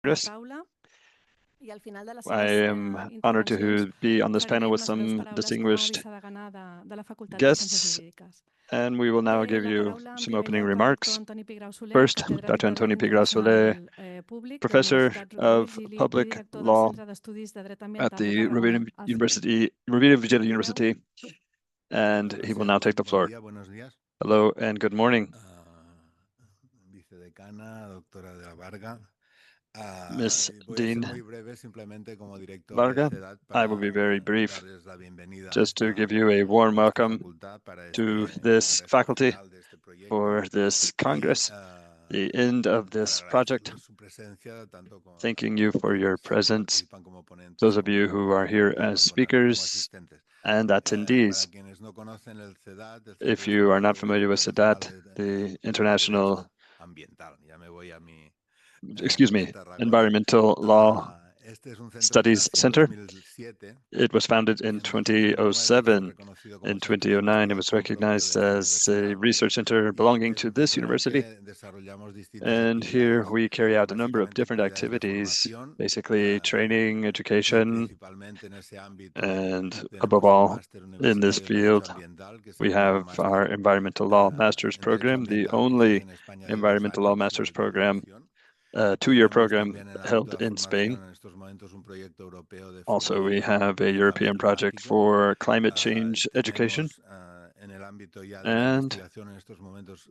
Chris. I am honored to be on this panel with some distinguished guests, and we will now give you some opening remarks. First, Dr. Antoni Pigrao Soler, Professor of Public Law at the Rovira Virgili University, and he will now take the floor. Hello and good morning. Ms. Dean Varga, I will be very brief, just to give you a warm welcome to this faculty for this Congress, the end of this project. Thanking you for your presence, those of you who are here as speakers and attendees. If you are not familiar with CEDAT, the Environmental Law Studies Center. It was founded in 2007. In 2009, it was recognized as a research center belonging to this university. And here we carry out a number of different activities, basically training, education, and above all, in this field, we have our Environmental Law Master's Program, the only Environmental Law Master's Program, a two-year program held in Spain. Also, we have a European project for climate change education. And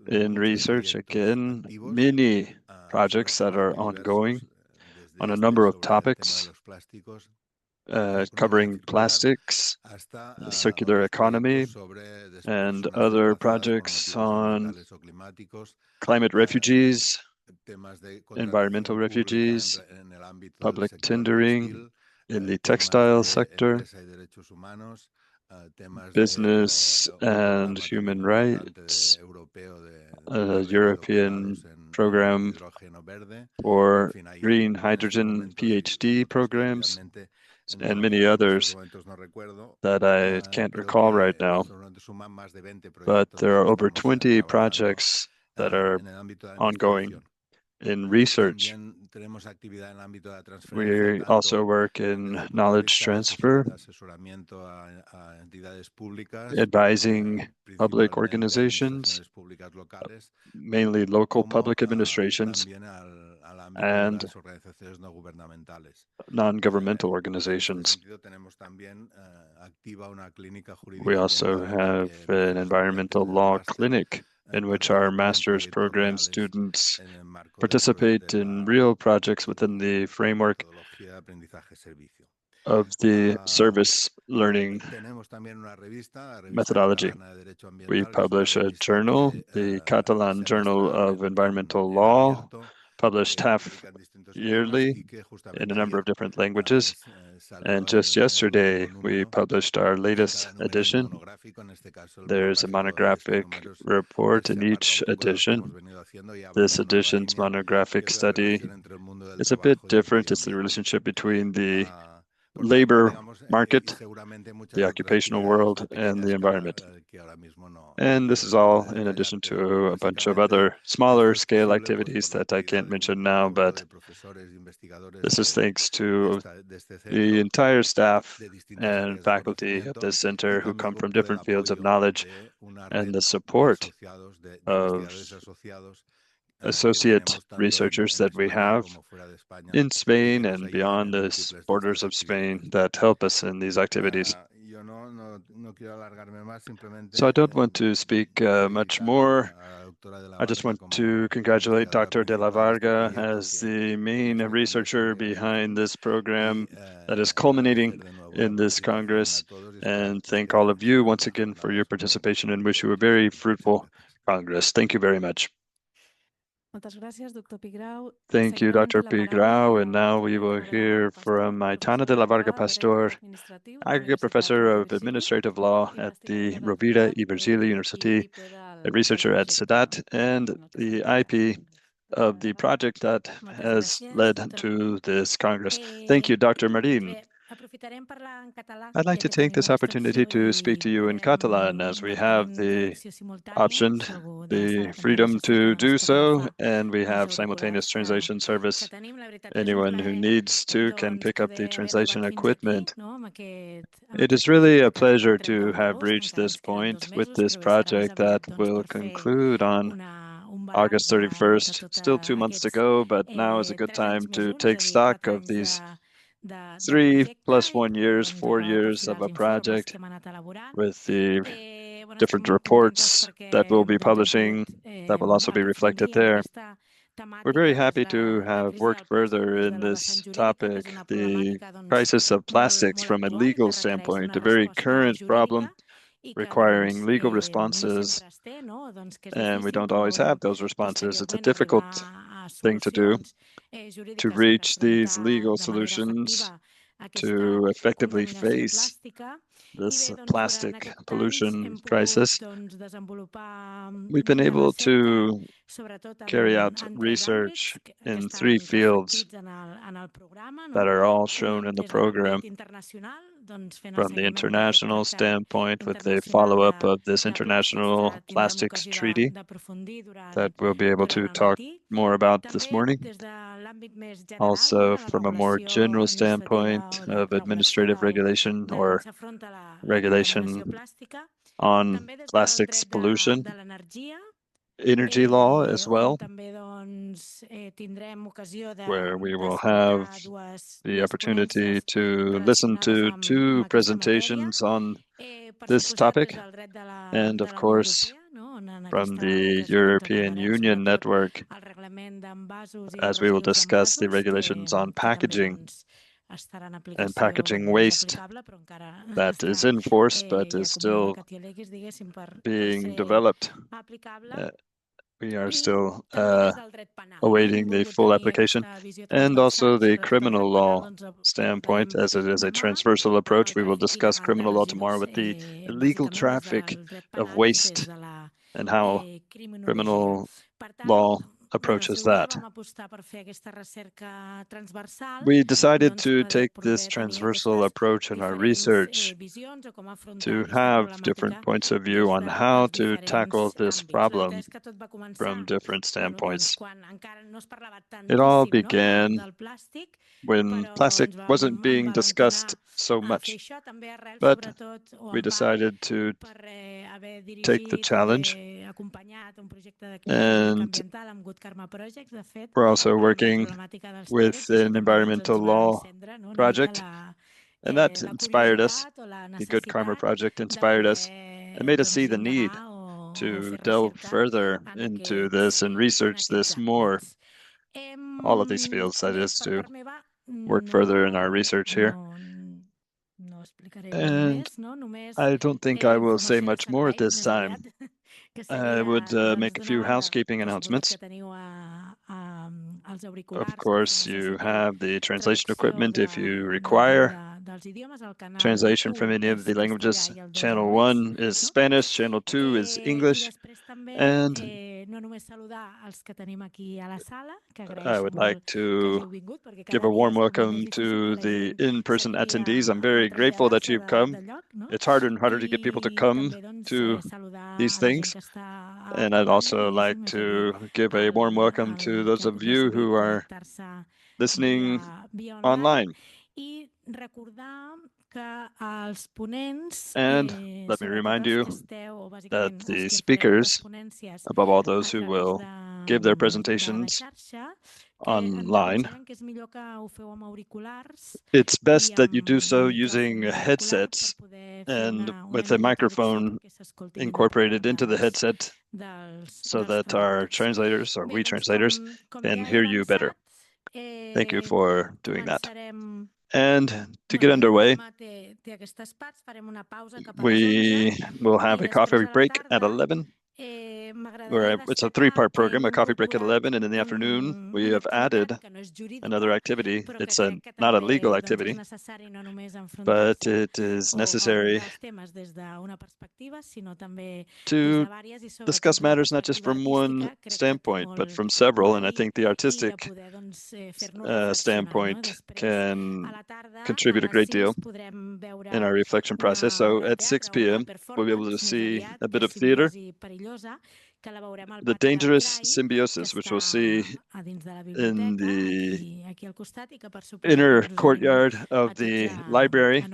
in research, again, many projects that are ongoing on a number of topics, covering plastics, the circular economy, and other projects on climate refugees, environmental refugees, public tendering in the textile sector, business and human rights, a European program for green hydrogen PhD programs, and many others that I can't recall right now. But there are over 20 projects that are ongoing in research. We also work in knowledge transfer, advising public organizations, mainly local public administrations, and non-governmental organizations. We also have an environmental law clinic in which our master's program students participate in real projects within the framework of the service learning methodology. We publish a journal, the Catalan Journal of Environmental Law, published half yearly in a number of different languages. And just yesterday, we published our latest edition. There's a monographic report in each edition. This edition's monographic study is a bit different. It's the relationship between the labor market, the occupational world, and the environment. And this is all in addition to a bunch of other smaller scale activities that I can't mention now, but this is thanks to the entire staff and faculty of this center who come from different fields of knowledge and the support of associate researchers that we have in Spain and beyond the borders of Spain that help us in these activities. So I don't want to speak much more. I just want to congratulate Dr. de la Varga as the main researcher behind this program that is culminating in this Congress, and thank all of you once again for your participation and wish you a very fruitful Congress. Thank you very much. Thank you, Dr. Pigrao, and now we will hear from Aitana de la Varga Pastor, Aggregate Professor of Administrative Law at the Rovira y Virgili University, a researcher at CEDAT, and the IP of the project that has led to this Congress. Thank you, Dr. Marin. I'd like to take this opportunity to speak to you in Catalan as we have the option, the freedom to do so, and we have simultaneous translation service. Anyone who needs to can pick up the translation equipment. It is really a pleasure to have reached this point with this project that will conclude on August 31st. Still 2 months to go, but now is a good time to take stock of these 3+1 years, 4 years of a project with the different reports that we'll be publishing that will also be reflected there. We're very happy to have worked further in this topic, the crisis of plastics from a legal standpoint, a very current problem requiring legal responses, and we don't always have those responses. It's a difficult thing to do to reach these legal solutions to effectively face this plastic pollution crisis. We've been able to carry out research in 3 fields that are all shown in the program. From the international standpoint, with the follow-up of this international plastics treaty that we'll be able to talk more about this morning. Also, from a more general standpoint of administrative regulation or regulation on plastics pollution, energy law as well, where we will have the opportunity to listen to 2 presentations on this topic. And of course, from the European Union network, as we will discuss the regulations on packaging and packaging waste that is in force but is still being developed. We are still awaiting the full application, and also the criminal law standpoint, as it is a transversal approach. We will discuss criminal law tomorrow with the illegal traffic of waste and how criminal law approaches that. We decided to take this transversal approach in our research to have different points of view on how to tackle this problem from different standpoints. It all began when plastic wasn't being discussed so much, but we decided to take the challenge, and we're also working with an environmental law project, and that inspired us. The Good Karma project inspired us and made us see the need to delve further into this and research this more. All of these fields, that is, to work further in our research here. And I don't think I will say much more at this time. I would make a few housekeeping announcements. Of course, you have the translation equipment if you require translation from any of the languages. Channel 1 is Spanish, Channel 2 is English, and I would like to give a warm welcome to the in-person attendees. I'm very grateful that you've come. It's harder and harder to get people to come to these things. And I'd also like to give a warm welcome to those of you who are listening online. And let me remind you that the speakers, above all those who will give their presentations online, it's best that you do so using headsets and with a microphone incorporated into the headset so that our translators, or we translators, can hear you better. Thank you for doing that. And to get underway, we will have a coffee break at 11. It's a three-part program, a coffee break at 11, and in the afternoon, we have added another activity. It's not a legal activity, but it is necessary to discuss matters not just from one standpoint, but from several. And I think the artistic standpoint can contribute a great deal in our reflection process. So at 6 p.m., we'll be able to see a bit of theater, the dangerous symbiosis, which we'll see in the inner courtyard of the library,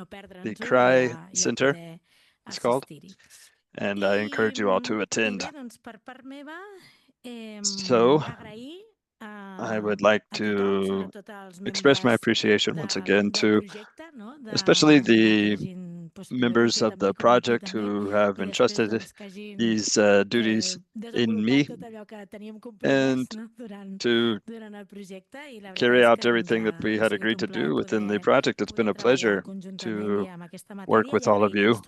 the CRI Center, it's called. And I encourage you all to attend. So I would like to express my appreciation once again to especially the members of the project who have entrusted these duties in me and to carry out everything that we had agreed to do within the project. It's been a pleasure to work with all of you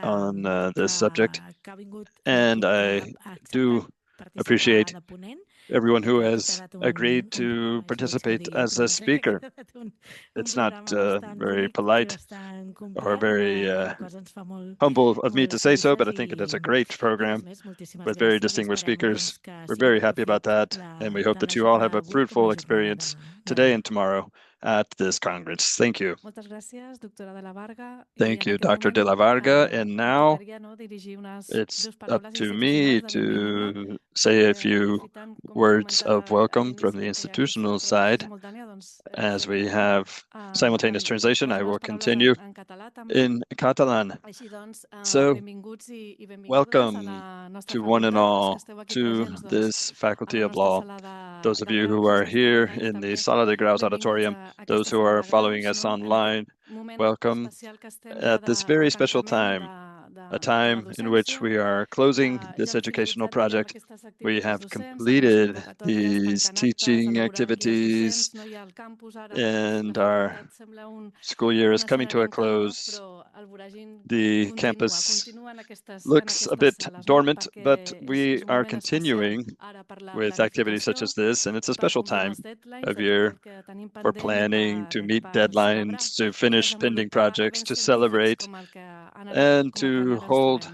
on this subject, and I do appreciate everyone who has agreed to participate as a speaker. It's not very polite or very humble of me to say so, but I think it is a great program with very distinguished speakers. We're very happy about that, and we hope that you all have a fruitful experience today and tomorrow at this Congress. Thank you. Thank you, Dr. De La Varga. And now it's up to me to say a few words of welcome from the institutional side. As we have simultaneous translation, I will continue in Catalan. So, welcome to one and all to this Faculty of Law. Those of you who are here in the Sala de Graus auditorium, those who are following us online, welcome at this very special time, a time in which we are closing this educational project. We have completed these teaching activities and our school year is coming to a close. The campus looks a bit dormant, but we are continuing with activities such as this, and it's a special time of year for planning, to meet deadlines, to finish pending projects, to celebrate, and to hold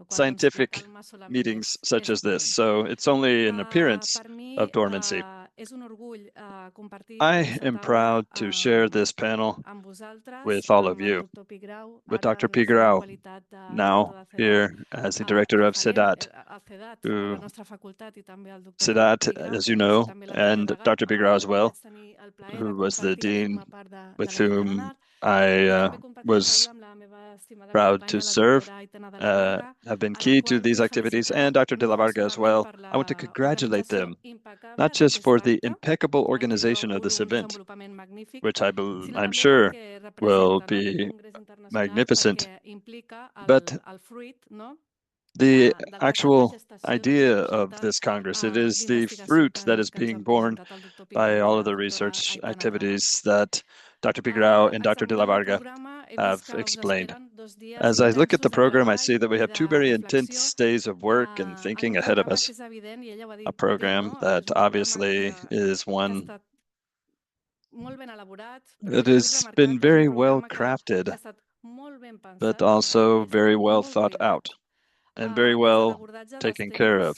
scientific meetings such as this. So it's only an appearance of dormancy. I am proud to share this panel with all of you, with Dr. Pigrau, now here as the director of CEDAT, CEDAT, as you know, and Dr. Pigrau as well, who was the dean with whom I was proud to serve, have been key to these activities, and Dr. De La Varga as well. I want to congratulate them, not just for the impeccable organization of this event, which I'm sure will be magnificent, but the actual idea of this Congress. It is the fruit that is being borne by all of the research activities that Dr. Pigrau and Dr. De La Varga have explained. As I look at the program, I see that we have 2 very intense days of work and thinking ahead of us. A program that obviously is one that has been very well crafted, but also very well thought out and very well taken care of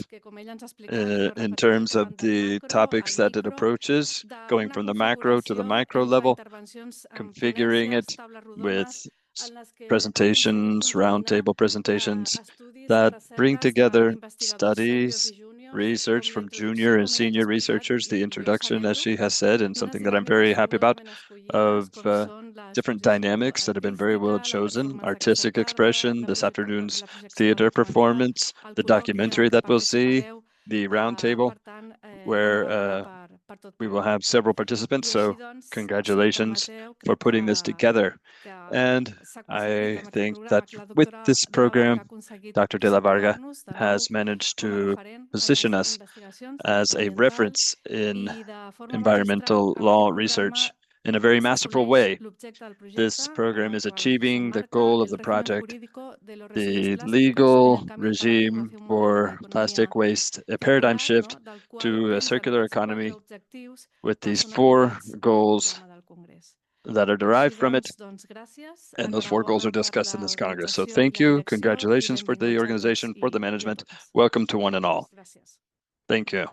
in terms of the topics that it approaches, going from the macro to the micro level, configuring it with presentations, roundtable presentations that bring together studies, research from junior and senior researchers, the introduction, as she has said, and something that I'm very happy about, of different dynamics that have been very well chosen, artistic expression, this afternoon's theater performance, the documentary that we'll see, the roundtable, where we will have several participants, so congratulations for putting this together. And I think that with this program, Dr. De La Varga has managed to position us as a reference in environmental law research in a very masterful way. This program is achieving the goal of the project, the legal regime for plastic waste, a paradigm shift to a circular economy with these 4 goals that are derived from it. And those 4 goals are discussed in this Congress. So thank you. Congratulations for the organization, for the management. Welcome to one and all. Thank you.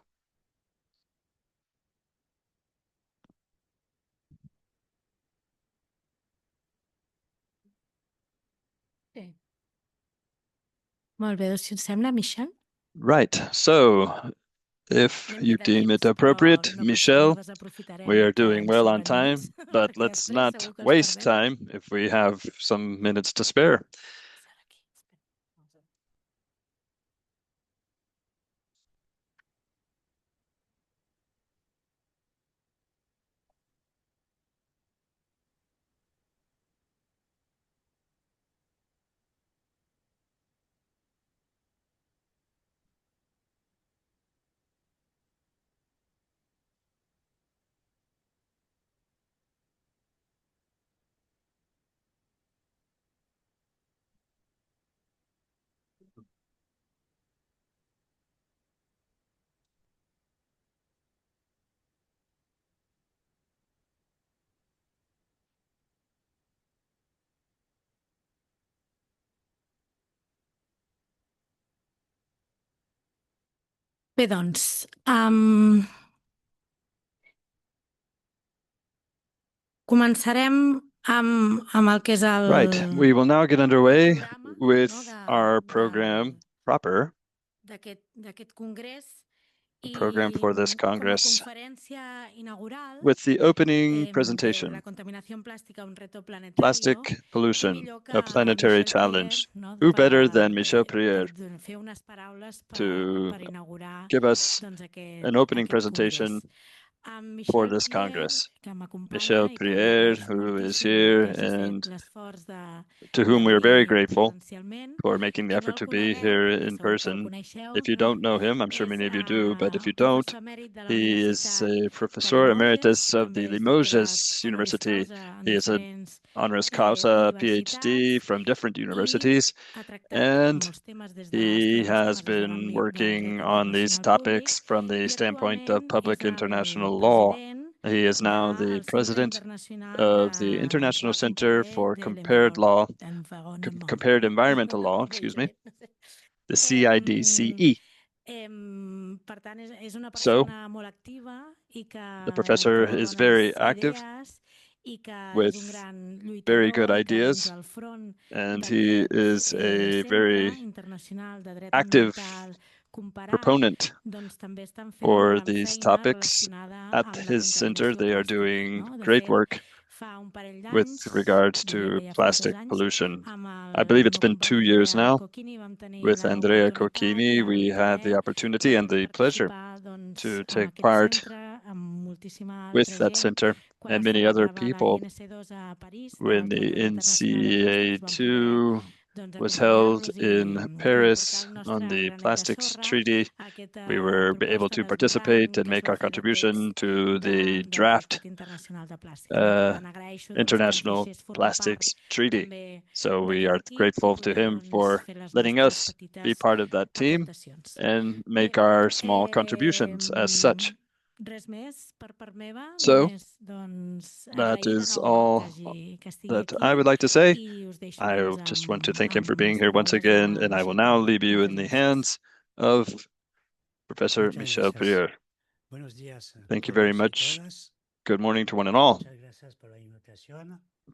Molt bé, doncs si us sembla, Michel. Right. So if you deem it appropriate, Michel, we are doing well on time, but let's not waste time if we have some minutes to spare. Bé, doncs, començarem amb el que és el... Right. We will now get underway with our program proper, d'aquest congrés. the program for this Congress, Conferència inaugural, with the opening presentation, la contaminació plàstica, un reto planetari. Plastic Pollution, a Planetary Challenge. Who better than Michel Prieur to give us an opening presentation for this Congress? Michel Prieur, who is here and to whom we are very grateful for making the effort to be here in person. If you don't know him, I'm sure many of you do, but if you don't, he is a professor emeritus of the Limoges University. He is an honoris causa PhD from different universities, and he has been working on these topics from the standpoint of public international law. He is now the president of the International Center for Compared Environmental Law, the CIDCE. So, the professor is very active with very good ideas, and he is a very active proponent for these topics. At his center, they are doing great work with regards to plastic pollution. I believe it's been 2 years now. With Andrea Cocchini, we had the opportunity and the pleasure to take part with that center and many other people when the NCA2 was held in Paris on the Plastics Treaty. We were able to participate and make our contribution to the draft International Plastics Treaty. So we are grateful to him for letting us be part of that team and make our small contributions as such. So that is all that I would like to say. I just want to thank him for being here once again, and I will now leave you in the hands of Professor Michel Prieur. Thank you very much. Good morning to one and all.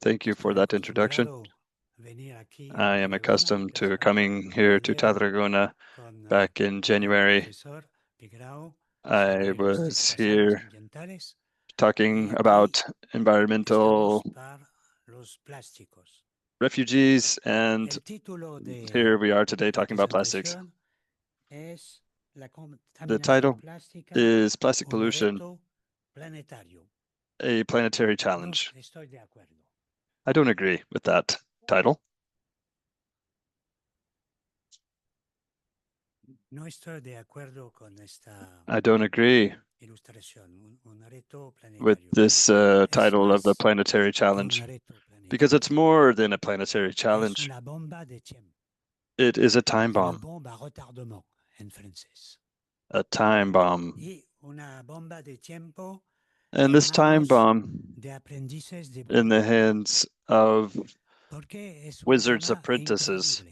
Thank you for that introduction. I am accustomed to coming here to Tarragona back in January. I was here talking about environmental refugees, and here we are today talking about plastics. The title is Plastic Pollution, a Planetary Challenge. I don't agree with that title. I don't agree with this title of the planetary challenge, because it's more than a planetary challenge. It is a time bomb. A time bomb. And this time bomb in the hands of wizards' apprentices.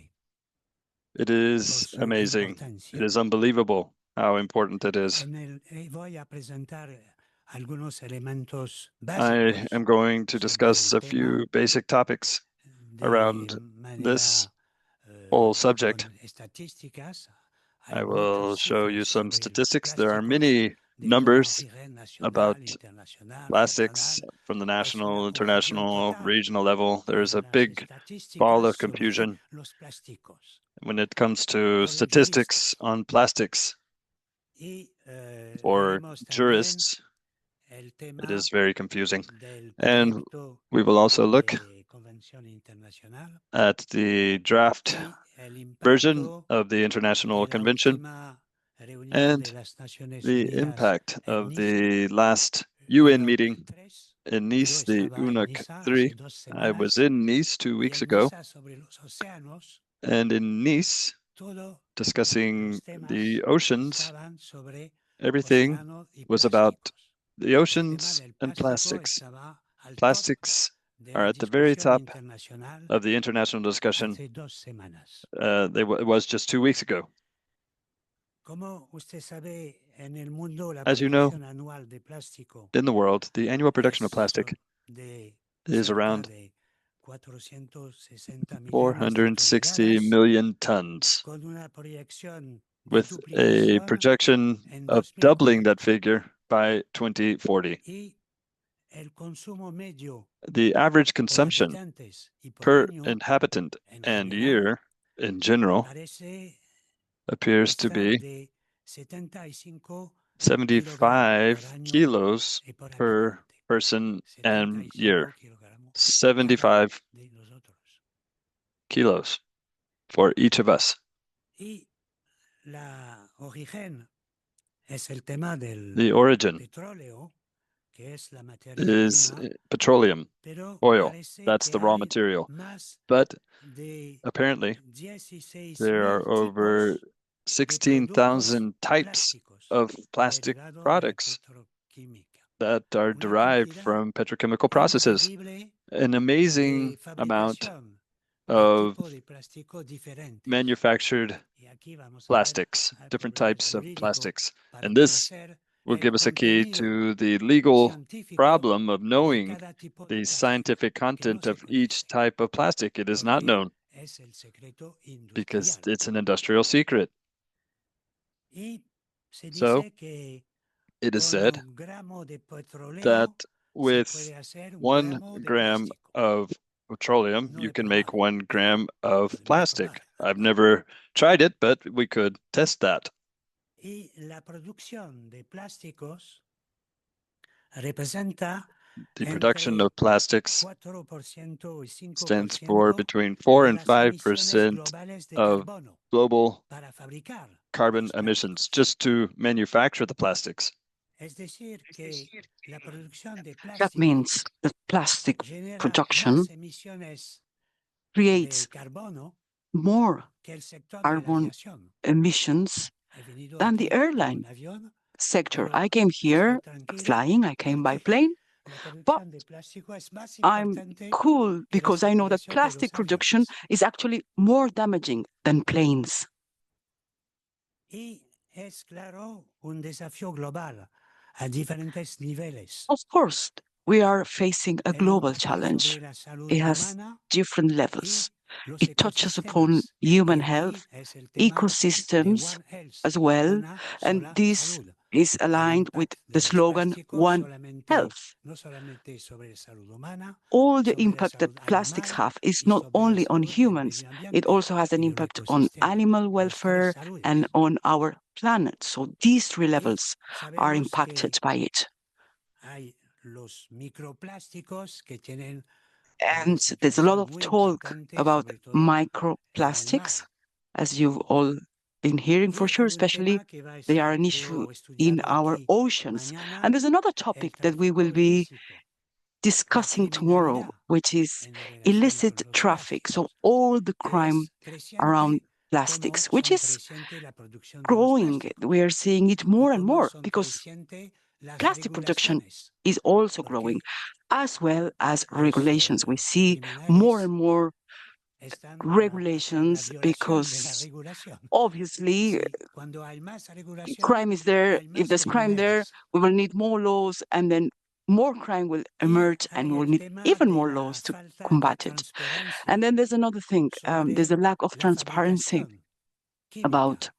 It is amazing. It is unbelievable how important it is. I am going to discuss a few basic topics around this whole subject. I will show you some statistics. There are many numbers about plastics from the national, international, regional level. There is a big ball of confusion when it comes to statistics on plastics. For jurists, it is very confusing. And we will also look at the draft version of the International Convention and the impact of the last UN meeting in Nice, the UNOC 3. I was in Nice 2 weeks ago, and in Nice, discussing the oceans, everything was about the oceans and plastics. Plastics are at the very top of the international discussion. It was just 2 weeks ago. As you know, in the world, the annual production of plastic is around 460 million tons, with a projection of doubling that figure by 2040. The average consumption per inhabitant and year in general appears to be 75 kilos per person and year. 75 kilos for each of us. The origin is petroleum, oil. That's the raw material. But apparently, there are over 16,000 types of plastic products that are derived from petrochemical processes. An amazing amount of manufactured plastics, different types of plastics. And this will give us a key to the legal problem of knowing the scientific content of each type of plastic. It is not known because it's an industrial secret. So it is said that with 1 gram of petroleum, you can make 1 gram of plastic. I've never tried it, but we could test that. The production of plastics stands for between 4 and 5% of global carbon emissions just to manufacture the plastics. That means that plastic production creates more carbon emissions than the airline sector. I came here flying, I came by plane, but I'm cool because I know that plastic production is actually more damaging than planes. Of course, we are facing a global challenge. It has different levels. It touches upon human health, ecosystems as well, and this is aligned with the slogan, One Health. All the impact that plastics have is not only on humans, it also has an impact on animal welfare and on our planet. So these 3 levels are impacted by it. And there's a lot of talk about microplastics, as you've all been hearing for sure, especially they are an issue in our oceans. And there's another topic that we will be discussing tomorrow, which is illicit traffic. So all the crime around plastics, which is growing. We are seeing it more and more because plastic production is also growing, as well as regulations. We see more and more regulations because obviously crime is there. If there's crime there, we will need more laws, and then more crime will emerge, and we will need even more laws to combat it. And then there's another thing. There's a lack of transparency about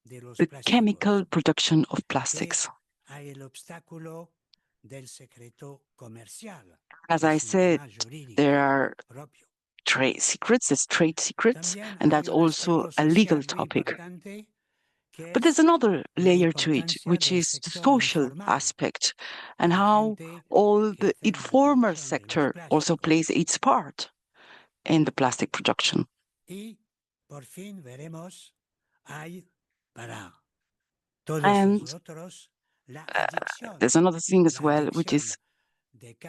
the chemical production of plastics. As I said, there are trade secrets, and that's also a legal topic. But there's another layer to it, which is the social aspect and how all the informal sector also plays its part in the plastic production. And there's another thing as well, which is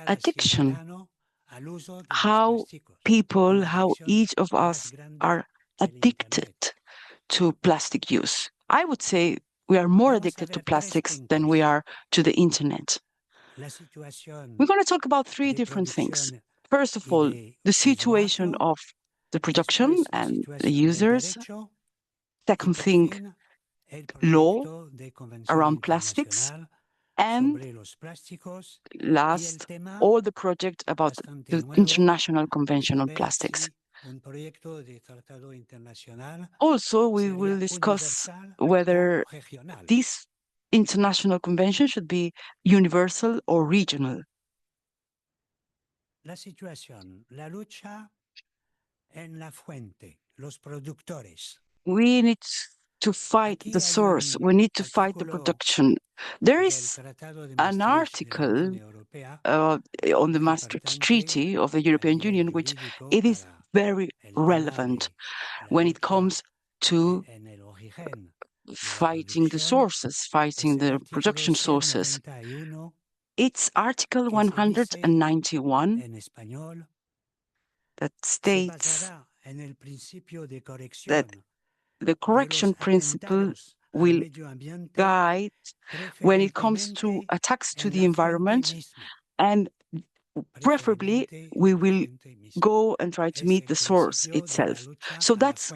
addiction. How each of us are addicted to plastic use. I would say we are more addicted to plastics than we are to the internet. We're going to talk about three different things. First of all, the situation of the production and the users. Second thing, law around plastics. And last, all the project about the International Convention on Plastics. Also, we will discuss whether this international convention should be universal or regional. La situación, la lucha en la fuente, los productores. We need to fight the source. We need to fight the production. There is an article on the Maastricht Treaty of the European Union, which it is very relevant when it comes to fighting the sources, fighting the production sources. It's Article 191 that states that the correction principle will guide when it comes to attacks to the environment, and preferably we will go and try to meet the source itself. So that's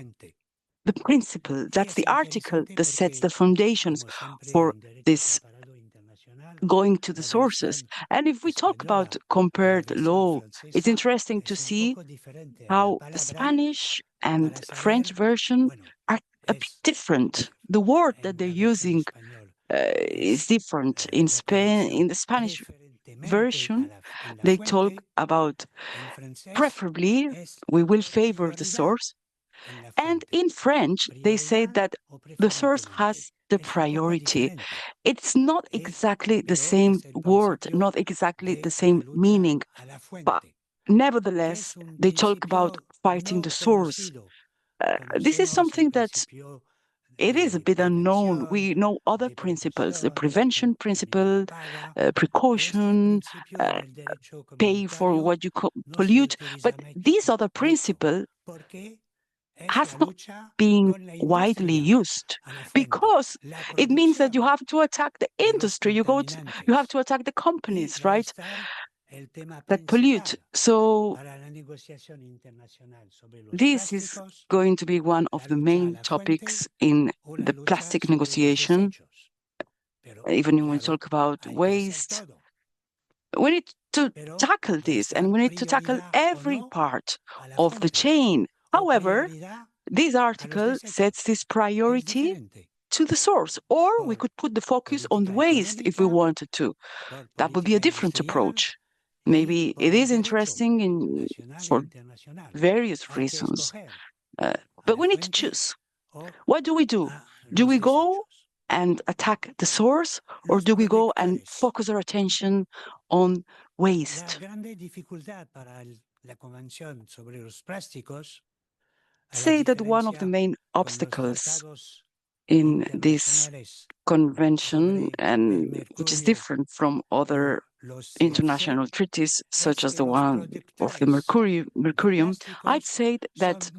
the principle, that's the article that sets the foundations for this going to the sources. And if we talk about compared law, it's interesting to see how the Spanish and French version are a bit different. The word that they're using is different. In Spain, in the Spanish version, they talk about preferably we will favor the source. And in French, they say that the source has the priority. It's not exactly the same word, not exactly the same meaning, but nevertheless, they talk about fighting the source. This is something that it is a bit unknown. We know other principles, the prevention principle, precaution, pay for what you pollute, but these other principles has not been widely used because it means that you have to attack the industry. You have to attack the companies, right, that pollute. So this is going to be one of the main topics in the plastic negotiation. Even when we talk about waste, we need to tackle this, and we need to tackle every part of the chain. However, this article sets this priority to the source, or we could put the focus on waste if we wanted to. That would be a different approach. Maybe it is interesting for various reasons, but we need to choose. What do we do? Do we go and attack the source, or do we go and focus our attention on waste? Say that one of the main obstacles in this convention, and which is different from other international treaties, such as the one of the Mercurium, I'd say that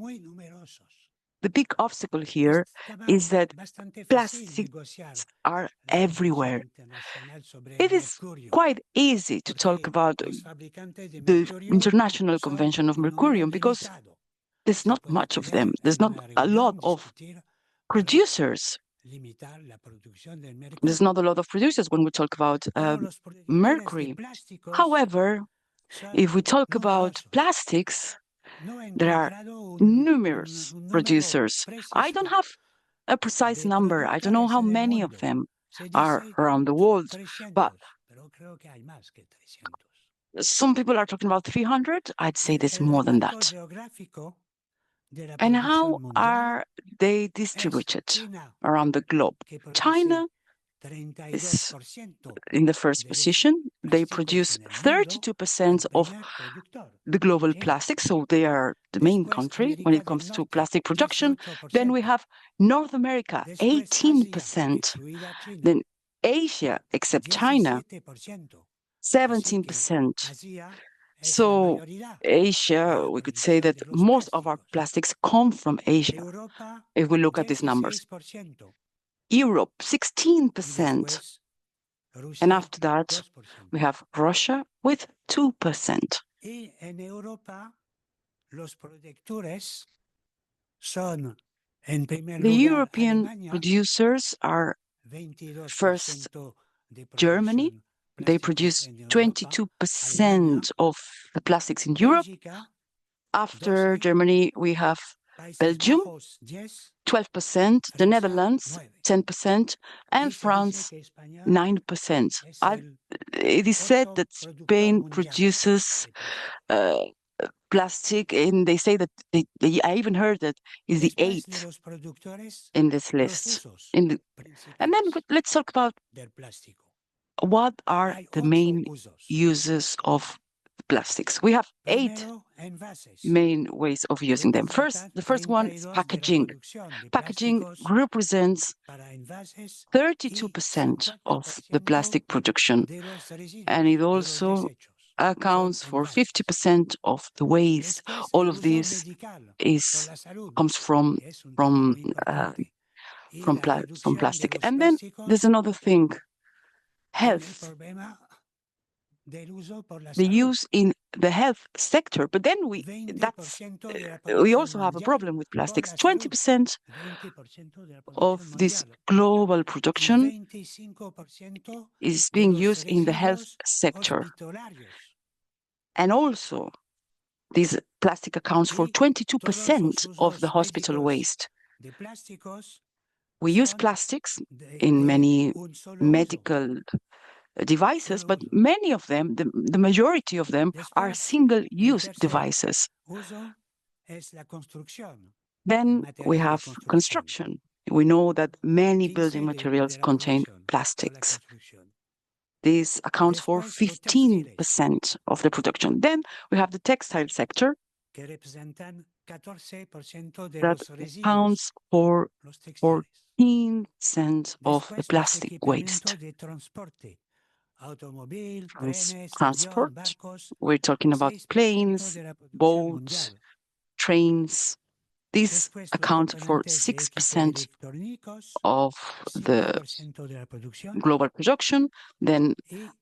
the big obstacle here is that plastics are everywhere. It is quite easy to talk about the International Convention of Mercurium because there's not much of them. There's not a lot of producers. There's not a lot of producers when we talk about mercury. However, if we talk about plastics, there are numerous producers. I don't have a precise number. I don't know how many of them are around the world, but some people are talking about 300. I'd say there's more than that. And how are they distributed around the globe? China is in the first position. They produce 32% of the global plastic, so they are the main country when it comes to plastic production. Then we have North America, 18%. Then Asia, except China, 17%. So Asia, we could say that most of our plastics come from Asia, if we look at these numbers. Europe, 16%. And after that, we have Russia with 2%. The European producers are first Germany. They produce 22% of the plastics in Europe. After Germany, we have Belgium, 12%, the Netherlands, 10%, and France, 9%. It is said that Spain produces plastic, and they say that I even heard that is the 8th in this list. And then let's talk about what are the main uses of plastics. We have 8 main ways of using them. The first one is packaging. Packaging represents 32% of the plastic production, and it also accounts for 50% of the waste. All of this comes from plastic. And then there's another thing, health. The use in the health sector, but then we also have a problem with plastics. 20% of this global production is being used in the health sector. And also, this plastic accounts for 22% of the hospital waste. We use plastics in many medical devices, but many of them, the majority of them, are single-use devices. Then we have construction. We know that many building materials contain plastics. This accounts for 15% of the production. Then we have the textile sector that accounts for 14% of the plastic waste. Transport, we're talking about planes, boats, trains. These account for 6% of the global production. Then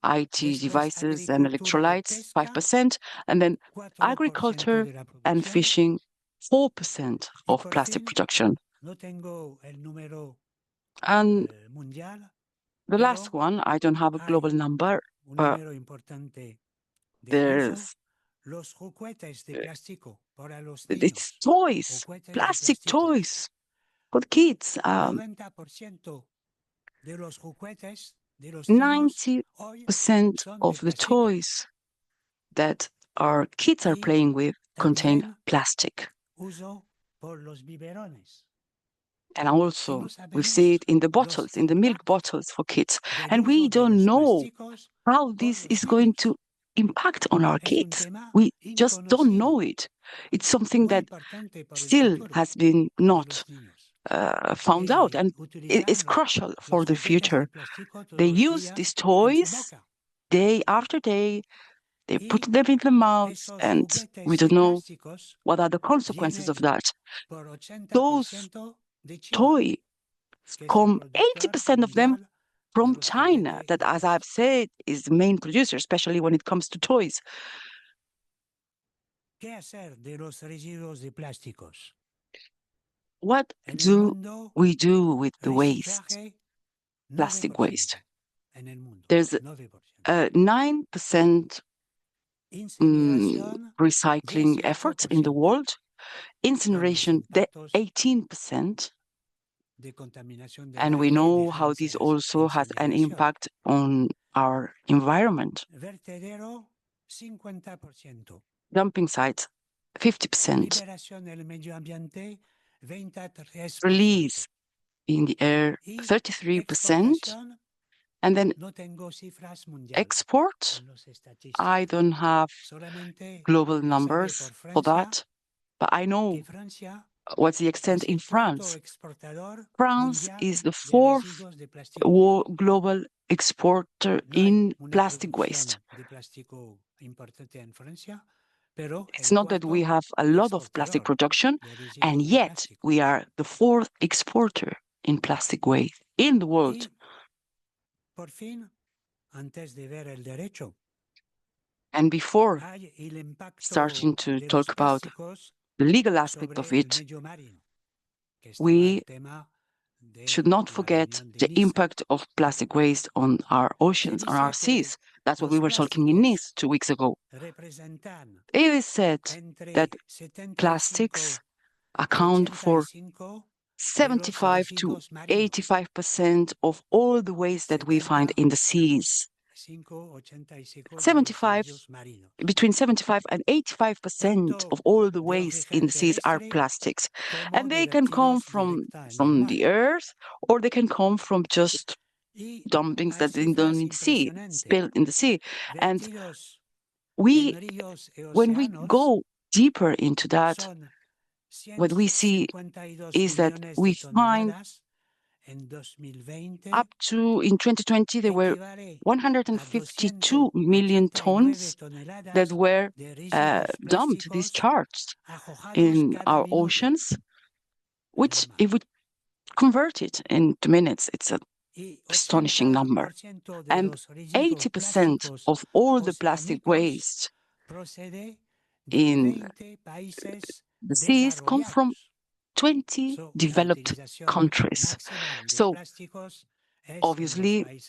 IT devices and electrolytes, 5%. And then agriculture and fishing, 4% of plastic production. And the last one, I don't have a global number, but it's toys, plastic toys for kids. 90% of the toys that our kids are playing with contain plastic. And also, we see it in the bottles, in the milk bottles for kids. And we don't know how this is going to impact on our kids. We just don't know it. It's something that still has been not found out, and it is crucial for the future. They use these toys day after day. They put them in the mouth, and we don't know what are the consequences of that. Those toys come, 80% of them from China, that, as I've said, is the main producer, especially when it comes to toys. What do we do with the waste, plastic waste? There's a 9% recycling efforts in the world, incineration, 18%, and we know how this also has an impact on our environment. Dumping sites, 50%. Release in the air, 33%. And then export, I don't have global numbers for that, but I know what's the extent in France. France is the fourth global exporter in plastic waste. It's not that we have a lot of plastic production, and yet we are the fourth exporter in plastic waste in the world. And before starting to talk about the legal aspect of it, we should not forget the impact of plastic waste on our oceans, on our seas. That's what we were talking in Nice 2 weeks ago. It is said that plastics account for 75 to 85% of all the waste that we find in the seas. Between 75 and 85% of all the waste in the seas are plastics. And they can come from the earth, or they can come from just dumpings that they don't in the sea, spilled in the sea. And when we go deeper into that, what we see is that we find up to, in 2020, there were 152 million tons that were dumped, discharged in our oceans, which, if we convert it into minutes, it's an astonishing number. And 80% of all the plastic waste in the seas come from 20 developed countries. So obviously,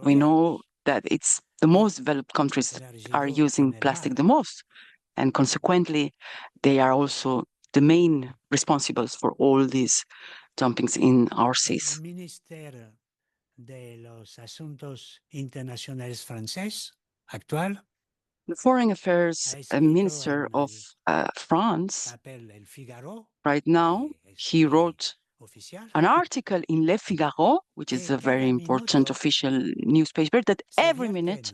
we know that it's the most developed countries that are using plastic the most, and consequently, they are also the main responsibles for all these dumpings in our seas. The Foreign Affairs Minister of France, right now, he wrote an article in Le Figaro, which is a very important official newspaper, that every minute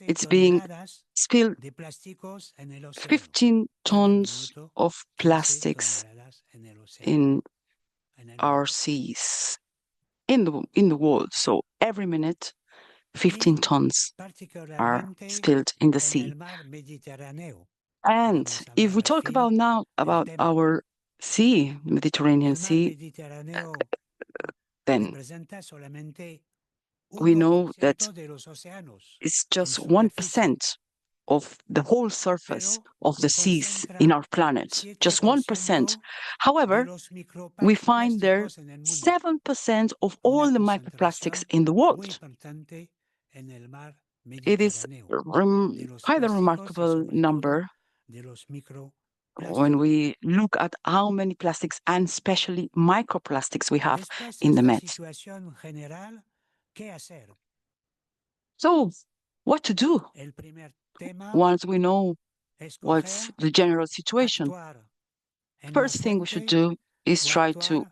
it's being spilled 15 tons of plastics in our seas, in the world. So every minute, 15 tons are spilled in the sea. And if we talk about now about our sea, Mediterranean Sea, then we know that it's just 1% of the whole surface of the seas in our planet, just 1%. However, we find there 7% of all the microplastics in the world. It is quite a remarkable number when we look at how many plastics, and especially microplastics, we have in the Med. So, what to do once we know what's the general situation? First thing we should do is try to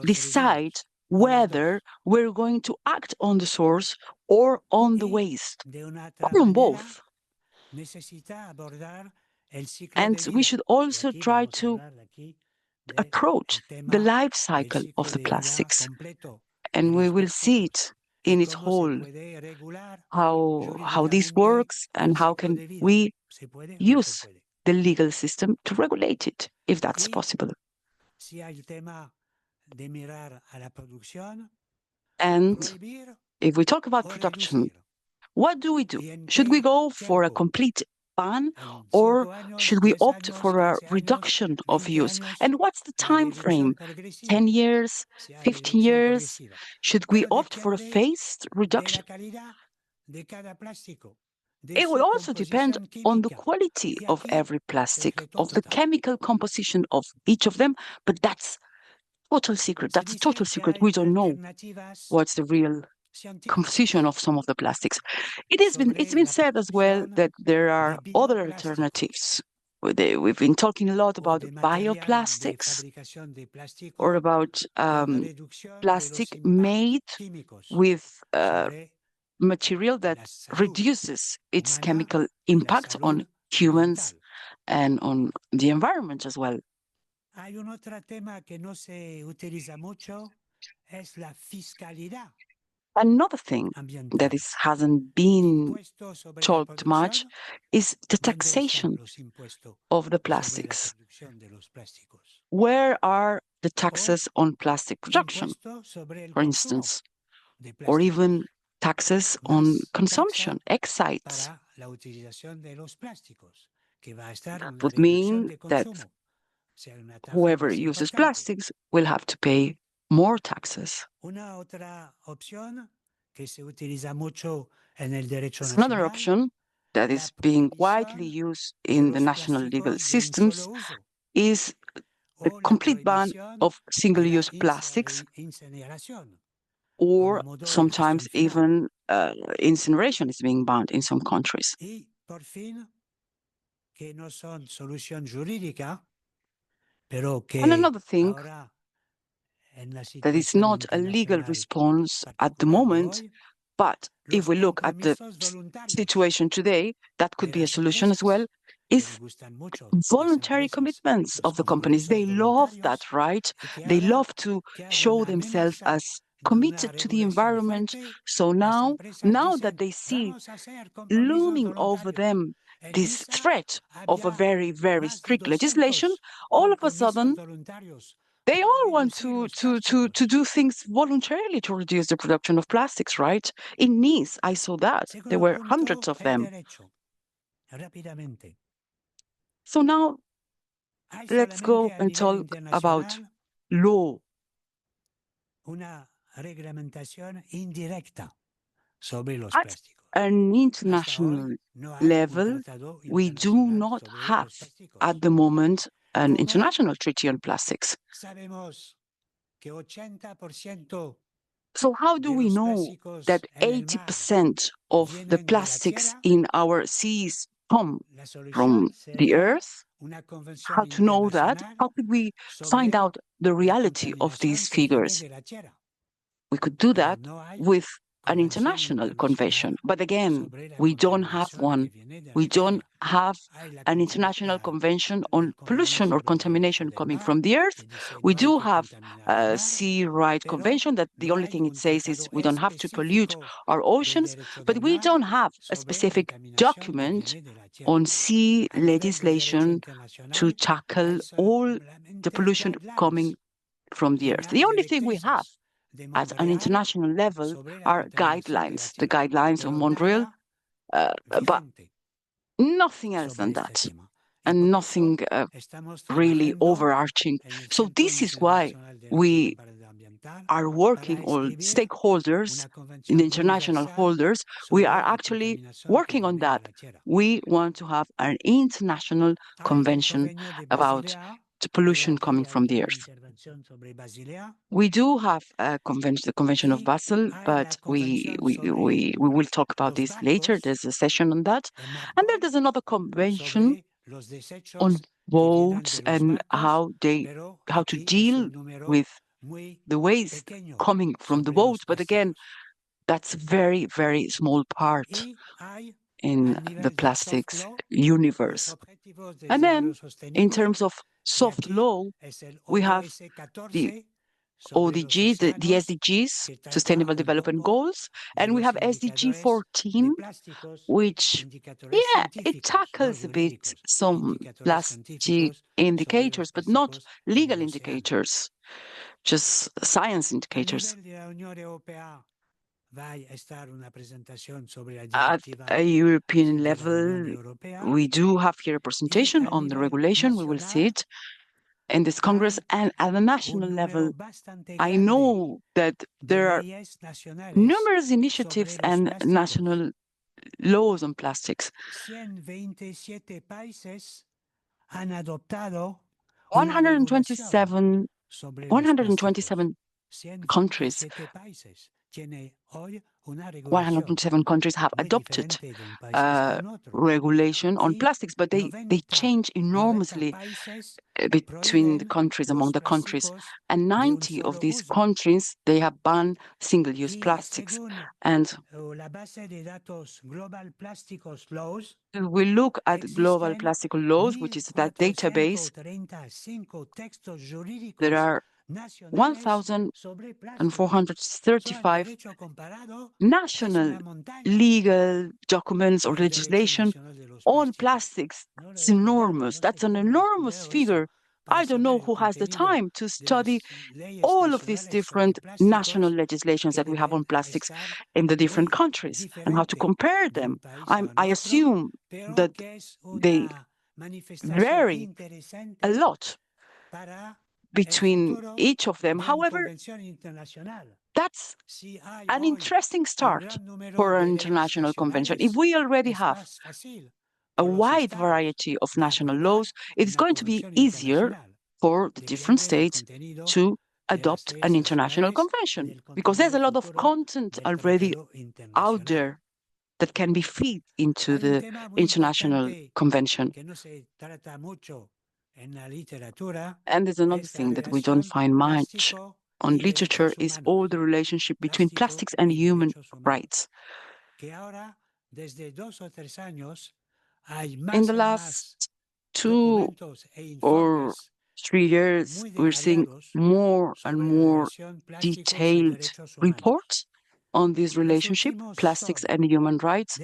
decide whether we're going to act on the source or on the waste, or on both. And we should also try to approach the life cycle of the plastics, and we will see it in its whole, how this works and how can we use the legal system to regulate it, if that's possible. And if we talk about production, what do we do? Should we go for a complete ban, or should we opt for a reduction of use? And what's the time frame? 10 years, 15 years? Should we opt for a phased reduction? It will also depend on the quality of every plastic, of the chemical composition of each of them, but that's total secret. That's a total secret. We don't know what's the real composition of some of the plastics. It's been said as well that there are other alternatives. We've been talking a lot about bioplastics, or about plastic made with material that reduces its chemical impact on humans and on the environment as well. Another thing that hasn't been talked much is the taxation of the plastics. Where are the taxes on plastic production, for instance, or even taxes on consumption, excise? That would mean that whoever uses plastics will have to pay more taxes. Another option that is being widely used in the national legal systems is the complete ban of single-use plastics, or sometimes even incineration is being banned in some countries. And another thing that is not a legal response at the moment, but if we look at the situation today, that could be a solution as well, is voluntary commitments of the companies. They love that, right? They love to show themselves as committed to the environment. So now that they see looming over them this threat of a very, very strict legislation, all of a sudden, they all want to do things voluntarily to reduce the production of plastics, right? In Nice, I saw that. There were hundreds of them. So now, let's go and talk about law. At an international level, we do not have at the moment an international treaty on plastics. So how do we know that 80% of the plastics in our seas come from the earth? How to know that? How could we find out the reality of these figures? We could do that with an international convention. But again, we don't have one. We don't have an international convention on pollution or contamination coming from the earth. We do have a sea right convention that the only thing it says is we don't have to pollute our oceans, but we don't have a specific document on sea legislation to tackle all the pollution coming from the earth. The only thing we have at an international level are guidelines, the guidelines of Montreal, but nothing else than that, and nothing really overarching. So this is why we are working, all stakeholders, in the international holders, we are actually working on that. We want to have an international convention about the pollution coming from the earth. We do have a convention, the Convention of Basel, but we will talk about this later. There's a session on that. And then there's another convention on boats and how to deal with the waste coming from the boat. But again, that's a very, very small part in the plastics universe. And then in terms of soft law, we have the ODG, the SDGs, Sustainable Development Goals, and we have SDG 14, which, yeah, it tackles a bit some plastic indicators, but not legal indicators, just science indicators. At a European level, we do have here a presentation on the regulation. We will see it in this Congress, and at the national level, I know that there are numerous initiatives and national laws on plastics. 127 countries 107 countries have adopted regulation on plastics, but they change enormously between the countries, among the countries. And 90 of these countries, they have banned single-use plastics. And we look at global plastic laws, which is that database. There are 1,435 national legal documents or legislation on plastics. It's enormous. That's an enormous figure. I don't know who has the time to study all of these different national legislations that we have on plastics in the different countries and how to compare them. I assume that they vary a lot between each of them. However, that's an interesting start for an international convention. If we already have a wide variety of national laws, it's going to be easier for the different states to adopt an international convention, because there's a lot of content already out there that can be fed into the international convention. And there's another thing that we don't find much on literature is all the relationship between plastics and human rights. In the last 2 or 3 years, we're seeing more and more detailed reports on this relationship, plastics and human rights.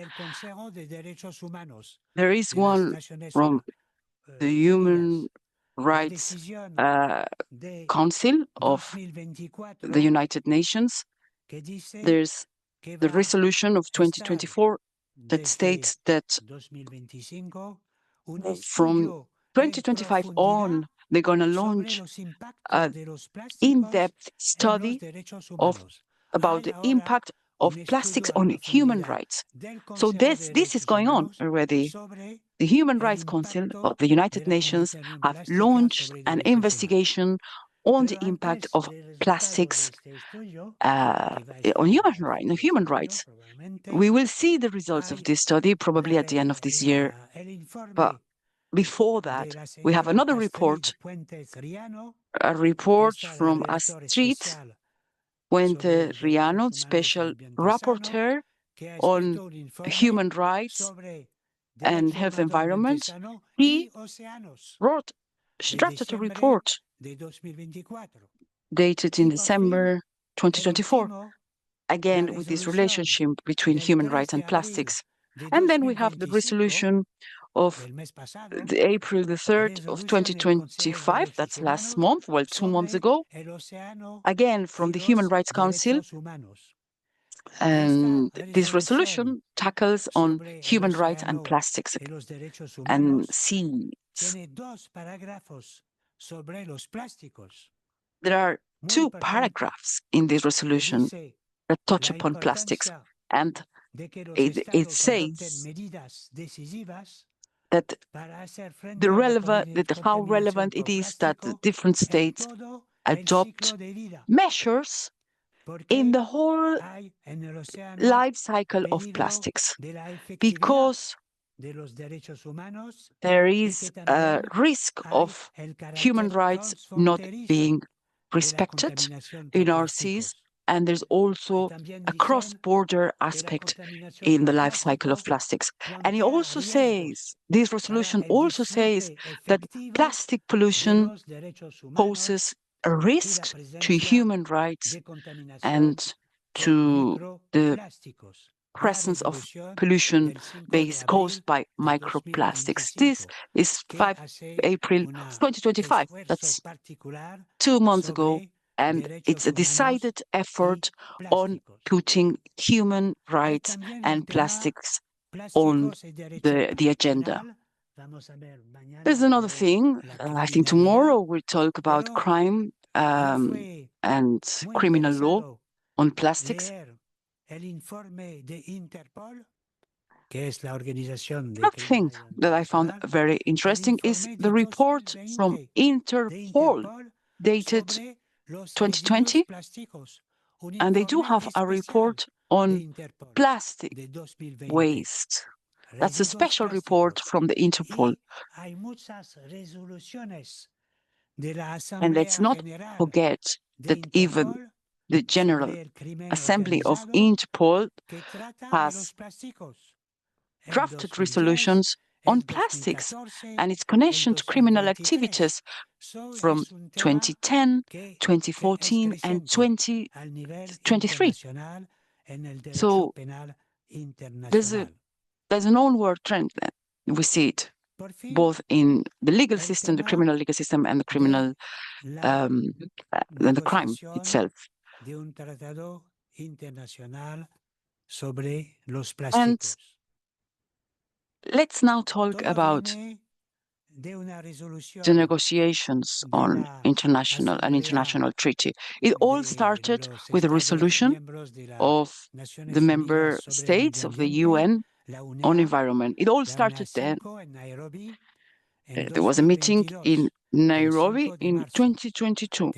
There is one from the Human Rights Council of the United Nations. There's the resolution of 2024 that states that from 2025 on, they're going to launch an in-depth study about the impact of plastics on human rights. So this is going on already. The Human Rights Council of the United Nations have launched an investigation on the impact of plastics on human rights. We will see the results of this study probably at the end of this year. But before that, we have another report, a report from Astrid Puente Riano, Special Rapporteur on Human Rights and Health Environment. He wrote a statutory report dated in December 2024, again with this relationship between human rights and plastics. And then we have the resolution of April the 3rd of 2025, that's last month, well, 2 months ago, again from the Human Rights Council. And this resolution tackles on human rights and plastics and seeds. There are 2 paragraphs in this resolution that touch upon plastics, and it says that how relevant it is that the different states adopt measures in the whole life cycle of plastics, because there is a risk of human rights not being respected in our seas, and there's also a cross-border aspect in the life cycle of plastics. And it also says, this resolution also says that plastic pollution poses a risk to human rights and to the presence of pollution caused by microplastics. This is 5 April 2025. That's 2 months ago, and it's a decided effort on putting human rights and plastics on the agenda. There's another thing. I think tomorrow we'll talk about crime and criminal law on plastics. Another thing that I found very interesting is the report from Interpol, dated 2020, and they do have a report on plastic waste. That's a special report from the Interpol. And let's not forget that even the General Assembly of Interpol has drafted resolutions on plastics and its connection to criminal activities from 2010, 2014, and 2023. So there's an onward trend that we see it both in the legal system, the criminal legal system, and the criminal and the crime itself. And let's now talk about the negotiations on international treaty. It all started with a resolution of the member states of the UN on environment. It all started then. There was a meeting in Nairobi in 2022,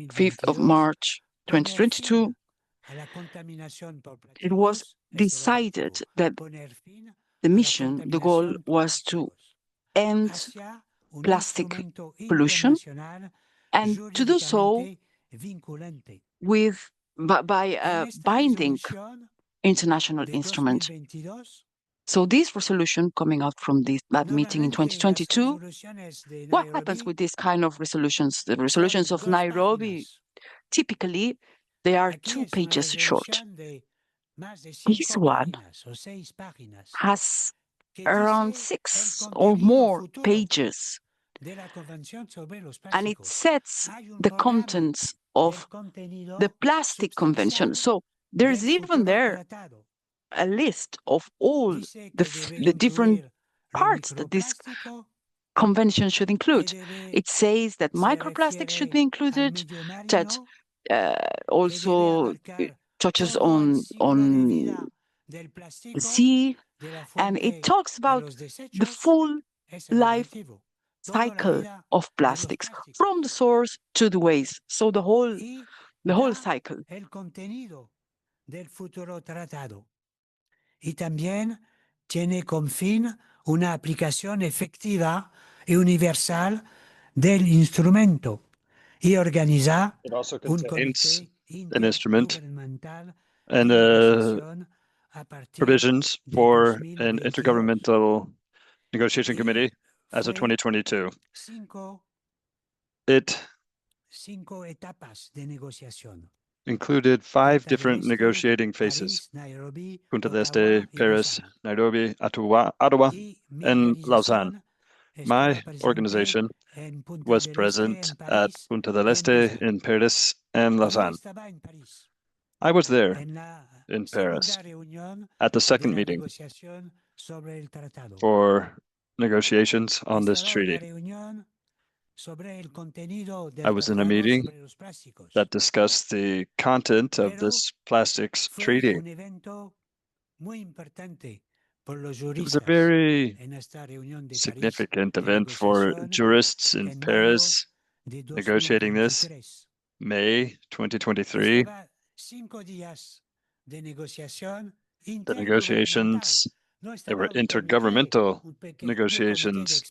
5th of March 2022. It was decided that the mission, the goal was to end plastic pollution and to do so by a binding international instrument. So this resolution coming out from that meeting in 2022, what happens with this kind of resolutions? The resolutions of Nairobi, typically, they are 2 pages short. This one has around 6 or more pages, and it sets the contents of the plastic convention. So there's even there a list of all the different parts that this convention should include. It says that microplastics should be included, that also touches on the sea, and it talks about the full life cycle of plastics, from the source to the waste. So the whole cycle. Y también tiene como fin una aplicación efectiva y universal del instrumento y organiza un comité intergubernamental and provisions for an intergovernmental negotiation committee as of 2022. It included 5 different negotiating phases: Punta del Este, Paris, Nairobi, Ottawa, and Lausanne. My organization was present at Punta del Este, in Paris, and Lausanne. I was there in Paris at the second meeting for negotiations on this treaty. I was in a meeting that discussed the content of this plastics treaty. It was a very significant event for jurists in Paris negotiating this. May 2023. The negotiations, they were intergovernmental negotiations,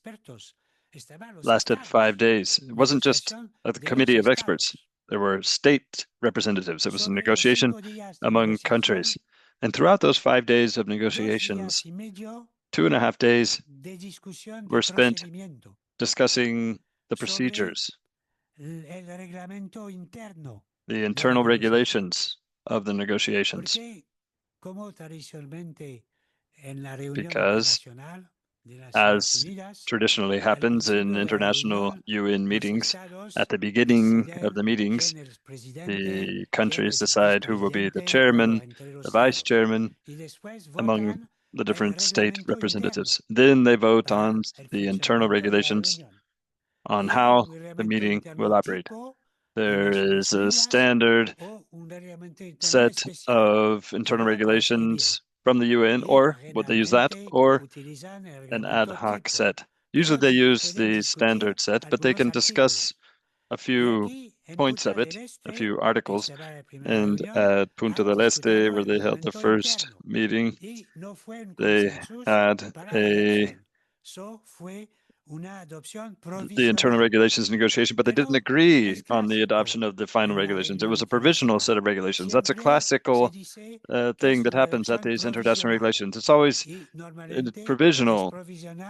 lasted 5 days. It wasn't just a committee of experts. There were state representatives. It was a negotiation among countries. And throughout those 5 days of negotiations, 2.5 days were spent discussing the procedures, the internal regulations of the negotiations. Because, as traditionally happens in international UN meetings, at the beginning of the meetings, the countries decide who will be the chairman, the vice chairman, among the different state representatives. Then they vote on the internal regulations on how the meeting will operate. There is a standard set of internal regulations from the UN, or would they use that, or an ad hoc set? Usually they use the standard set, but they can discuss a few points of it, a few articles. And at Punta del Este, where they held the first meeting, they had the internal regulations negotiation, but they didn't agree on the adoption of the final regulations. It was a provisional set of regulations. That's a classical thing that happens at these international regulations. It's always provisional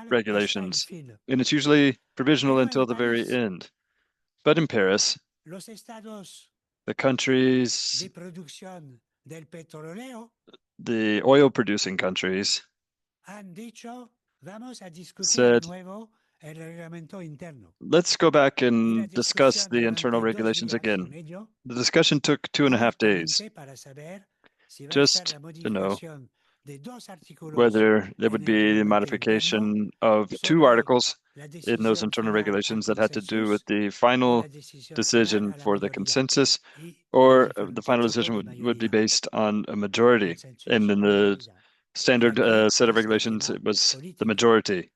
regulations, and it's usually provisional until the very end. But in Paris, the countries, the oil-producing countries, said, let's go back and discuss the internal regulations again. The discussion took 2.5 days, just to know whether there would be a modification of 2 articles in those internal regulations that had to do with the final decision for the consensus, or the final decision would be based on a majority. And in the standard set of regulations, it was the majority.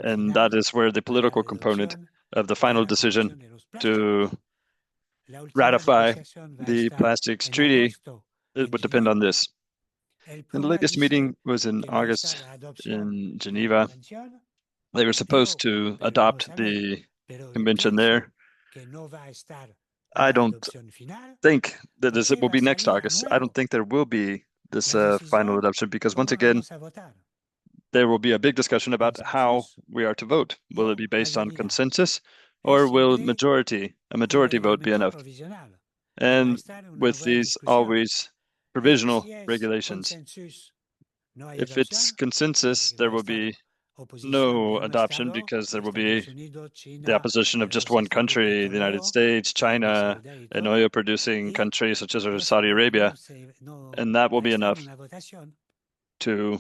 And that is where the political component of the final decision to ratify the plastics treaty, it would depend on this. And the latest meeting was in August in Geneva. They were supposed to adopt the convention there. I don't think that it will be next August. I don't think there will be this final adoption, because once again, there will be a big discussion about how we are to vote. Will it be based on consensus, or will a majority vote be enough? And with these always provisional regulations, if it's consensus, there will be no adoption, because there will be the opposition of just one country, the United States, China, an oil-producing country such as Saudi Arabia, and that will be enough to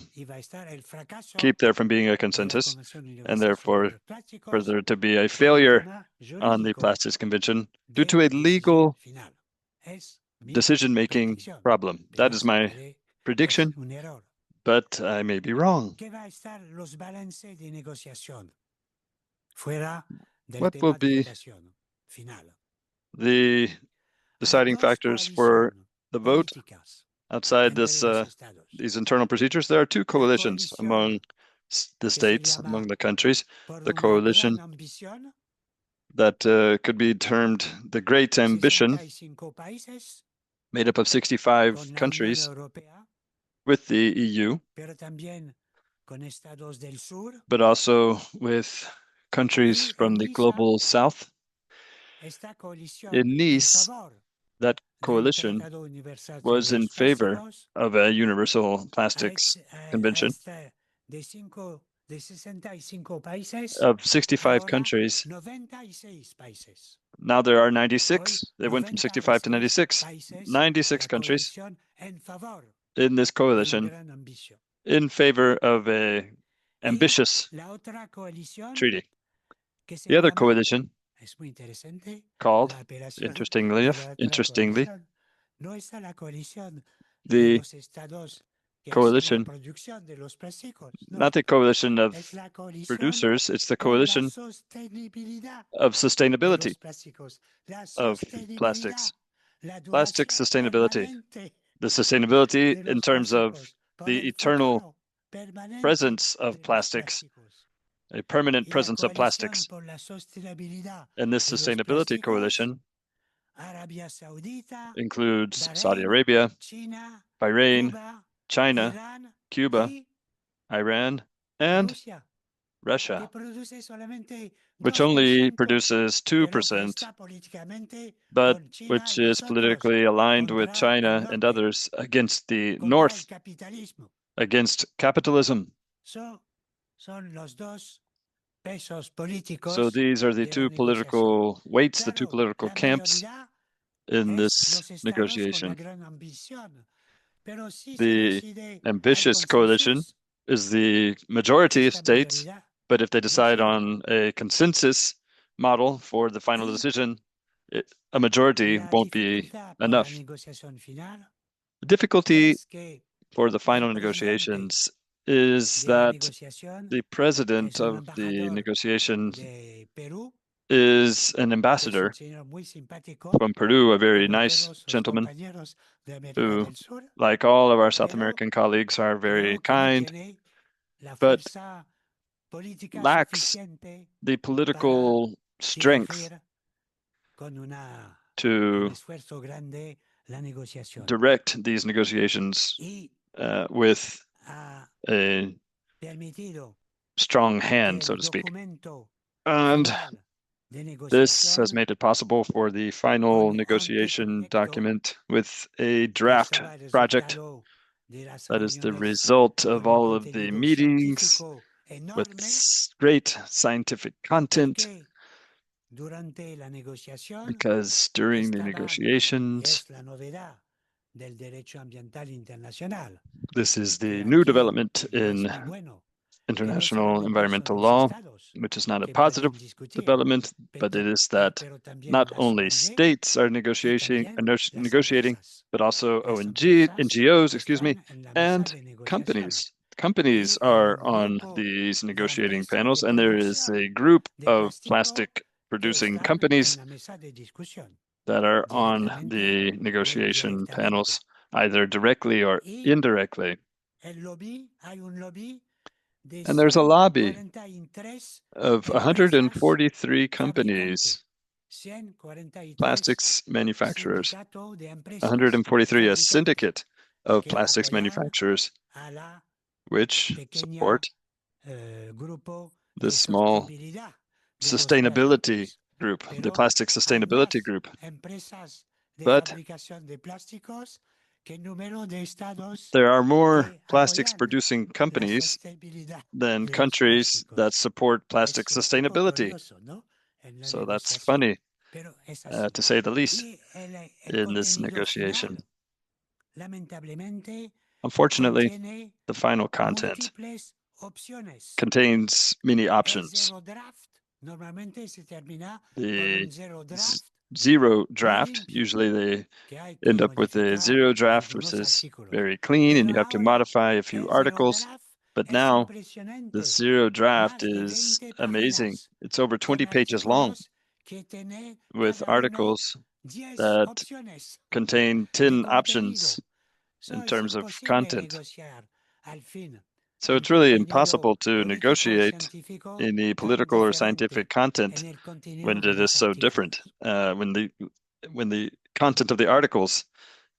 keep there from being a consensus, and therefore for there to be a failure on the Plastics Convention due to a legal decision-making problem. That is my prediction, but I may be wrong. What will be the deciding factors for the vote outside these internal procedures? There are 2 coalitions among the states, among the countries. The coalition that could be termed the Great Ambition, made up of 65 countries with the EU, but also with countries from the global south. In Nice, that coalition was in favor of a universal plastics convention. Of 65 countries, now there are 96. They went from 65 to 96. 96 countries in this coalition in favor of a ambitious treaty. The other coalition, called, interestingly, the coalition, not the coalition of producers, it's the coalition of sustainability of plastics. Plastic sustainability. The sustainability in terms of the eternal presence of plastics, a permanent presence of plastics. And this sustainability coalition includes Saudi Arabia, Bahrain, China, Cuba, Iran, and Russia, which only produces 2%, but which is politically aligned with China and others against the North, against capitalism. So these are the two political weights, the two political camps in this negotiation. The ambitious coalition is the majority of states, but if they decide on a consensus model for the final decision, a majority won't be enough. The difficulty for the final negotiations is that the president of the negotiations is an ambassador from Peru, a very nice gentleman who, like all of our South American colleagues, are very kind, but lacks the political strength to direct these negotiations with a strong hand, so to speak. And this has made it possible for the final negotiation document with a draft project that is the result of all of the meetings with great scientific content, because during the negotiations, this is the new development in international environmental law, which is not a positive development, but it is that not only states are negotiating, but also NGOs, and companies. Companies are on these negotiating panels, and there is a group of plastic producing companies that are on the negotiation panels, either directly or indirectly. And there's a lobby of 143 companies, plastics manufacturers, 143, a syndicate of plastics manufacturers, which support this small sustainability group, the plastic sustainability group. But there are more plastics producing companies than countries that support plastic sustainability. So that's funny, to say the least, in this negotiation. Unfortunately, the final content contains many options. The zero draft, usually they end up with a zero draft, which is very clean, and you have to modify a few articles. But now the zero draft is amazing. It's over 20 pages long with articles that contain 10 options in terms of content. So it's really impossible to negotiate in the political or scientific content when it is so different, when the content of the articles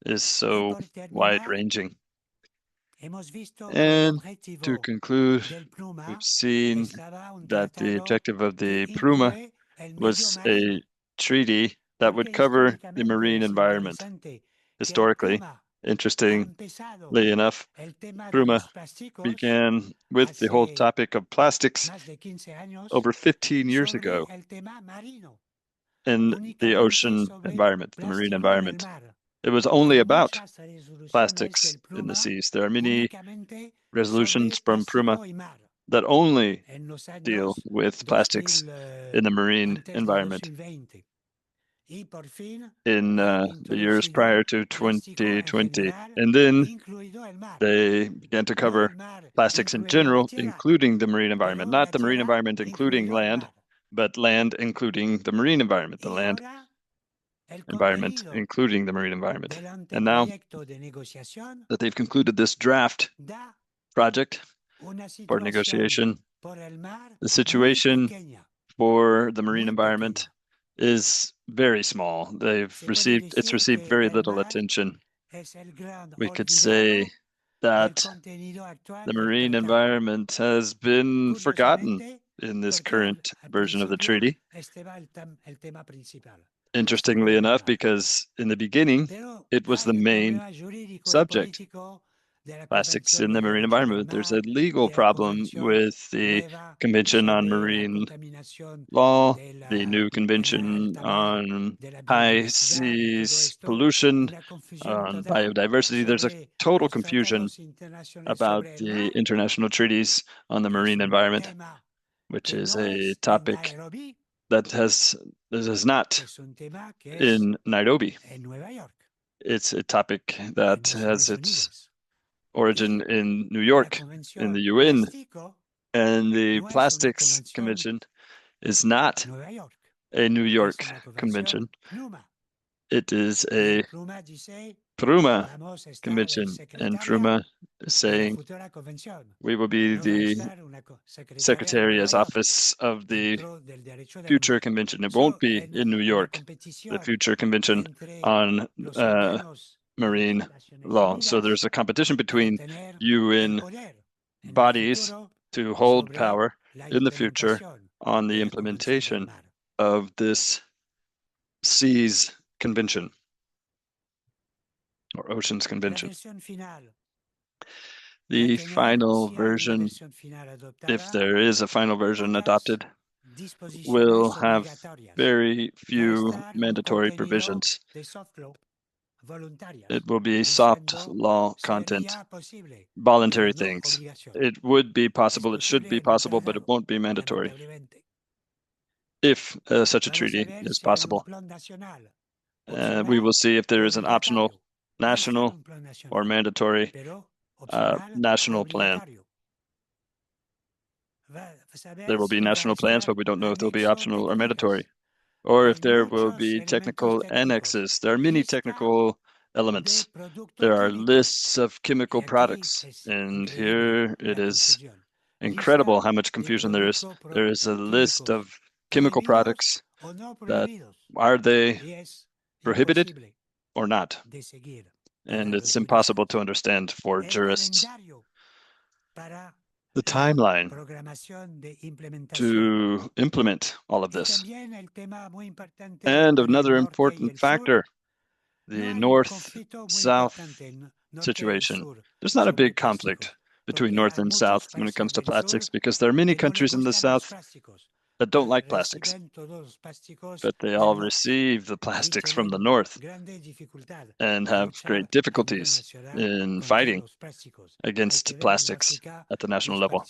is so wide-ranging. And to conclude, we've seen that the objective of the PRUMA was a treaty that would cover the marine environment. Historically, interestingly enough, PRUMA began with the whole topic of plastics over 15 years ago in the ocean environment, the marine environment. It was only about plastics in the seas. There are many resolutions from PRUMA that only deal with plastics in the marine environment. In the years prior to 2020. And then they began to cover plastics in general, including the marine environment, not the marine environment including land, but land including the marine environment, the land environment including the marine environment. And now that they've concluded this draft project for negotiation, the situation for the marine environment is very small. It's received very little attention. We could say that the marine environment has been forgotten in this current version of the treaty. Interestingly enough, because in the beginning, it was the main subject. Plastics in the marine environment. There's a legal problem with the Convention on Marine Law, the new Convention on High Seas Pollution, on biodiversity. There's a total confusion about the international treaties on the marine environment, which is a topic that is not in Nairobi. It's a topic that has its origin in New York, in the UN, and the Plastics Convention is not a New York convention. It is a Pruma convention, and Pruma is saying we will be the Secretariat's office of the future convention. It won't be in New York, the future convention on marine law. So there's a competition between UN bodies to hold power in the future on the implementation of this Seas Convention or Oceans Convention. The final version, if there is a final version adopted, will have very few mandatory provisions. It will be soft law content, voluntary things. It would be possible, it should be possible, but it won't be mandatory if such a treaty is possible. We will see if there is an optional national or mandatory national plan. There will be national plans, but we don't know if they'll be optional or mandatory, or if there will be technical annexes. There are many technical elements. There are lists of chemical products, and here it is incredible how much confusion there is. There is a list of chemical products that are they prohibited or not? And it's impossible to understand for jurists. The timeline to implement all of this. And another important factor, the north-south situation. There's not a big conflict between North and South when it comes to plastics because there are many countries in the South that don't like plastics, but they all receive the plastics from the North and have great difficulties in fighting against plastics at the national level.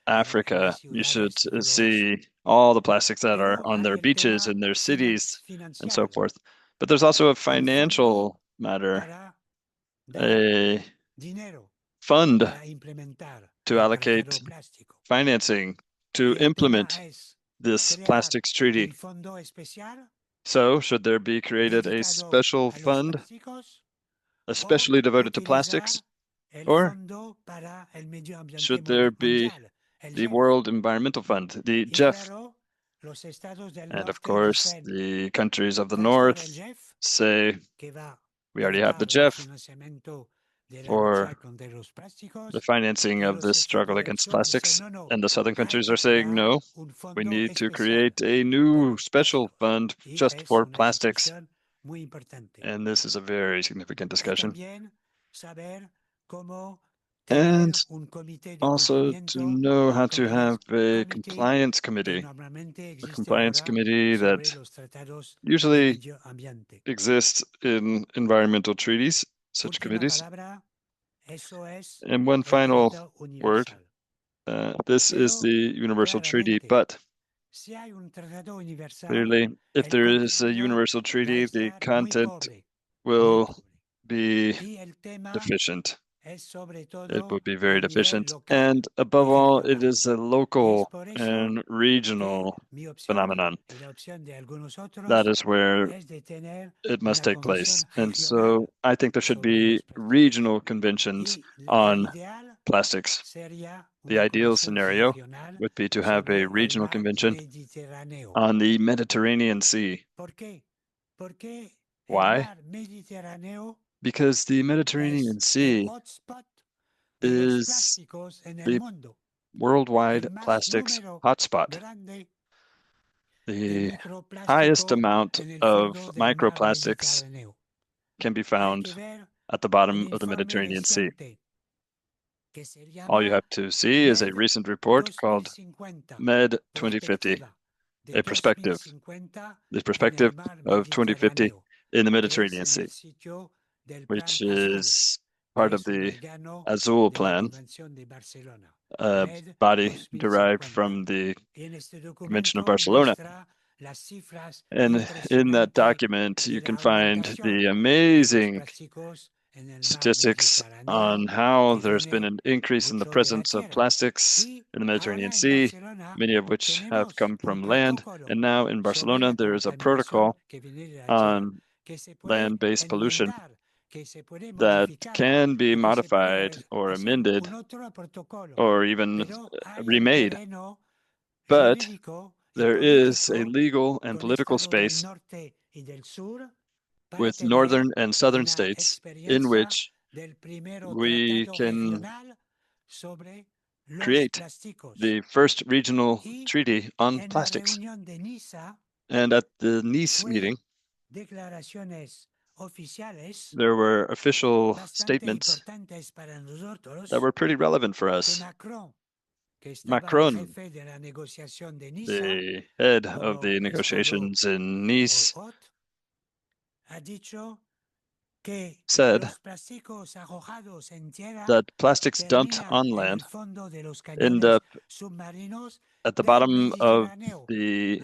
Africa, you should see all the plastics that are on their beaches and their cities and so forth. But there's also a financial matter, a fund to allocate financing to implement this plastics treaty. So should there be created a special fund, especially devoted to plastics? Or should there be the World Environmental Fund, the JEF? And of course, the countries of the North say, we already have the JEF for the financing of this struggle against plastics. And the southern countries are saying, no, we need to create a new special fund just for plastics. And this is a very significant discussion. And also to know how to have a compliance committee that usually exists in environmental treaties, such committees. And one final word, this is the universal treaty, but clearly, if there is a universal treaty, the content will be deficient. It would be very deficient. And above all, it is a local and regional phenomenon. That is where it must take place. And so I think there should be regional conventions on plastics. The ideal scenario would be to have a regional convention on the Mediterranean Sea. Why? Because the Mediterranean Sea is the worldwide plastics hotspot. The highest amount of microplastics can be found at the bottom of the Mediterranean Sea. All you have to see is a recent report called Med 2050, a perspective, the perspective of 2050 in the Mediterranean Sea, which is part of the Azul Plan, a body derived from the Convention of Barcelona. And in that document, you can find the amazing statistics on how there's been an increase in the presence of plastics in the Mediterranean Sea, many of which have come from land. And now in Barcelona, there is a protocol on land-based pollution that can be modified or amended or even remade. But there is a legal and political space with northern and southern states in which we can create the first regional treaty on plastics. And at the Nice meeting, there were official statements that were pretty relevant for us. Macron, the head of the negotiations in Nice, said that plastics dumped on land end up at the bottom of the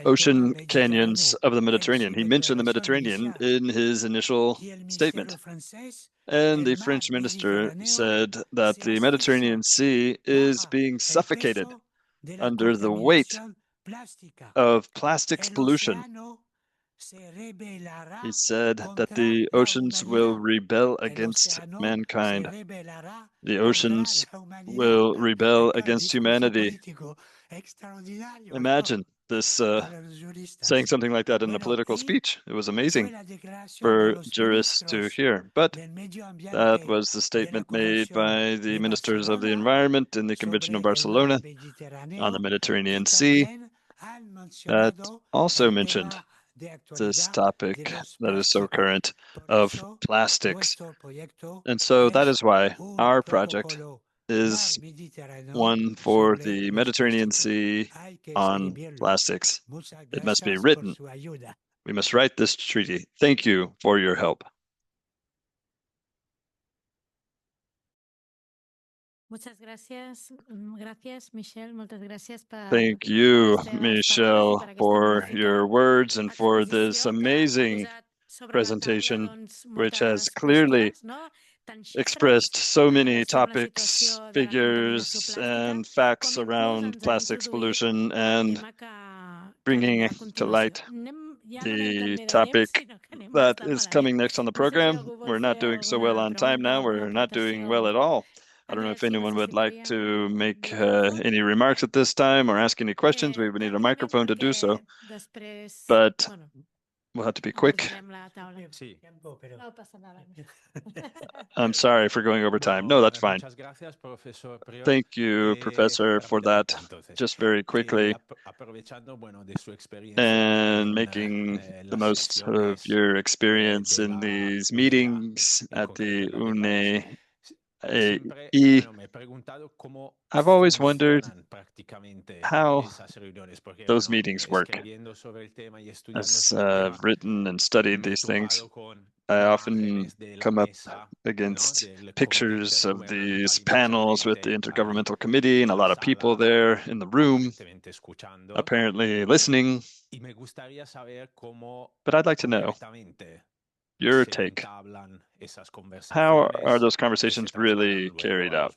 ocean canyons of the Mediterranean. He mentioned the Mediterranean in his initial statement. And the French minister said that the Mediterranean Sea is being suffocated under the weight of plastics pollution. He said that the oceans will rebel against mankind. The oceans will rebel against humanity. Imagine this saying something like that in a political speech. It was amazing for jurists to hear. But that was the statement made by the ministers of the environment in the Convention of Barcelona on the Mediterranean Sea that also mentioned this topic that is so current of plastics. And so that is why our project is one for the Mediterranean Sea on plastics. It must be written. We must write this treaty. Thank you for your help. Thank you, Michelle, for your words and for this amazing presentation, which has clearly expressed so many topics, figures, and facts around plastics pollution and bringing to light the topic that is coming next on the program. We're not doing so well on time now. We're not doing well at all. I don't know if anyone would like to make any remarks at this time or ask any questions. We would need a microphone to do so. But we'll have to be quick. I'm sorry for going over time. No, that's fine. Thank you, Professor, for that. Just very quickly, and making the most of your experience in these meetings at the UNE. I've always wondered how those meetings work. As I've written and studied these things, I often come up against pictures of these panels with the Intergovernmental Committee and a lot of people there in the room, apparently listening. But I'd like to know your take. How are those conversations really carried out?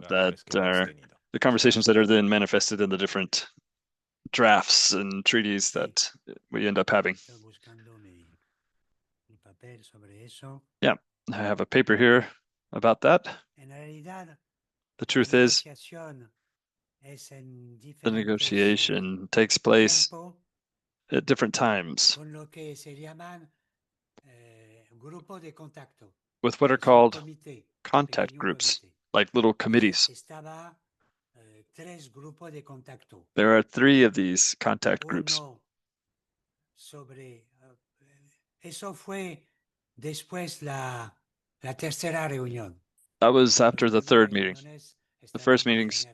That are the conversations that are then manifested in the different drafts and treaties that we end up having. Yeah, I have a paper here about that. The truth is, the negotiation takes place at different times with what are called contact groups, like little committees. There are 3 of these contact groups. Eso fue después la tercera reunión. That was after the 3rd meeting. The first meetings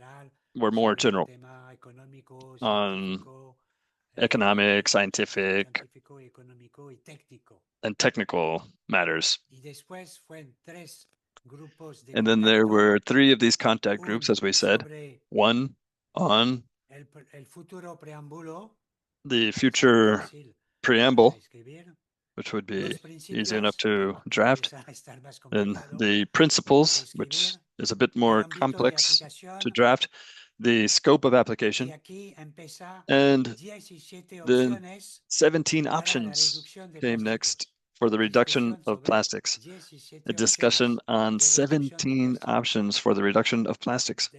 were more general on economic, scientific, and technical matters. And then there were 3 of these contact groups, as we said. One on the future preamble, which would be easy enough to draft, and the principles, which is a bit more complex to draft, the scope of application, and then 17 options came next for the reduction of plastics. A discussion on 17 options for the reduction of plastics,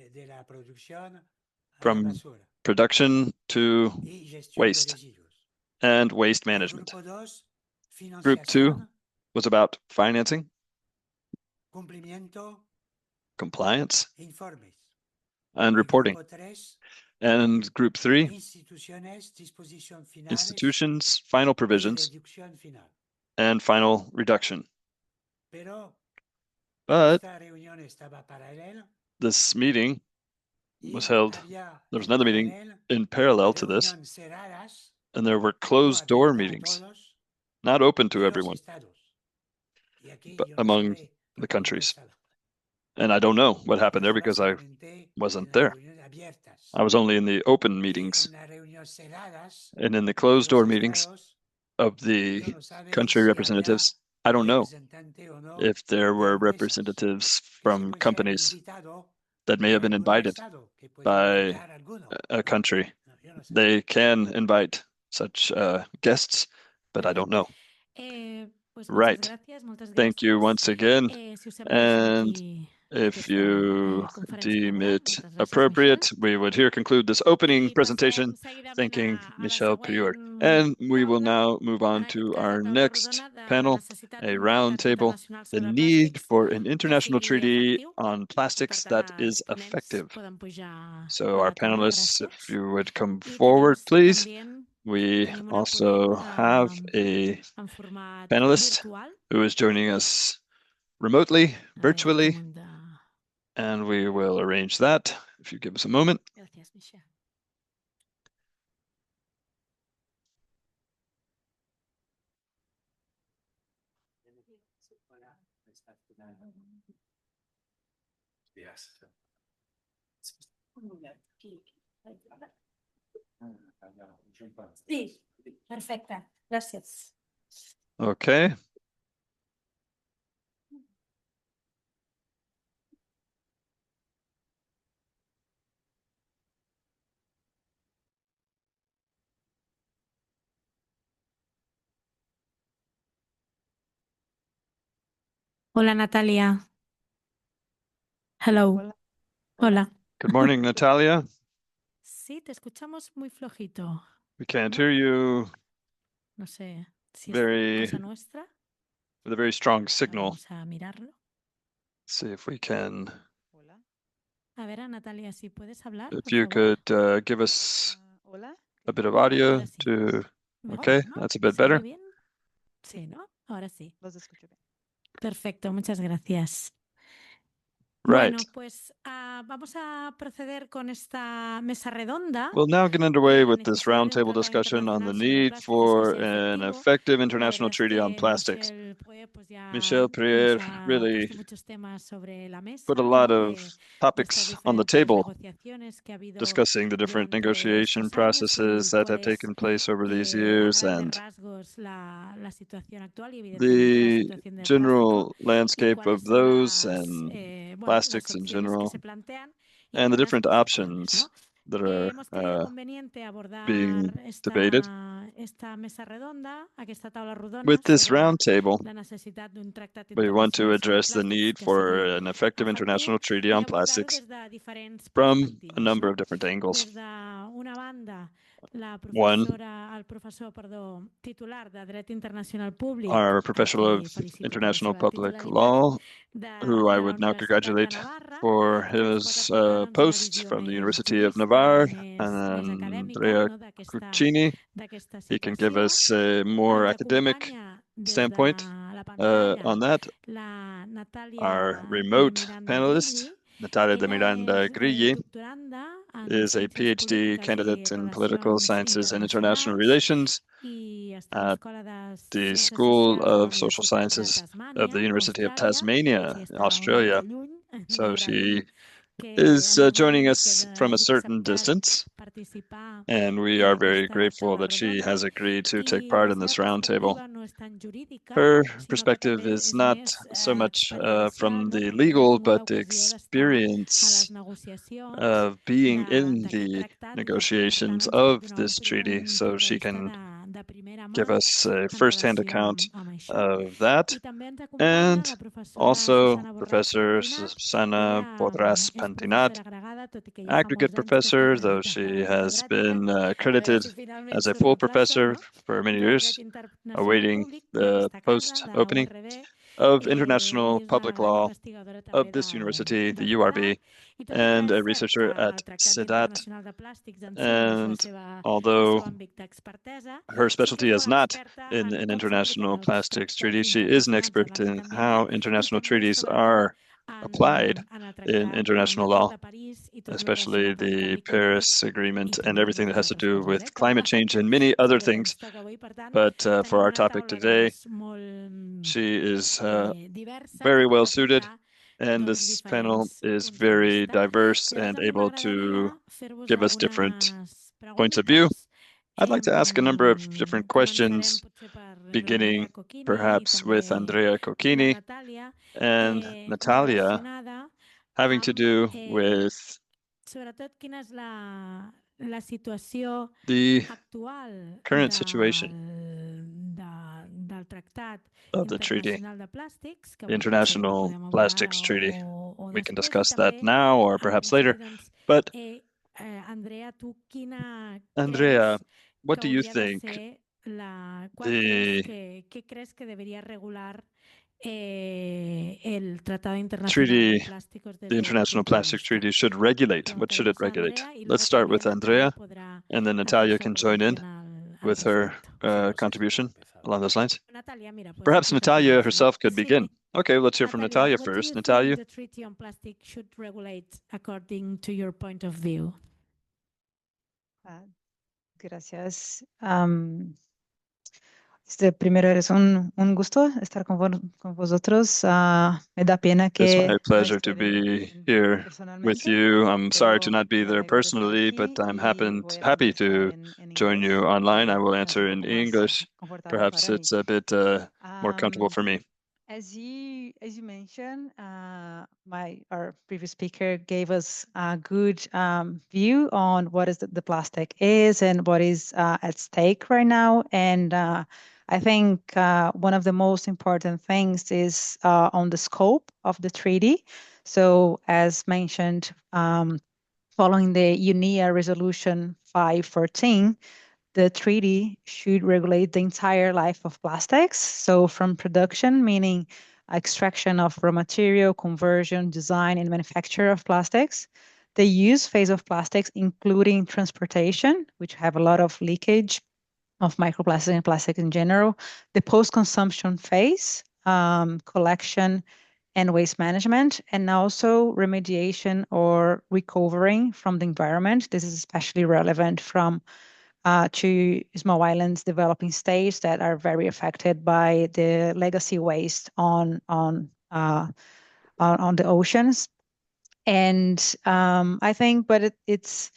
from production to waste and waste management. Group 2 was about financing, compliance, and reporting. And group 3, institutions, final provisions, and final reduction. But this meeting was held, there was another meeting in parallel to this, and there were closed door meetings, not open to everyone, but among the countries. And I don't know what happened there because I wasn't there. I was only in the open meetings, and in the closed door meetings of the country representatives, I don't know if there were representatives from companies that may have been invited by a country. They can invite such guests, but I don't know. Right. Thank you once again. And if you deem it appropriate, we would here conclude this opening presentation, thanking Michel Prieur. And we will now move on to our next panel, a roundtable, the need for an international treaty on plastics that is effective. So our panelists, if you would come forward, please. We also have a panelist who is joining us remotely, virtually, and we will arrange that if you give us a moment. Sí, perfecta. Gracias. Okay. Hola, Natalia. Hello. Hola. Good morning, Natalia. Sí, te escuchamos muy flojito. We can't hear you. No sé si Very, es cosa nuestra. with a very strong signal. Vamos a mirarlo. See if we can. A ver, Natalia, si puedes hablar, If por you favor. could give us a bit of audio Ahora sí. to. Mejor, Okay, ¿no? that's a bit ¿Se oye better. bien? Sí, ¿no? Ahora sí. Los escucho bien. Perfecto, muchas gracias. Right. Bueno, pues vamos a proceder con esta mesa redonda. We'll now get underway with this roundtable discussion on the need for an effective international treaty on plastics. Michel Prieur really put a lot of topics on the table, discussing the different negotiation processes that have taken place over these years and the general landscape of those and plastics in general, and the different options that are hemos creído conveniente abordar being debated. esta mesa redonda, aquesta taula rodona, With this sobre roundtable, la necessitat d'un tractat we want to internacional sobre address the plàstics need que for sigui an effective international efectiu treaty i on abordar-ho plastics des de diferents from a perspectives. number No? of different angles. Des d'una banda, One, el professor titular de Dret Internacional Públic, our professor of international public law, who I would now congratulate for his post from the University of Navarre, and Andrea Cuccini. He can give us a more academic standpoint on that. Our remote panelist, Natalia de Miranda Grilli, is a PhD candidate in political sciences and international relations at the School of Social Sciences of the University of Tasmania, Australia. So she is joining us from a certain distance, and we are very grateful that she has agreed to take part in this roundtable. Her perspective is not so much from the legal, but the experience of being in the negotiations of this treaty, so she can give us a first-hand account of that. And also Professor Susana Podras Pantinat, aggregate professor, though she has been accredited as a full professor for many years, awaiting the post-opening of international public law of this university, the URB, and a researcher at CEDAT. And although her specialty is not in an international plastics treaty, she is an expert in how international treaties are applied in international law, especially the Paris Agreement and everything that has to do with climate change and many other things. But for our topic today, she is very well suited, and this panel is very diverse and able to give us different points of view. I'd like to ask a number of different questions, beginning perhaps with Andrea Cocchini and Natalia, having to do with the current situation of the treaty, the International Plastics Treaty. We can discuss that now or perhaps later. But Andrea, what do you think the treaty, the International Plastics Treaty, should regulate? What should it regulate? Let's start with Andrea, and then Natalia can join in with her contribution along those lines. Perhaps Natalia herself could begin. Okay, let's hear from Natalia first. Natalia? The treaty on plastic should regulate according to your point of view. Gracias. Primero es un gusto estar con vosotros. Me da pena que it's my pleasure to be here with you. I'm sorry to not be there personally, but I'm happy to join you online. I will answer in English. Perhaps it's a bit more comfortable for me. As you mentioned, our previous speaker gave us a good view on what is the plastic is and what is at stake right now. And I think one of the most important things is on the scope of the treaty. So as mentioned, following the UNEA Resolution 514, the treaty should regulate the entire life of plastics. So from production, meaning extraction of raw material, conversion, design, and manufacture of plastics, the use phase of plastics, including transportation, which have a lot of leakage of microplastics and plastic in general, the post-consumption phase, collection and waste management, and also remediation or recovering from the environment. This is especially relevant to small islands, developing states that are very affected by the legacy waste on the oceans. And I think, but it's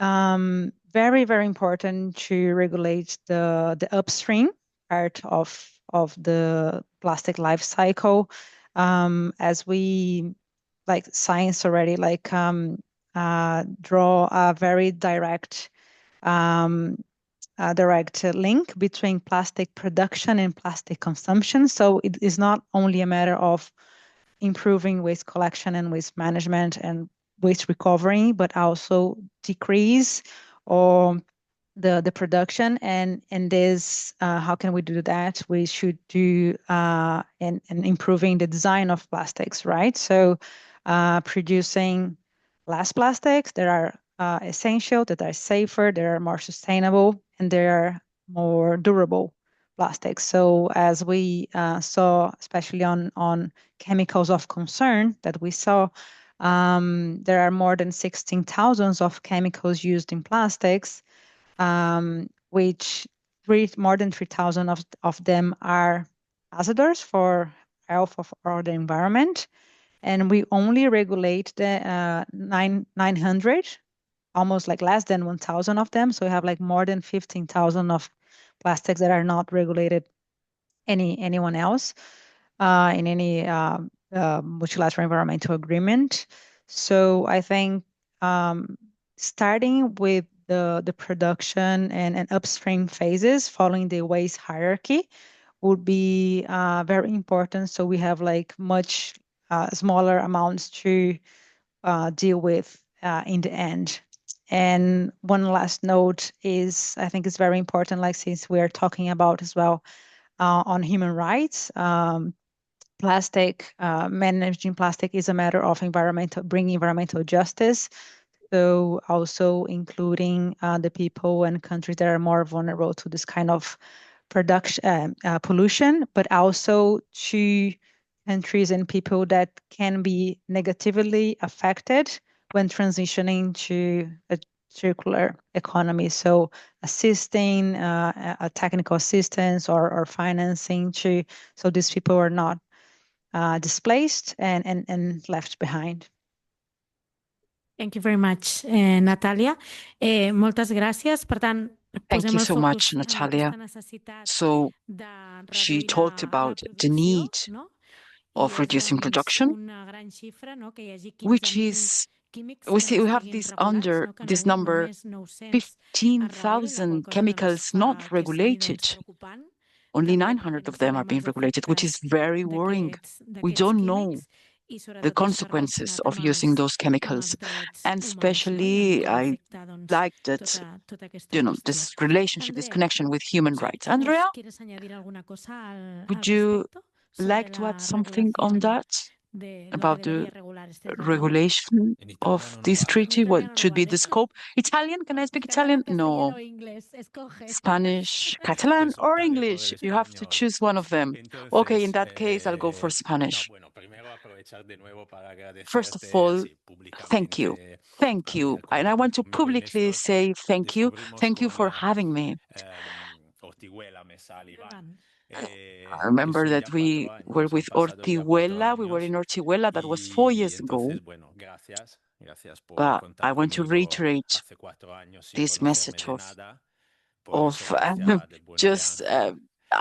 very, very important to regulate the upstream part of the plastic life cycle. As we like science already draw a very direct link between plastic production and plastic consumption. So it is not only a matter of improving waste collection and waste management and waste recovery, but also decrease or the production. And this, how can we do that? We should do in improving the design of plastics, right? So producing less plastics that are essential, that are safer, that are more sustainable, and they are more durable plastics. So as we saw, especially on chemicals of concern that we saw, there are more than 16,000 of chemicals used in plastics, which more than 3,000 of them are hazardous for health or the environment. And we only regulate the 900, almost like less than 1,000 of them. So we have like more than 15,000 of plastics that are not regulated anyone else in any multilateral environmental agreement. So I think starting with the production and upstream phases following the waste hierarchy would be very important. So we have like much smaller amounts to deal with in the end. And one last note is, I think it's very important, like since we are talking about as well on human rights, managing plastic is a matter of bringing environmental justice. So also including the people and countries that are more vulnerable to this kind of production pollution, but also to countries and people that can be negatively affected when transitioning to a circular economy. So assisting a technical assistance or financing so these people are not displaced and left behind. Thank you very much, Natalia. Moltes gràcies. Per tant, thank you so much, Natalia. So she talked about the need of reducing production, which is, we have this number, 15,000 chemicals not regulated. Only 900 of them are being regulated, which is very worrying. We don't know the consequences of using those chemicals. And especially, I like that, this relationship, this connection with human rights. Andrea, would you like to add something on that? About the regulation of this treaty? What should be the scope? Italian? Can I speak Italian? No. Spanish, Catalan, or English? You have to choose one of them. Okay, in that case, I'll go for Spanish. First of all, thank you. Thank you. And I want to publicly say thank you. Thank you for having me. I remember that we were with Ortihuela. We were in Ortihuela. That was 4 years ago. But I want to reiterate this message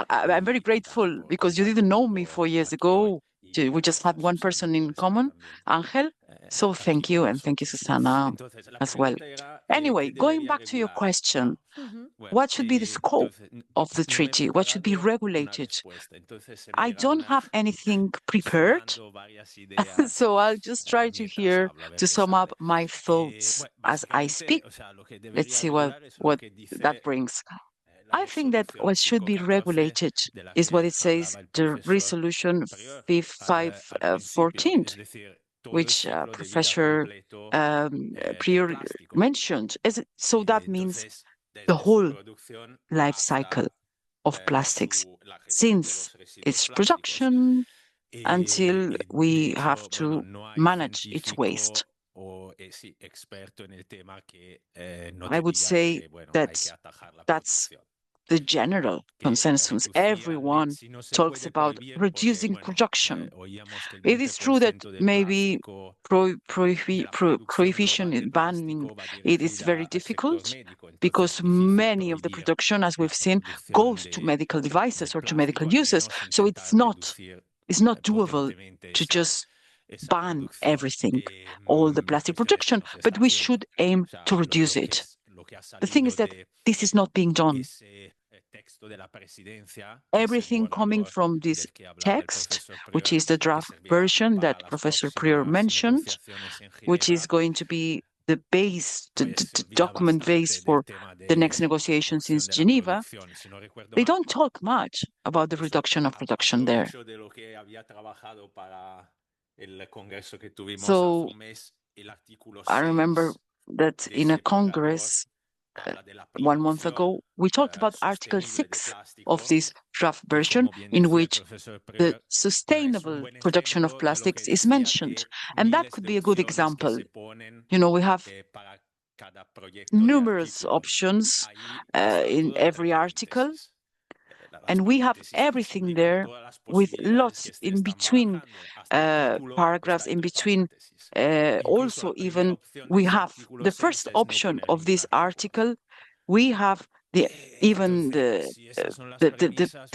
I'm very grateful because you didn't know me 4 years ago. We just had one person in common, Angel. So thank you, and thank you, Susana, as well. Anyway, going back to your question, what should be the scope of the treaty? What should be regulated? I don't have anything prepared, so I'll just try to sum up my thoughts as I speak. Let's see what that brings. I think that what should be regulated is what it says, the resolution 514, which Professor Prior mentioned. So that means the whole life cycle of plastics, since its production until we have to manage its waste. I would say that that's the general consensus. Everyone talks about reducing production. It is true that maybe prohibition and banning it is very difficult because many of the production, as we've seen, goes to medical devices or to medical uses. So it's not doable to just ban everything, all the plastic production, but we should aim to reduce it. The thing is that this is not being done. Everything coming from this text, which is the draft version that Professor Prior mentioned, which is going to be the base, the document base for the next negotiations in Geneva, they don't talk much about the reduction of production there. So I remember that in a Congress 1 month ago, we talked about Article 6 of this draft version, in which the sustainable production of plastics is mentioned. And that could be a good example. You know, we have numerous options in every article, and we have everything there with lots in between paragraphs, in between. Also, even we have the first option of this article. We have the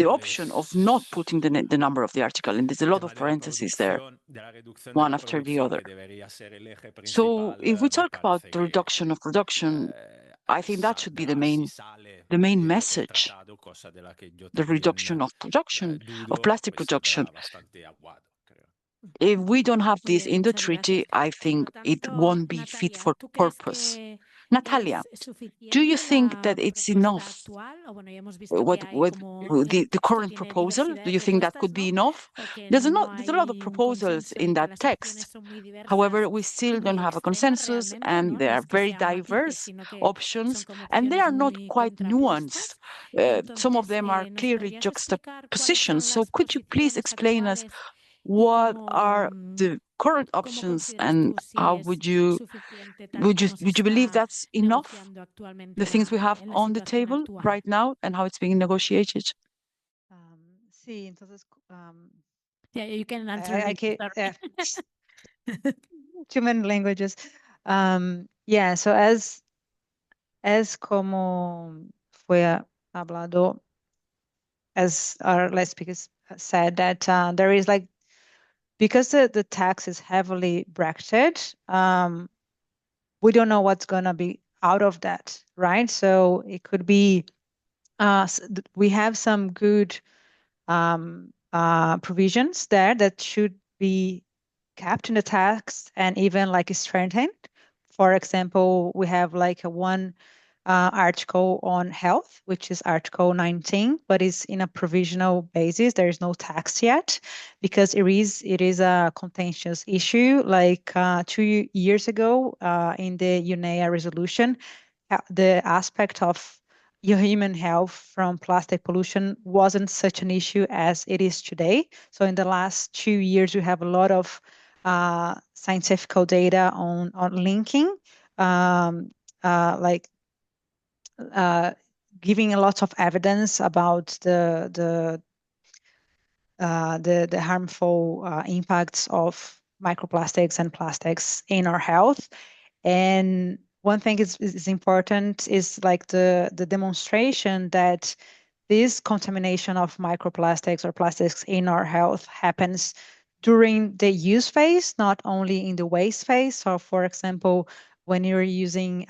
option of not putting the number of the article, and there's a lot of parentheses there, one after the other. So if we talk about the reduction of production, I think that should be the main message, the reduction of production, of plastic production. If we don't have this in the treaty, I think it won't be fit for purpose. Natalia, do you think that it's enough? The current proposal, do you think that could be enough? There's a lot of proposals in that text. However, we still don't have a consensus, and there are very diverse options, and they are not quite nuanced. Some of them are clearly juxtapositions. So could you please explain us what are the current options, and how would you believe that's enough, the things we have on the table right now and how it's being negotiated? Sí, entonces, yeah, you can answer. Too many languages. Yeah, so as como fue hablado, as our last speakers said, that there is like, because the tax is heavily bracketed, we don't know what's going to be out of that, right? So it could be, we have some good provisions there that should be kept in the tax and even like strengthened. For example, we have like one article on health, which is Article 19, but it's in a provisional basis. There is no tax yet, because it is a contentious issue. Like 2 years ago, in the UNEA resolution, the aspect of your human health from plastic pollution wasn't such an issue as it is today. So in the last 2 years, we have a lot of scientific data on linking, giving a lot of evidence about the harmful impacts of microplastics and plastics in our health. And one thing is important is like the demonstration that this contamination of microplastics or plastics in our health happens during the use phase, not only in the waste phase. So, for example, when you're using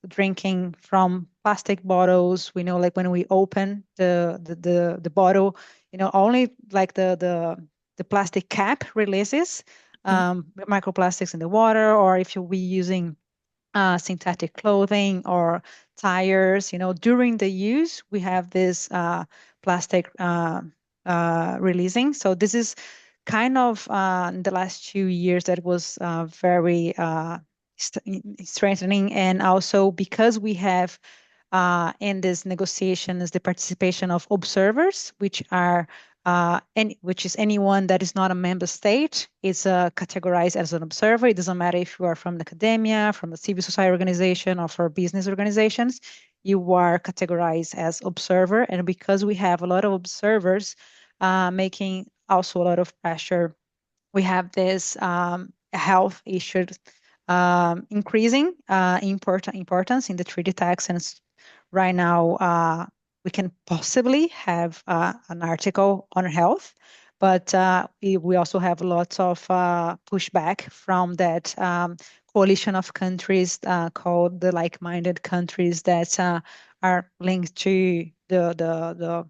drinking from plastic bottles, we know, like when we open the bottle, you know, only like the plastic cap releases microplastics in the water, or if you'll be using synthetic clothing or tires, you know, during the use, we have this plastic releasing. So this is kind of in the last 2 years that was very strengthening. And also because we have in these negotiations the participation of observers, which are which is anyone that is not a member state is categorized as an observer. It doesn't matter if you are from the academia, from a civil society organization, or for business organizations, you are categorized as observer. And because we have a lot of observers making also a lot of pressure, we have this health issue increasing importance in the treaty text. And right now, we can possibly have an article on health, But we also have lots of pushback from that coalition of countries called the like-minded countries that are linked to the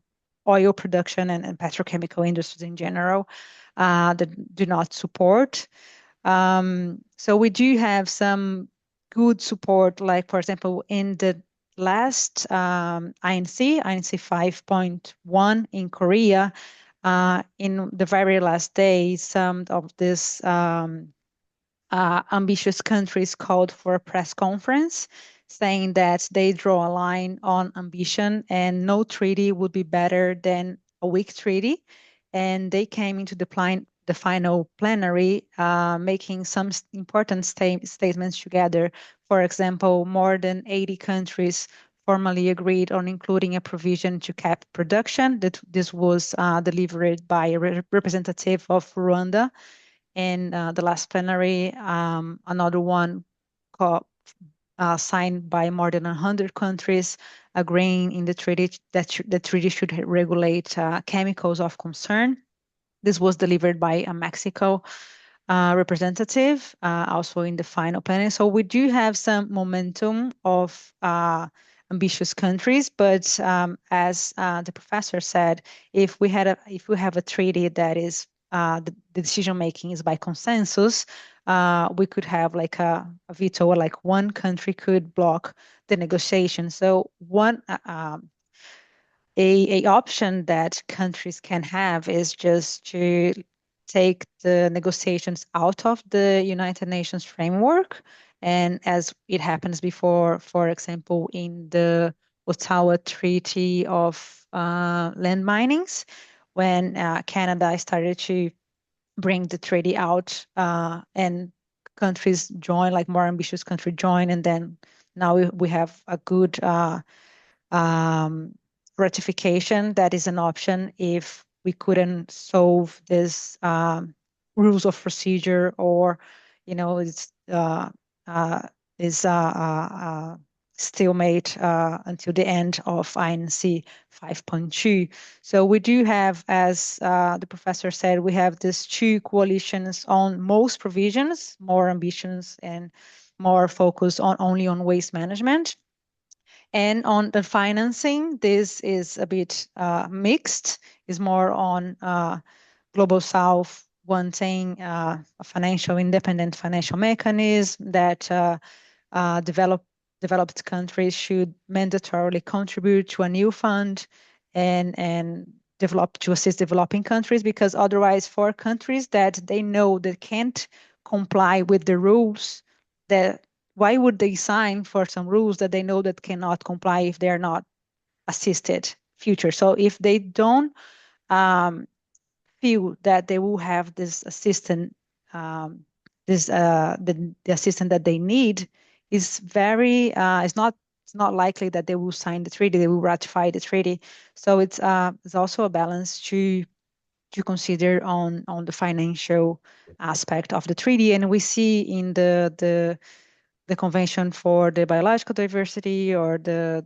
oil production and petrochemical industries in general that do not support. So we do have some good support, like, for example, in the last INC 5.1 in Korea, in the very last day, some of these ambitious countries called for a press conference saying that they draw a line on ambition and no treaty would be better than a weak treaty. And they came into the final plenary making some important statements together. For example, more than 80 countries formally agreed on including a provision to cap production. This was delivered by a representative of Rwanda. And the last plenary, another one signed by more than 100 countries, agreeing in the treaty that the treaty should regulate chemicals of concern. This was delivered by a Mexico representative, also in the final plenary. So we do have some momentum of ambitious countries, but as the professor said, if we have a treaty that is the decision making is by consensus, we could have like a veto, or like one country could block the negotiation. So one a option that countries can have is just to take the negotiations out of the United Nations framework. And as it happens before, for example, in the Ottawa Treaty of Land Minings, when Canada started to bring the treaty out and countries join, like more ambitious countries join, and then now we have a good ratification. That is an option if we couldn't solve this rules of procedure, or it's stalemate until the end of INC 5.2. So we do have, as the professor said, we have these two coalitions on most provisions, more ambitions and more focus on only on waste management. And on the financing, this is a bit mixed. It's more on Global South wanting a independent financial mechanism that developed countries should mandatorily contribute to a new fund and develop to assist developing countries, because otherwise, for countries that they know that can't comply with the rules, that why would they sign for some rules that they know that cannot comply if they're not assisted future? So if they don't feel that they will have this assistant, the assistant that they need, is very it's not likely that they will sign the treaty, they will ratify the treaty. So it's also a balance to consider on the financial aspect of the treaty. And we see in the Convention for the Biological Diversity, or the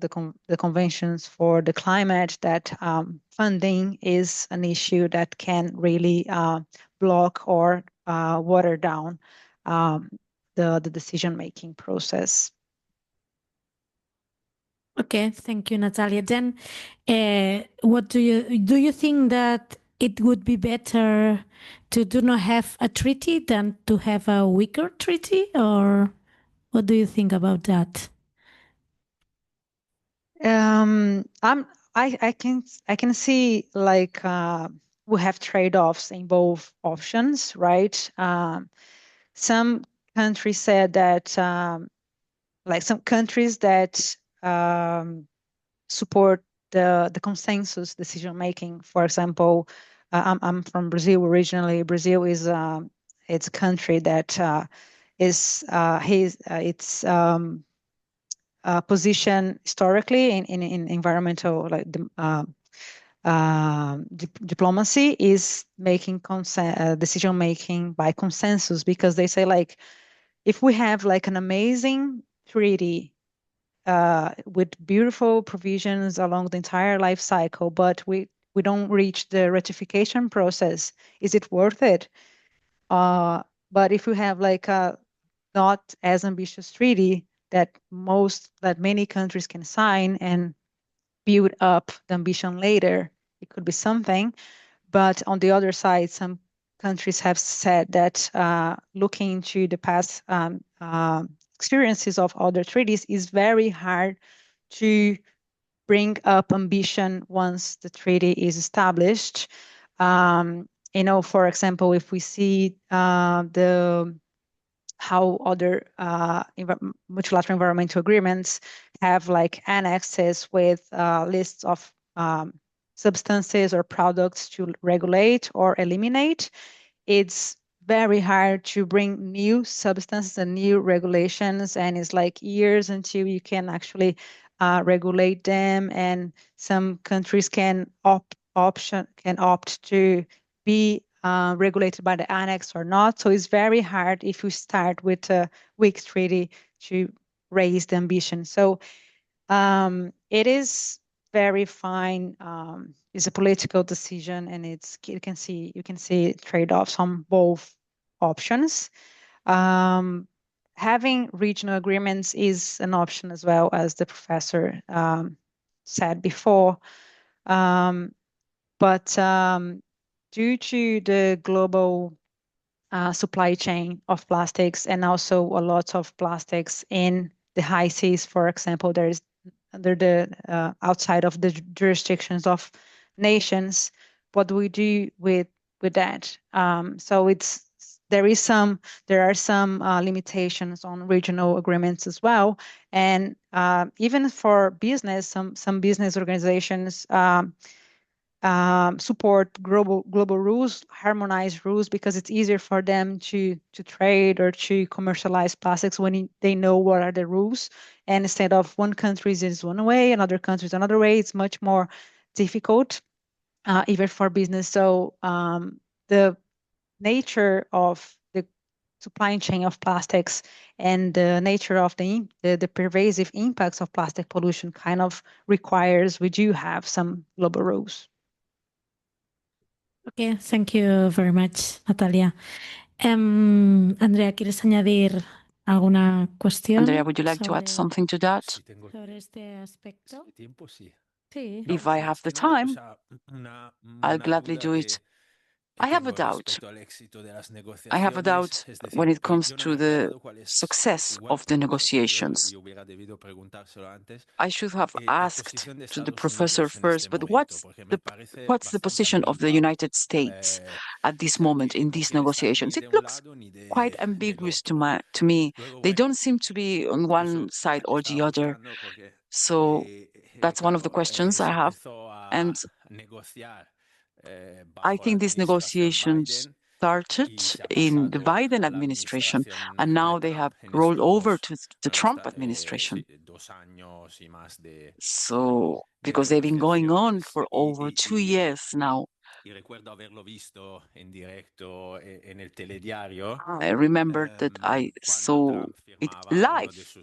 conventions for the climate, that funding is an issue that can really block or water down the decision-making process. Okay, thank you, Natalia. Then, what do you think that it would be better to do not have a treaty than to have a weaker treaty, or what do you think about that? I can see, like, we have trade-offs in both options, right? Some countries said that, like some countries that support the consensus decision making. For example, I'm from Brazil originally. Brazil is it's a country that is its position historically in environmental, like diplomacy, is making decision making by consensus, because they say, like, if we have like an amazing treaty with beautiful provisions along the entire life cycle, but we don't reach the ratification process, is it worth it? But if we have like a not as ambitious treaty that many countries can sign and build up the ambition later, it could be something. But on the other side, some countries have said that looking into the past experiences of other treaties is very hard to bring up ambition once the treaty is established. For example, if we see how other multilateral environmental agreements have like annexes with lists of substances or products to regulate or eliminate, it's very hard to bring new substances and new regulations, and it's like years until you can actually regulate them. And some countries can opt to be regulated by the annex or not. So it's very hard if you start with a weak treaty to raise the ambition. So it is very fine. It's a political decision, and you can see trade-offs on both options. Having regional agreements is an option as well, as the professor said before. But due to the global supply chain of plastics, and also a lot of plastics in the high seas, for example, there is under the outside of the jurisdictions of nations. What do we do with that? So there are some limitations on regional agreements as well, and even for business, some business organizations support global rules, harmonized rules, because it's easier for them to trade or to commercialize plastics when they know what are the rules. And instead of one country is one way, another country is another way, it's much more difficult, even for business. So the nature of the supply chain of plastics and the nature of the pervasive impacts of plastic pollution kind of requires we do have some global rules. Okay, thank you very much, Natalia. Andrea, ¿quieres añadir alguna cuestión? Andrea, would you like to add something to that? Sobre este aspecto? Sí. If I have the time, I'll gladly do it. I have a doubt. I have a doubt when it comes to the success of the negotiations. I should have asked to the professor first, but what's the position of the United States at this moment in these negotiations? It looks quite ambiguous to me. They don't seem to be on one side or the other. So that's one of the questions I have. And I think these negotiations started in the Biden administration, and now they have rolled over to the Trump administration. So, because they've been going on for over 2 years now. I remember that I saw it live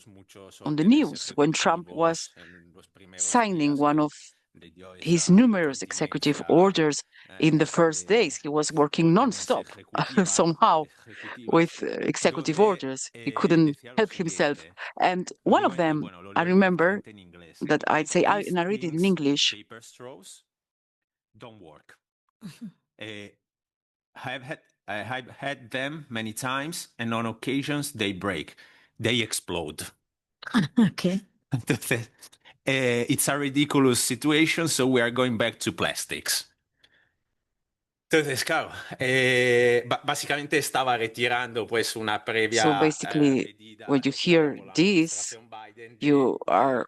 on the news when Trump was signing one of his numerous executive orders in the first days. He was working non-stop somehow with executive orders. He couldn't help himself. And one of them, I remember that I'd say, and I read it in English. Paper straws don't work. I've had them many times, and on occasions they break. They explode. Okay. It's a ridiculous situation, so we are going back to plastics. Entonces, claro, básicamente estaba retirando pues una previa. So basically, when you hear this, you are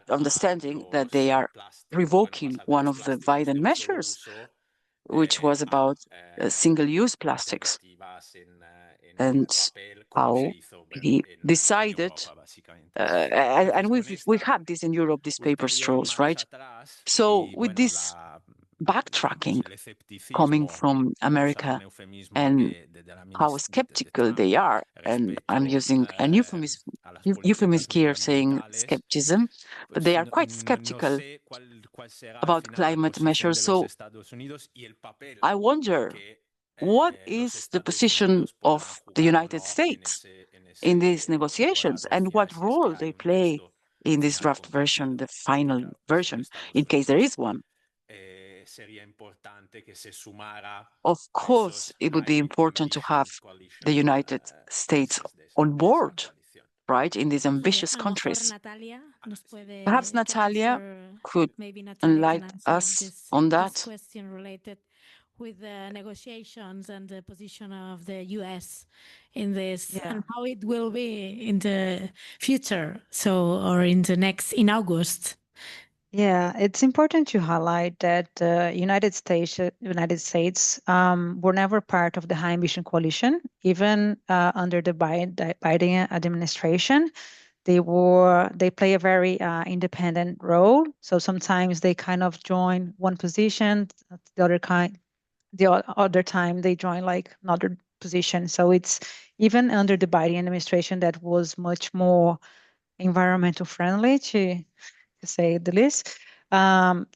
understanding that they are revoking one of the Biden measures, which was about single-use plastics, and how he decided, and we've had this in Europe, these paper straws, right? So with this backtracking coming from America and how skeptical they are, and I'm using a euphemism here saying skepticism, but they are quite skeptical about climate measures. So I wonder, what is the position of the United States in these negotiations and what role they play in this draft version, the final version, in case there is one? Of course, it would be important to have the United States on board, right, in these ambitious countries. Perhaps Natalia could enlighten us on that. This question related with the negotiations and the position of the US in this, and how it will be in the future, or in August. Yeah, it's important to highlight that the United States were never part of the high emission coalition, even under the Biden administration. They play a very independent role. So sometimes they kind of join one position, the other time they join like another position. So it's even under the Biden administration that was much more environmental friendly, to say the least.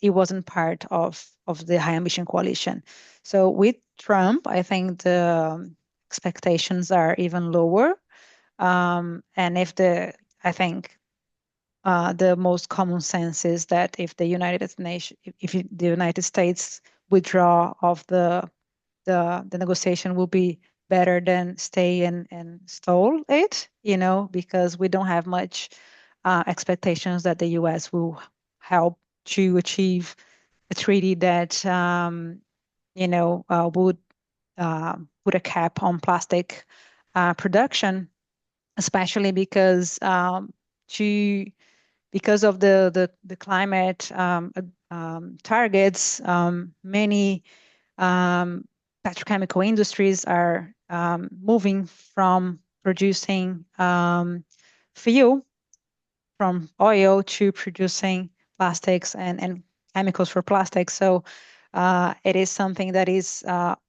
It wasn't part of the high emission coalition. So with Trump, I think the expectations are even lower. And I think the most common sense is that if the United States withdraw of the negotiation, will be better than stay and stall it, because we don't have much expectations that the US will help to achieve a treaty that would put a cap on plastic production, especially because of the climate targets. Many petrochemical industries are moving from producing fuel from oil to producing plastics and chemicals for plastics. So it is something that is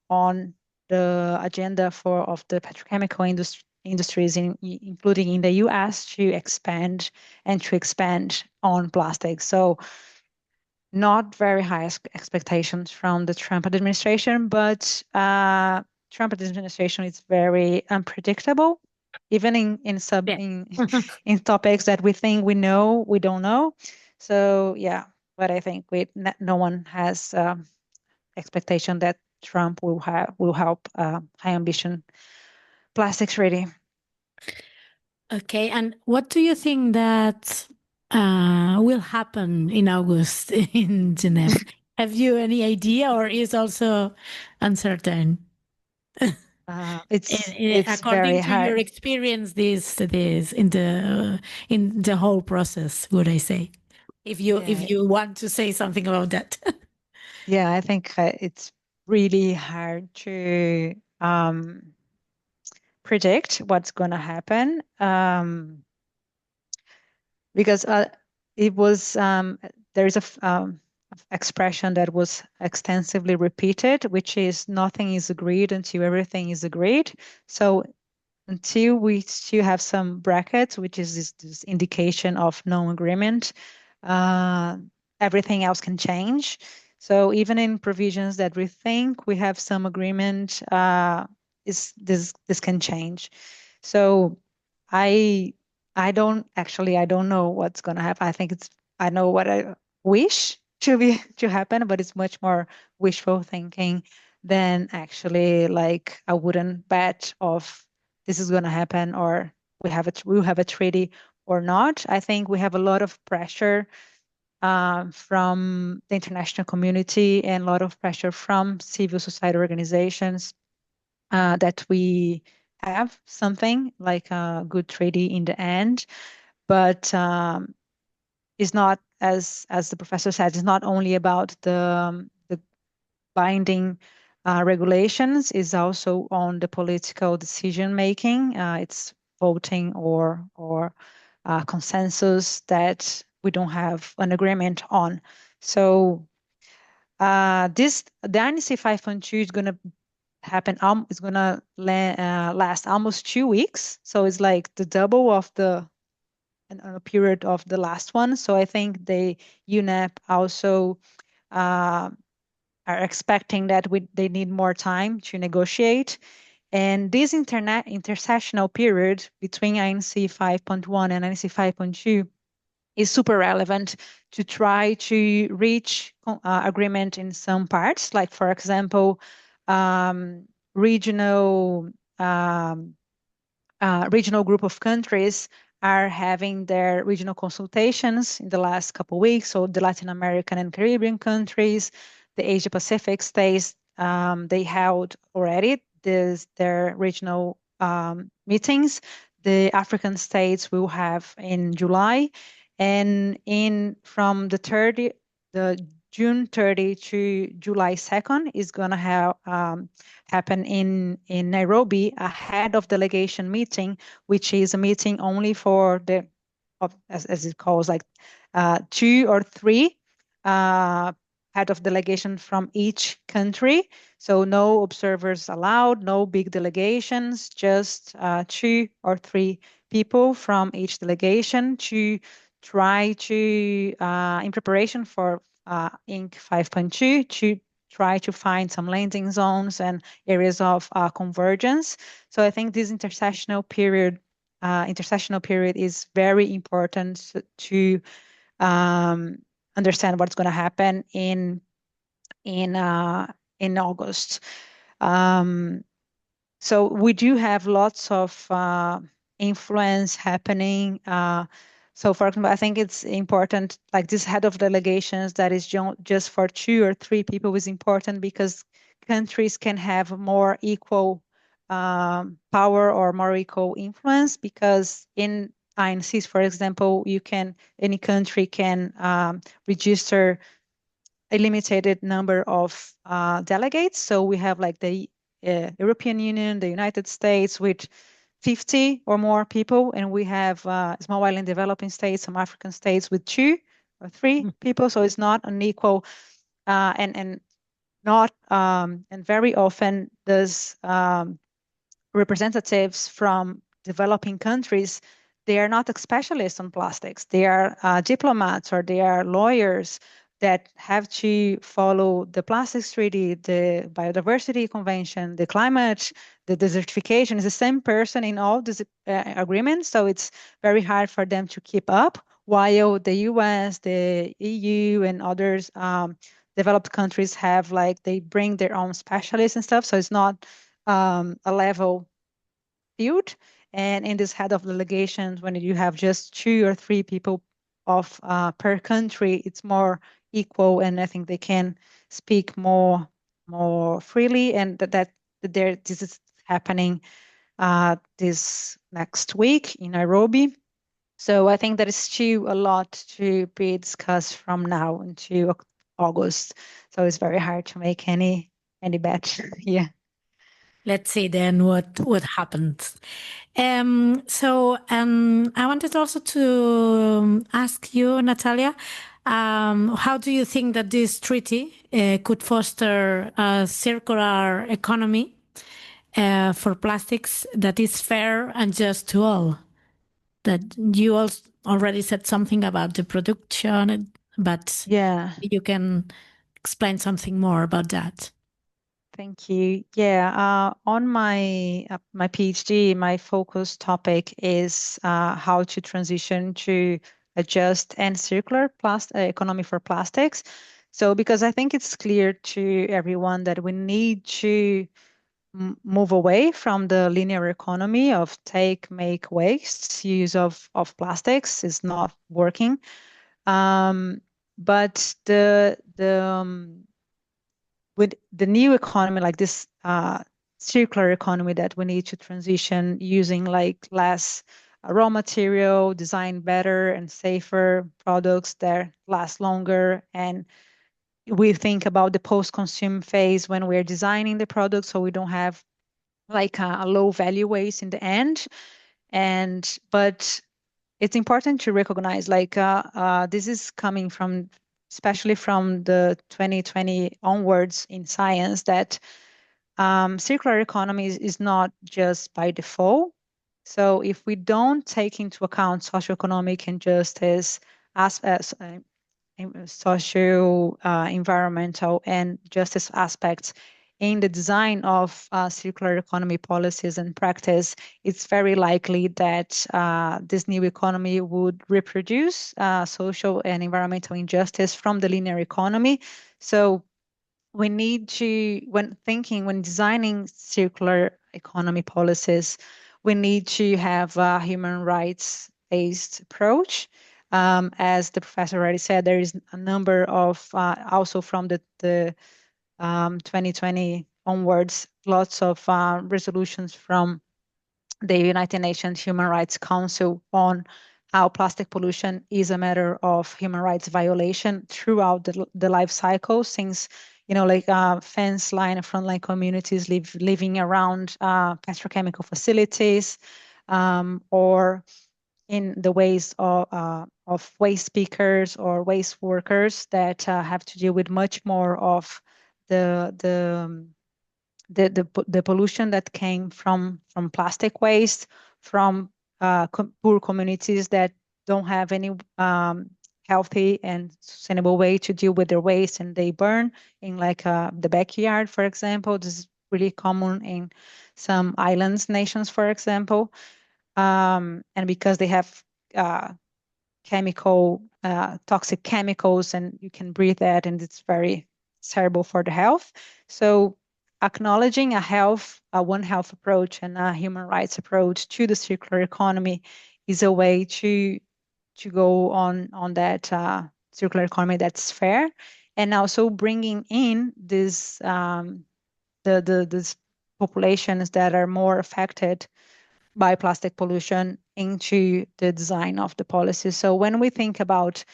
on the agenda of the petrochemical industries, including in the US, to expand on plastics. So not very high expectations from the Trump administration, but Trump administration is very unpredictable, even in topics that we think we know, we don't know. So yeah, but I think no one has expectation that Trump will help high ambition plastics ready. Okay, and what do you think that will happen in August in Geneva? Have you any idea, or is also uncertain? It's according very to hard. your experience, this in the whole process, would I say? If you want to say something about that. Yeah, I think it's really hard to predict what's going to happen, because it was there is a expression that was extensively repeated, which is nothing is agreed until everything is agreed. So until we still have some brackets, which is this indication of no agreement, everything else can change. So even in provisions that we think we have some agreement, this can change. So I don't know what's going to happen. I know what I wish to happen, but it's much more wishful thinking than actually like I wouldn't bet of this is going to happen, or we'll have a treaty or not. I think we have a lot of pressure from the international community and a lot of pressure from civil society organizations that we have something like a good treaty in the end. But it's not, as the professor said, it's not only about the binding regulations, is also on the political decision making. It's voting or consensus that we don't have an agreement on. So the INC 5.2 is going to happen. It's going to last almost 2 weeks. So it's like the double of the a period of the last one. So I think the UNEP also are expecting that they need more time to negotiate. And this intersessional period between INC 5.1 and INC 5.2 is super relevant to try to reach agreement in some parts, like, for example, regional group of countries are having their regional consultations in the last couple of weeks. So the Latin American and Caribbean countries, the Asia Pacific states, they held already their regional meetings. The African states will have in July, and from the June 30 to July 2nd is going to have happen in Nairobi, a head of delegation meeting, which is a meeting only for as it calls, like 2 or 3 head of delegation from each country. So no observers allowed, no big delegations, just 2 or 3 people from each delegation to try to, in preparation for INC 5.2, to try to find some landing zones and areas of convergence. So I think this intersessional period is very important to understand what's going to happen in August. So we do have lots of influence happening. So, for example, I think it's important, like this head of delegations that is just for 2 or 3 people is important, because countries can have more equal power or more equal influence, because in INCs, for example, any country can register a limited number of delegates. So we have like the European Union, the United States with 50 or more people, and we have small island developing states, some African states with 2 or 3 people. So it's not unequal, and very often there's representatives from developing countries. They are not specialists on plastics. They are diplomats, or they are lawyers that have to follow the Plastics Treaty, the Biodiversity Convention, the climate, the desertification. Is the same person in all these agreements. So it's very hard for them to keep up, while the US, the EU, and others developed countries have, like, they bring their own specialists and stuff. So it's not a level field. And in this head of delegations, when you have just 2 or 3 people of per country, it's more equal, and I think they can speak more freely, and this is happening this next week in Nairobi. So I think there is still a lot to be discussed from now until August. So it's very hard to make any bet. Yeah. Let's see then what happens. I wanted also to ask you, Natalia, how do you think that this treaty could foster a circular economy for plastics that is fair and just to all? That you also already said something about the production, but yeah, you can explain something more about that. Thank you. Yeah, on my PhD, my focus topic is how to transition to a just and circular economy for plastics. So, because I think it's clear to everyone that we need to move away from the linear economy of take, make, waste. Use of plastics is not working. But with the new economy, like this circular economy that we need to transition using like less raw material, design better and safer products that last longer. And we think about the post-consume phase when we're designing the product, so we don't have like a low value waste in the end. But it's important to recognize, like, this is coming from, especially from the 2020 onwards in science, that circular economy is not just by default So if we don't take into account socioeconomic injustice, social, environmental, and justice aspects in the design of circular economy policies and practice, it's very likely that this new economy would reproduce social and environmental injustice from the linear economy. So we need to, when designing circular economy policies, we need to have a human rights-based approach. As the professor already said, there is a number of, also from the 2020 onwards, lots of resolutions from the United Nations Human Rights Council on how plastic pollution is a matter of human rights violation throughout the life cycle, since like fence line and frontline communities living around petrochemical facilities, or in the ways of waste pickers or waste workers that have to deal with much more of the pollution that came from plastic waste, from poor communities that don't have any healthy and sustainable way to deal with their waste, and they burn in like the backyard, for example. This is really common in some islands nations, for example, and because they have toxic chemicals, and you can breathe that, and it's very terrible for the health. So acknowledging a One Health approach and a human rights approach to the circular economy is a way to go on that circular economy that's fair, and also bringing in these populations that are more affected by plastic pollution into the design of the policy. So when we think about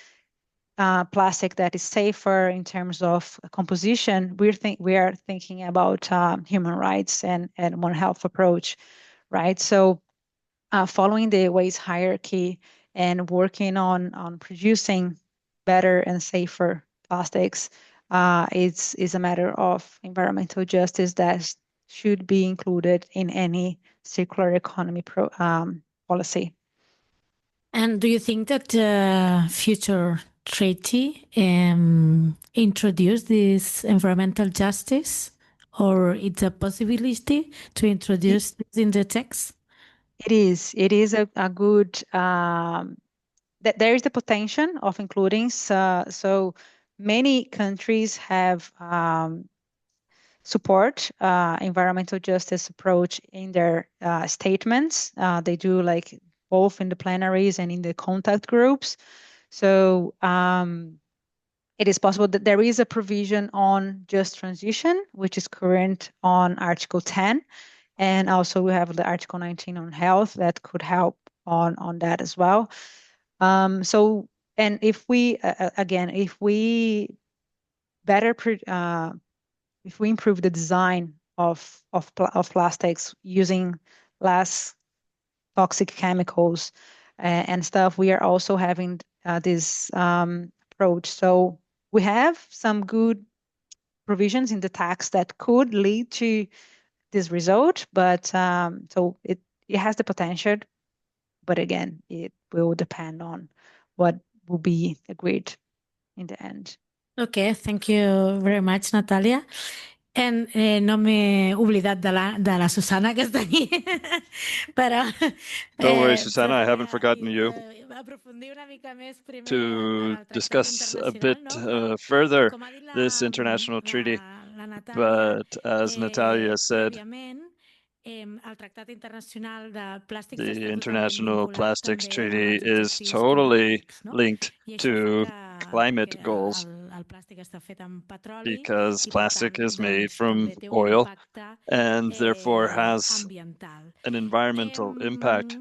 plastic that is safer in terms of composition, we are thinking about human rights and One Health approach, right? So following the waste hierarchy and working on producing better and safer plastics is a matter of environmental justice that should be included in any circular economy policy. And do you think that future treaty introduce this environmental justice, or it's a possibility to introduce this in the text? It is a good, that there is the potential of including, so many countries have support environmental justice approach in their statements. They do like both in the plenaries and in the contact groups. So it is possible that there is a provision on just transition, which is current on Article 10. And also we have the Article 19 on health that could help on that as well. So, and if we, again, if we improve the design of plastics using less toxic chemicals and stuff, we are also having this approach. So we have some good provisions in the text that could lead to this result, but so it has the potential, but again, it will depend on what will be agreed in the end. Okay, thank you very much, Natalia. And no m'he oblidat de la Susana, que està aquí. Però, don't worry, Susana, I haven't forgotten you. To discuss a bit further this international treaty, but as Natalia said, the International Plastics Treaty is totally linked to climate goals because plastic is made from oil and therefore has an environmental impact.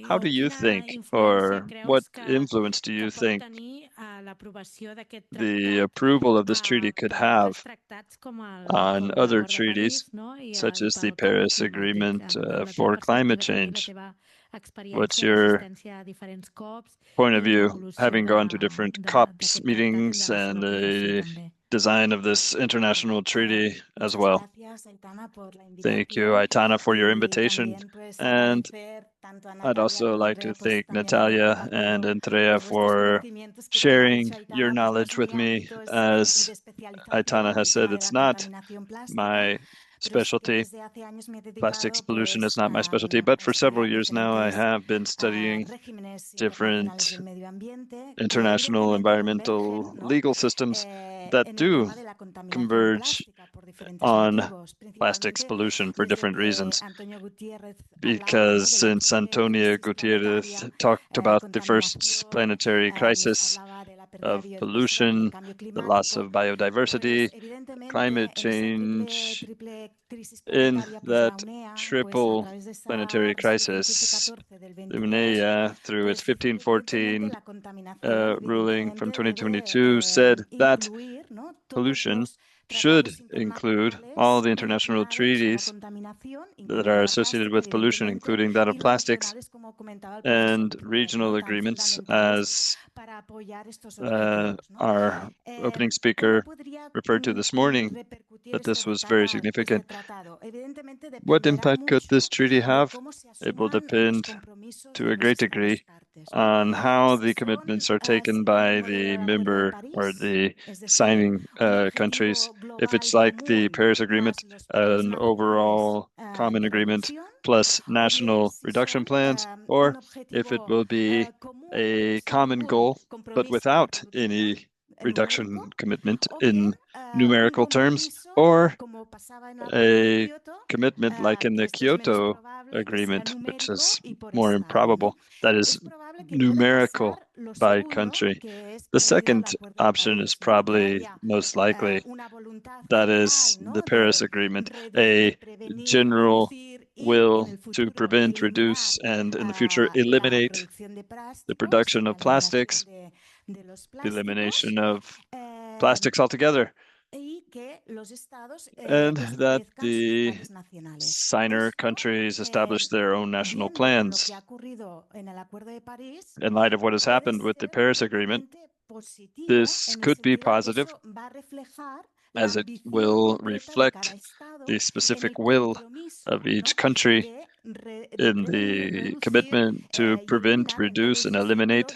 How do you think, or what influence do you think the approval of this treaty could have on other treaties, such as the Paris Agreement for climate change? What's your point of view, having gone to different COPs meetings and the design of this international treaty as well? Thank you, Aitana, for your invitation. And I'd also like to thank Natalia and Andrea for sharing your knowledge with me. As Aitana has said, it's not my specialty. Plastics pollution is not my specialty, but for several years now, I have been studying different international environmental legal systems that do converge on plastics pollution for different reasons. Because since Antonio Gutierrez talked about the first planetary crisis of pollution, the loss of biodiversity, climate change, in that triple planetary crisis, the UNEA, through its 1514 ruling from 2022, said that pollution should include all the international treaties that are associated with pollution, including that of plastics, and regional agreements, as our opening speaker referred to this morning, that this was very significant. What impact could this treaty have? It will depend to a great degree on how the commitments are taken by the member or the signing countries. If it's like the Paris Agreement, an overall common agreement plus national reduction plans, or if it will be a common goal, but without any reduction commitment in numerical terms, or a commitment like in the Kyoto Agreement, which is more improbable, that is numerical by country. The second option is probably most likely, that is the Paris Agreement, a general will to prevent, reduce, and in the future eliminate the production of plastics, the elimination of plastics altogether, and that the signer countries establish their own national plans. In light of what has happened with the Paris Agreement, this could be positive, as it will reflect the specific will of each country in the commitment to prevent, reduce, and eliminate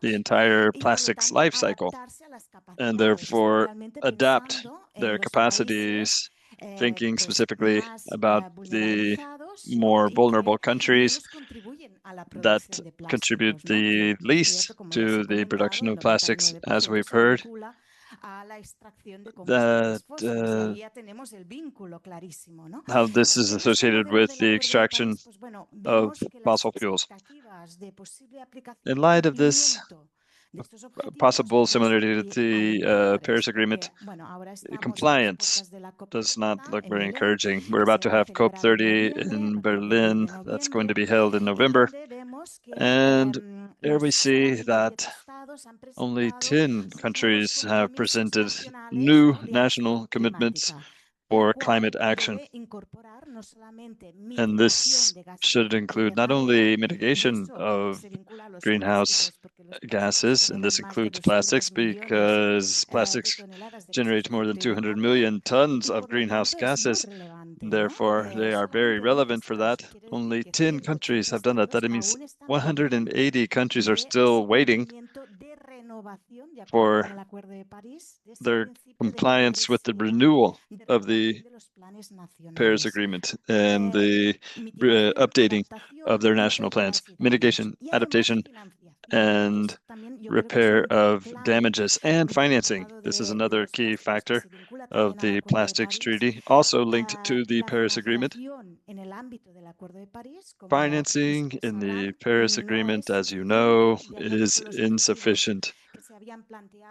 the entire plastics life cycle, and therefore adapt their capacities, thinking specifically about the more vulnerable countries that contribute the least to the production of plastics, as we've heard, that how this is associated with the extraction of fossil fuels. In light of this possible similarity to the Paris Agreement, compliance does not look very encouraging. We're about to have COP30 in Berlin. That's going to be held in November. And there we see that only 10 countries have presented new national commitments for climate action. And this should include not only mitigation of greenhouse gases, and this includes plastics, because plastics generate more than 200 million tons of greenhouse gases. Therefore, they are very relevant for that. Only 10 countries have done that. That means 180 countries are still waiting for their compliance with the renewal of the Paris Agreement and the updating of their national plans, mitigation, adaptation, and repair of damages, and financing. This is another key factor of the Plastics Treaty, also linked to the Paris Agreement. Financing in the Paris Agreement, as you know, is insufficient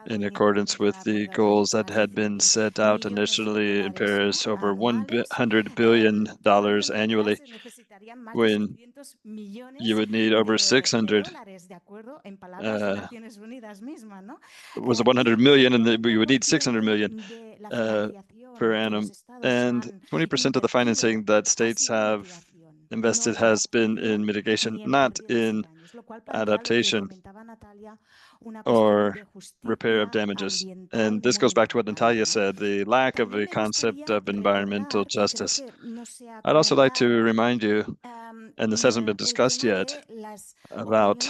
in accordance with the goals that had been set out initially in Paris, over $100 billion annually, when you would need over 600. It was 100 million, and you would need 600 million per annum. And 20% of the financing that states have invested has been in mitigation, not in adaptation. or repair of damages. And this goes back to what Natalia said, the lack of a concept of environmental justice. I'd also like to remind you, and this hasn't been discussed yet, about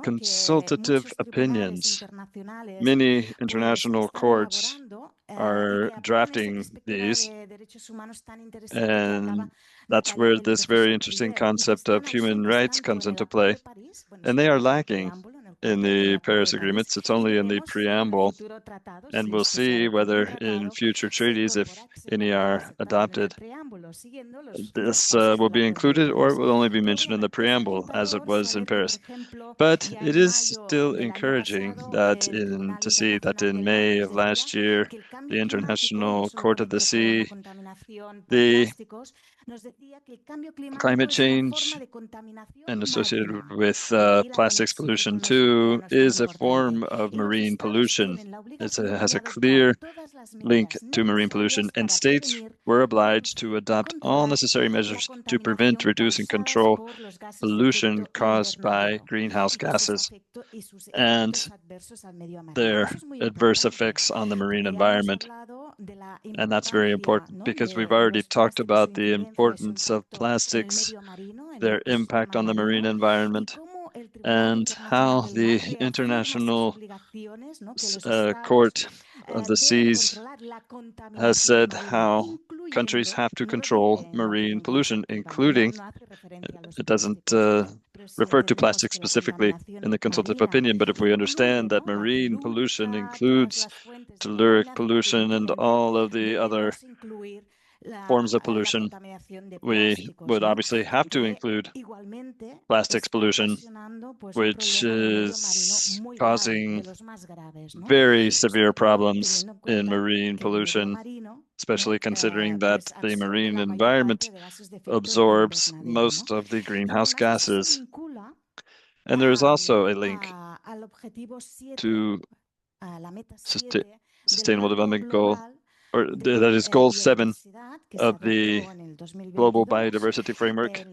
consultative opinions. Many international courts are drafting these, and that's where this very interesting concept of human rights comes into play. And they are lacking in the Paris agreements. It's only in the preamble, and we'll see whether in future treaties, if any are adopted, this will be included or it will only be mentioned in the preamble as it was in Paris. But it is still encouraging that to see that in May of last year, the International Court of the Sea, the climate change and associated with plastics pollution too is a form of marine pollution. It has a clear link to marine pollution, and states were obliged to adopt all necessary measures to prevent, reduce, and control pollution caused by greenhouse gases and their adverse effects on the marine environment. And that's very important because we've already talked about the importance of plastics, their impact on the marine environment, and how the International Court of the Seas has said how countries have to control marine pollution, including, it doesn't refer to plastic specifically in the consultative opinion, but if we understand that marine pollution includes telluric pollution and all of the other forms of pollution, we would obviously have to include plastics pollution, which is causing very severe problems in marine pollution, especially considering that the marine environment absorbs most of the greenhouse gases. And there is also a link to Sustainable Development Goal, or that is Goal 7 of the Global Biodiversity Framework,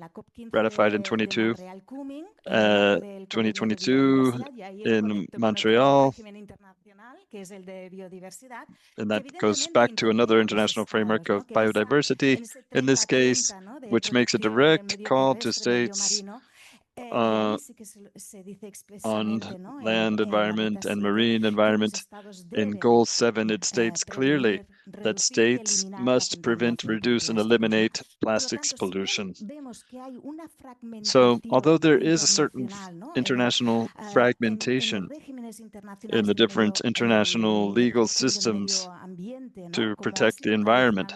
ratified in 2022 in Montreal. And that goes back to another international framework of biodiversity, in this case, which makes a direct call to states on land environment and marine environment. In Goal 7, it states clearly that states must prevent, reduce, and eliminate plastics pollution. So, although there is a certain international fragmentation in the different international legal systems to protect the environment,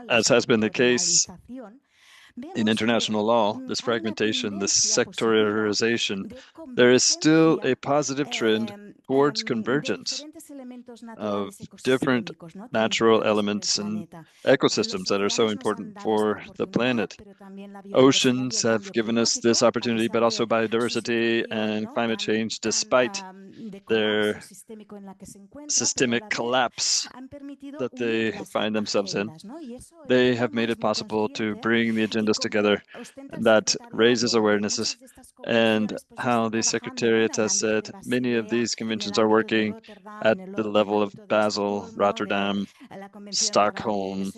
as has been the case in international law, this fragmentation, this sectorization, there is still a positive trend towards convergence of different natural elements and ecosystems that are so important for the planet. Oceans have given us this opportunity, but also biodiversity and climate change, despite their systemic collapse that they find themselves in. They have made it possible to bring the agendas together that raises awarenesses, and how the Secretariat has said many of these conventions are working at the level of Basel, Rotterdam, Stockholm,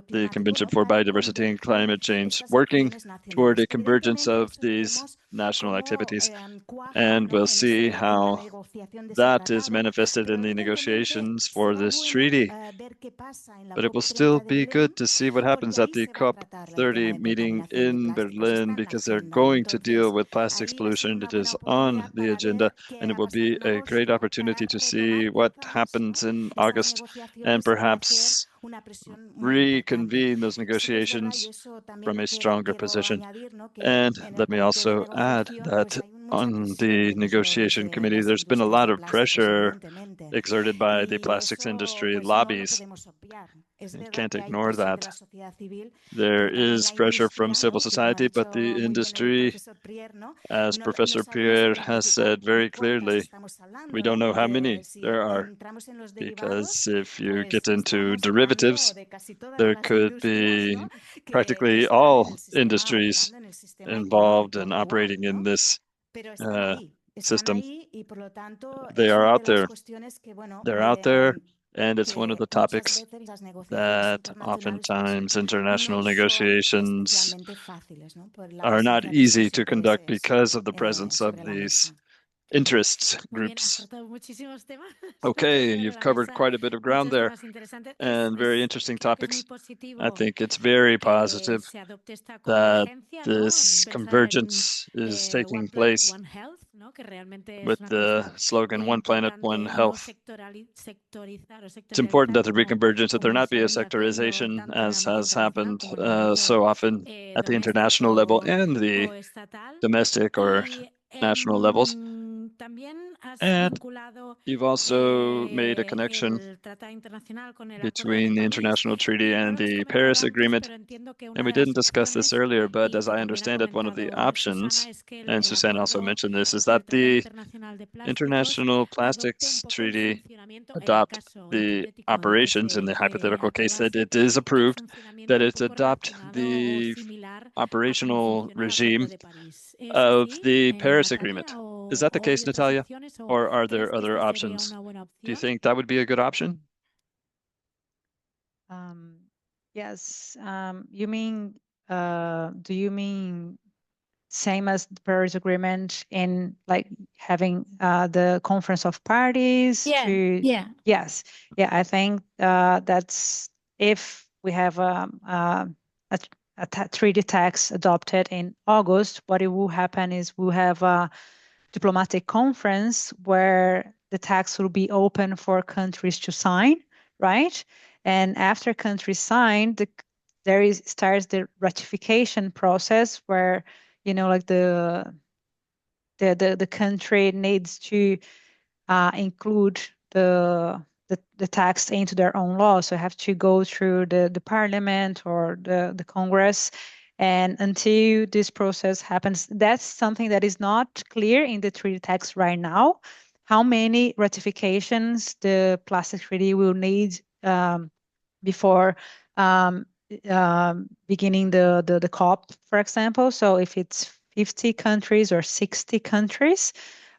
the Convention for Biodiversity and Climate Change, working toward a convergence of these national activities. And we'll see how that is manifested in the negotiations for this treaty. But it will still be good to see what happens at the COP30 meeting in Berlin, because they're going to deal with plastics pollution. It is on the agenda, and it will be a great opportunity to see what happens in August and perhaps reconvene those negotiations from a stronger position. And let me also add that on the negotiation committee, there's been a lot of pressure exerted by the plastics industry lobbies. You can't ignore that. There is pressure from civil society, but the industry, as Professor Pierre has said very clearly, we don't know how many there are, because if you get into derivatives, there could be practically all industries involved and operating in this system. They are out there. They're out there, and it's one of the topics that oftentimes international negotiations are not easy to conduct because of the presence of these interest groups. Okay, you've covered quite a bit of ground there and very interesting topics. I think it's very positive that this convergence is taking place with the slogan One Planet, One Health. It's important that there be convergence, that there not be a sectorization as has happened so often at the international level and the domestic or national levels. And you've also made a connection between the international treaty and the Paris Agreement. And we didn't discuss this earlier, but as I understand it, one of the options, and Suzanne also mentioned this, is that the International Plastics Treaty adopt the operations in the hypothetical case that it is approved, that it adopt the operational regime of the Paris Agreement. Is that the case, Natalia? Or are there other options? Do you think that would be a good option? Yes. You mean, do you mean same as the Paris Agreement in like having the Conference of Parties? Yeah. Yes. Yeah, I think that's if we have a treaty text adopted in August, what it will happen is we'll have a diplomatic conference where the text will be open for countries to sign, right? And after countries sign, starts the ratification process where, like the country needs to include the text into their own law. So have to go through the parliament or the Congress. And until this process happens, that's something that is not clear in the treaty text right now. How many ratifications the plastic treaty will need before beginning the COP, for example. So if it's 50 countries or 60 countries,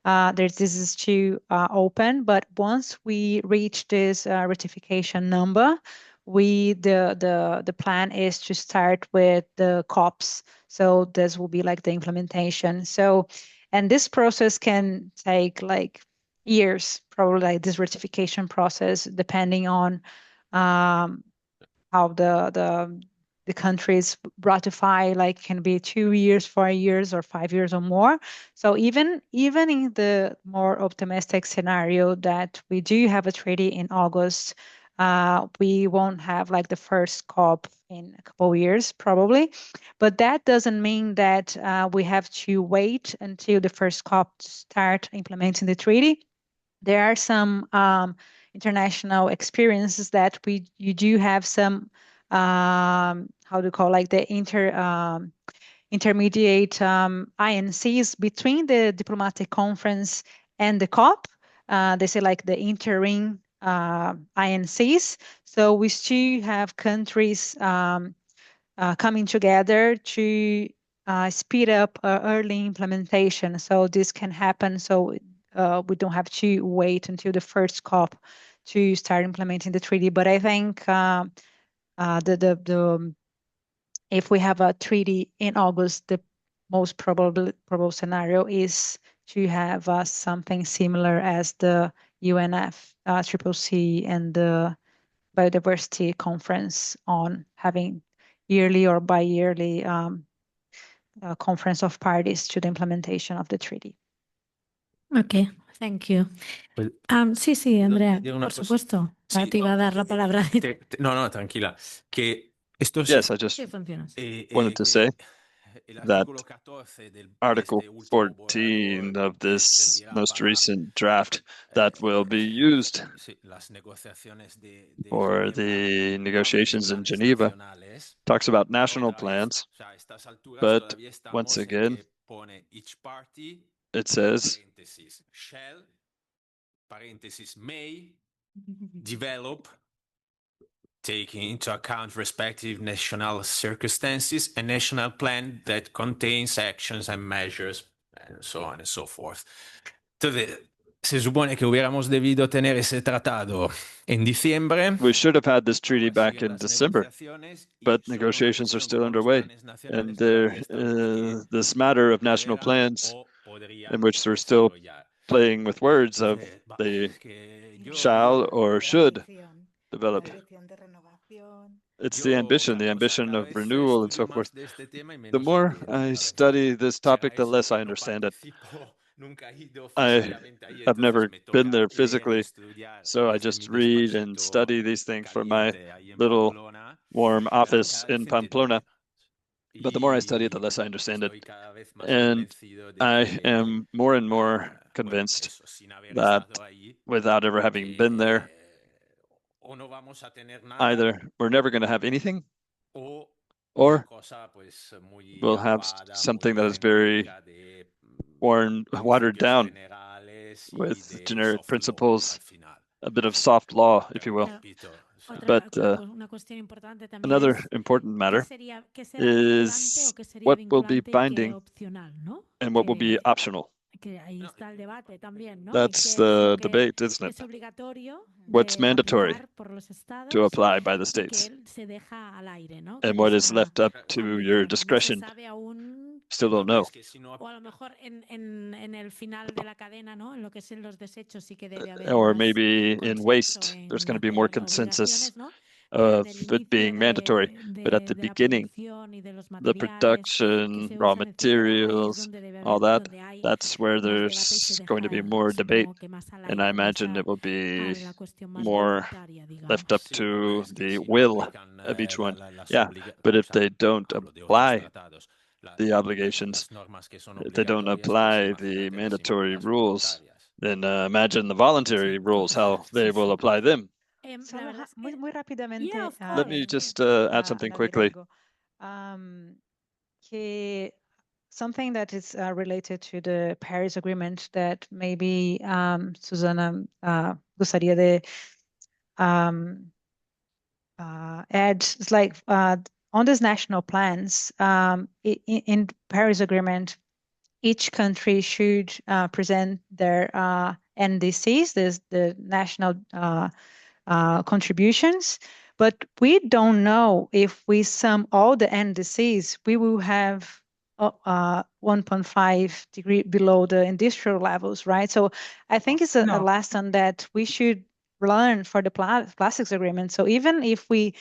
this is to open. But once we reach this ratification number, the plan is to start with the COPs. So this will be like the implementation. So, and this process can take like years, probably like this ratification process, depending on how the countries ratify, like can be 2 years, 4 years, or 5 years or more. So even in the more optimistic scenario that we do have a treaty in August, we won't have like the first COP in a couple of years probably, but that doesn't mean that we have to wait until the first COP to start implementing the treaty. There are some international experiences that you do have some how do you call like the intermediate INCs between the diplomatic conference and the COP. They say like the interim INCs. So we still have countries coming together to speed up early implementation. So this can happen. So we don't have to wait until the first COP to start implementing the treaty. But I think if we have a treaty in August, the most probable scenario is to have something similar as the UNFCCC and the Biodiversity Conference on having yearly or bi-yearly conference of parties to the implementation of the treaty. Okay, thank you. Sí, Andrea, por supuesto. Sí, te iba a dar la palabra. No, tranquila. Que esto yes, I just wanted to say that Article 14 of this most recent draft that will be used for the negotiations in Geneva talks about national plans, but once again, it says shall, may develop, taking into account respective national circumstances, a national plan that contains actions and measures and so on and so forth. Entonces, se supone que hubiéramos debido tener ese tratado en diciembre. We should have had this treaty back in December, but negotiations are still underway. And this matter of national plans, in which they're still playing with words of they shall or should develop. It's the ambition of renewal and so forth. The more I study this topic, the less I understand it. I have never been there physically, so I just read and study these things from my little warm office in Pamplona. But the more I study it, the less I understand it. And I am more and more convinced that without ever having been there, either we're never going to have anything, or we'll have something that is very watered down with generic principles, a bit of soft law, if you will. But another important matter is what will be binding and what will be optional. That's the debate, isn't it? What's mandatory to apply by the states and what is left up to your discretion? Still don't know. Or maybe in waste, there's going to be more consensus of it being mandatory. But at the beginning, the production, raw materials, all that, that's where there's going to be more debate. And I imagine it will be more left up to the will of each one. Yeah, but if they don't apply the obligations, if they don't apply the mandatory rules, then imagine the voluntary rules, how they will apply them. Muy rápidamente. Let me just add something quickly. Something that is related to the Paris Agreement that maybe Susana gustaría de add. It's like on these national plans, in Paris Agreement, each country should present their NDCs, the national contributions, but we don't know if we sum all the NDCs, we will have 1.5 degree below the industrial levels, right? So I think it's a lesson that we should learn for the plastics agreement. So even if we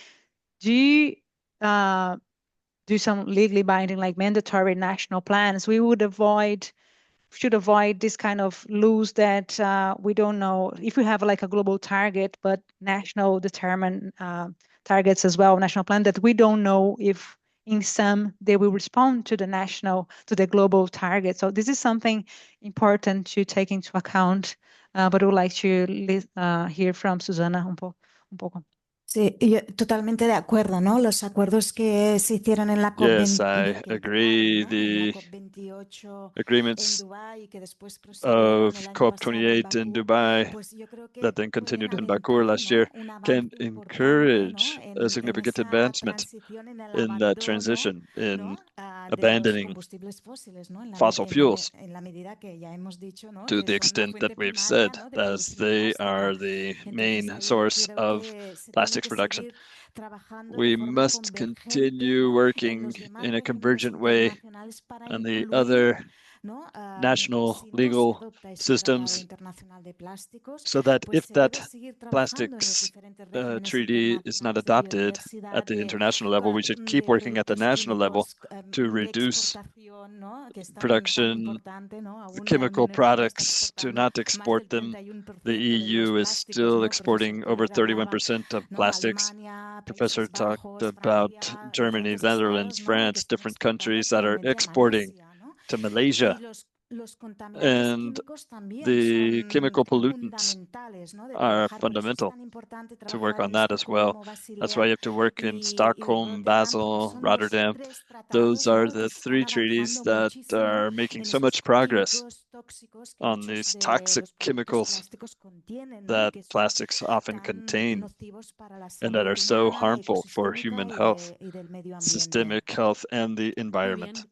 do some legally binding, like mandatory national plans, we should avoid this kind of loose that we don't know if we have like a global target, but national determined targets as well, national plan, that we don't know if in some they will respond to the global target. So this is something important to take into account, but I would like to hear from Susana un poco. Sí, yo totalmente de acuerdo, ¿no? Los acuerdos que se hicieron en la COP28, yes, I agree. The agreements of COP28 in Dubai that then continued in Baku last year can encourage a significant advancement in that transition, in abandoning fossil fuels to the extent that we've said, as they are the main source of plastics production. We must continue working in a convergent way on the other national legal systems, so that if that plastics treaty is not adopted at the international level, we should keep working at the national level to reduce production, chemical products, to not export them. The EU is still exporting over 31% of plastics. Professor talked about Germany, Netherlands, France, different countries that are exporting to Malaysia. And the chemical pollutants are fundamental to work on that as well. That's why you have to work in Stockholm, Basel, Rotterdam. Those are the three treaties that are making so much progress on these toxic chemicals that plastics often contain and that are so harmful for human health, systemic health, and the environment.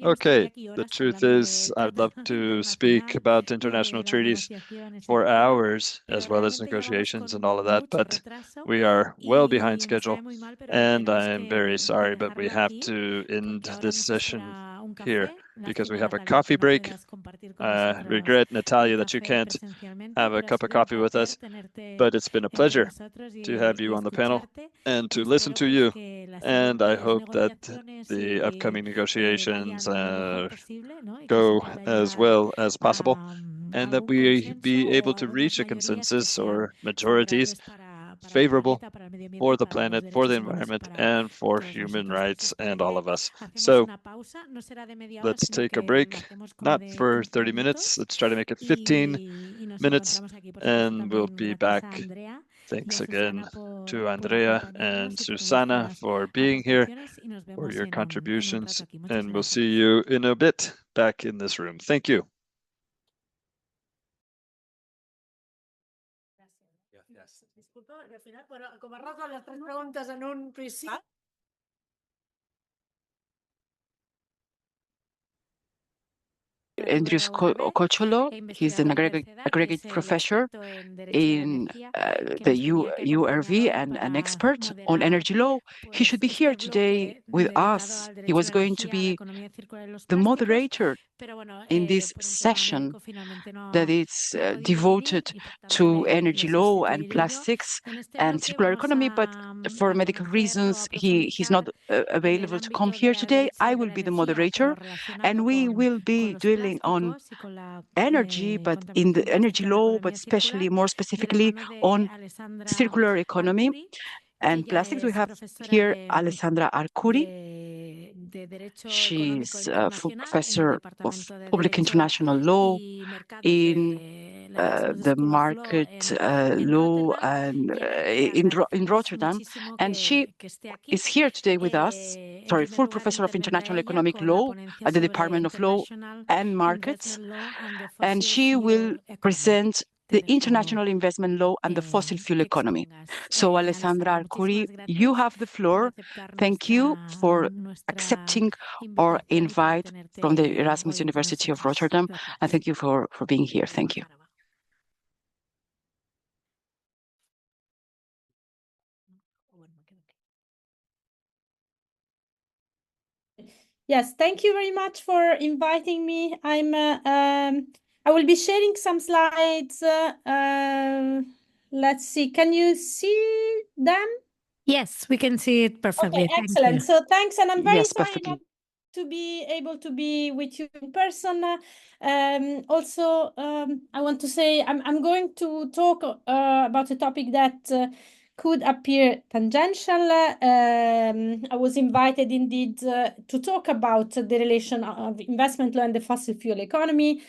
Okay, the truth is, I'd love to speak about international treaties for hours, as well as negotiations and all of that, but we are well behind schedule, and I'm very sorry, but we have to end this session here because we have a coffee break. I regret, Natalia, that you can't have a cup of coffee with us, but it's been a pleasure to have you on the panel and to listen to you. And I hope that the upcoming negotiations go as well as possible, and that we be able to reach a consensus or majorities favorable for the planet, for the environment, and for human rights and all of us. So let's take a break, not for 30 minutes. Let's try to make it 15 minutes, and we'll be back. Thanks again to Andrea and Susana for being here, for your contributions, and we'll see you in a bit back in this room. Thank you. Andrews Cocholo, he's an aggregate professor in the URV and an expert on energy law. He should be here today with us. He was going to be the moderator in this session that is devoted to energy law and plastics and circular economy, but for medical reasons, he's not available to come here today. I will be the moderator, and we will be dwelling on energy, but in the energy law, but especially more specifically on circular economy and plastics. We have here Alessandra Arcuri. She's a professor of public international law in the market law and in Rotterdam, and she is here today with us. Sorry, full professor of international economic law at the Department of Law and Markets, and she will present the international investment law and the fossil fuel economy. So, Alessandra Arcuri, you have the floor. Thank you for accepting our invite from the Erasmus University of Rotterdam, and thank you for being here. Thank you. Yes, thank you very much for inviting me. I will be sharing some slides. Let's see. Can you see them? Yes, we can see it perfectly. Okay, excellent. So thanks, and I'm very sorry perfectly. not to be able to be with you in person. Also, I want to say I'm going to talk about a topic that could appear tangential. I was invited indeed to talk about the relation of investment law and the fossil fuel economy.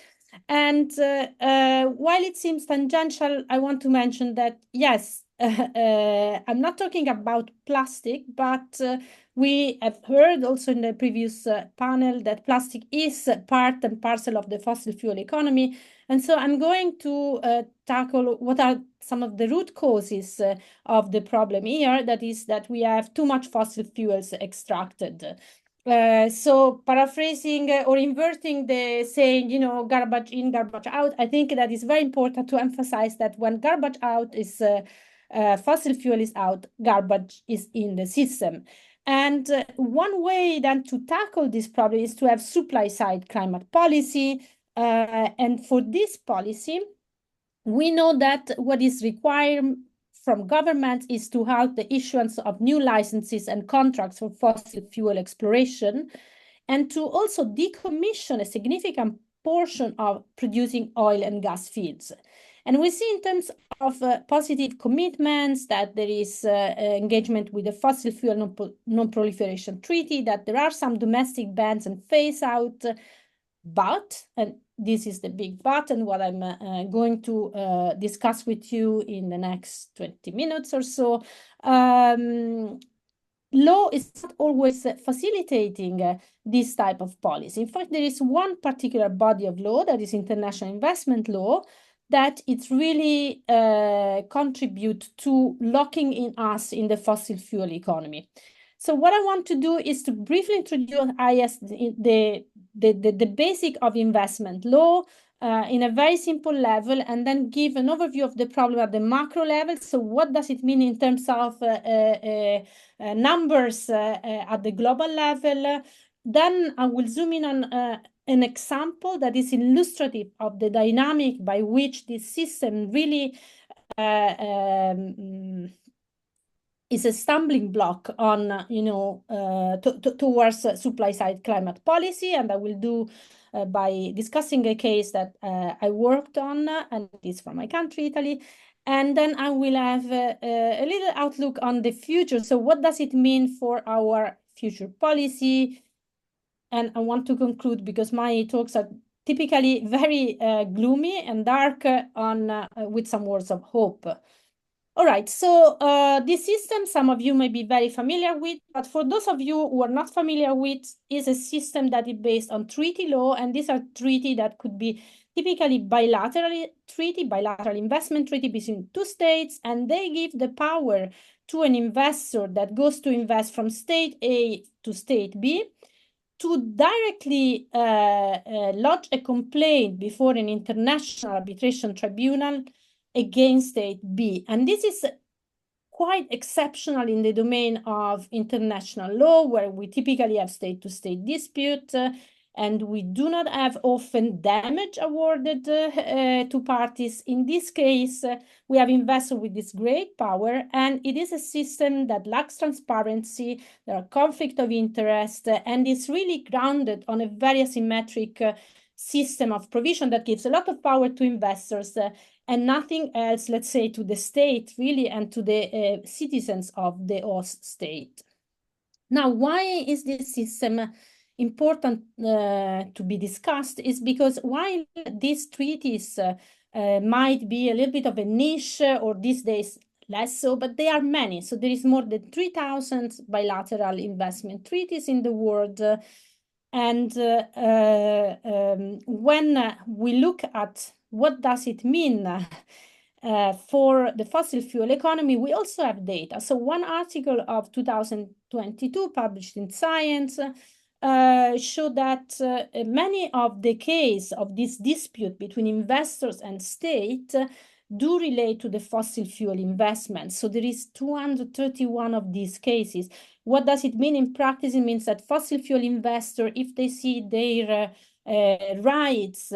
And while it seems tangential, I want to mention that, yes, I'm not talking about plastic, but we have heard also in the previous panel that plastic is part and parcel of the fossil fuel economy. And so I'm going to tackle what are some of the root causes of the problem here. That is that we have too much fossil fuels extracted. So paraphrasing or inverting the saying, garbage in, garbage out, I think that is very important to emphasize that when garbage out is fossil fuel is out, garbage is in the system. And one way then to tackle this problem is to have supply side climate policy. And for this policy, we know that what is required from governments is to halt the issuance of new licenses and contracts for fossil fuel exploration, and to also decommission a significant portion of producing oil and gas fields. And we see in terms of positive commitments that there is engagement with the Fossil Fuel Non-Proliferation Treaty, that there are some domestic bans and phase out, but, and this is the big but, and what I'm going to discuss with you in the next 20 minutes or so, law is not always facilitating this type of policy. In fact, there is one particular body of law, that is international investment law, that it really contribute to locking in us in the fossil fuel economy. So what I want to do is to briefly introduce the basic of investment law in a very simple level, and then give an overview of the problem at the macro level. So what does it mean in terms of numbers at the global level? Then I will zoom in on an example that is illustrative of the dynamic by which this system really is a stumbling block on, towards supply side climate policy. And I will do by discussing a case that I worked on, and it's from my country, Italy. And then I will have a little outlook on the future. So what does it mean for our future policy? And I want to conclude, because my talks are typically very gloomy and dark, with some words of hope. All right, so this system, some of you may be very familiar with, but for those of you who are not familiar with, is a system that is based on treaty law, and these are treaties that could be typically bilateral investment treaty between two states, and they give the power to an investor that goes to invest from state A to state B to directly lodge a complaint before an international arbitration tribunal against state B. And this is quite exceptional in the domain of international law, where we typically have state-to-state dispute, and we do not have often damage awarded to parties. In this case, we have invested with this great power, and it is a system that lacks transparency, there are conflicts of interest, and it's really grounded on a very asymmetric system of provision that gives a lot of power to investors and nothing else, let's say, to the state, really, and to the citizens of the host state. Now, why is this system important to be discussed? Is because while these treaties might be a little bit of a niche, or these days less so, but they are many. So there is more than 3,000 bilateral investment treaties in the world. And when we look at what does it mean for the fossil fuel economy, we also have data. So one article of 2022 published in Science showed that many of the cases of this dispute between investors and state do relate to the fossil fuel investment. So there is 231 of these cases. What does it mean in practice? It means that fossil fuel investors, if they see their rights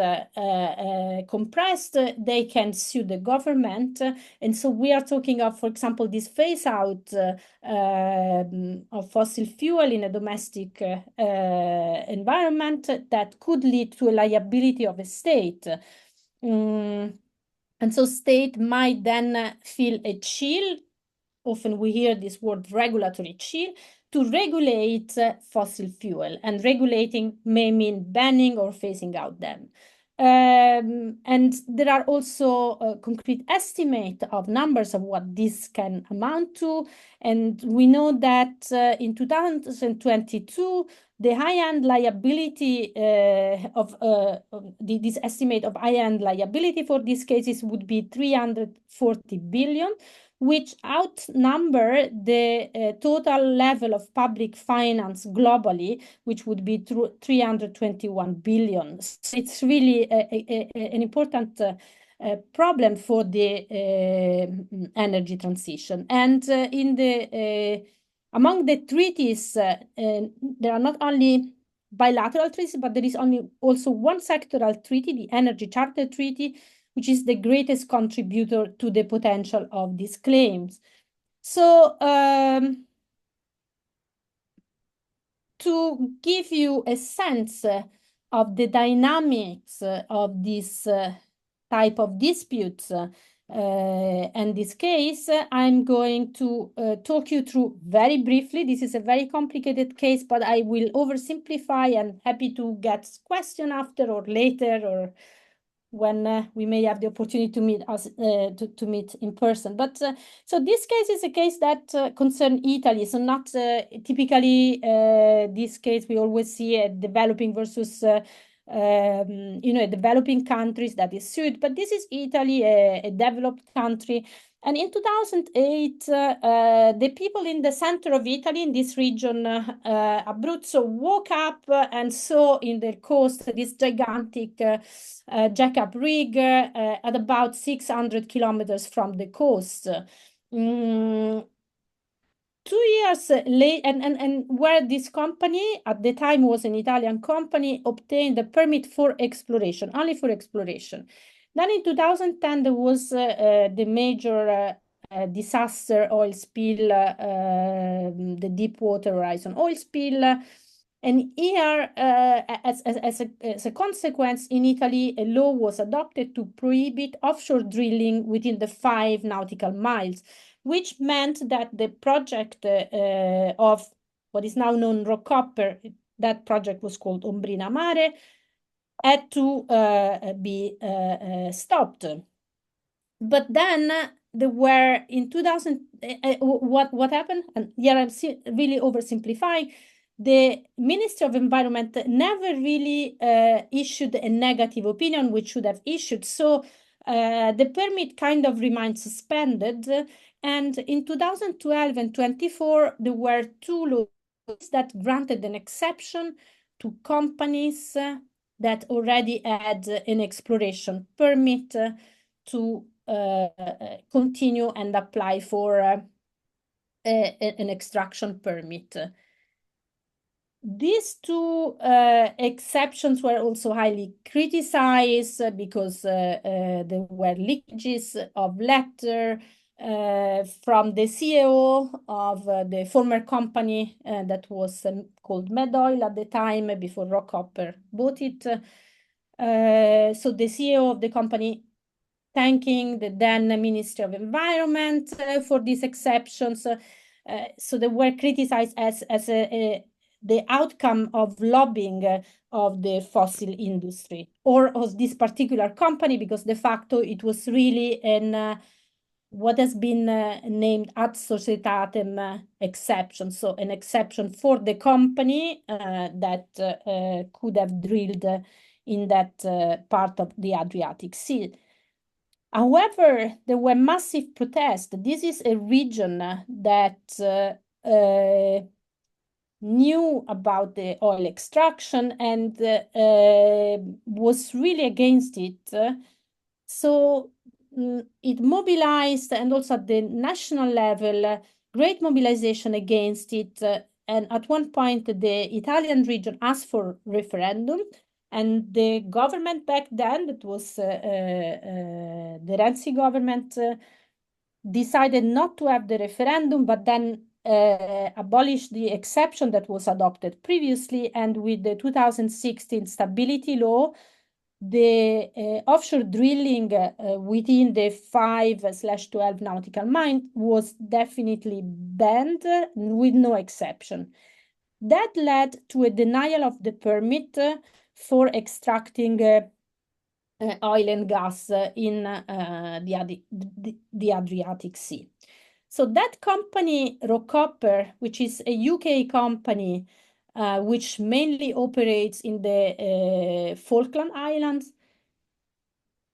compressed, they can sue the government. And so we are talking of, for example, this phase out of fossil fuel in a domestic environment that could lead to a liability of a state. And so state might then feel a chill. Often we hear this word regulatory chill, to regulate fossil fuel, and regulating may mean banning or phasing out them. And there are also concrete estimates of numbers of what this can amount to. And we know that in 2022, the high-end liability this estimate of high-end liability for these cases would be 340 billion, which outnumber the total level of public finance globally, which would be 321 billion. So it's really an important problem for the energy transition. And among the treaties, there are not only bilateral treaties, but there is also one sectoral treaty, the Energy Charter Treaty, which is the greatest contributor to the potential of these claims. So to give you a sense of the dynamics of this type of disputes and this case, I'm going to talk you through very briefly. This is a very complicated case, but I will oversimplify, and happy to get questions after or later, or when we may have the opportunity to meet us to meet in person. But so this case is a case that concerns Italy. So not typically this case we always see a developing versus developing countries that is sued, but this is Italy, a developed country. And in 2008, the people in the center of Italy, in this region, Abruzzo, woke up and saw in their coast this gigantic jackup rig at about 600 kilometers from the coast. 2 years late, and where this company, at the time was an Italian company, obtained a permit for exploration, only for exploration. Then in 2010, there was the major disaster oil spill, the Deepwater Horizon oil spill. And here, as a consequence, in Italy, a law was adopted to prohibit offshore drilling within the 5 nautical miles, which meant that the project of what is now known Rockhopper, that project was called Ombrina Mare, had to be stopped. But then there were in 2000, what happened? And here I'm really oversimplifying. The Ministry of Environment never really issued a negative opinion, which should have issued. So the permit kind of remained suspended. And in 2012 and 24, there were 2 laws that granted an exception to companies that already had an exploration permit to continue and apply for an extraction permit. These 2 exceptions were also highly criticized because there were leakages of letter from the CEO of the former company that was called Medoil at the time, before Rockhopper bought it. So the CEO of the company thanking the then Ministry of Environment for these exceptions. So they were criticized as the outcome of lobbying of the fossil industry or of this particular company, because de facto it was really what has been named ad societatem exception. So an exception for the company that could have drilled in that part of the Adriatic Sea. However, there were massive protests. This is a region that knew about the oil extraction and was really against it. So it mobilized, and also at the national level, great mobilization against it. And at one point, the Italian region asked for referendum. And the government back then, that was the Renzi government, decided not to have the referendum, but then abolished the exception that was adopted previously. And with the 2016 stability law, the offshore drilling within the 5/12 nautical mile was definitely banned with no exception. That led to a denial of the permit for extracting oil and gas in the Adriatic Sea. So that company, Rockhopper, which is a UK company, which mainly operates in the Falkland Islands,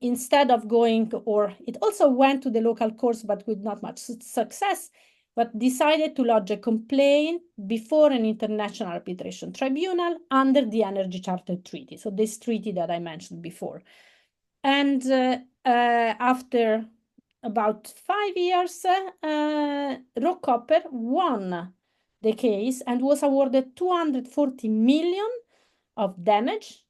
instead of going, or it also went to the local courts, but with not much success, but decided to lodge a complaint before an international arbitration tribunal under the Energy Charter Treaty. So this treaty that I mentioned before. And after about 5 years, Rockhopper won the case and was awarded 240 million of damage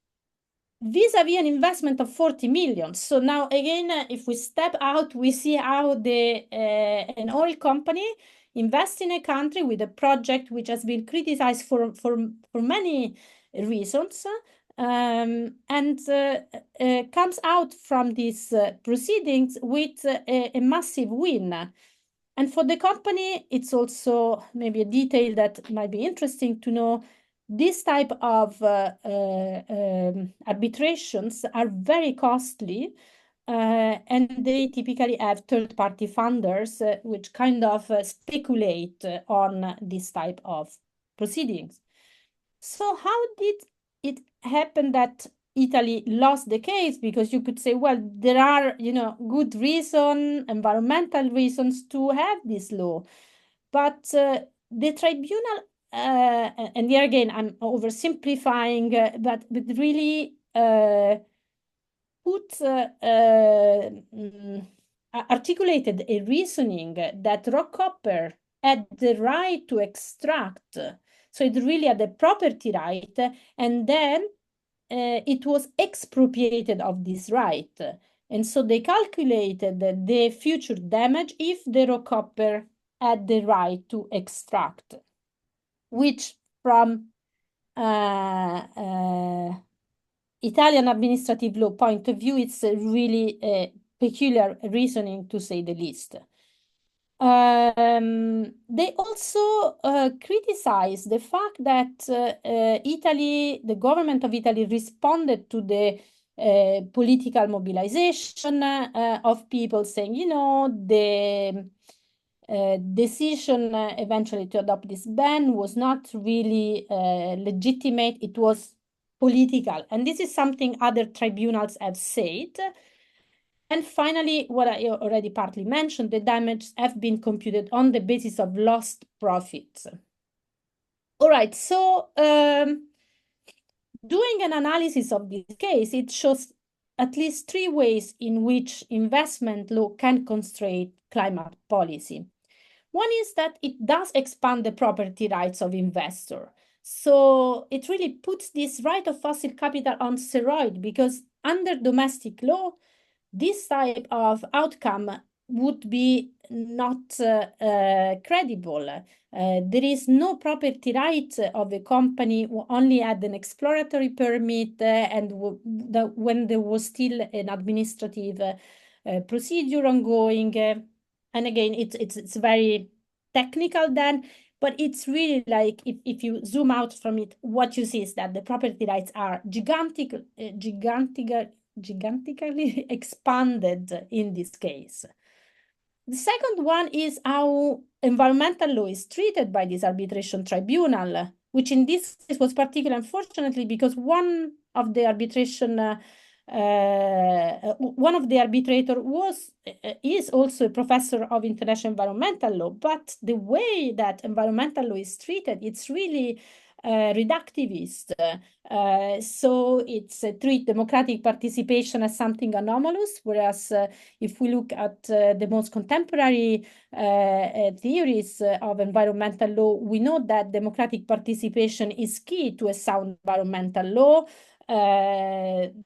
vis-a-vis an investment of 40 million. So now again, if we step out, we see how an oil company invests in a country with a project which has been criticized for many reasons, and comes out from these proceedings with a massive win. And for the company, it's also maybe a detail that might be interesting to know. This type of arbitrations are very costly, and they typically have third-party funders which kind of speculate on this type of proceedings. So how did it happen that Italy lost the case, because you could say, well, there are, good environmental reasons to have this law. But the tribunal, and here again, I'm oversimplifying, but really articulated a reasoning that Rockhopper had the right to extract. So it really had the property right, and then it was expropriated of this right. And so they calculated the future damage if the Rockhopper had the right to extract, which from Italian administrative law point of view, it's really a peculiar reasoning, to say the least. They also criticize the fact that Italy, the government of Italy, responded to the political mobilization of people saying, the decision eventually to adopt this ban was not really legitimate. It was political. And this is something other tribunals have said. And finally, what I already partly mentioned, the damages have been computed on the basis of lost profits. All right, so doing an analysis of this case, it shows at least 3 ways in which investment law can constrain climate policy. One is that it does expand the property rights of investor. So it really puts this right of fossil capital on steroid, because under domestic law, this type of outcome would be not credible. There is no property right of a company who only had an exploratory permit and when there was still an administrative procedure ongoing. And again, it's very technical then, but it's really like, if you zoom out from it, what you see is that the property rights are gigantically expanded in this case. The second one is how environmental law is treated by this arbitration tribunal, which in this case was particularly unfortunately because one of the arbitrators is also a professor of international environmental law, but the way that environmental law is treated, it's really reductivist. So it's treat democratic participation as something anomalous, whereas if we look at the most contemporary theories of environmental law, we know that democratic participation is key to a sound environmental law. And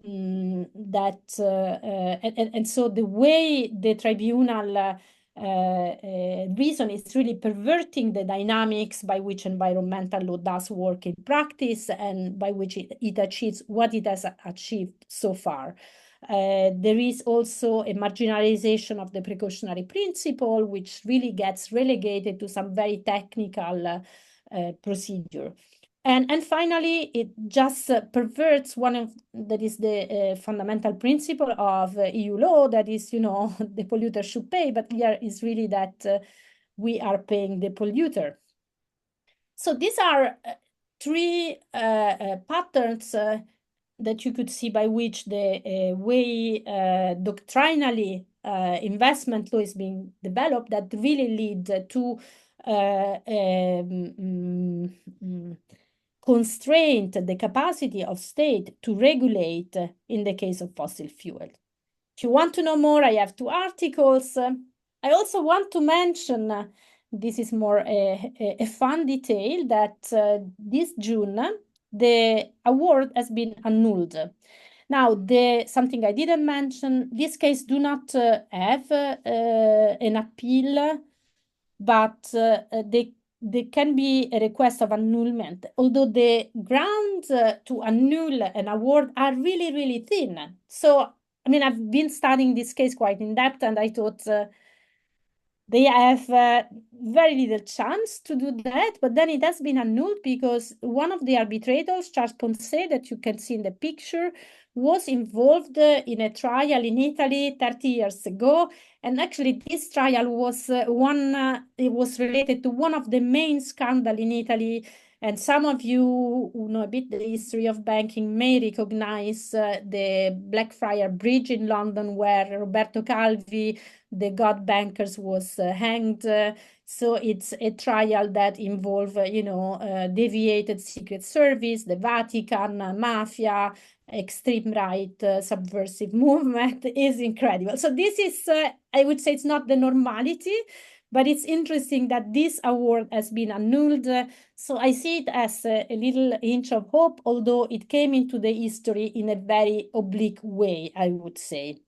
so the way the tribunal reason is really perverting the dynamics by which environmental law does work in practice and by which it achieves what it has achieved so far. There is also a marginalization of the precautionary principle, which really gets relegated to some very technical procedure. And finally, it just perverts that is the fundamental principle of EU law, that is, the polluter should pay, but here is really that we are paying the polluter. So these are 3 patterns that you could see by which the way doctrinally investment law is being developed that really lead to constraint the capacity of state to regulate in the case of fossil fuel. If you want to know more, I have 2 articles. I also want to mention, this is more a fun detail, that this June, the award has been annulled. Now, something I didn't mention, this case do not have an appeal, but there can be a request of annulment, although the grounds to annul an award are really, really thin. So, I mean, I've been studying this case quite in depth, and I thought they have very little chance to do that, but then it has been annulled because one of the arbitrators, Charles Ponce, that you can see in the picture, was involved in a trial in Italy 30 years ago. And actually this trial was it was related to one of the main scandals in Italy, And some of you who know a bit the history of banking may recognize the Blackfriars Bridge in London, where Roberto Calvi, the god bankers, was hanged. So it's a trial that involved, deviated Secret Service, the Vatican, mafia, extreme right, subversive movement. Is incredible. So this is, I would say, it's not the normality, but it's interesting that this award has been annulled. So I see it as a little inch of hope, although it came into the history in a very oblique way, I would say.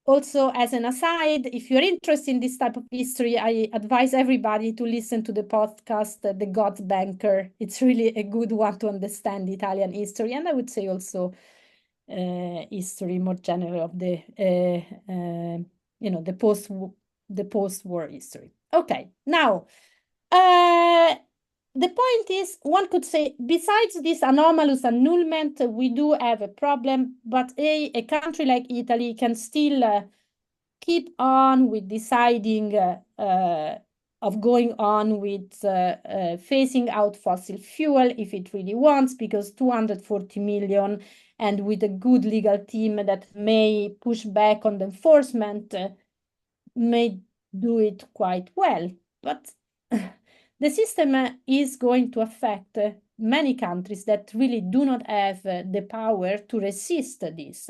Also, as an aside, if you're interested in this type of history, I advise everybody to listen to the podcast, The God's Banker. It's really a good one to understand Italian history, and I would say also history more generally of the the post-war history. Okay, now the point is, one could say, besides this anomalous annulment, we do have a problem, but a country like Italy can still keep on with deciding of going on with phasing out fossil fuel if it really wants, because 240 million and with a good legal team that may push back on the enforcement may do it quite well. But the system is going to affect many countries that really do not have the power to resist this.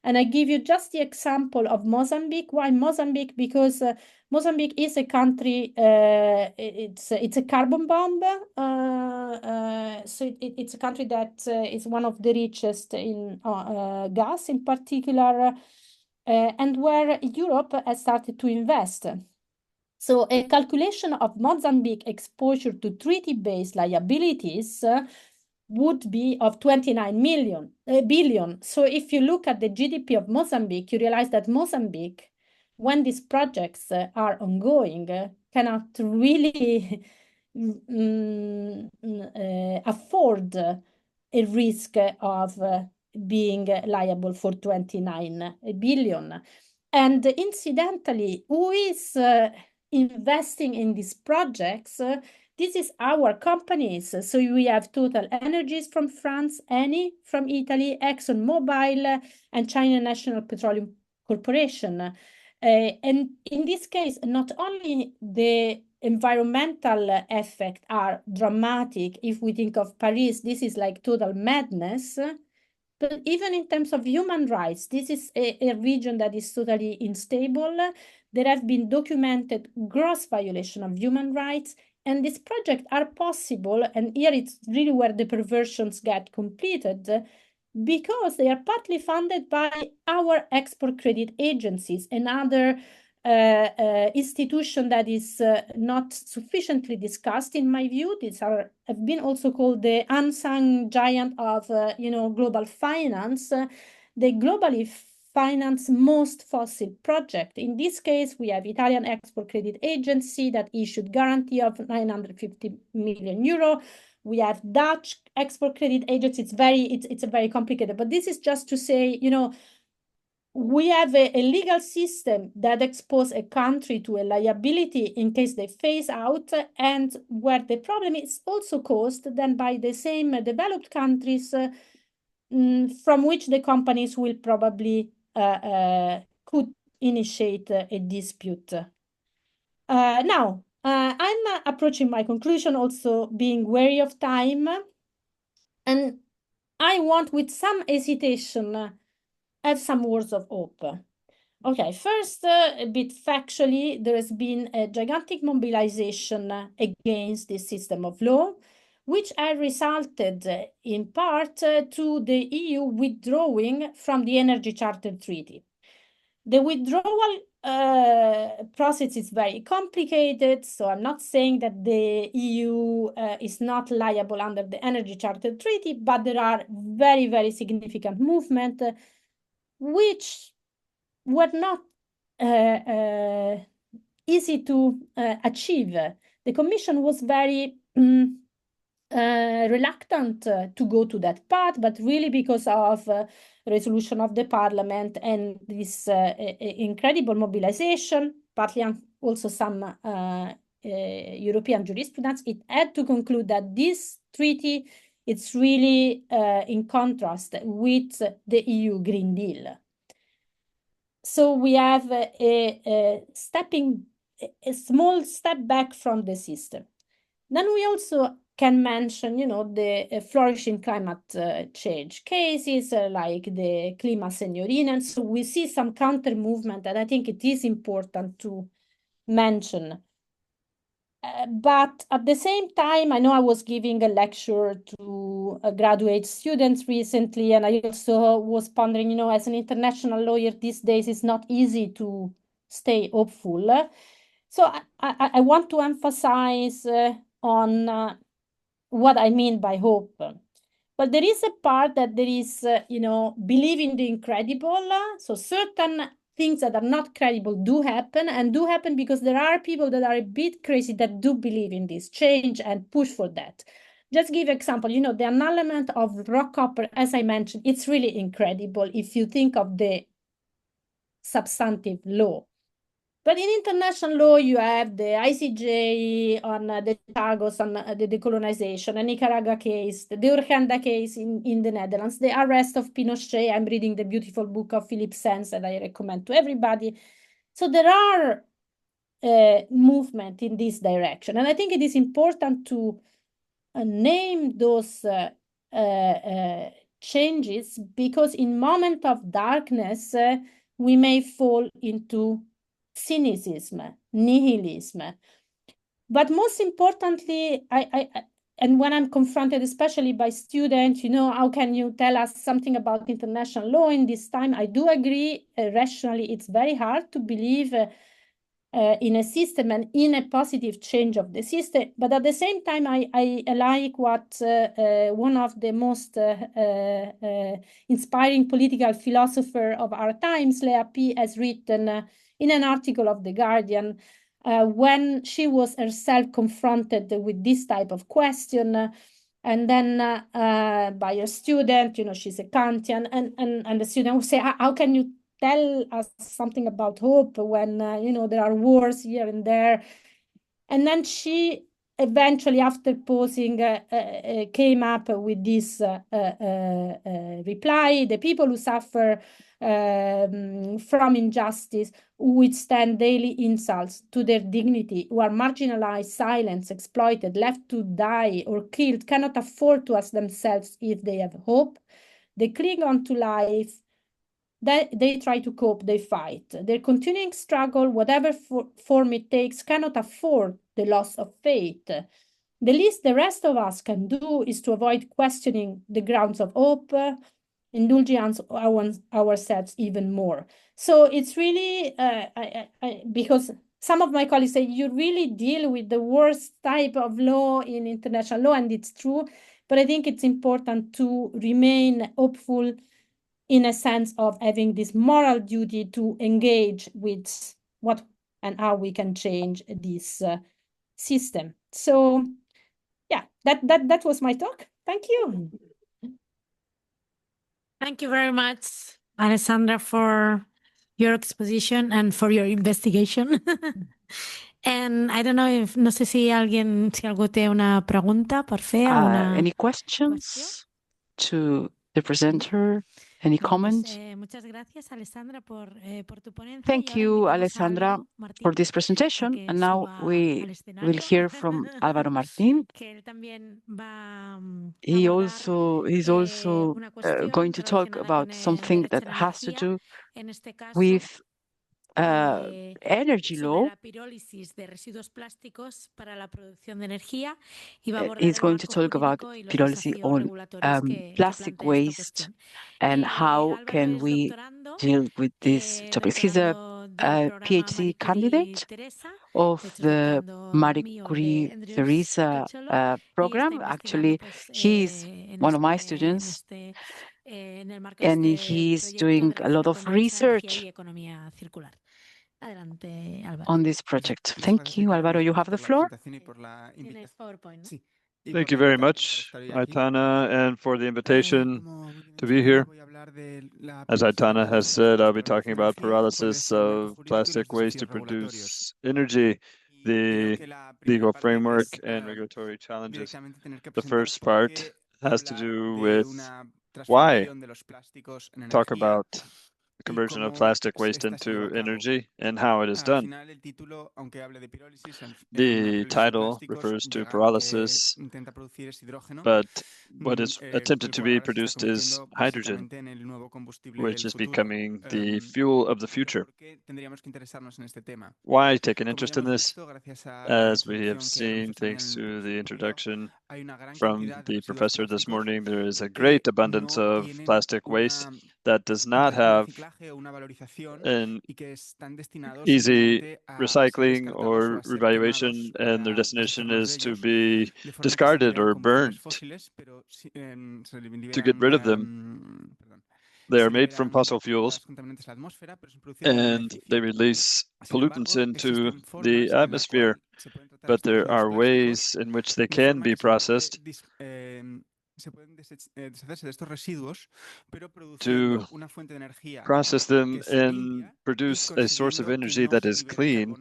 And I give you just the example of Mozambique. Why Mozambique? Because Mozambique is a country, it's a carbon bomb. So it's a country that is one of the richest in gas in particular, and where Europe has started to invest. So a calculation of Mozambique exposure to treaty-based liabilities would be of 29 billion. So if you look at the GDP of Mozambique, you realize that Mozambique, when these projects are ongoing, cannot really afford a risk of being liable for 29 billion. And incidentally, who is investing in these projects? This is our companies. So we have Total Energies from France, Eni from Italy, ExxonMobil, and China National Petroleum Corporation. And in this case, not only the environmental effects are dramatic. If we think of Paris, this is like total madness. But even in terms of human rights, this is a region that is totally unstable. There have been documented gross violation of human rights, and these projects are possible, and here it's really where the perversions get completed, because they are partly funded by our export credit agencies and other institution that is not sufficiently discussed, in my view. These have been also called the unsung giant of global finance. They globally finance most fossil projects. In this case, we have Italian Export Credit Agency that issued guarantee of 950 million euro. We have Dutch Export Credit Agency. It's a very complicated, but this is just to say, we have a legal system that exposes a country to a liability in case they phase out, and where the problem is also caused then by the same developed countries from which the companies will probably could initiate a dispute. Now, I'm approaching my conclusion, also being wary of time, and I want, with some hesitation, have some words of hope. Okay, first, a bit factually, there has been a gigantic mobilization against this system of law, which has resulted in part to the EU withdrawing from the Energy Charter Treaty. The withdrawal process is very complicated, so I'm not saying that the EU is not liable under the Energy Charter Treaty, but there are very, very significant movements which were not easy to achieve. The Commission was very reluctant to go to that path, but really because of resolution of the Parliament and this incredible mobilization, partly also some European jurisprudence, it had to conclude that this treaty it's really in contrast with the EU Green Deal. So we have a small step back from the system. Then we also can mention, the flourishing climate change cases like the Clima Signorina. And so we see some counter movement, and I think it is important to mention. But at the same time, I know I was giving a lecture to graduate students recently, and I also was pondering, as an international lawyer these days, it's not easy to stay hopeful. So I want to emphasize on what I mean by hope. But there is a part that there is, believe in the incredible. So certain things that are not credible do happen because there are people that are a bit crazy that do believe in this change and push for that. Just give example, the annulment of rock copper, as I mentioned, it's really incredible if you think of the substantive law. But in international law, you have the ICJ on the Chagos on the decolonization, the Nicaragua case, the Urgenda case in the Netherlands, the arrest of Pinochet. I'm reading the beautiful book of Philip Sands that I recommend to everybody. So there are movement in this direction. And I think it is important to name those changes because in moment of darkness, we may fall into cynicism, nihilism. But most importantly, and when I'm confronted, especially by students, how can you tell us something about international law in this time? I do agree, rationally, it's very hard to believe in a system and in a positive change of the system. But at the same time, I like what one of the most inspiring political philosopher of our times, Lea P, has written in an article of The Guardian, when she was herself confronted with this type of question, and then by a student, she's a Kantian, and the student will say, how can you tell us something about hope when, there are wars here and there? And then she eventually, after pausing, came up with this reply: the people who suffer from injustice, who withstand daily insults to their dignity, who are marginalized, silenced, exploited, left to die or killed, cannot afford to ask themselves if they have hope. They cling on to life. They try to cope, they fight. Their continuing struggle, whatever form it takes, cannot afford the loss of faith. The least the rest of us can do is to avoid questioning the grounds of hope, indulging ourselves even more. So it's really, because some of my colleagues say, you really deal with the worst type of law in international law, and it's true, but I think it's important to remain hopeful in a sense of having this moral duty to engage with what and how we can change this system. So yeah, that was my talk. Thank you. Thank you very much, Alessandra, for your exposition and for your investigation. And I don't know if, no sé si algú té una pregunta per fer. Any questions to the presenter? Any comments? Muchas gracias, Alessandra, por tu ponencia. Thank you, Alessandra, for this presentation. And now we will hear from Álvaro Martín. He's also going to talk about something that has to do with energy law. He's going to talk about pyrolysis on plastic waste and how can we deal with these topics. He's a PhD candidate of the Marie Curie Teresa program. Actually, he's one of my students, and he's doing a lot of research on this project. Thank you, Álvaro. You have the floor. Thank you very much, Aitana, and for the invitation to be here. As Aitana has said, I'll be talking about pyrolysis of plastic waste to produce energy. the legal framework and regulatory challenges. The first part has to do with why talk about the conversion of plastic waste into energy and how it is done. The title refers to pyrolysis, but what is attempted to be produced is hydrogen, which is becoming the fuel of the future. Why take an interest in this? As we have seen, thanks to the introduction from the professor this morning, there is a great abundance of plastic waste that does not have an easy recycling or revaluation, and their destination is to be discarded or burnt to get rid of them. They are made from fossil fuels, and they release pollutants into the atmosphere, but there are ways in which they can be processed to process them and produce a source of energy that is clean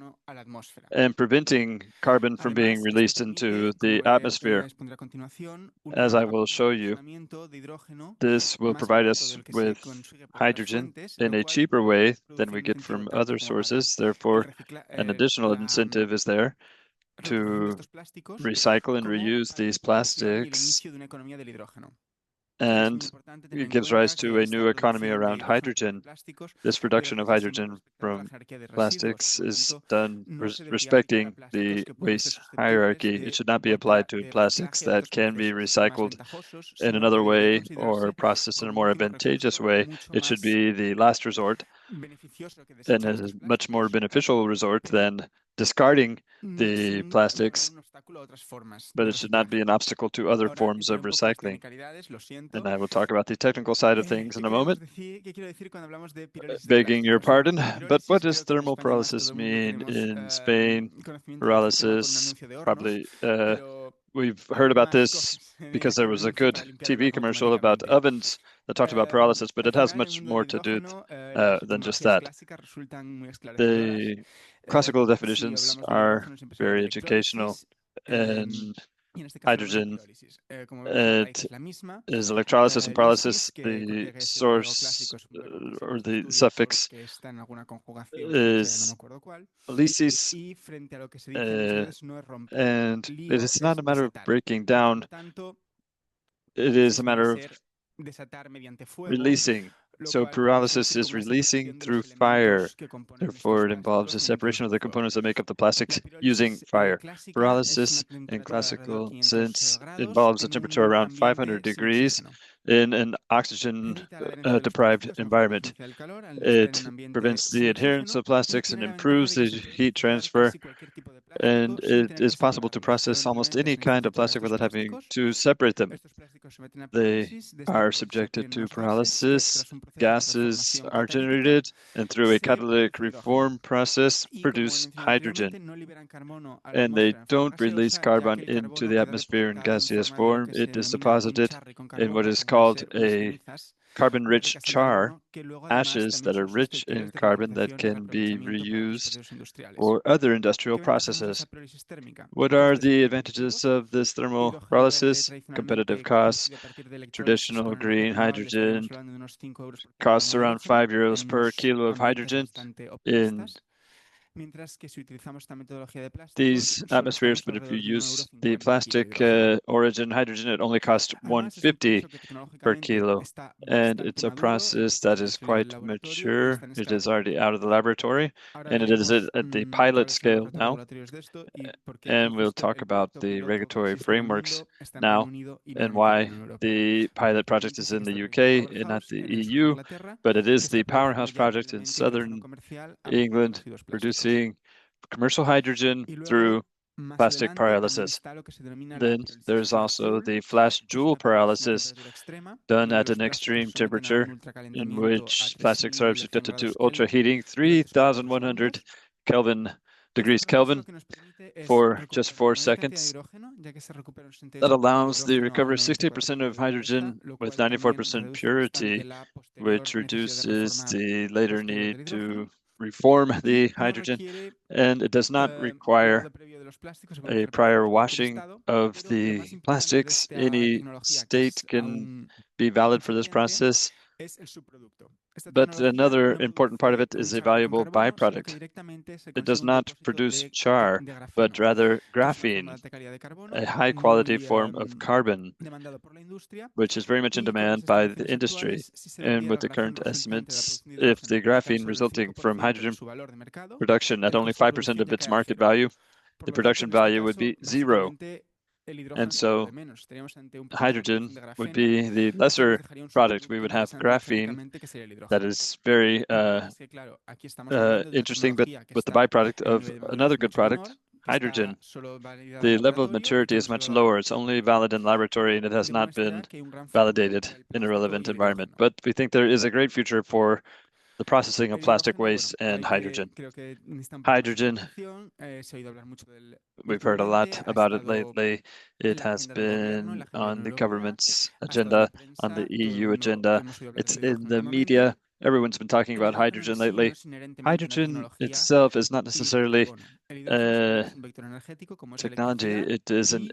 and preventing carbon from being released into the atmosphere. As I will show you, this will provide us with hydrogen in a cheaper way than we get from other sources. Therefore, an additional incentive is there to recycle and reuse these plastics, and it gives rise to a new economy around hydrogen. This production of hydrogen from plastics is done respecting the waste hierarchy. It should not be applied to plastics that can be recycled in another way or processed in a more advantageous way. It should be the last resort and a much more beneficial resort than discarding the plastics, but it should not be an obstacle to other forms of recycling. And I will talk about the technical side of things in a moment. Begging your pardon, but what does thermal pyrolysis mean in Spain? Pyrolysis, probably we've heard about this because there was a good TV commercial about ovens that talked about pyrolysis, but it has much more to do than just that. The classical definitions are very educational, and hydrogen, it is electrolysis and pyrolysis. The source or the suffix is lysis, and it is not a matter of breaking down, it is a matter of releasing. So pyrolysis is releasing through fire. Therefore, it involves the separation of the components that make up the plastics using fire. Pyrolysis, in classical sense, involves a temperature around 500 degrees in an oxygen-deprived environment. It prevents the adherence of plastics and improves the heat transfer, and it is possible to process almost any kind of plastic without having to separate them. They are subjected to pyrolysis. Gases are generated, and through a catalytic reform process, produce hydrogen. And they don't release carbon into the atmosphere in gaseous form. It is deposited in what is called a carbon-rich char, ashes that are rich in carbon that can be reused or other industrial processes. What are the advantages of this thermal pyrolysis? Competitive costs. Traditional green hydrogen costs around €5 per kilo of hydrogen. In these atmospheres, but if you use the plastic origin hydrogen, it only costs $1.50 per kilo, and it's a process that is quite mature. It is already out of the laboratory, and it is at the pilot scale now. And we'll talk about the regulatory frameworks now and why the pilot project is in the UK and not the EU, but it is the powerhouse project in southern England producing commercial hydrogen through plastic pyrolysis. Then there's also the flash joule pyrolysis done at an extreme temperature in which plastics are subjected to ultra heating, 3,100 degrees Kelvin for just 4 seconds. That allows the recovery of 60% of hydrogen with 94% purity, which reduces the later need to reform the hydrogen, and it does not require a prior washing of the plastics. Any state can be valid for this process. But another important part of it is a valuable byproduct. It does not produce char, but rather graphene, a high-quality form of carbon, which is very much in demand by the industry. And with the current estimates, if the graphene resulting from hydrogen production at only 5% of its market value, the production value would be zero. And so hydrogen would be the lesser product. We would have graphene that is very interesting, but with the byproduct of another good product, hydrogen. The level of maturity is much lower. It's only valid in laboratory and it has not been validated in a relevant environment. But we think there is a great future for the processing of plastic waste and hydrogen. Hydrogen, we've heard a lot about it lately. It has been on the government's agenda, on the EU agenda. It's in the media. Everyone's been talking about hydrogen lately. Hydrogen itself is not necessarily technology. It is a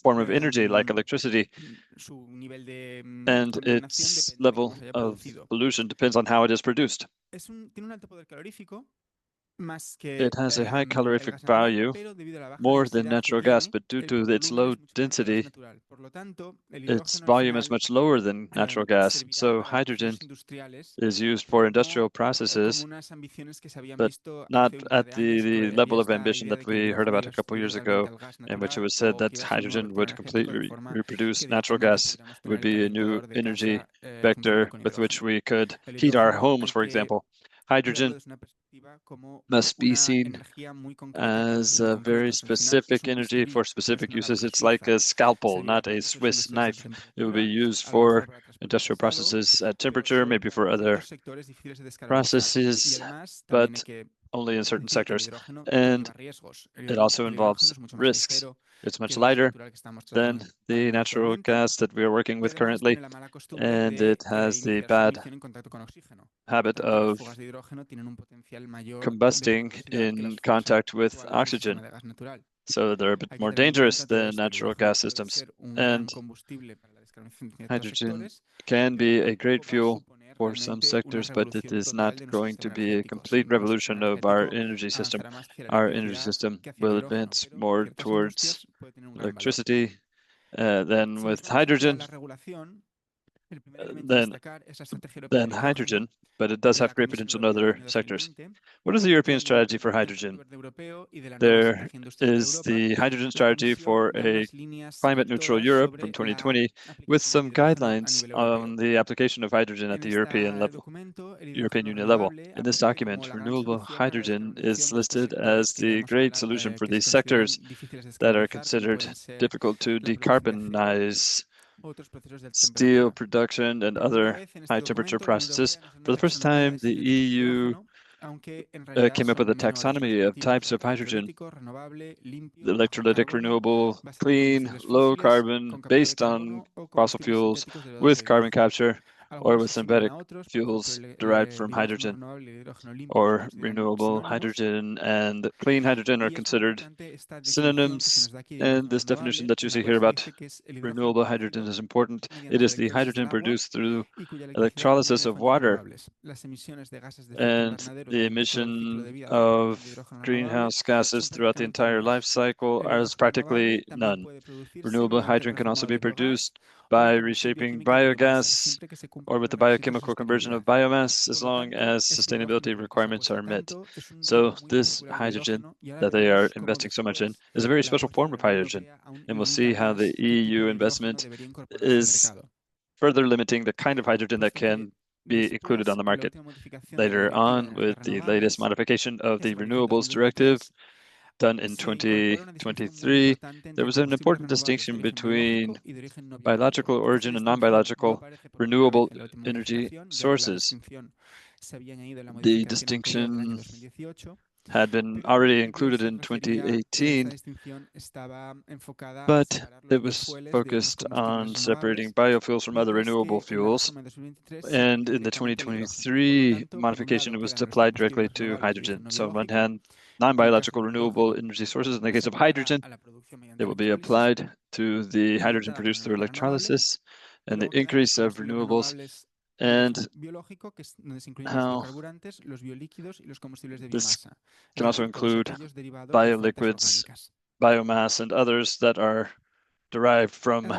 form of energy like electricity, and its level of pollution depends on how it is produced. It has a high calorific value, more than natural gas, but due to its low density, its volume is much lower than natural gas. So hydrogen is used for industrial processes, but not at the level of ambition that we heard about a couple years ago, in which it was said that hydrogen would completely reproduce natural gas. It would be a new energy vector with which we could heat our homes, for example. Hydrogen must be seen as a very specific energy for specific uses. It's like a scalpel, not a Swiss knife. It will be used for industrial processes at temperature, maybe for other processes, but only in certain sectors. And it also involves risks. It's much lighter than the natural gas that we are working with currently, and it has the bad habit of combusting in contact with oxygen. So they're a bit more dangerous than natural gas systems. And hydrogen can be a great fuel for some sectors, but it is not going to be a complete revolution of our energy system. Our energy system will advance more towards electricity than with hydrogen, than hydrogen, but it does have great potential in other sectors. What is the European strategy for hydrogen? There is the hydrogen strategy for a climate neutral Europe from 2020 with some guidelines on the application of hydrogen at the European Union level. In this document, renewable hydrogen is listed as the great solution for these sectors that are considered difficult to decarbonize: steel production and other high temperature processes. For the first time, the EU came up with a taxonomy of types of hydrogen: the electrolytic, renewable, clean, low carbon, based on fossil fuels, with carbon capture, or with synthetic fuels derived from hydrogen. Or renewable hydrogen and clean hydrogen are considered synonyms, and this definition that you see here about renewable hydrogen is important. It is the hydrogen produced through electrolysis of water, and the emission of greenhouse gases throughout the entire life cycle is practically none. Renewable hydrogen can also be produced by reshaping biogas or with the biochemical conversion of biomass, as long as sustainability requirements are met. So this hydrogen that they are investing so much in is a very special form of hydrogen, and we'll see how the EU investment is further limiting the kind of hydrogen that can be included on the market. Later on, with the latest modification of the Renewables Directive done in 2023, there was an important distinction between biological origin and non-biological renewable energy sources. The distinction had been already included in 2018, but it was focused on separating biofuels from other renewable fuels. And in the 2023 modification, it was applied directly to hydrogen. So on one hand, non-biological renewable energy sources, in the case of hydrogen, it will be applied to the hydrogen produced through electrolysis and the increase of renewables, and how this can also include bioliquids, biomass, and others that are derived from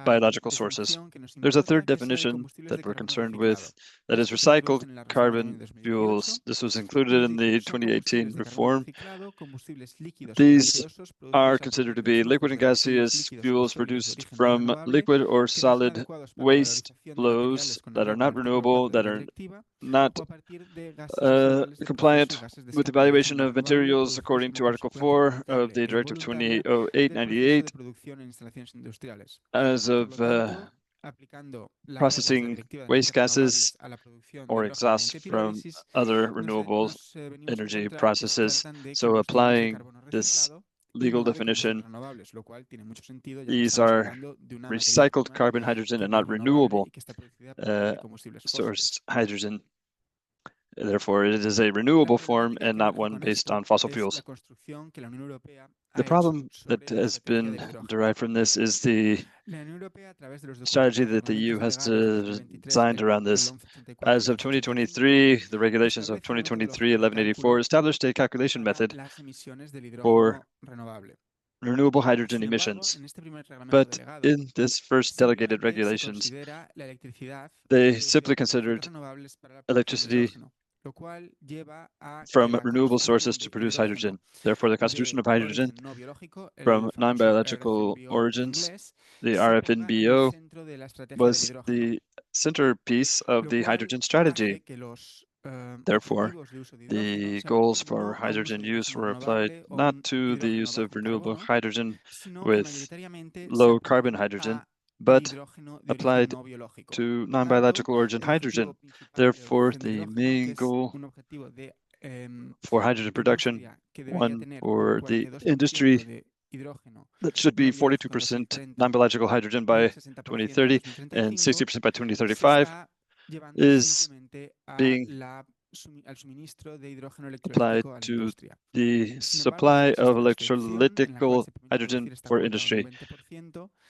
biological sources. There's a third definition that we're concerned with, that is recycled carbon fuels. This was included in the 2018 reform. These are considered to be liquid and gaseous fuels produced from liquid or solid waste flows that are not renewable, that are not compliant with evaluation of materials according to Article 4 of the Directive 2808/98 as of processing waste gases or exhaust from other renewable energy processes. So applying this legal definition, these are recycled carbon, hydrogen, and not renewable sourced hydrogen. Therefore, it is a renewable form and not one based on fossil fuels. The problem that has been derived from this is the strategy that the EU has designed around this. As of 2023, the regulations of 2023-1184 established a calculation method for renewable hydrogen emissions. But in this first delegated regulations, they simply considered electricity from renewable sources to produce hydrogen. Therefore, the constitution of hydrogen from non-biological origins, the RFNBO, was the centerpiece of the hydrogen strategy. Therefore, the goals for hydrogen use were applied not to the use of renewable hydrogen with low carbon hydrogen, but applied to non-biological origin hydrogen. Therefore, the main goal for hydrogen production, one for the industry, that should be 42% non-biological hydrogen by 2030 and 60% by 2035, is being applied to the supply of electrolytical hydrogen for industry.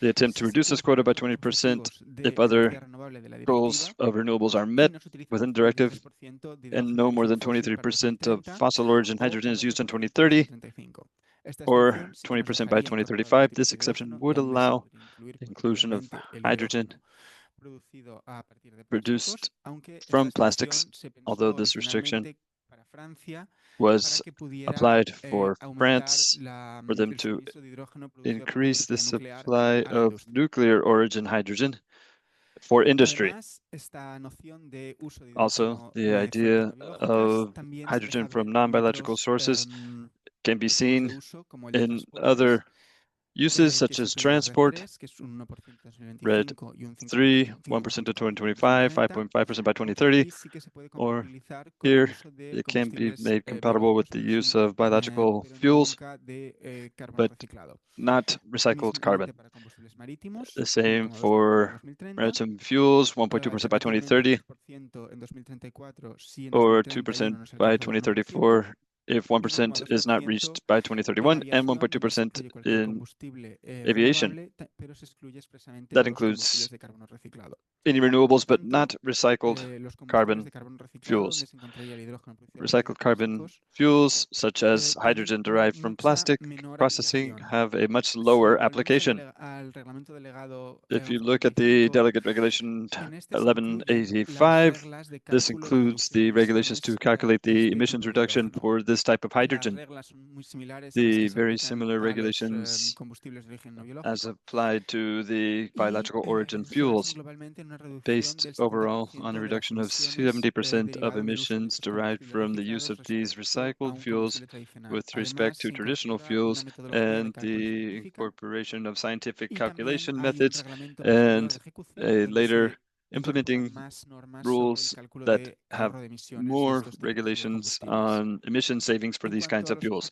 The attempt to reduce this quota by 20% if other goals of renewables are met within the directive, and no more than 23% of fossil origin hydrogen is used in 2030, or 20% by 2035. This exception would allow the inclusion of hydrogen produced from plastics, although this restriction was applied for France for them to increase the supply of nuclear origin hydrogen for industry. Also, the idea of hydrogen from non-biological sources can be seen in other uses such as transport, RED 3, 1% to 2025, 5.5% by 2030, or here it can be made compatible with the use of biological fuels, but not recycled carbon. The same for maritime fuels, 1.2% by 2030, or 2% by 2034, if 1% is not reached by 2031, and 1.2% in aviation. That includes any renewables, but not recycled carbon fuels. Recycled carbon fuels, such as hydrogen derived from plastic processing, have a much lower application. If you look at the Delegate Regulation 1185, this includes the regulations to calculate the emissions reduction for this type of hydrogen. The very similar regulations as applied to the biological origin fuels, based overall on a reduction of 70% of emissions derived from the use of these recycled fuels with respect to traditional fuels, and the incorporation of scientific calculation methods, and a later implementing rules that have more regulations on emission savings for these kinds of fuels.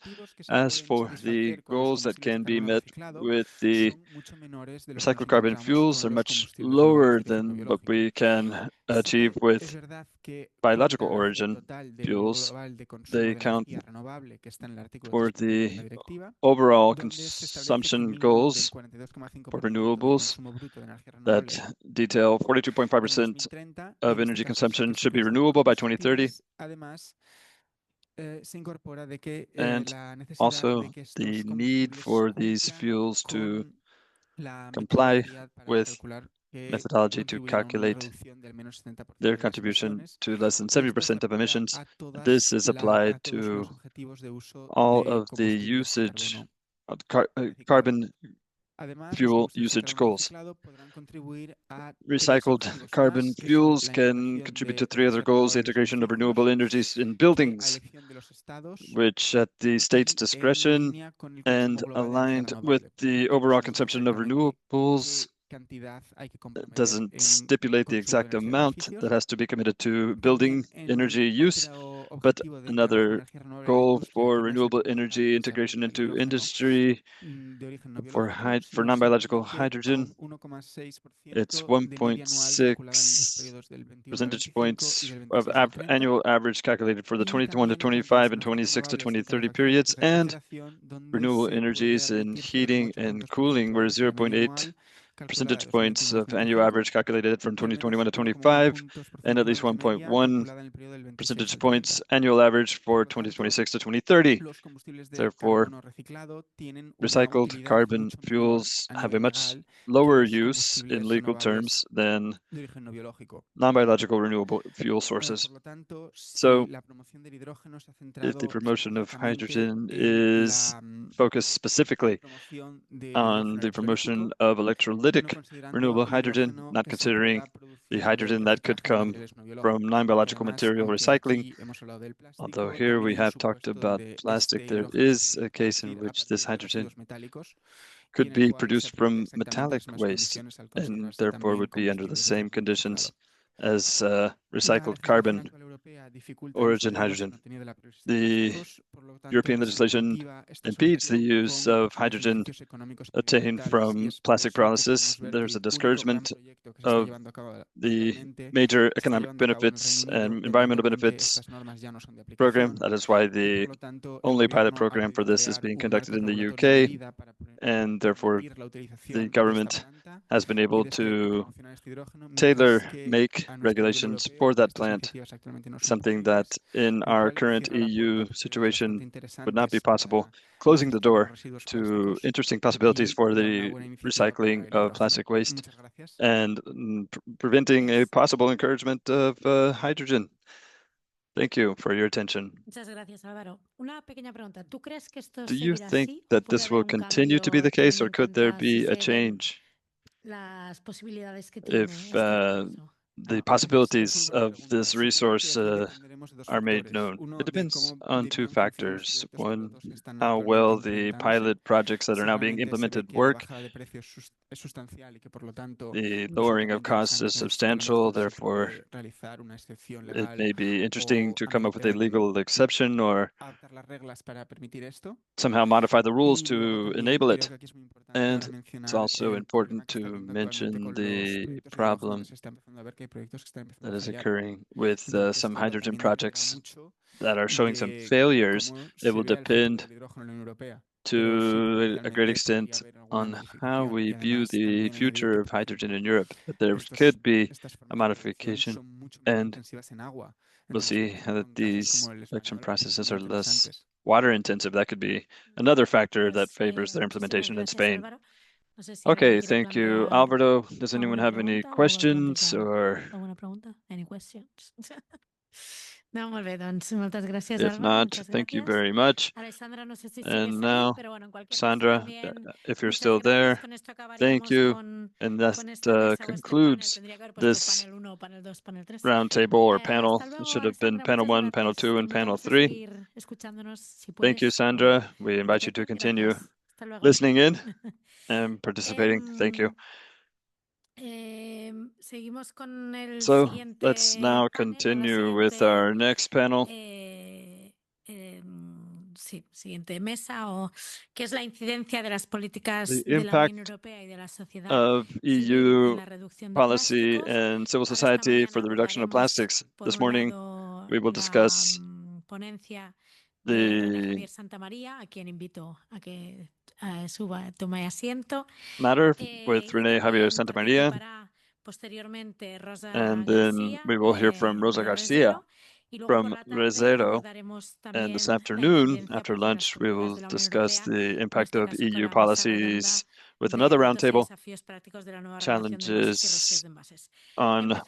As for the goals that can be met with the recycled carbon fuels, are much lower than what we can achieve with biological origin fuels. They count for the overall consumption goals for renewables that detail 42.5% of energy consumption should be renewable by 2030. And also the need for these fuels to comply with methodology to calculate their contribution to less than 70% of emissions. This is applied to all of the usage of carbon fuel usage goals. Recycled carbon fuels can contribute to 3 other goals: the integration of renewable energies in buildings, which at the state's discretion and aligned with the overall consumption of renewables. It doesn't stipulate the exact amount that has to be committed to building energy use, but another goal for renewable energy integration into industry for non-biological hydrogen, it's 1.6 percentage points of annual average calculated for the 21 to 25 and 26 to 2030 periods, and renewable energies in heating and cooling were 0.8 percentage points of annual average calculated from 2021 to 25, and at least 1.1 percentage points annual average for 2026 to 2030. Therefore, recycled carbon fuels have a much lower use in legal terms than non-biological renewable fuel sources. So, if the promotion of hydrogen is focused specifically on the promotion of electrolytic renewable hydrogen, not considering the hydrogen that could come from non-biological material recycling. Although here we have talked about plastic, there is a case in which this hydrogen could be produced from metallic waste and therefore would be under the same conditions as recycled carbon origin hydrogen. The European legislation impedes the use of hydrogen obtained from plastic pyrolysis. There's a discouragement of the major economic benefits and environmental benefits program. That is why the only pilot program for this is being conducted in the UK, and therefore the government has been able to make regulations for that plant, something that in our current EU situation would not be possible, closing the door to interesting possibilities for the recycling of plastic waste and preventing a possible encouragement of hydrogen. Thank you for your attention. Do you think that this will continue to be the case, or could there be a change if the possibilities of this resource are made known? It depends on 2 factors. One, how well the pilot projects that are now being implemented work. The lowering of costs is substantial, therefore it may be interesting to come up with a legal exception or somehow modify the rules to enable it. And it's also important to mention the problem that is occurring with some hydrogen projects that are showing some failures. It will depend to a great extent on how we view the future of hydrogen in Europe. But there could be a modification, and we'll see that these election processes are less water intensive. That could be another factor that favors their implementation in Spain. Okay, thank you, Alberto. Does anyone have any questions or? Any questions? No, molt bé, doncs moltes gràcies, If not, thank you very much. And now, Sandra, if you're still there, thank you. And that concludes this roundtable or panel. It should have been panel 1, panel 2, and panel 3. Thank you, Sandra. We invite you to continue listening in and participating. Thank you. So let's now continue with our next panel. Siguiente mesa, o qué es la incidencia de las políticas de la Unión Europea y de la sociedad of EU policy and civil society for the reduction of plastics. This morning, we will discuss the matter with René Javier Santamaría, and then we will hear from Rosa Garcia from Rezero. And this afternoon, after lunch, we will discuss the impact of EU policies with another roundtable, challenges on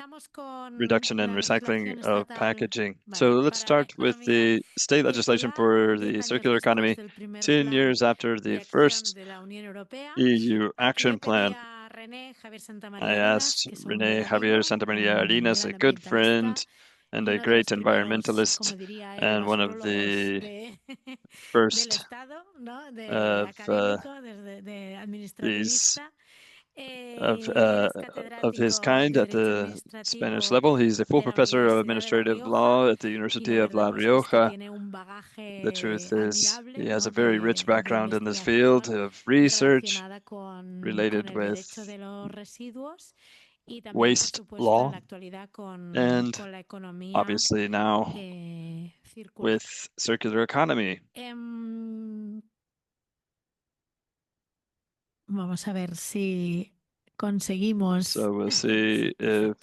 reduction and recycling of packaging. So let's start with the state legislation for the circular economy 10 years after the first EU action plan. I asked René Javier Santamaría Arenas, a good friend and a great environmentalist, and one of the first of these of his kind at the Spanish level. He's a full professor of administrative law at the University of La Rioja. The truth is, he has a very rich background in this field of research related with waste law, and obviously now with circular economy. Vamos a ver si conseguimos. So we'll see if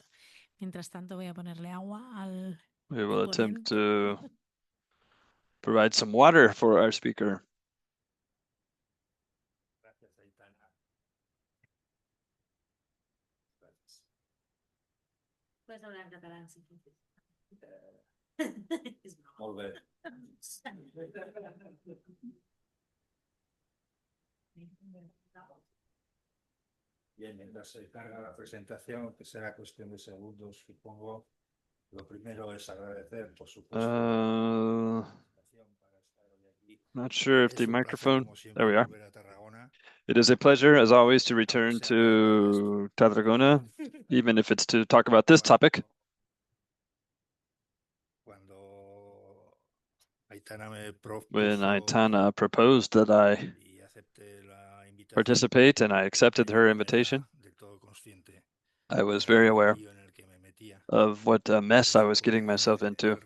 Mientras tanto, voy a ponerle agua al. We will attempt to provide some water for our speaker. Puedes hablar en catalán si quieres. Molt bé. Bien, mientras se carga la presentación, que será cuestión de segundos, supongo, lo primero es agradecer, por supuesto. Not sure if the microphone. There we are. It is a pleasure, as always, to return to Tarragona, even if it's to talk about this topic. When Aitana proposed that I participate and I accepted her invitation, I was very aware of what a mess I was getting myself into,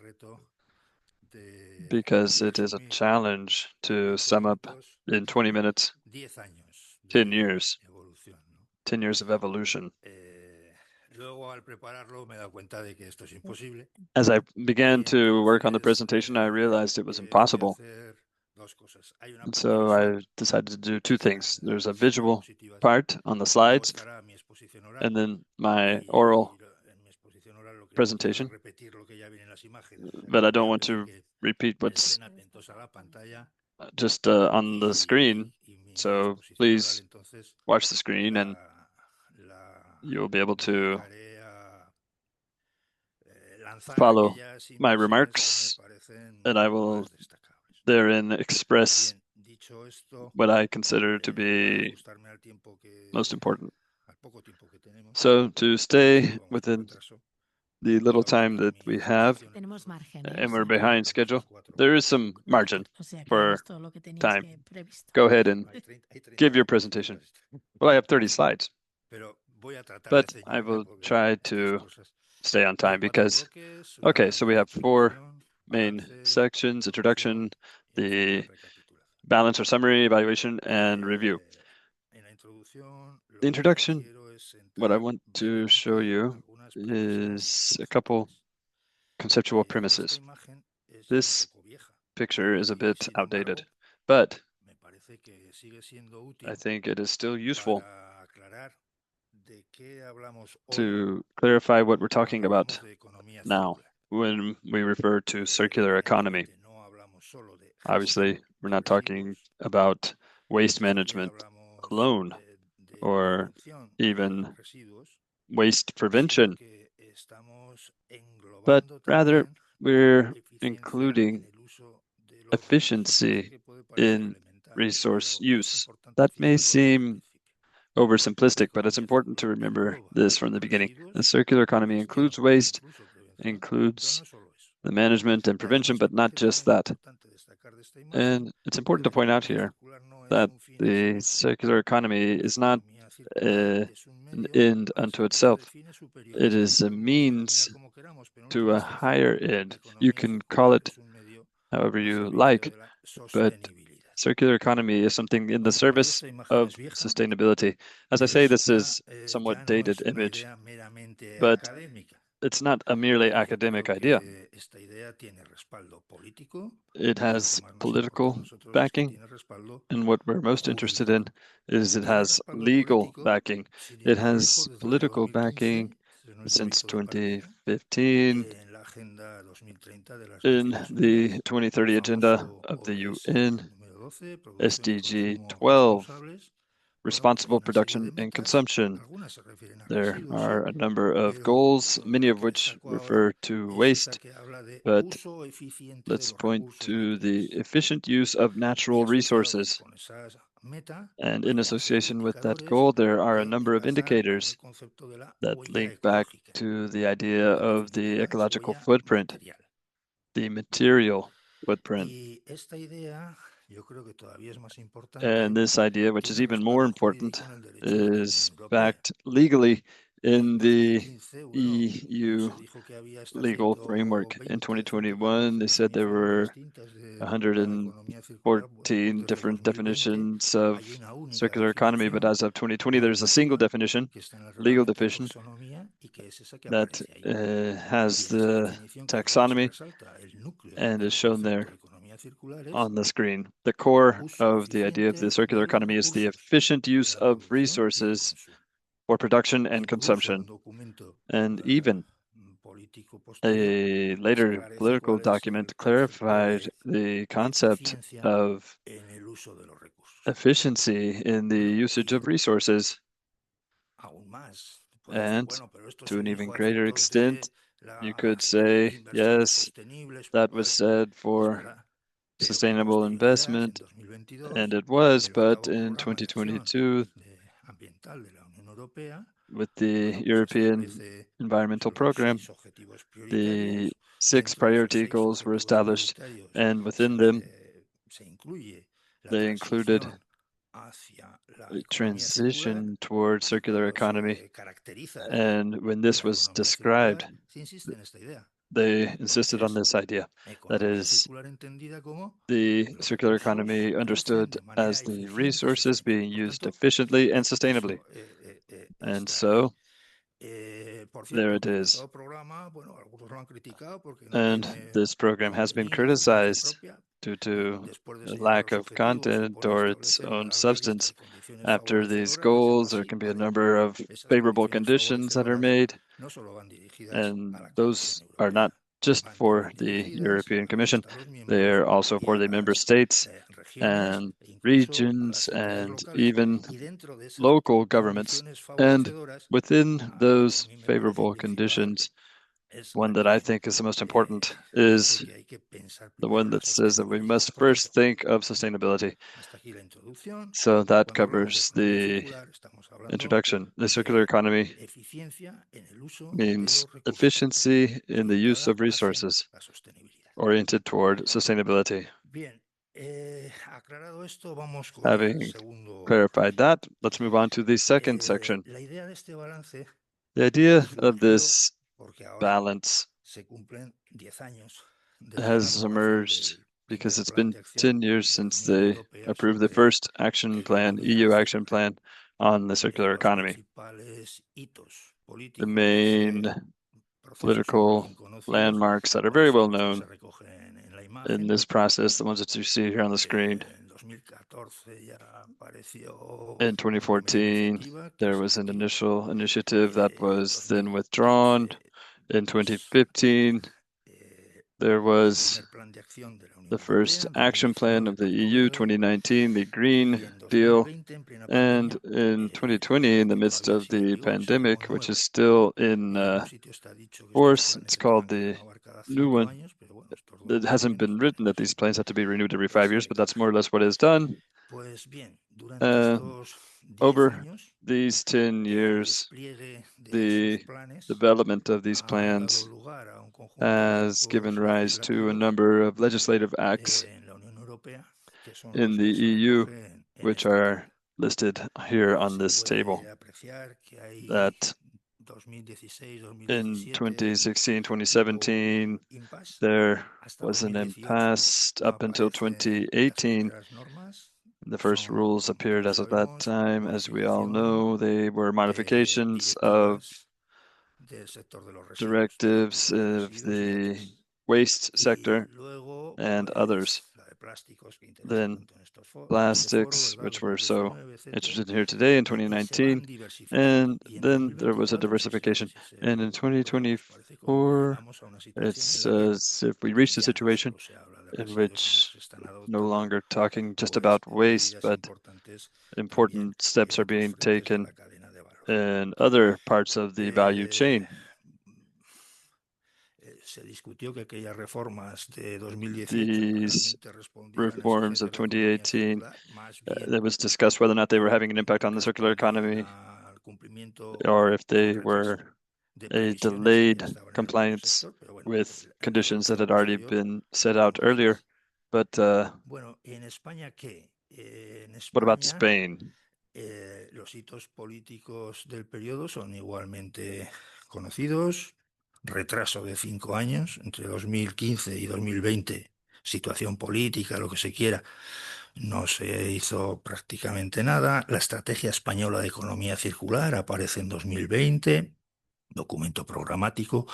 because it is a challenge to sum up in 20 minutes 10 years, 10 years of evolution. As I began to work on the presentation, I realized it was impossible. And so I decided to do two things. There's a visual part on the slides, and then my oral presentation. But I don't want to repeat what's just on the screen. So please watch the screen and you'll be able to follow my remarks, and I will therein express what I consider to be most important. So to stay within the little time that we have, and we're behind schedule, there is some margin for time. Go ahead and give your presentation. Well, I have 30 slides, but I will try to stay on time because, okay, so we have 4 main sections: introduction, the balance or summary, evaluation, and review. The introduction, what I want to show you is a couple conceptual premises. This picture is a bit outdated, but I think it is still useful to clarify what we're talking about now when we refer to circular economy. Obviously, we're not talking about waste management alone or even waste prevention, but rather we're including efficiency in resource use. That may seem oversimplistic, but it's important to remember this from the beginning. The circular economy includes waste, includes the management and prevention, but not just that. And it's important to point out here that the circular economy is not an end unto itself. It is a means to a higher end. You can call it however you like, but circular economy is something in the service of sustainability. As I say, this is somewhat dated image, but it's not a merely academic idea. It has political backing, and what we're most interested in is it has legal backing. It has political backing since 2015 in the 2030 agenda of the UN, SDG 12, responsible production and consumption. There are a number of goals, many of which refer to waste, but let's point to the efficient use of natural resources. And in association with that goal, there are a number of indicators that link back to the idea of the ecological footprint, the material footprint. And this idea, which is even more important, is backed legally in the EU legal framework. In 2021, they said there were 114 different definitions of circular economy, but as of 2020, there's a single definition, legal definition, that has the taxonomy and is shown there on the screen. The core of the idea of the circular economy is the efficient use of resources for production and consumption. And even a later political document clarified the concept of efficiency in the usage of resources. And to an even greater extent, you could say, yes, that was said for sustainable investment, and it was, but in 2022, with the European Environmental Program, the 6 priority goals were established, and within them, they included a transition towards circular economy. And when this was described, they insisted on this idea. That is, the circular economy understood as the resources being used efficiently and sustainably. And so, there it is. And this program has been criticized due to a lack of content or its own substance. After these goals, there can be a number of favorable conditions that are made, and those are not just for the European Commission, they are also for the member states and regions and even local governments. And within those favorable conditions, one that I think is the most important is the one that says that we must first think of sustainability. So that covers the introduction. The circular economy means efficiency in the use of resources oriented toward sustainability. Having clarified that, let's move on to the second section. The idea of this balance has emerged because it's been 10 years since they approved the first action plan, EU action plan on the circular economy. The main political landmarks that are very well known in this process, the ones that you see here on the screen. In 2014, there was an initial initiative that was then withdrawn. In 2015, there was the first action plan of the EU, 2019, the Green Deal, and in 2020, in the midst of the pandemic, which is still in force, it's called the new one. It hasn't been written that these plans have to be renewed every 5 years, but that's more or less what is done. Over these 10 years, the development of these plans has given rise to a number of legislative acts in the EU, which are listed here on this table, that in 2016, 2017, there was an impasse up until 2018. The first rules appeared as of that time. As we all know, they were modifications of directives of the waste sector and others. Then plastics, which we're so interested in here today in 2019, and then there was a diversification. And in 2024, it's as if we reached a situation in which no longer talking just about waste, but important steps are being taken in other parts of the value chain. These reforms of 2018, it was discussed whether or not they were having an impact on the circular economy, or if they were a delayed compliance with conditions that had already been set out earlier. But what about Spain? Los hitos políticos del periodo son igualmente conocidos. Retraso de 5 años, entre 2015 y 2020, situación política, lo que se quiera, no se hizo prácticamente nada. La estrategia española de economía circular aparece en 2020, documento programático.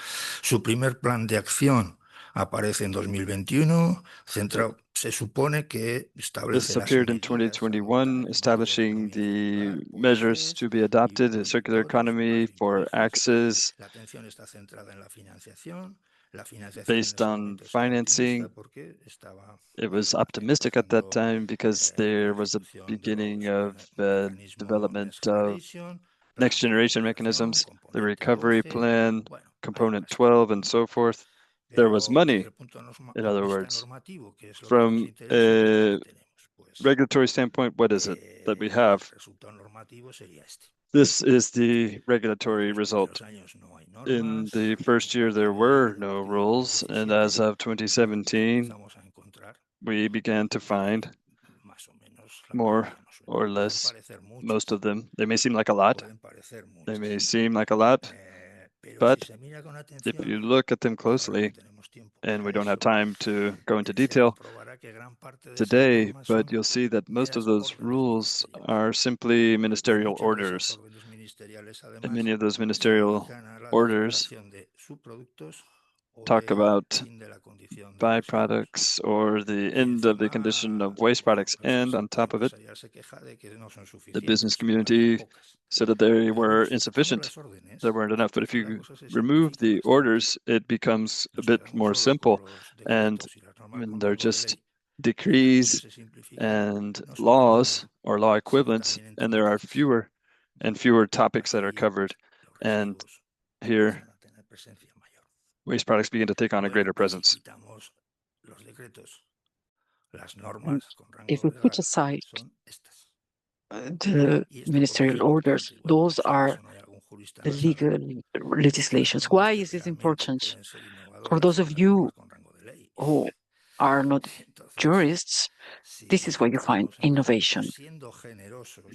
Su primer plan de acción aparece en 2021, centrado, se supone que establece This appeared in 2021, establishing the measures to be adopted in circular economy for axes based on financing. It was optimistic at that time because there was a beginning of development of next generation mechanisms, the recovery plan, component 12, and so forth. There was money, in other words. From a regulatory standpoint, what is it that we have? This is the regulatory result. In the first year, there were no rules, and as of 2017, we began to find more or less, most of them. They may seem like a lot. They may seem like a lot, but if you look at them closely, and we don't have time to go into detail today, but you'll see that most of those rules are simply ministerial orders. And many of those ministerial orders talk about byproducts or the end of the condition of waste products. And on top of it, the business community said that they were insufficient. There weren't enough. But if you remove the orders, it becomes a bit more simple. And they're just decrees and laws or law equivalents, and there are fewer and fewer topics that are covered. And here, waste products begin to take on a greater presence. And if we put aside the ministerial orders, those are the legal legislations. Why is this important? For those of you who are not jurists, this is where you find innovation.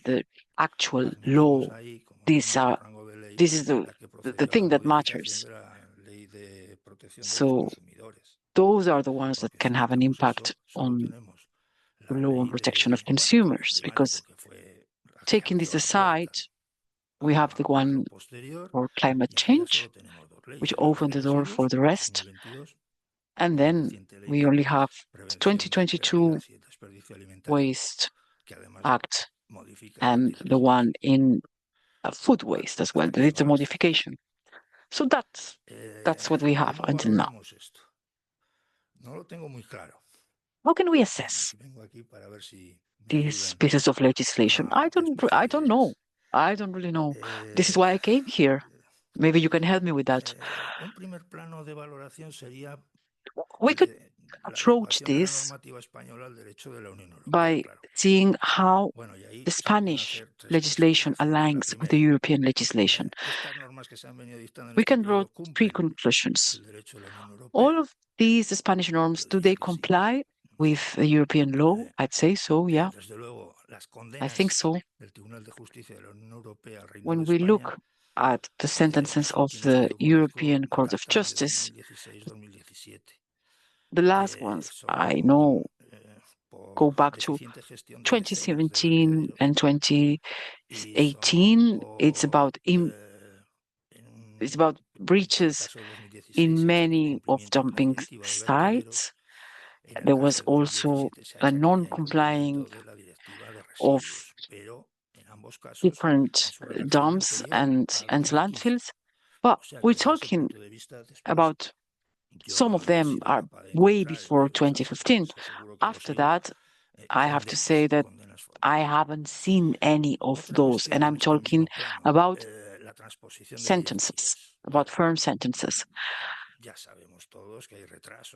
The actual law, this is the thing that matters. So those are the ones that can have an impact on the law and protection of consumers, because taking this aside, we have the one for climate change, which opened the door for the rest. And then we only have the 2022 Waste Act and the one in food waste as well. It's a modification. So that's what we have until now. How can we assess these pieces of legislation? I don't know. I don't really know. This is why I came here. Maybe you can help me with that. We could approach this by seeing how the Spanish legislation aligns with the European legislation. We can draw three conclusions. All of these Spanish norms, do they comply with European law? I'd say so, yeah. I think so. When we look at the sentences of the European Court of Justice, the last ones I know go back to 2017 and 2018. It's about breaches in many of dumping sites. There was also a non-complying of different dumps and landfills. But we're talking about some of them are way before 2015. After that, I have to say that I haven't seen any of those, and I'm talking about sentences, about firm sentences.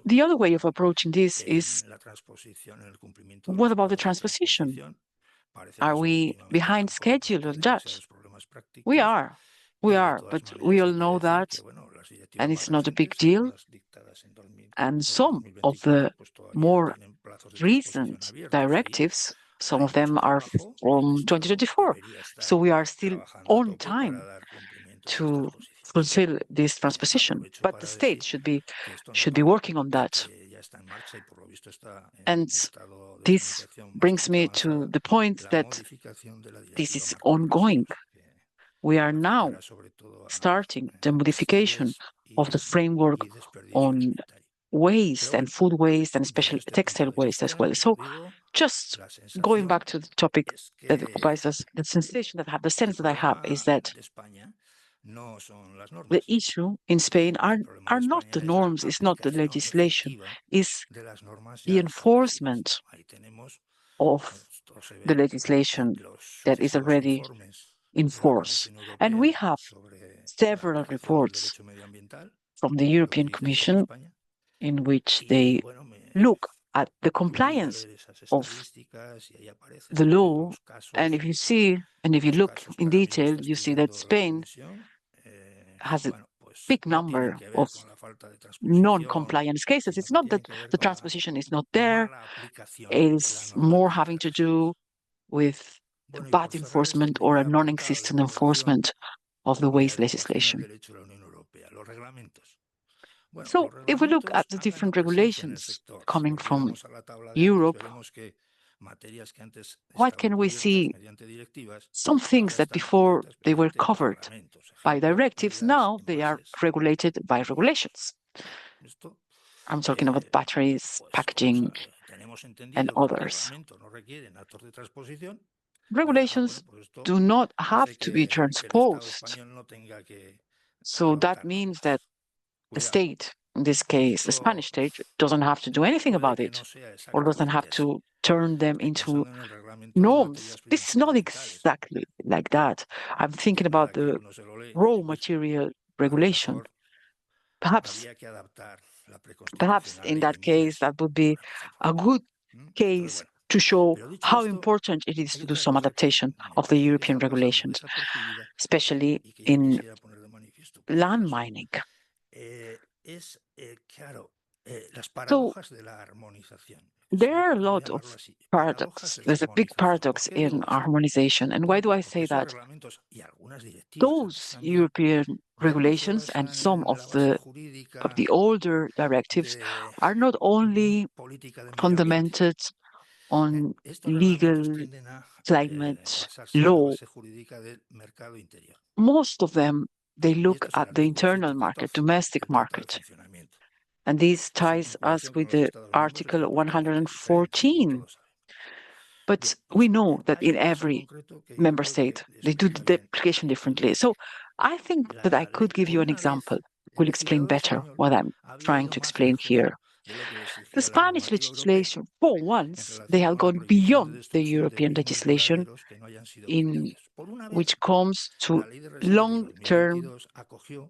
The other way of approaching this is, what about the transposition? Are we behind schedule or that? We are, but we all know that, and it's not a big deal. And some of the more recent directives, some of them are from 2024. So we are still on time to fulfill this transposition. But the state should be working on that. And this brings me to the point that this is ongoing. We are now starting the modification of the framework on waste and food waste and especially textile waste as well. So just going back to the topic that occupies us, the sense that I have is that the issue in Spain are not the norms, it's not the legislation, it's the enforcement of the legislation that is already in force. And we have several reports from the European Commission in which they look at the compliance of the law. And if you look in detail, you see that Spain has a big number of non-compliance cases. It's not that the transposition is not there. It is more having to do with bad enforcement or a non-existent enforcement of the waste legislation. So if we look at the different regulations coming from Europe, what can we see? Some things that before they were covered by directives, now they are regulated by regulations. I'm talking about batteries, packaging, and others. Regulations do not have to be transposed. So that means that the state, in this case, the Spanish state, doesn't have to do anything about it or doesn't have to turn them into norms. This is not exactly like that. I'm thinking about the raw material regulation. Perhaps in that case, that would be a good case to show how important it is to do some adaptation of the European regulations, especially in land mining. So there are a lot of paradoxes. There's a big paradox in harmonization. And why do I say that? Those European regulations and some of the older directives are not only fundamented on legal climate law. Most of them, they look at the internal market, domestic market. And this ties us with the Article 114. But we know that in every member state, they do the application differently. So I think that I could give you an example. Will explain better what I'm trying to explain here. The Spanish legislation, for once, they have gone beyond the European legislation in which comes to long-term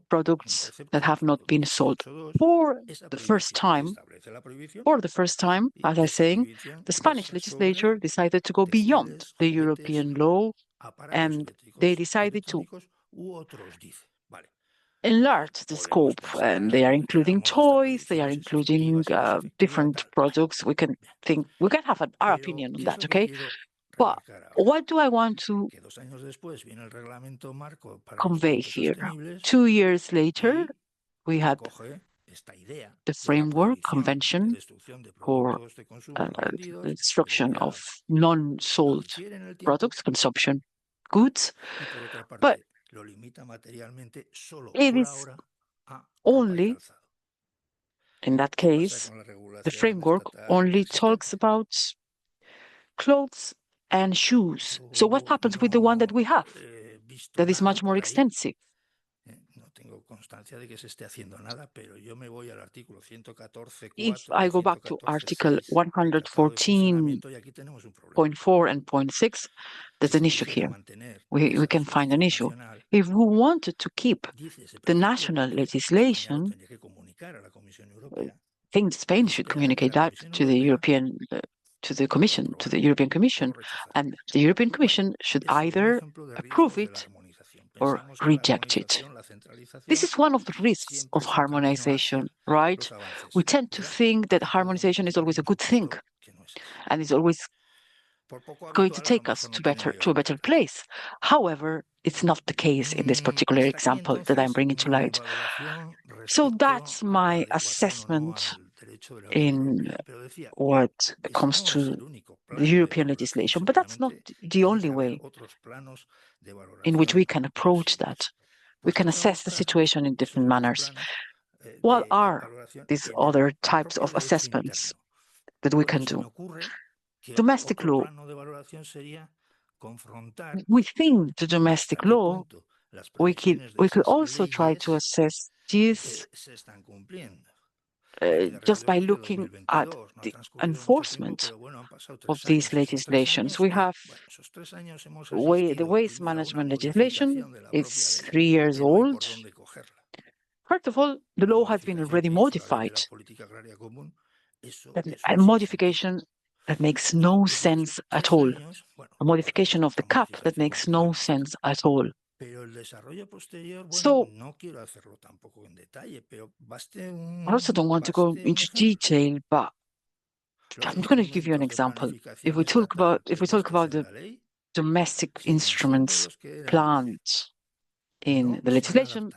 products that have not been sold. For the first time, as I was saying, the Spanish legislature decided to go beyond the European law, and they decided to enlarge the scope, and they are including toys, they are including different products. We can have our opinion on that, okay? But what do I want to convey here? 2 years later, we had the framework convention for the destruction of non-sold products, consumption goods, but it is only, in that case, the framework only talks about clothes and shoes. So what happens with the one that we have, that is much more extensive? If I go back to Article 114.4 and .6, there's an issue here. We can find an issue. If we wanted to keep the national legislation, I think Spain should communicate that to the European Commission, and the European Commission should either approve it or reject it. This is one of the risks of harmonization, right? We tend to think that harmonization is always a good thing, and is always going to take us to a better place. However, it's not the case in this particular example that I'm bringing to light. So that's my assessment in what comes to the European legislation. But that's not the only way in which we can approach that. We can assess the situation in different manners. What are these other types of assessments that we can do? Domestic law. Within the domestic law, we could also try to assess this just by looking at the enforcement of these legislations. We have the waste management legislation. It's 3 years old. First of all, the law has been already modified. A modification that makes no sense at all. A modification of the CAP that makes no sense at all. So, I also don't want to go into detail, but I'm going to give you an example. If we talk about the domestic instruments planned in the legislation,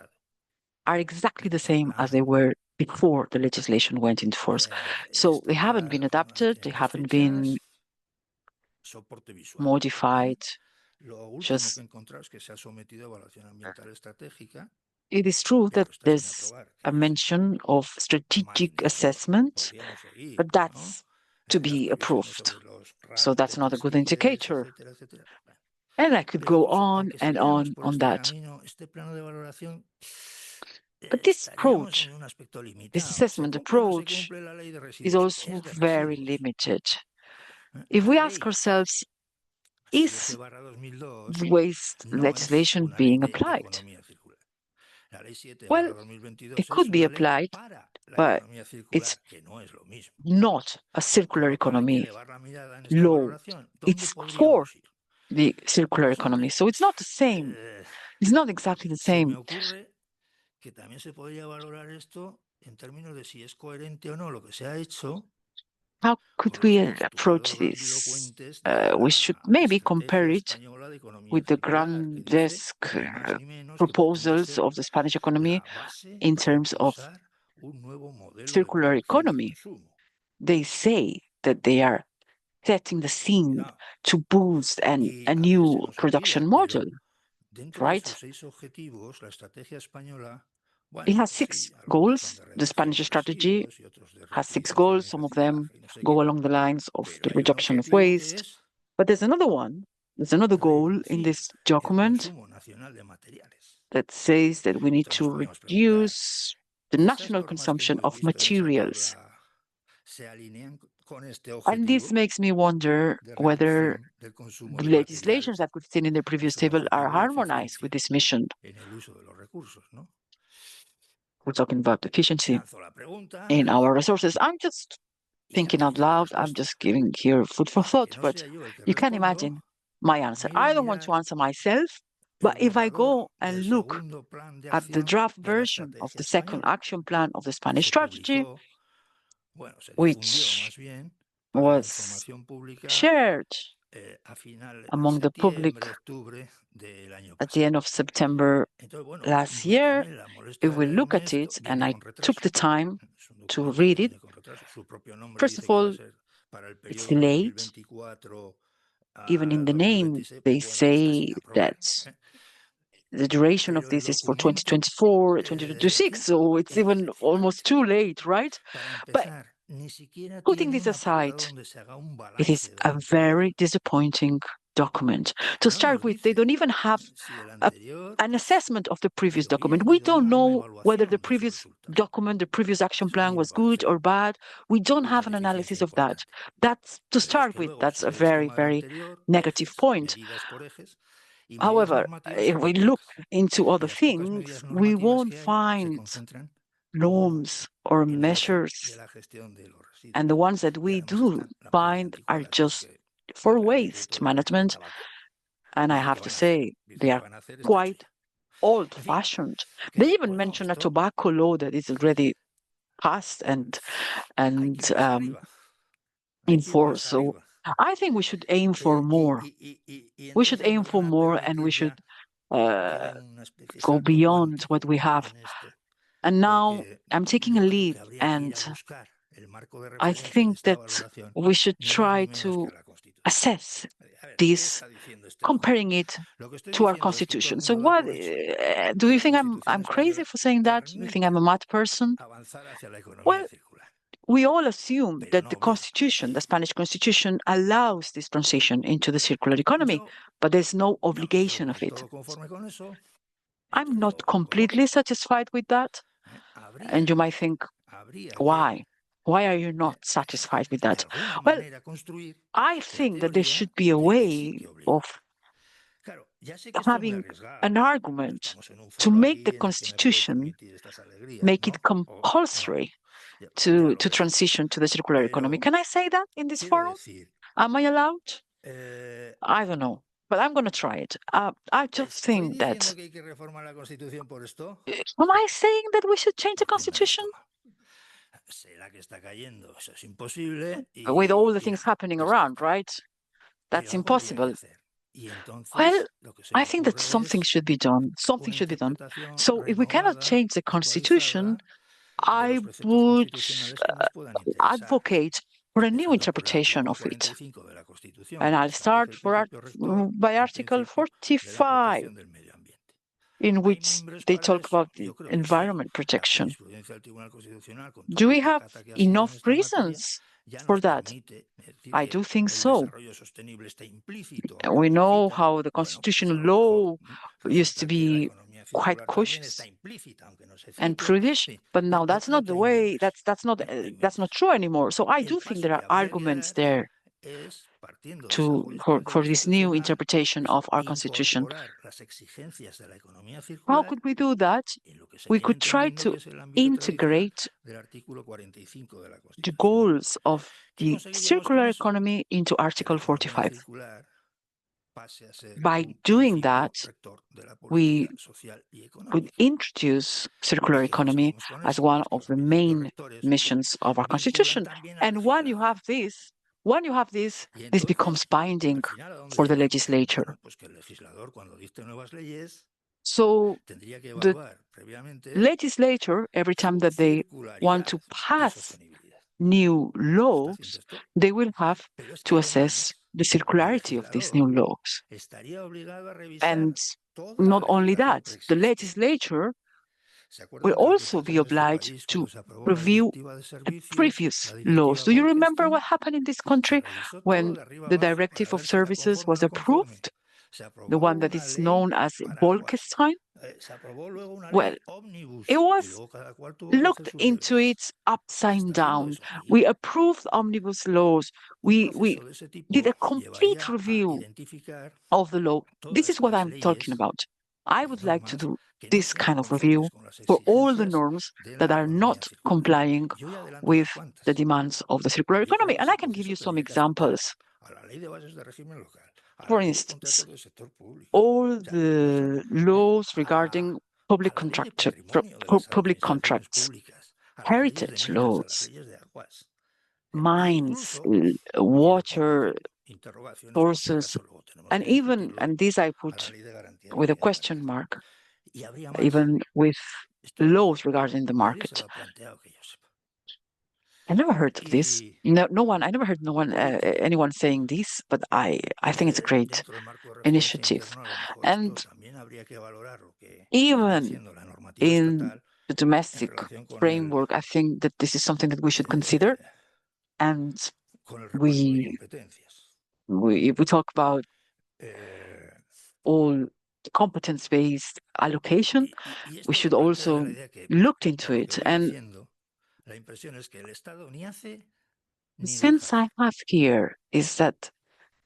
are exactly the same as they were before the legislation went into force. So they haven't been adapted, they haven't been modified. It is true that there's a mention of strategic assessment, but that's to be approved. So that's not a good indicator. And I could go on and on that. But this approach, this assessment approach, is also very limited. If we ask ourselves, is the waste legislation being applied? Well, it could be applied, but it's not a circular economy law. It's for the circular economy. So it's not the same. It's not exactly the same. How could we approach this? We should maybe compare it with the grand desk proposals of the Spanish economy in terms of circular economy. They say that they are setting the scene to boost a new production model, right? It has 6 goals. The Spanish strategy has 6 goals. Some of them go along the lines of the reduction of waste. But there's another one. There's another goal in this document that says that we need to reduce the national consumption of materials. And this makes me wonder whether the legislations that we've seen in the previous table are harmonized with this mission. We're talking about efficiency in our resources. I'm just thinking out loud. I'm just giving here food for thought, but you can imagine my answer. I don't want to answer myself, but if I go and look at the draft version of the second action plan of the Spanish strategy, which was shared among the public at the end of September last year, if we look at it, and I took the time to read it, first of all, it's delayed. Even in the name, they say that the duration of this is for 2024, 2026, so it's even almost too late, right? But putting this aside, it is a very disappointing document. To start with, they don't even have an assessment of the previous document. We don't know whether the previous document, the previous action plan was good or bad. We don't have an analysis of that. That's, to start with, that's a very, very negative point. However, if we look into other things, we won't find norms or measures, and the ones that we do find are just for waste management, and I have to say they are quite old-fashioned. They even mention a tobacco law that is already passed and enforced. So I think we should aim for more. We should aim for more, and we should go beyond what we have. And now I'm taking a lead, and I think that we should try to assess this, comparing it to our constitution. So what do you think I'm crazy for saying that? Do you think I'm a mad person? Well, we all assume that the constitution, the Spanish constitution, allows this transition into the circular economy, but there's no obligation of it. I'm not completely satisfied with that. And you might think, why? Why are you not satisfied with that? Well, I think that there should be a way of having an argument to make the constitution, make it compulsory to transition to the circular economy. Can I say that in this forum? Am I allowed? I don't know, but I'm going to try it. I just think that... Am I saying that we should change the constitution? With all the things happening around, right? That's impossible. Well, I think that something should be done. Something should be done. So if we cannot change the constitution, I would advocate for a new interpretation of it. And I'll start by Article 45, in which they talk about the environment protection. Do we have enough reasons for that? I do think so. We know how the constitutional law used to be quite cautious and prudish, but now that's not the way. That's not true anymore. So I do think there are arguments there for this new interpretation of our constitution. How could we do that? We could try to integrate the goals of the circular economy into Article 45. By doing that, we would introduce circular economy as one of the main missions of our constitution. And when you have this, this becomes binding for the legislature. So the legislature, every time that they want to pass new laws, they will have to assess the circularity of these new laws. And not only that, the legislature will also be obliged to review the previous laws. Do you remember what happened in this country when the Directive of Services was approved? The one that is known as Bolkestein? Well, it was looked into it upside down. We approved omnibus laws. We did a complete review of the law. This is what I'm talking about. I would like to do this kind of review for all the norms that are not complying with the demands of the circular economy. And I can give you some examples. For instance, all the laws regarding public contracts, heritage laws, mines, water sources, and even, and this I put with a question mark, even with laws regarding the market. I never heard of this. No one. I never heard anyone saying this. But I think it's a great initiative. And even in the domestic framework, I think that this is something that we should consider. And if we talk about all competence-based allocation, we should also look into it. And the sense I have here is that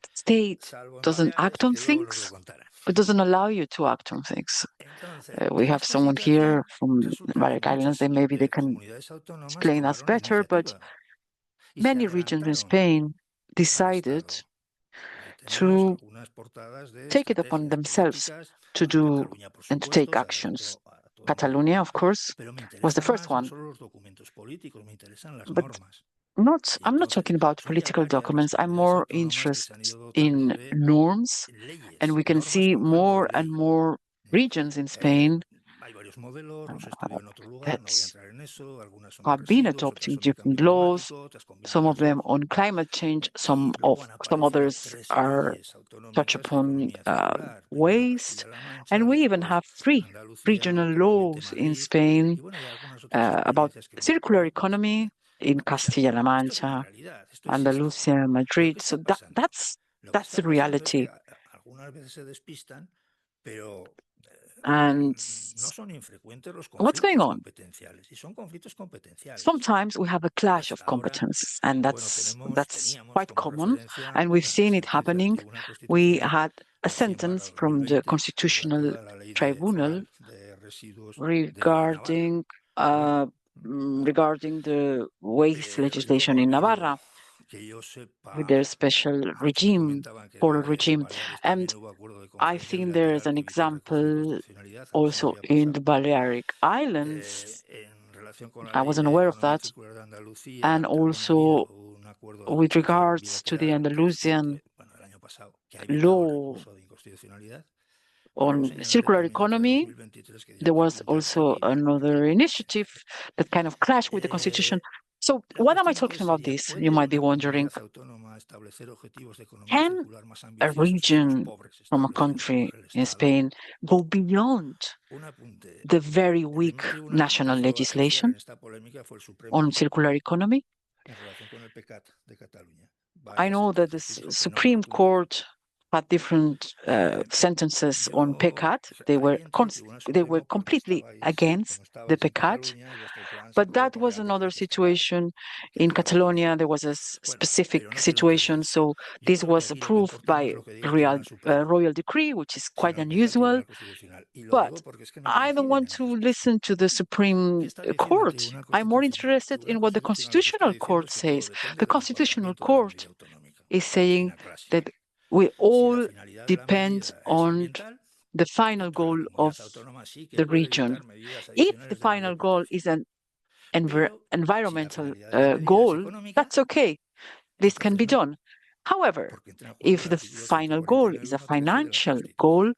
the state doesn't act on things, but doesn't allow you to act on things. We have someone here from Balearic Islands, and maybe they can explain us better, but many regions in Spain decided to take it upon themselves to do and to take actions. Catalonia, of course, was the first one. But I'm not talking about political documents. I'm more interested in norms, and we can see more and more regions in Spain that have been adopting different laws, some of them on climate change, some others are touch upon waste, and we even have 3 regional laws in Spain about circular economy in Castilla-La Mancha, Andalusia, Madrid. So that's the reality. And what's going on? Sometimes we have a clash of competence, and that's quite common, and we've seen it happening. We had a sentence from the Constitutional Tribunal regarding the waste legislation in Navarra, with their special regime, oral regime. And I think there is an example also in the Balearic Islands. I wasn't aware of that. And also with regards to the Andalusian law on circular economy, there was also another initiative that kind of clashed with the Constitution. So what am I talking about this? You might be wondering. Can a region from a country in Spain go beyond the very weak national legislation on circular economy? I know that the Supreme Court had different sentences on PECAT. They were completely against the PECAT, but that was another situation. In Catalonia, there was a specific situation, so this was approved by royal decree, which is quite unusual. But I don't want to listen to the Supreme Court. I'm more interested in what the Constitutional Court says. The Constitutional Court is saying that we all depend on the final goal of the region. If the final goal is an environmental goal, that's okay. This can be done. However, if the final goal is a financial goal,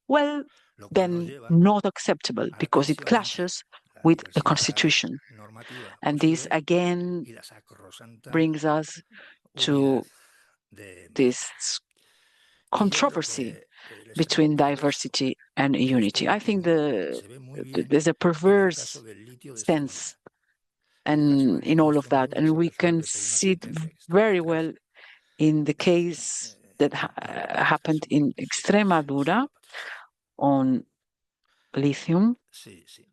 well, then not acceptable, because it clashes with the Constitution. And this again brings us to this controversy between diversity and unity. I think there's a perverse sense and in all of that, and we can see it very well in the case that happened in Extremadura on lithium. Sí, sí.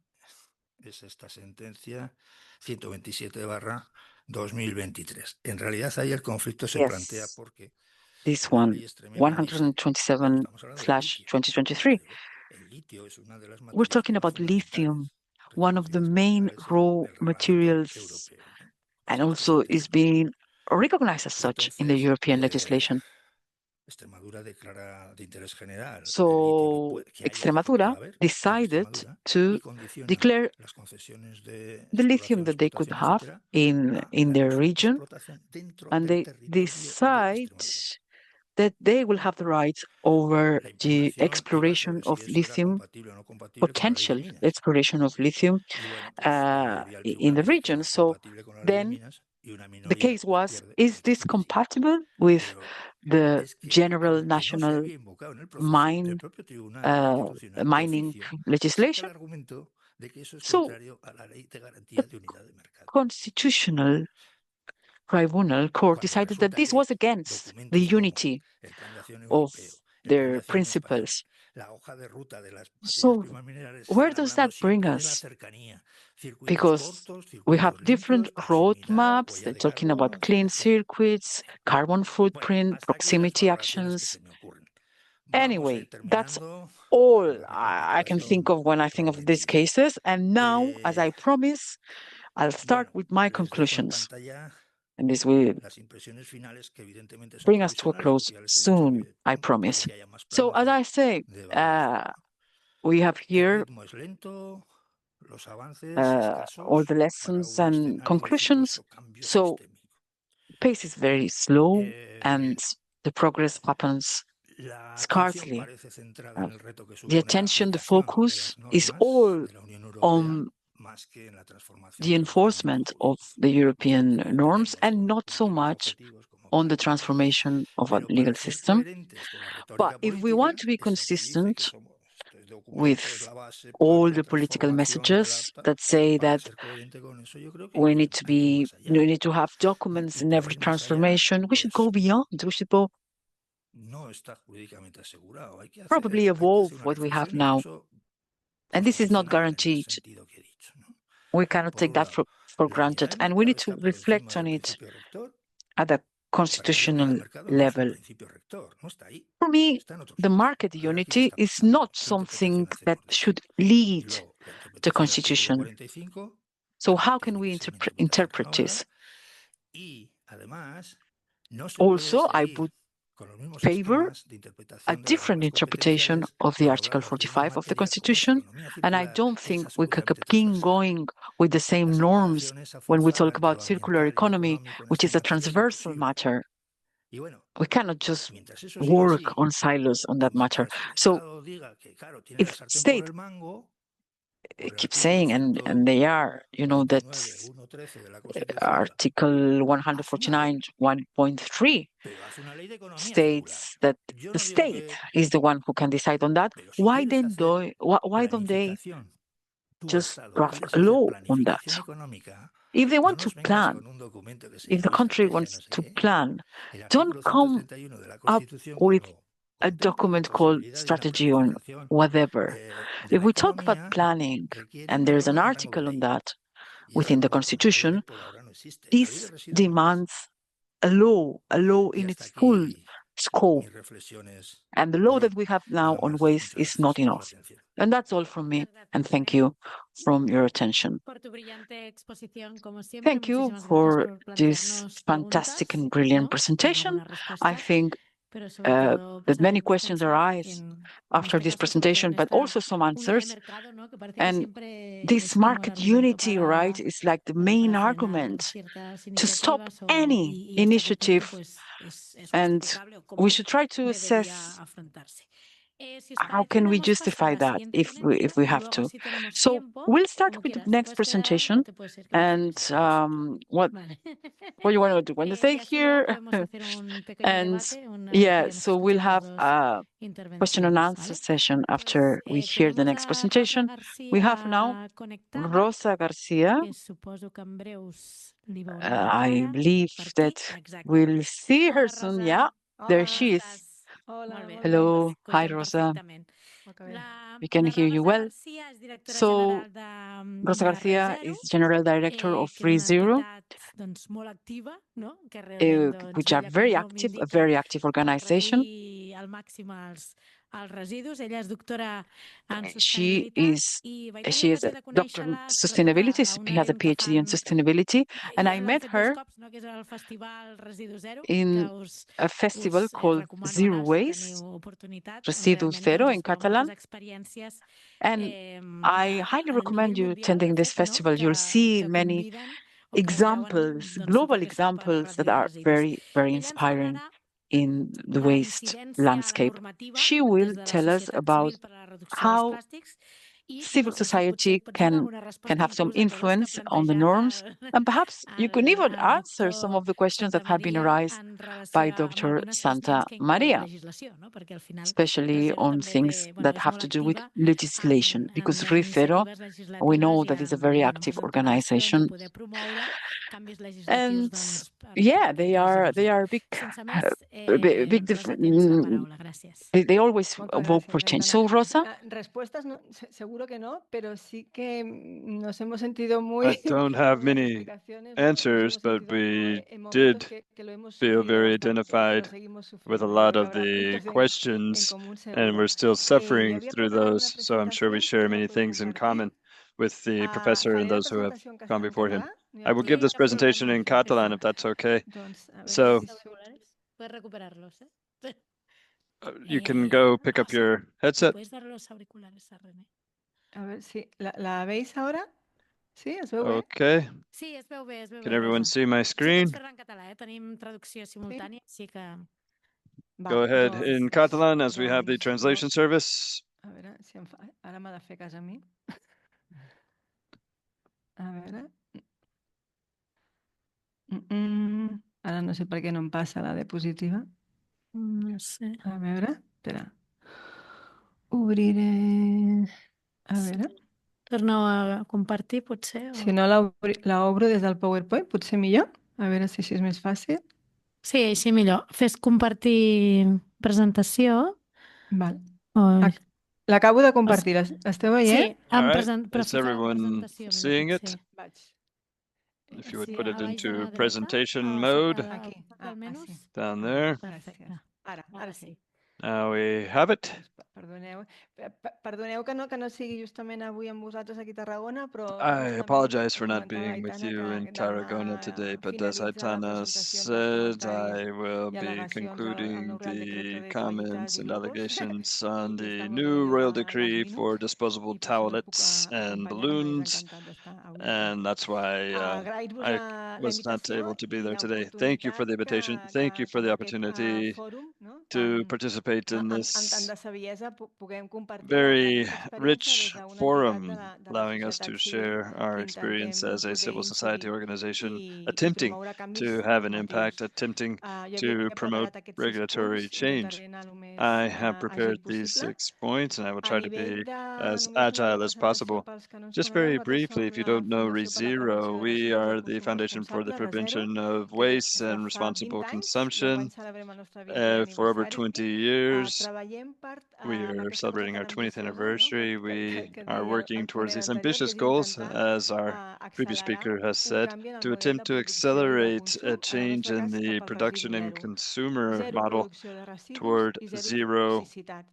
Es esta sentencia 127/2023. En realidad ahí el conflicto se plantea porque this la one, ley extremeña dice, estamos hablando de litio, 127/2023. pero el litio es una de las We're materias talking about lithium, one of the main raw materials, and also is being recognized as such in the European legislation. Extremadura declara de interés general So Extremadura decided to declare the lithium that they could have in their region, and they decide that they will have the rights over the exploration of lithium, potential exploration of lithium in the region. So then the case was, is this compatible with the general national mining legislation? So the Constitutional Tribunal Court decided that this was against the unity of their principles. So where does that bring us? Because we have different roadmaps, they're talking about clean circuits, carbon footprint, proximity actions. Anyway, that's all I can think of when I think of these cases. And now, as I promise, I'll start with my conclusions. And this will bring us to a close soon, I promise. So, as I say, we have here all the lessons and conclusions. So, pace is very slow and the progress happens scarcely. The attention, the focus is all on the enforcement of the European norms and not so much on the transformation of a legal system. But if we want to be consistent with all the political messages that say that we need to have documents in every transformation, we should go beyond. We should go probably evolve what we have now. And this is not guaranteed. We cannot take that for granted. And we need to reflect on it at a constitutional level. For me, the market unity is not something that should lead the constitution. So how can we interpret this? Also, I would favor a different interpretation of the Article 45 of the Constitution, and I don't think we could keep going with the same norms when we talk about circular economy, which is a transversal matter. We cannot just work on silos on that matter. So if state keeps saying, and they are, that Article 149, 1.3 states that the state is the one who can decide on that. Why don't they just draft a law on that? If they want to plan, if the country wants to plan, don't come up with a document called strategy on whatever. If we talk about planning, and there's an article on that within the Constitution, this demands a law in its full scope. And the law that we have now on waste is not enough. And that's all from me. And thank you for your attention. Thank you for this fantastic and brilliant presentation. I think that many questions arise after this presentation, but also some answers. And this market unity, right, is like the main argument to stop any initiative. And we should try to assess how can we justify that if we have to. So we'll start with the next presentation. And what you want to do? Want to stay here? And yeah, so we'll have a question and answer session after we hear the next presentation. We have now Rosa Garcia. I believe that we'll see her soon. Yeah, there she is. Hello. Hi, Rosa. we can hear you well. So, Rosa Garcia is General Director of ReZero, which are very active, a very active organization. She is a doctor in sustainability. She has a PhD in sustainability, and I met her in a festival called Zero Waste, Residu Zero in Catalan. And I highly recommend you attending this festival. You'll see many examples, global examples that are very, very inspiring in the waste landscape. She will tell us about how civil society can have some influence on the norms, and perhaps you can even answer some of the questions that have been raised by Dr. Santa Maria, especially on things that have to do with legislation, because ReZero, we know that is a very active organization. And yeah, they are big different. They always vote for change. So, Rosa? Respuestas, no, seguro que no, pero sí que nos hemos sentido muy. I don't have many answers, but we did feel very identified with a lot of the questions, and we're still suffering through those. So I'm sure we share many things in common with the professor and those who have gone before him. I will give this presentation in Catalan if that's okay. So you can go pick up your headset. A ver si la veis ahora. Sí, es veu bé? Okay. Can everyone see my screen? Go ahead in Catalan as we have the translation service. A veure si ara m'ha de fer cas a mi. A veure. Ara no sé per què no em passa la diapositiva. No sé. A veure, espera. Obriré... A veure. Torneu a compartir, potser? O... Si no l'obro des del PowerPoint, potser millor. A veure si així és més fàcil. Sí, així millor. Fes compartir presentació. Val. O... L'acabo de compartir. L'esteu veient? Sí, però is everyone seeing it? Sí. If you would put it into presentation mode. Aquí. Down there. Gràcies. Ara sí. Now we have it. Perdoneu que no sigui justament avui amb vosaltres aquí a Tarragona, però... I apologize for not being with you in Tarragona today, but as Aitana said, I will be concluding the comments and allegations on the new royal decree for disposable towelettes and balloons, and that's why I was not able to be there today. Thank you for the invitation. Thank you for the opportunity to participate in this very rich forum, allowing us to share our experience as a civil society organization, attempting to have an impact, attempting to promote regulatory change. I have prepared these 6 points, and I will try to be as agile as possible. Just very briefly, if you don't know ReZero, we are the Foundation for the Prevention of Waste and Responsible Consumption. For over 20 years, we are celebrating our 20th anniversary. We are working towards these ambitious goals, as our previous speaker has said, to attempt to accelerate a change in the production and consumer model toward zero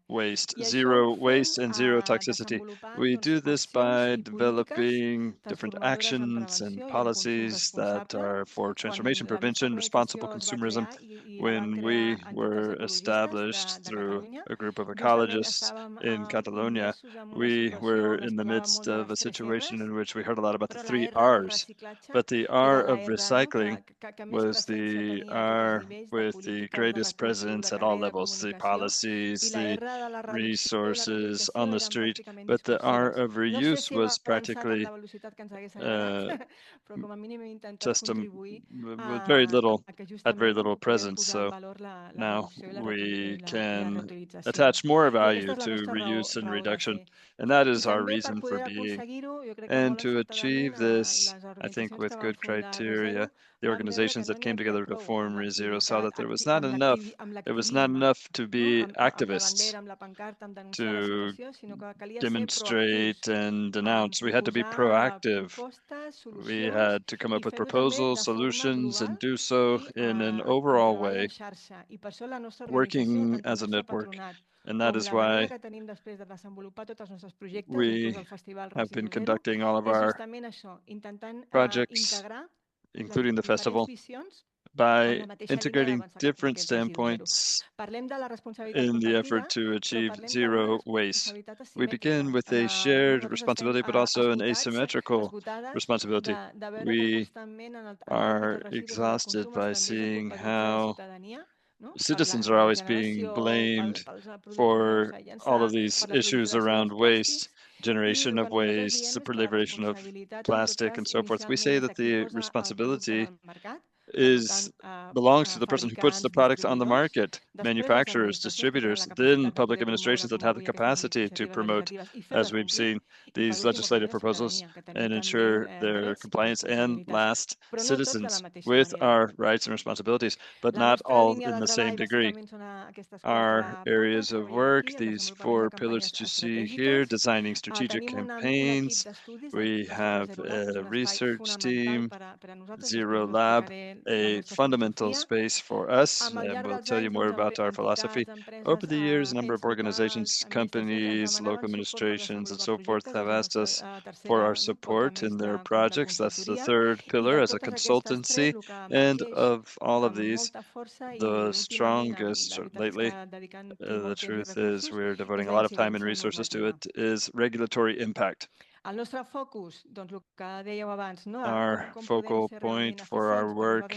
waste and zero toxicity. We do this by developing different actions and policies that are for transformation, prevention, responsible consumerism. When we were established through a group of ecologists in Catalonia, we were in the midst of a situation in which we heard a lot about the 3 R's, but the R of recycling was the R with the greatest presence at all levels, the policies, the resources on the street, but the R of reuse was practically just had very little presence. also now we can attach more value to reuse and reduction, and that is our reason for being. And to achieve this, I think with good criteria, the organizations that came together to form ReZero saw that there was not enough. It was not enough to be activists, to demonstrate and denounce. We had to be proactive. We had to come up with proposals, solutions, and do so in an overall way, working as a network. And that is why we have been conducting all of our projects, including the festival, by integrating different standpoints in the effort to achieve zero waste. We begin with a shared responsibility, but also an asymmetrical responsibility. We are exhausted by seeing how citizens are always being blamed for all of these issues around waste, generation of waste, the proliferation of plastic, and so forth. We say that the responsibility belongs to the person who puts the products on the market, manufacturers, distributors, then public administrations that have the capacity to promote, as we've seen, these legislative proposals and ensure their compliance, and last, citizens with our rights and responsibilities, but not all in the same degree. Our areas of work, these 4 pillars that you see here, designing strategic campaigns. We have a research team, Zero Lab, a fundamental space for us, and we'll tell you more about our philosophy. Over the years, a number of organizations, companies, local administrations, and so forth have asked us for our support in their projects. That's the 3rd pillar as a consultancy. And of all of these, the strongest lately, the truth is we're devoting a lot of time and resources to it, is regulatory impact. Our focal point for our work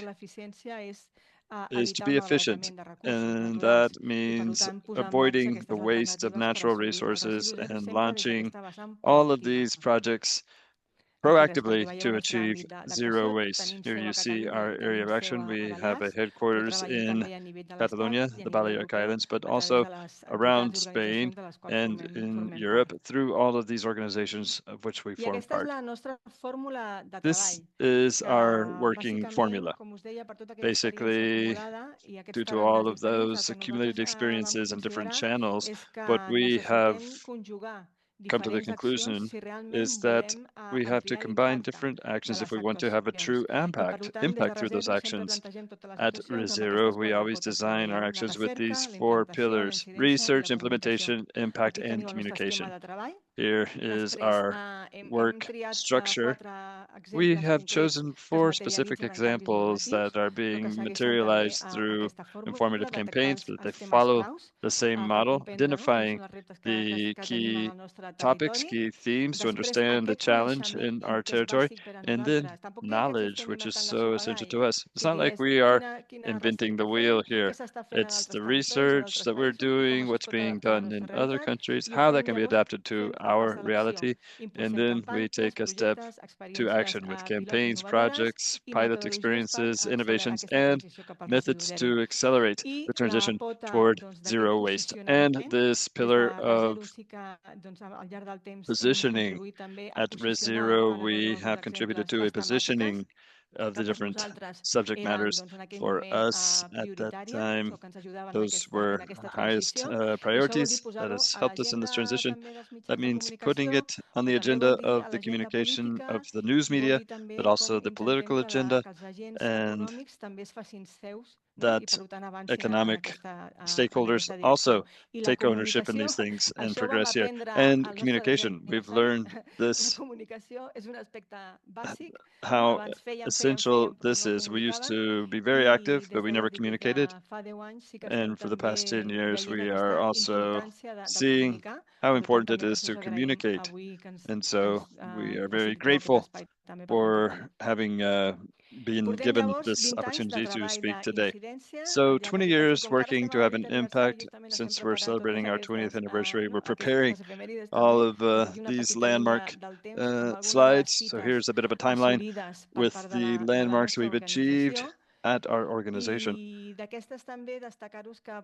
is to be efficient, and that means avoiding the waste of natural resources and launching all of these projects proactively to achieve zero waste. Here you see our area of action. We have a headquarters in Catalonia, the Balearic Islands, but also around Spain and in Europe through all of these organizations of which we form part. This is our working formula. Basically, due to all of those accumulated experiences and different channels, what we have come to the conclusion is that we have to combine different actions if we want to have a true impact through those actions. At ReZero, we always design our actions with these 4 pillars: research, implementation, impact, and communication. Here is our work structure. We have chosen 4 specific examples that are being materialized through informative campaigns, but they follow the same model, identifying the key topics, key themes to understand the challenge in our territory, and then knowledge, which is so essential to us. It's not like we are inventing the wheel here. It's the research that we're doing, what's being done in other countries, how that can be adapted to our reality, and then we take a step to action with campaigns, projects, pilot experiences, innovations, and methods to accelerate the transition toward zero waste. And this pillar of positioning at ReZero, we have contributed to a positioning of the different subject matters for us at that time. Those were highest priorities that has helped us in this transition. That means putting it on the agenda of the communication of the news media, but also the political agenda, and that economic stakeholders also take ownership in these things and progress here. And communication, we've learned this, how essential this is. We used to be very active, but we never communicated. And for the past 10 years, we are also seeing how important it is to communicate. And so we are very grateful for having been given this opportunity to speak today. So 20 years working to have an impact. Since we're celebrating our 20th anniversary, we're preparing all of these landmark slides. So here's a bit of a timeline with the landmarks we've achieved at our organization.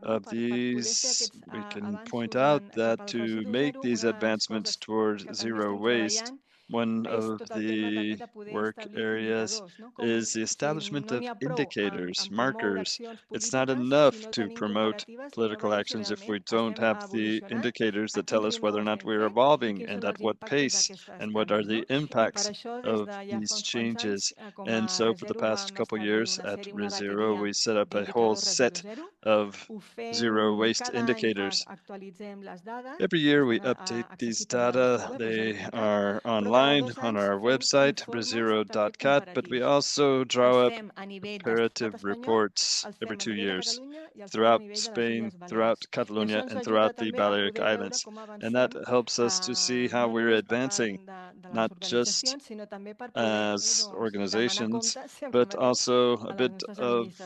Of these, we can point out that to make these advancements toward zero waste, one of the work areas is the establishment of indicators, markers. It's not enough to promote political actions if we don't have the indicators that tell us whether or not we're evolving and at what pace and what are the impacts of these changes. And so for the past couple years at ReZero, we set up a whole set of zero waste indicators. Every year we update these data. They are online on our website, rezero.cat, but we also draw up comparative reports every 2 years throughout Spain, throughout Catalonia, and throughout the Balearic Islands. And that helps us to see how we're advancing, not just as organizations, but also a bit of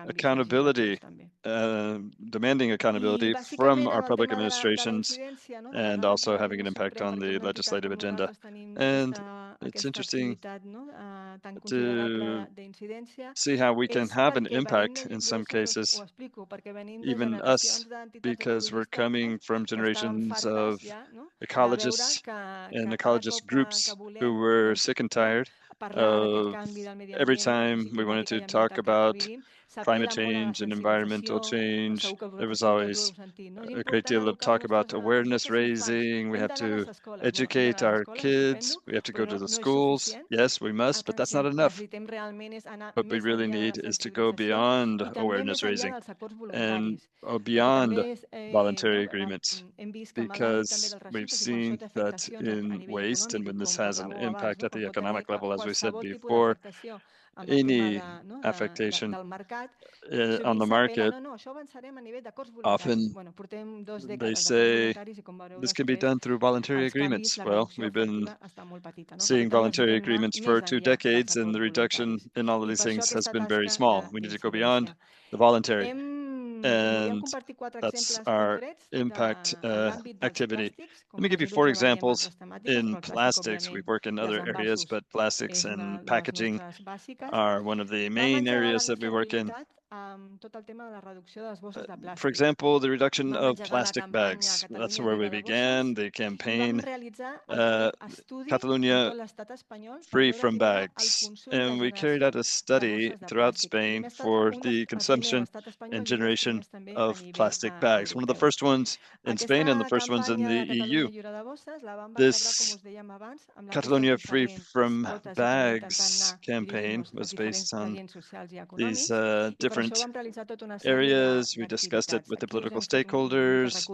accountability, demanding accountability from our public administrations, and also having an impact on the legislative agenda. And it's interesting to see how we can have an impact in some cases, even us, because we're coming from generations of ecologists and ecologist groups who were sick and tired of every time we wanted to talk about climate change and environmental change, there was always a great deal of talk about awareness raising. We have to educate our kids. We have to go to the schools. Yes, we must, but that's not enough. What we really need is to go beyond awareness raising and beyond voluntary agreements, because we've seen that in waste, and when this has an impact at the economic level, as we said before, any affectation on the market, often they say this can be done through voluntary agreements. Well, we've been seeing voluntary agreements for 2 decades, and the reduction in all of these things has been very small. We need to go beyond the voluntary, and that's our impact activity. Let me give you 4 examples. In plastics, we work in other areas, but plastics and packaging are one of the main areas that we work in. For example, the reduction of plastic bags. That's where we began the campaign, Catalonia Free from Bags. And we carried out a study throughout Spain for the consumption and generation of plastic bags. One of the first ones in Spain and the first ones in the EU. This Catalonia Free from Bags campaign was based on these different areas. We discussed it with the political stakeholders,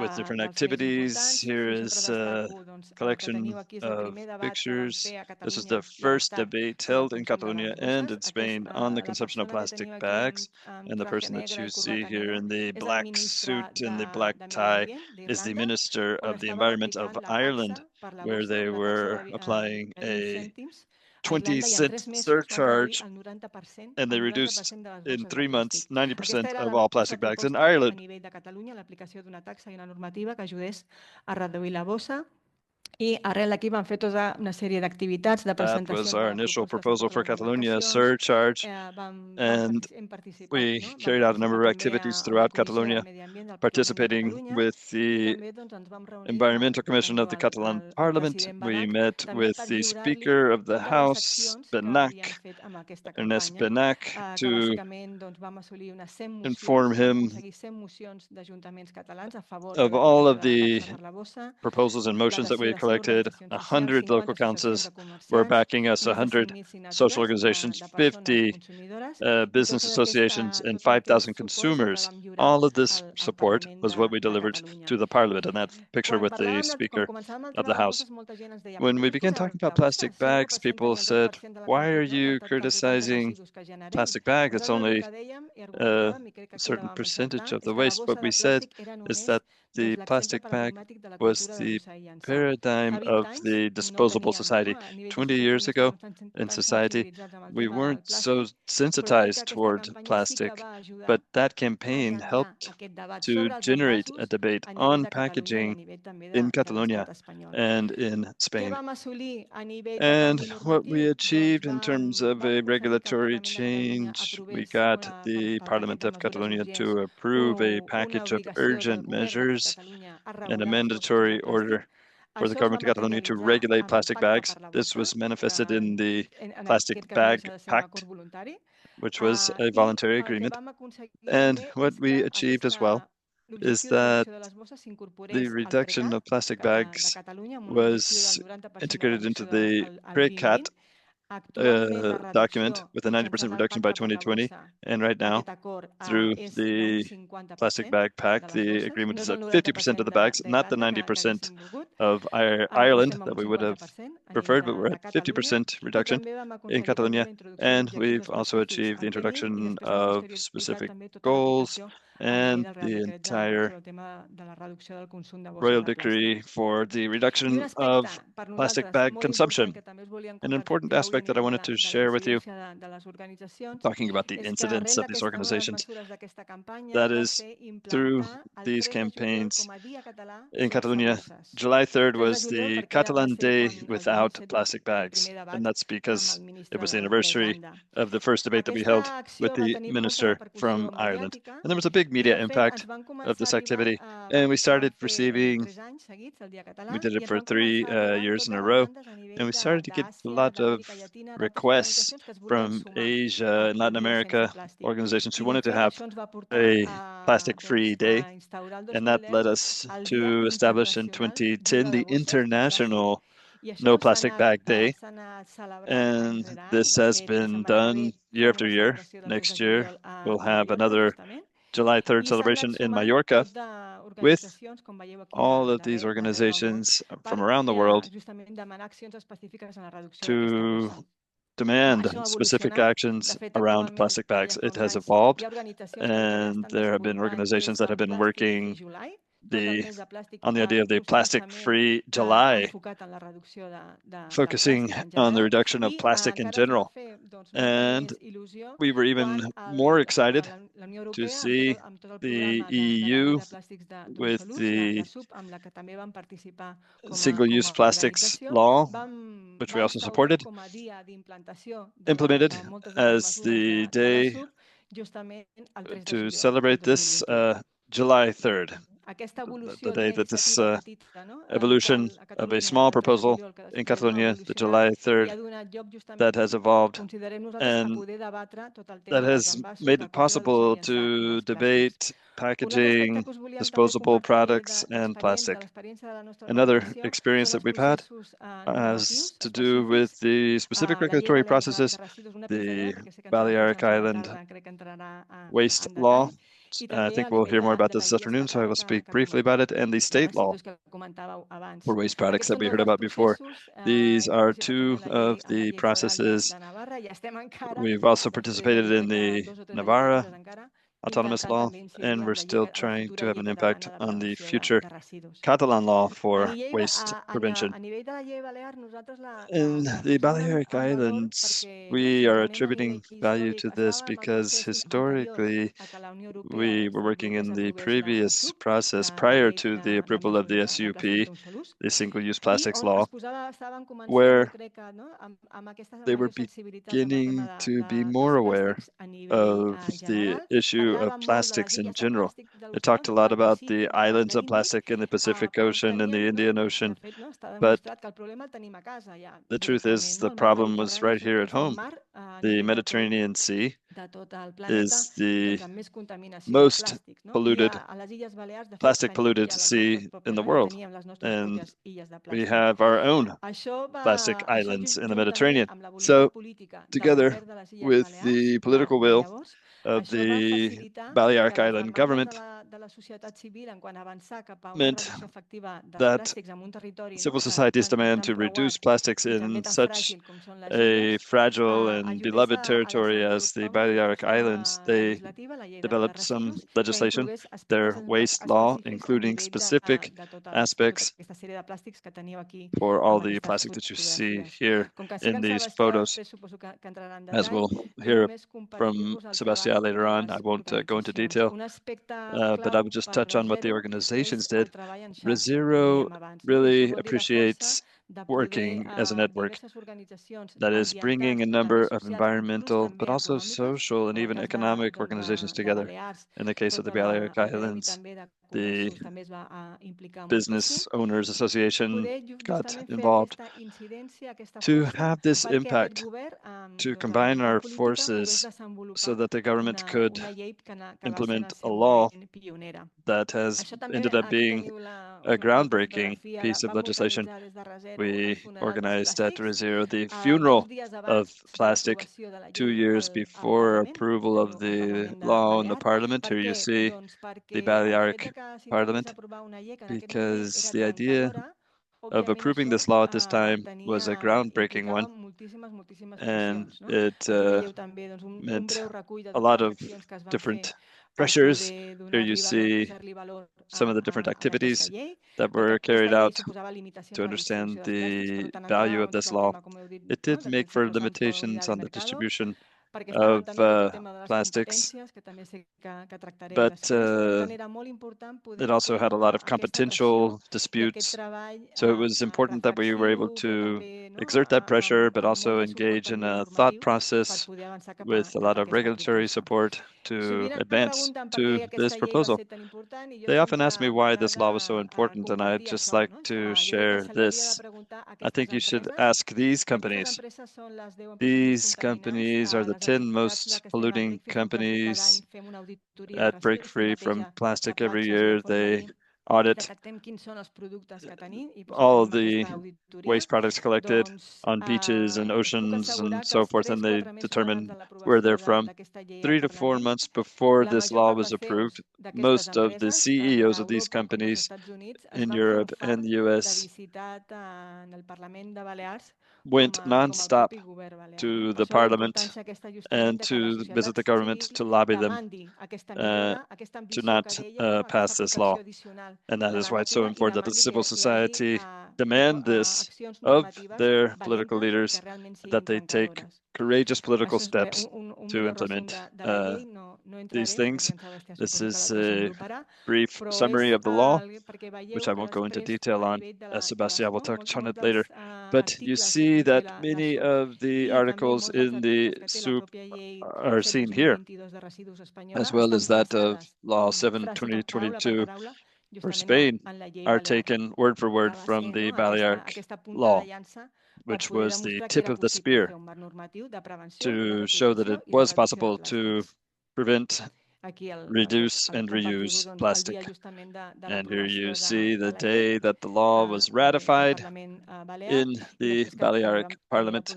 with different activities. Here is a collection of pictures. This is the first debate held in Catalonia and in Spain on the consumption of plastic bags. And the person that you see here in the black suit and the black tie is the Minister of the Environment of Ireland, where they were applying a 20-cent surcharge, and they reduced in 3 months 90% of all plastic bags in Ireland. That was our initial proposal for Catalonia, surcharge, and we carried out a number of activities throughout Catalonia, participating with the Environmental Commission of the Catalan Parliament. We met with the Speaker of the House, Ernest Benach, to inform him of all of the proposals and motions that we had collected. 100 local councils were backing us, 100 social organizations, 50 business associations, and 5,000 consumers. All of this support was what we delivered to the Parliament, and that picture with the Speaker of the House. When we began talking about plastic bags, people said, why are you criticizing plastic bags? It's only a certain percentage of the waste. What we said is that the plastic bag was the paradigm of the disposable society. 20 years ago in society, we weren't so sensitized toward plastic, but that campaign helped to generate a debate on packaging in Catalonia and in Spain. And what we achieved in terms of a regulatory change, we got the Parliament of Catalonia to approve a package of urgent measures and a mandatory order for the government of Catalonia to regulate plastic bags. This was manifested in the Plastic Bag Pact, which was a voluntary agreement. And what we achieved as well is that the reduction of plastic bags was integrated into the PRECAT document with a 90% reduction by 2020. And right now, through the Plastic Bag Pact, the agreement is at 50% of the bags, not the 90% of Ireland that we would have preferred, but we're at 50% reduction in Catalonia. And we've also achieved the introduction of specific goals and the entire royal decree for the reduction of plastic bag consumption. An important aspect that I wanted to share with you, talking about the incidents of these organizations, that is through these campaigns in Catalonia, July 3rd was the Catalan Day without plastic bags. And that's because it was the anniversary of the first debate that we held with the minister from Ireland. And there was a big media impact of this activity. And we started receiving, we did it for 3 years in a row, and we started to get a lot of requests from Asia and Latin America organizations who wanted to have a plastic-free day. And that led us to establish in 2010 the International No Plastic Bag Day. And this has been done year after year. Next year, we'll have another July 3rd celebration in Mallorca with all of these organizations from around the world to demand specific actions around plastic bags. It has evolved, and there have been organizations that have been working on the idea of the plastic-free July, focusing on the reduction of plastic in general. And we were even more excited to see the EU with the single-use plastics law, which we also supported, implemented as the day to celebrate this July 3rd. The day that this evolution of a small proposal in Catalonia, the July 3rd, that has evolved and that has made it possible to debate packaging, disposable products, and plastic. Another experience that we've had has to do with the specific regulatory processes, the Balearic Island waste law. I think we'll hear more about this afternoon, so I will speak briefly about it, and the state law for waste products that we heard about before. These are 2 of the processes. We've also participated in the Navarra autonomous law, and we're still trying to have an impact on the future Catalan law for waste prevention. In the Balearic Islands, we are attributing value to this because historically we were working in the previous process prior to the approval of the SUP, the single-use plastics law, where they were beginning to be more aware of the issue of plastics in general. They talked a lot about the islands of plastic in the Pacific Ocean and the Indian Ocean, but the truth is the problem was right here at home. The Mediterranean Sea is the most polluted, plastic-polluted sea in the world, and we have our own plastic islands in the Mediterranean. So, together with the political will of the Balearic Island government, meant that civil society's demand to reduce plastics in such a fragile and beloved territory as the Balearic Islands, they developed some legislation, their waste law, including specific aspects for all the plastic that you see here in these photos. As we'll hear from Sebastián later on, I won't go into detail, but I would just touch on what the organizations did. ReZero really appreciates working as a network that is bringing a number of environmental, but also social and even economic organizations together. In the case of the Balearic Islands, the Business Owners Association got involved to have this impact, to combine our forces so that the government could implement a law that has ended up being a groundbreaking piece of legislation. We organized at ReZero the funeral of plastic 2 years before approval of the law in the parliament. Here you see the Balearic Parliament, because the idea of approving this law at this time was a groundbreaking one, and it meant a lot of different pressures. Here you see some of the different activities that were carried out to understand the value of this law. It did make for limitations on the distribution of plastics, but it also had a lot of competitional disputes. So it was important that we were able to exert that pressure, but also engage in a thought process with a lot of regulatory support to advance to this proposal. They often ask me why this law was so important, and I'd just like to share this. I think you should ask these companies. These companies are the 10 most polluting companies at Break Free from Plastic every year. They audit all of the waste products collected on beaches and oceans and so forth, and they determine where they're from. 3 to 4 months before this law was approved, most of the CEOs of these companies in Europe and the US went nonstop to the parliament and to visit the government to lobby them to not pass this law. And that is why it's so important that the civil society demand this of their political leaders, that they take courageous political steps to implement these things. This is a brief summary of the law, which I won't go into detail on, as Sebastián will touch on it later. But you see that many of the articles in the SUP are seen here, as well as that of Law 7/2022 for Spain, are taken word for word from the Balearic law, which was the tip of the spear to show that it was possible to prevent, reduce, and reuse plastic. And here you see the day that the law was ratified in the Balearic Parliament,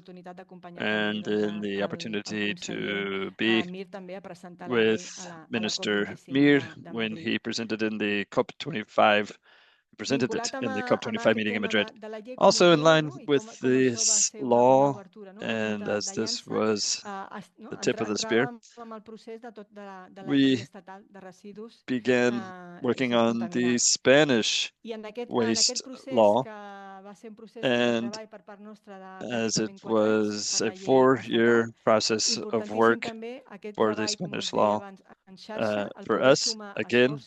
and in the opportunity to be with Minister Mir when he presented in the COP25, presented it in the COP25 meeting in Madrid. Also in line with this law, and as this was the tip of the spear, we began working on the Spanish waste law, and as it was a 4-year process of work for the Spanish law, for us, again,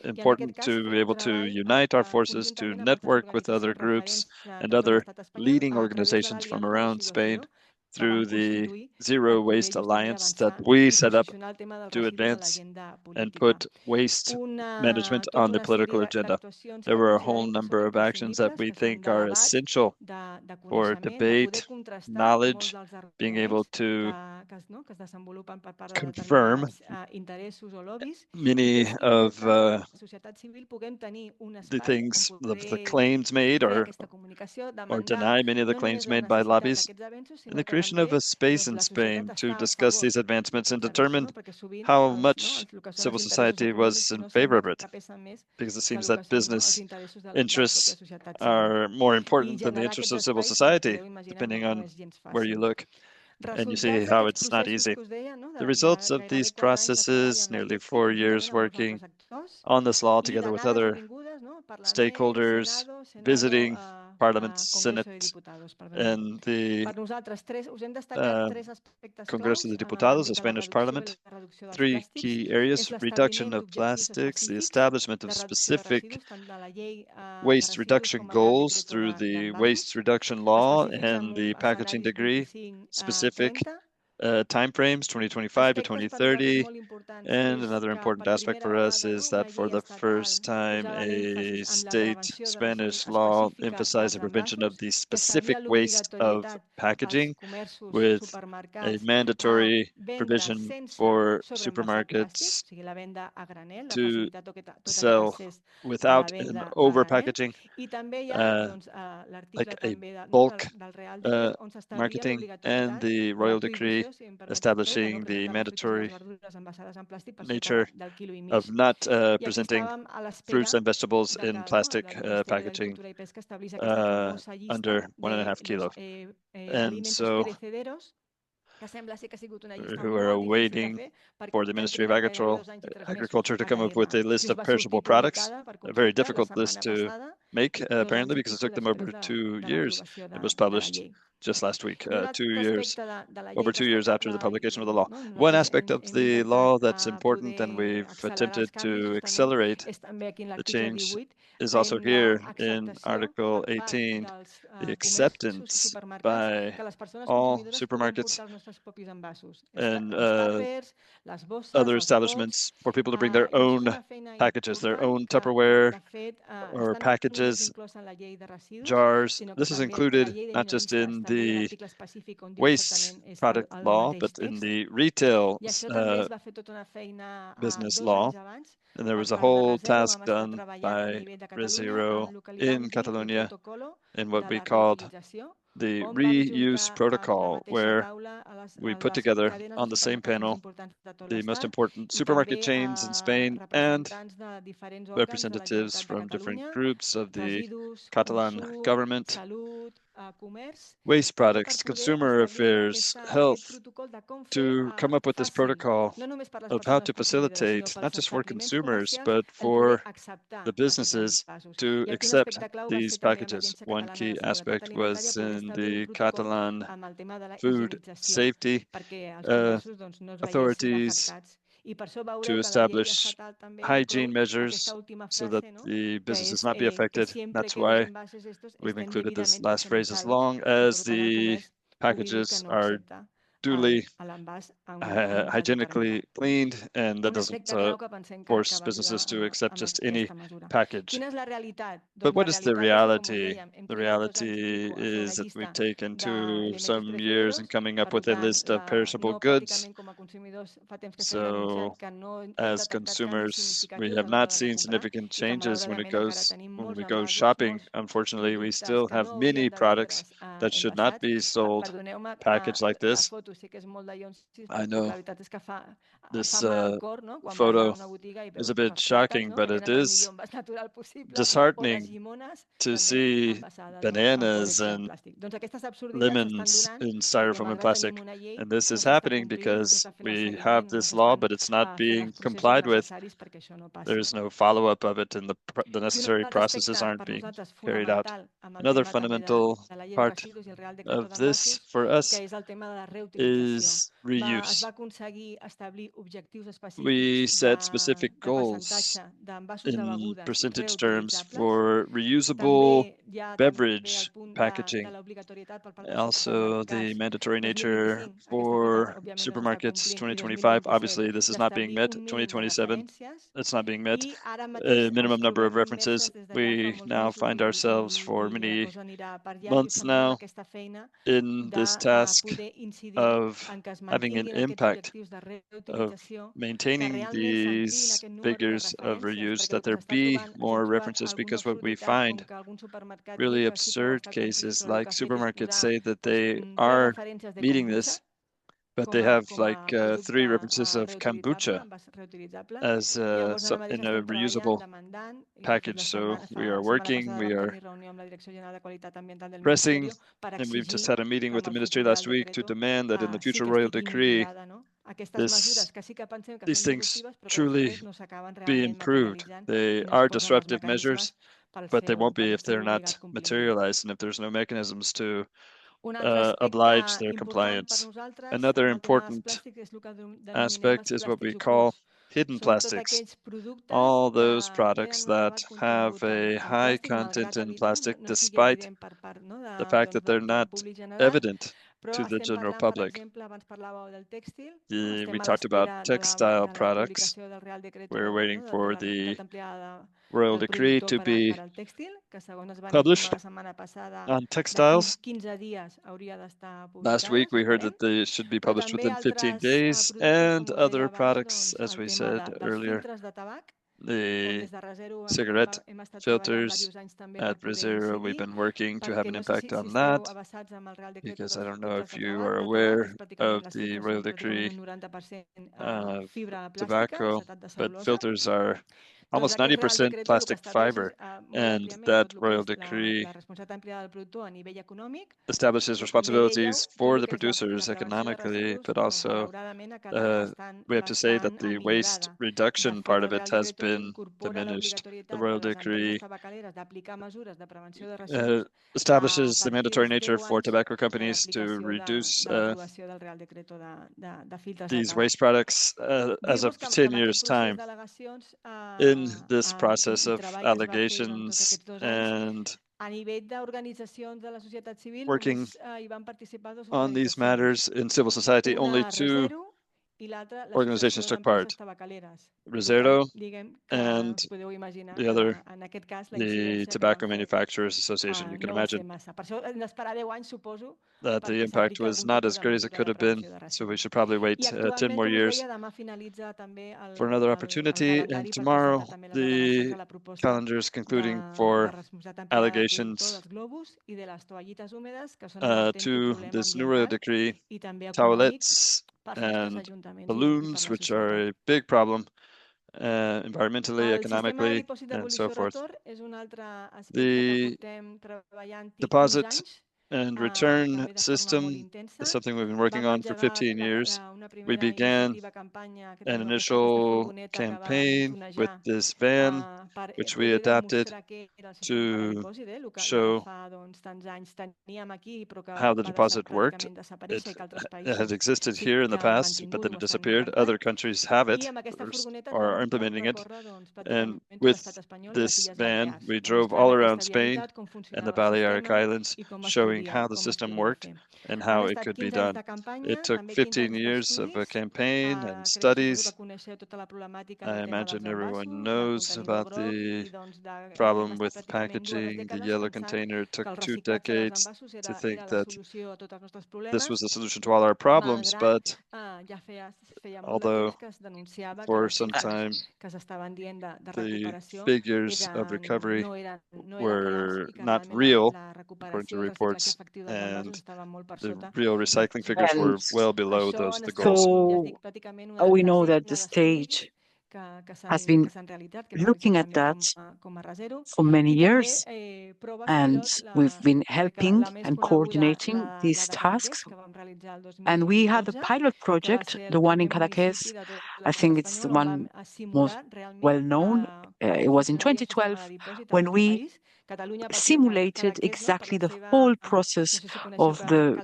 important to be able to unite our forces, to network with other groups and other leading organizations from around Spain through the Zero Waste Alliance that we set up to advance and put waste management on the political agenda. There were a whole number of actions that we think are essential for debate, knowledge, being able to confirm many of the things, the claims made, or deny many of the claims made by lobbies. And the creation of a space in Spain to discuss these advancements and determine how much civil society was in favor of it, because it seems that business interests are more important than the interests of civil society, depending on where you look. And you see how it's not easy. The results of these processes, nearly 4 years working on this law together with other stakeholders, visiting Parliament, Senate, and the Congreso de Diputados, the Spanish Parliament. 3 key areas: reduction of plastics, the establishment of specific waste reduction goals through the waste reduction law and the packaging degree, specific timeframes, 2025 to 2030. And another important aspect for us is that for the first time, a state Spanish law emphasized the prevention of the specific waste of packaging with a mandatory provision for supermarkets to sell without an over packaging, like a bulk marketing, and the royal decree establishing the mandatory nature of not presenting fruits and vegetables in plastic packaging under 1.5 kilos. And so who are awaiting for the Ministry of Agriculture to come up with a list of perishable products, a very difficult list to make, apparently, because it took them over 2 years. It was published just last week, over 2 years after the publication of the law. One aspect of the law that's important, and we've attempted to accelerate the change, is also here in Article 18, the acceptance by all supermarkets and other establishments for people to bring their own packages, their own Tupperware or packages, jars. This is included not just in the waste product law, but in the retail business law. And there was a whole task done by Rezero in Catalonia in what we called the reuse protocol, where we put together on the same panel the most important supermarket chains in Spain and representatives from different groups of the Catalan government, waste products, consumer affairs, health, to come up with this protocol of how to facilitate, not just for consumers, but for the businesses to accept these packages. One key aspect was in the Catalan food safety authorities to establish hygiene measures so that the businesses not be affected. That's why we've included this last phrase: as long as the packages are duly hygienically cleaned, and that doesn't force businesses to accept just any package. But what is the reality? The reality is that we've taken some years in coming up with a list of perishable goods. So as consumers, we have not seen significant changes when we go shopping. Unfortunately, we still have many products that should not be sold packaged like this. I know this photo is a bit shocking, but it is disheartening to see bananas and lemons in styrofoam and plastic. And this is happening because we have this law, but it's not being complied with. There's no follow-up of it, and the necessary processes aren't being carried out. Another fundamental part of this for us is reuse. We set specific goals in percentage terms for reusable beverage packaging. Also, the mandatory nature for supermarkets 2025. Obviously, this is not being met. 2027, it's not being met. A minimum number of references. We now find ourselves for many months now crucial in this task of having an impact of maintaining these figures of reuse, that there be more references, because what we find really absurd cases like supermarkets say that they are meeting this, but they have like 3 references of kombucha as in a reusable package. So we are working, we are pressing, and we've just had a meeting with the ministry last week to demand that in the future royal decree, these things truly be improved. They are disruptive measures, but they won't be if they're not materialized and if there's no mechanisms to oblige their compliance. Another important aspect is what we call hidden plastics. All those products that have a high content in plastic, despite the fact that they're not evident to the general public. We talked about textile products. We're waiting for the royal decree to be published on textiles. Last week, we heard that they should be published within 15 days, and other products, as we said earlier, the cigarette filters at Brazil, we've been working to have an impact on that, because I don't know if you are aware of the royal decree of tobacco, but filters are almost 90% plastic fiber, and that royal decree establishes responsibilities for the producers economically, but also we have to say that the waste reduction part of it has been diminished. The royal decree establishes the mandatory nature for tobacco companies to reduce these waste products as of 10 years' time. In this process of allegations and working on these matters in civil society, only 2 organizations took part, Reserdo and the other, the Tobacco Manufacturers Association. You can imagine that the impact was not as great as it could have been, so we should probably wait 10 more years for another opportunity. And tomorrow, the calendar is concluding for allegations to this new royal decree, towelettes and balloons, which are a big problem environmentally, economically, and so forth. The deposit and return system is something we've been working on for 15 years. We began an initial campaign with this van, which we adapted to show how the deposit worked. It had existed here in the past, but then it disappeared. Other countries have it or are implementing it. And with this van, we drove all around Spain and the Balearic Islands, showing how the system worked and how it could be done. It took 15 years of a campaign and studies. I imagine everyone knows about the problem with packaging, the yellow container. It took 2 decades to think that this was the solution to all our problems, but although for some time the figures of recovery were not real, according to reports, and the real recycling figures were well below the goals. So we know that the state has been looking at that for many years, and we've been helping and coordinating these tasks. And we had a pilot project, the one in Cadaqués. I think it's the one most well known. It was in 2012 when we simulated exactly the whole process of the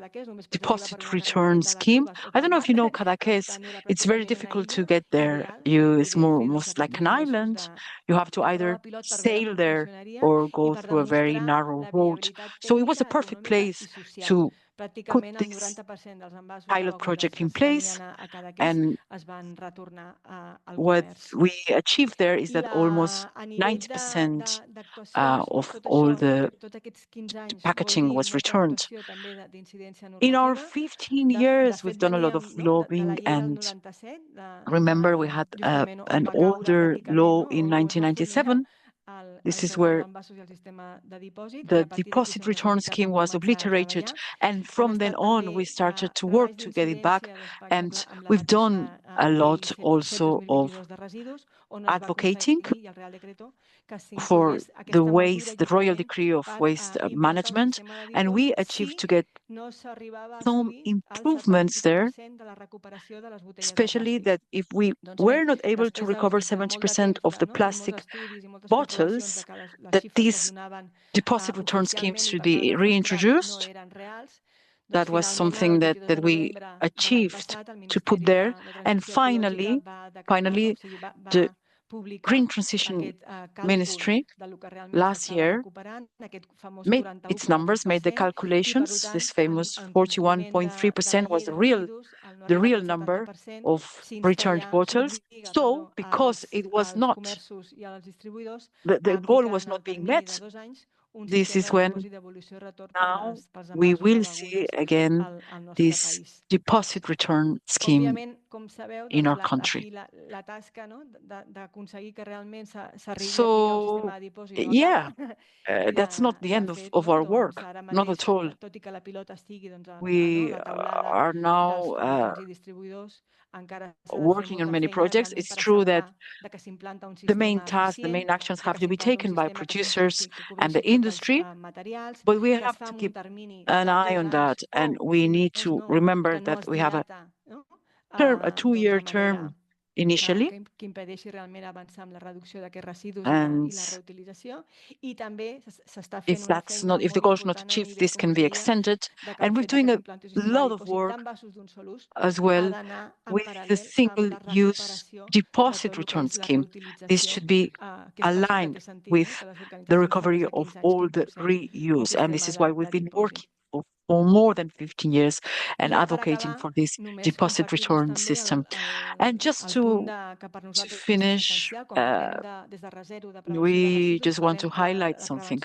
deposit return scheme. I don't know if you know Cadaqués. It's very difficult to get there. It's most like an island. You have to either sail there or go through a very narrow road. So it was a perfect place to put this pilot project in place, and what we achieved there is that almost 90% of all the packaging was returned. In our 15 years, we've done a lot of lobbying, and remember we had an older law in 1997. This is where the deposit return scheme was obliterated, and from then on we started to work to get it back, and we've done a lot also of advocating for the waste, the Royal Decree of Waste Management, and we achieved to get some improvements there, especially that if we were not able to recover 70% of the plastic bottles, that these deposit return schemes should be reintroduced. That was something that we achieved to put there. And finally, the Green Transition Ministry last year made its numbers, made the calculations. This famous 41.3% was the real number of returned bottles. So, because it was not, the goal was not being met, this is when now we will see again this deposit return scheme in our country. So, yeah, that's not the end of our work, not at all. We are now working on many projects. It's true that the main task, the main actions have to be taken by producers and the industry, but we have to keep an eye on that, and we need to remember that we have a 2-year term initially, and if the goal is not achieved, this can be extended. And we're doing a lot of work as well with the single-use deposit return scheme. This should be aligned with the recovery of all the reuse, and this is why we've been working for more than 15 years and advocating for this deposit return system. And just to finish, we just want to highlight something.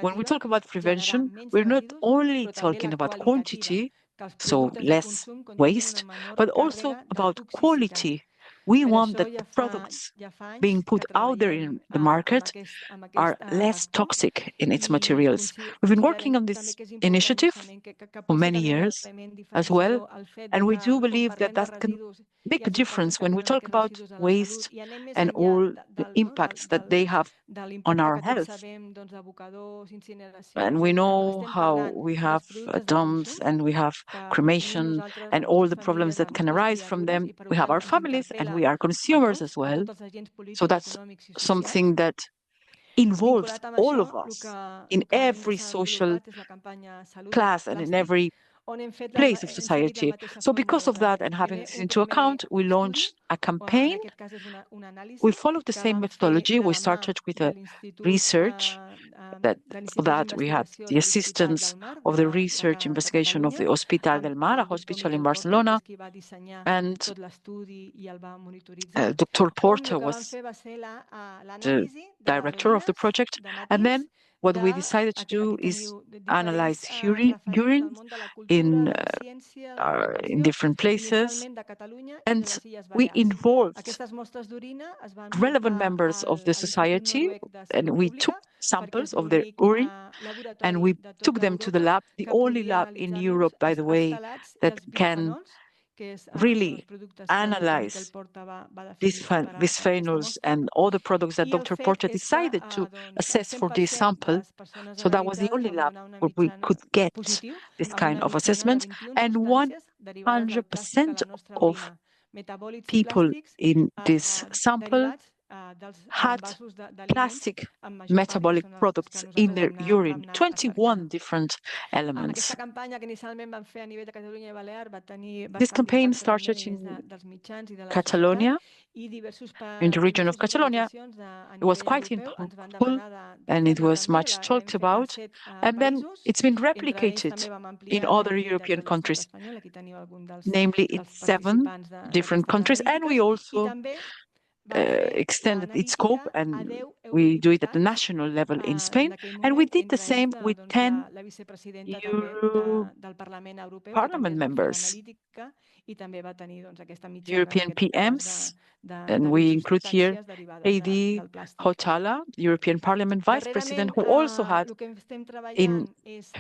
When we talk about prevention, we're not only talking about quantity, so less waste, but also about quality. We want that the products being put out there in the market are less toxic in its materials. We've been working on this initiative for many years as well, and we do believe that that can make a difference when we talk about waste and all the impacts that they have on our health. And we know how we have dumps and we have cremation and all the problems that can arise from them. We have our families and we are consumers as well. So that's something that involves all of us in every social class and in every place of society. So because of that and having this into account, we launched a campaign. We followed the same methodology. We started with a research that for that we had the assistance of the research investigation of the Hospital del Mar, a hospital in Barcelona, and Dr. Porter was the director of the project. And then what we decided to do is analyze urine in different places, and we involved relevant members of the society, and we took samples of their urine and we took them to the lab, the only lab in Europe, by the way, that can really analyze these bisphenols and all the products that Dr. Porter decided to assess for this sample. So that was the only lab where we could get this kind of assessment, and 100% of people in this sample had plastic metabolic products in their urine, 21 different elements. This campaign started in Catalonia, in the region of Catalonia. It was quite impactful and it was much talked about. And then it's been replicated in other European countries, namely in 7 different countries. And we also extended its scope, and we do it at the national level in Spain. And we did the same with 10 Euro Parliament members, European PMs, and we include here Heidi Hautala, European Parliament Vice President, who also had in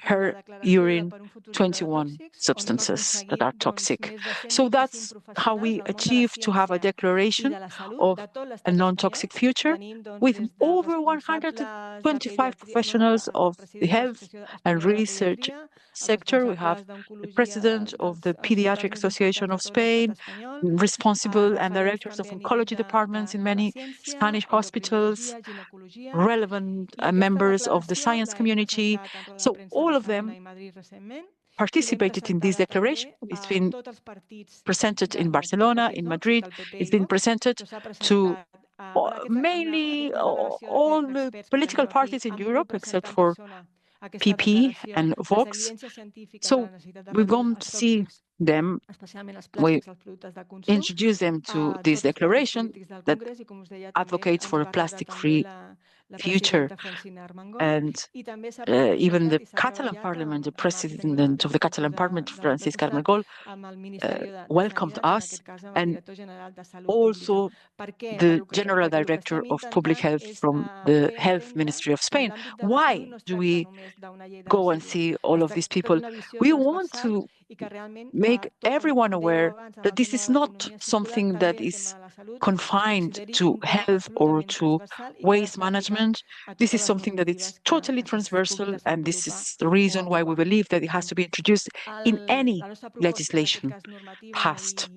her urine 21 substances that are toxic. So that's how we achieved to have a declaration of a non-toxic future with over 125 professionals of the health and research sector. We have the president of the Pediatric Association of Spain, responsible and directors of oncology departments in many Spanish hospitals, relevant members of the science community. So all of them participated in this declaration. It's been presented in Barcelona, in Madrid. It's been presented to mainly all the political parties in Europe, except for PP and Vox. So we've gone to see them. We introduce them to this declaration that advocates for a plastic-free future. And even the Catalan Parliament, the president of the Catalan Parliament, Francisc Armengol, welcomed us, and also the General Director of Public Health from the Health Ministry of Spain. Why do we go and see all of these people? We want to make everyone aware that this is not something that is confined to health or to waste management. This is something that is totally transversal, and this is the reason why we believe that it has to be introduced in any legislation passed.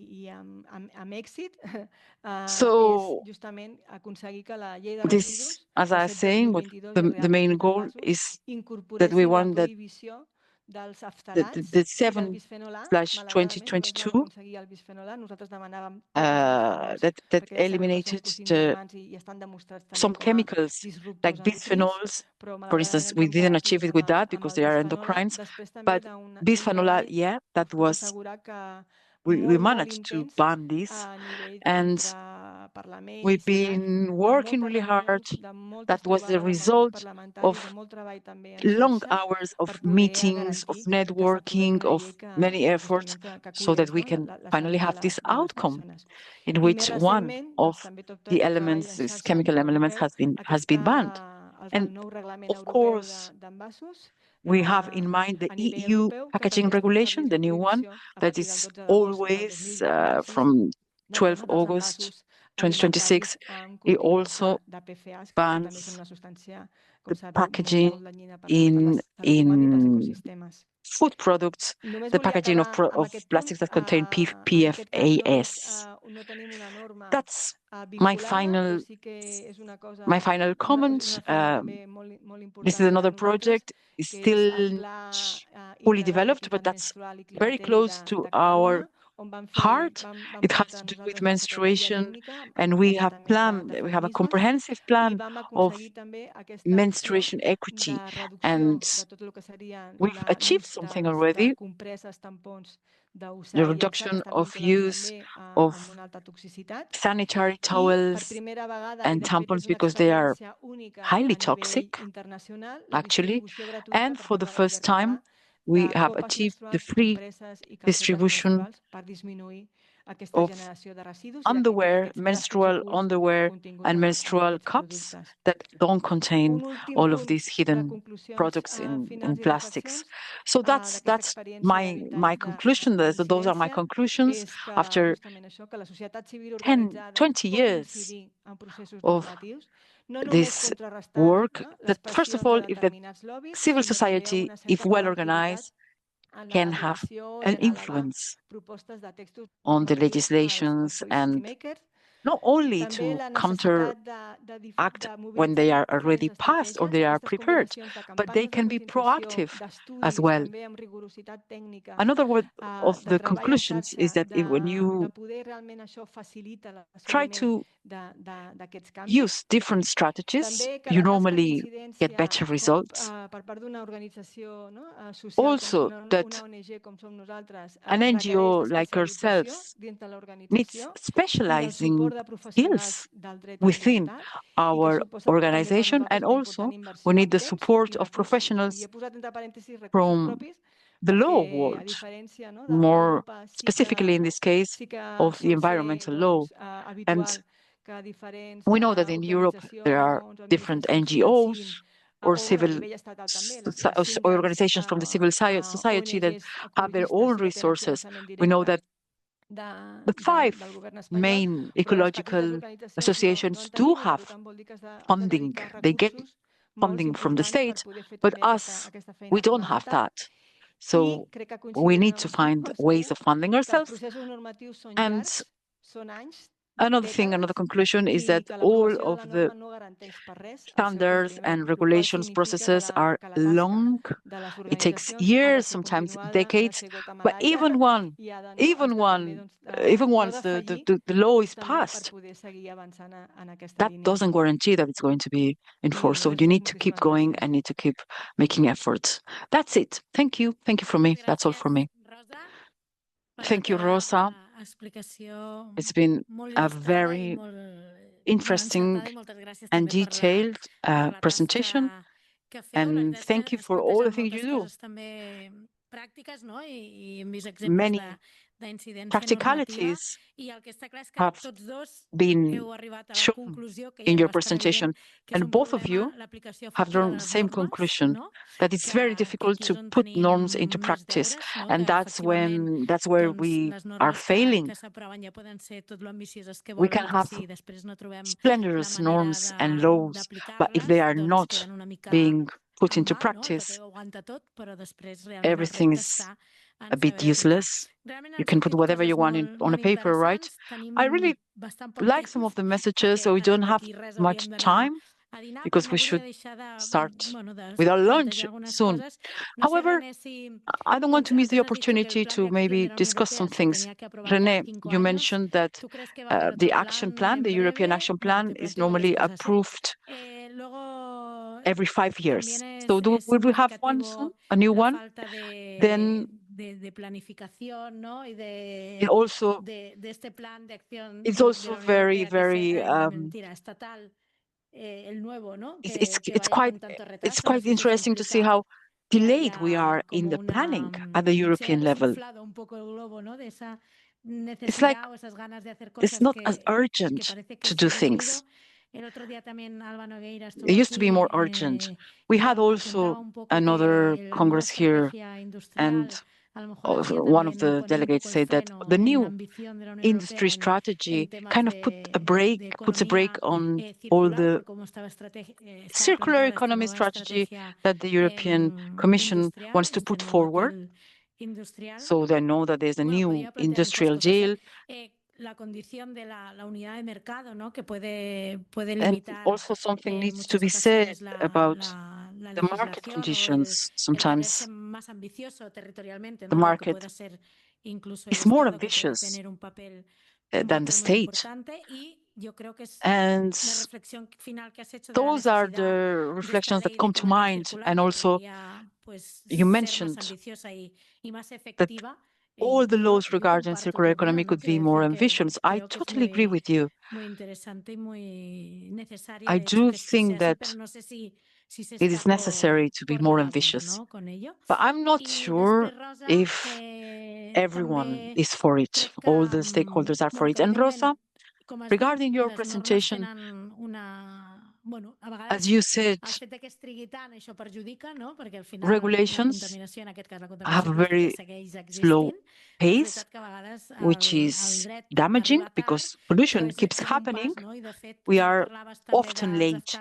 So this, as I was saying, the main goal is that we want that the 7/2022 that eliminated some chemicals like bisphenols. For instance, we didn't achieve it with that because they are endocrines, but bisphenol A, yeah, that was, we managed to ban this, and we've been working really hard. That was the result of long hours of meetings, of networking, of many efforts, so that we can finally have this outcome in which one of the elements, these chemical elements, has been banned. And of course, we have in mind the EU packaging regulation, the new one, that is always from 12 August 2026. It also bans the packaging in food products, the packaging of plastics that contain PFAS. That's my final comment. This is another project. It's still fully developed, but that's very close to our heart. It has to do with menstruation, and we have a comprehensive plan of menstruation equity, and we've achieved something already. The reduction of use of sanitary towels and tampons because they are highly toxic, actually. And for the first time, we have achieved the free distribution of underwear, menstrual underwear, and menstrual cups that don't contain all of these hidden products in plastics. So that's my conclusion. Those are my conclusions after 20 years of this work. That first of all, if the civil society, if well organized, can have an influence on the legislations and not only to counteract when they are already passed or they are prepared, but they can be proactive as well. Another word of the conclusions is that when you try to use different strategies, you normally get better results. Also, that an NGO like ourselves needs specializing skills within our organization, and also we need the support of professionals from the law world, more specifically in this case of the environmental law. And we know that in Europe there are different NGOs or civil organizations from the civil society that have their own resources. We know that the 5 main ecological associations do have funding. They get funding from the state, but us, we don't have that. So we need to find ways of funding ourselves. And another conclusion is that all of the standards and regulations processes are long. It takes years, sometimes decades. But even once the law is passed, that doesn't guarantee that it's going to be enforced. So you need to keep going and need to keep making efforts. That's it. Thank you. Thank you for me. That's all for me. Thank you, Rosa. It's been a very interesting and detailed presentation. And thank you for all the things you do. Many practicalities have been shown in your presentation, and both of you have drawn the same conclusion, that it's very difficult to put norms into practice, and that's where we are failing. We can have splendorous norms and laws, but if they are not being put into practice, everything is a bit useless. You can put whatever you want on a paper, right? I really like some of the messages, so we don't have much time because we should start with our lunch soon. However, I don't want to miss the opportunity to maybe discuss some things. René, you mentioned that the action plan, the European action plan, is normally approved every 5 years. So will we have one soon, a new one? Then it also it's also very it's quite interesting to see how delayed we are in the planning at the European level. It's like it's not as urgent to do things. It used to be more urgent. We had also another Congress here, and one of the delegates said that the new industry strategy kind of puts a brake on all the circular economy strategy that the European Commission wants to put forward. So they know that there's a new industrial deal. And also something needs to be said about the market conditions. Sometimes the market is more ambitious than the state. And those are the reflections that come to mind. And also, you mentioned that all the laws regarding circular economy could be more ambitious. I totally agree with you. I do think that it is necessary to be more ambitious. But I'm not sure if everyone is for it, all the stakeholders are for it. And Rosa, regarding your presentation, as you said, regulations have a very slow pace, which is damaging because pollution keeps happening. We are often late,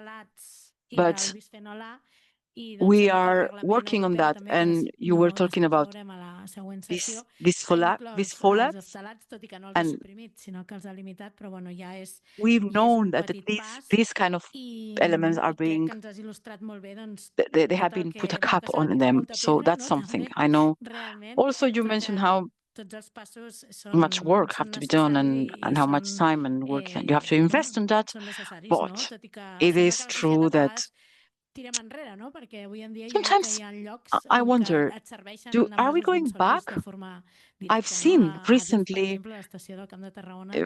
but We are working on that, and you were talking about these folates, and we've known that these kind of elements are being, they have been put a cap on them, so that's something I know. Also, you mentioned how much work have to be done and how much time and work you have to invest in that, but it is true that sometimes I wonder, are we going back? I've seen recently,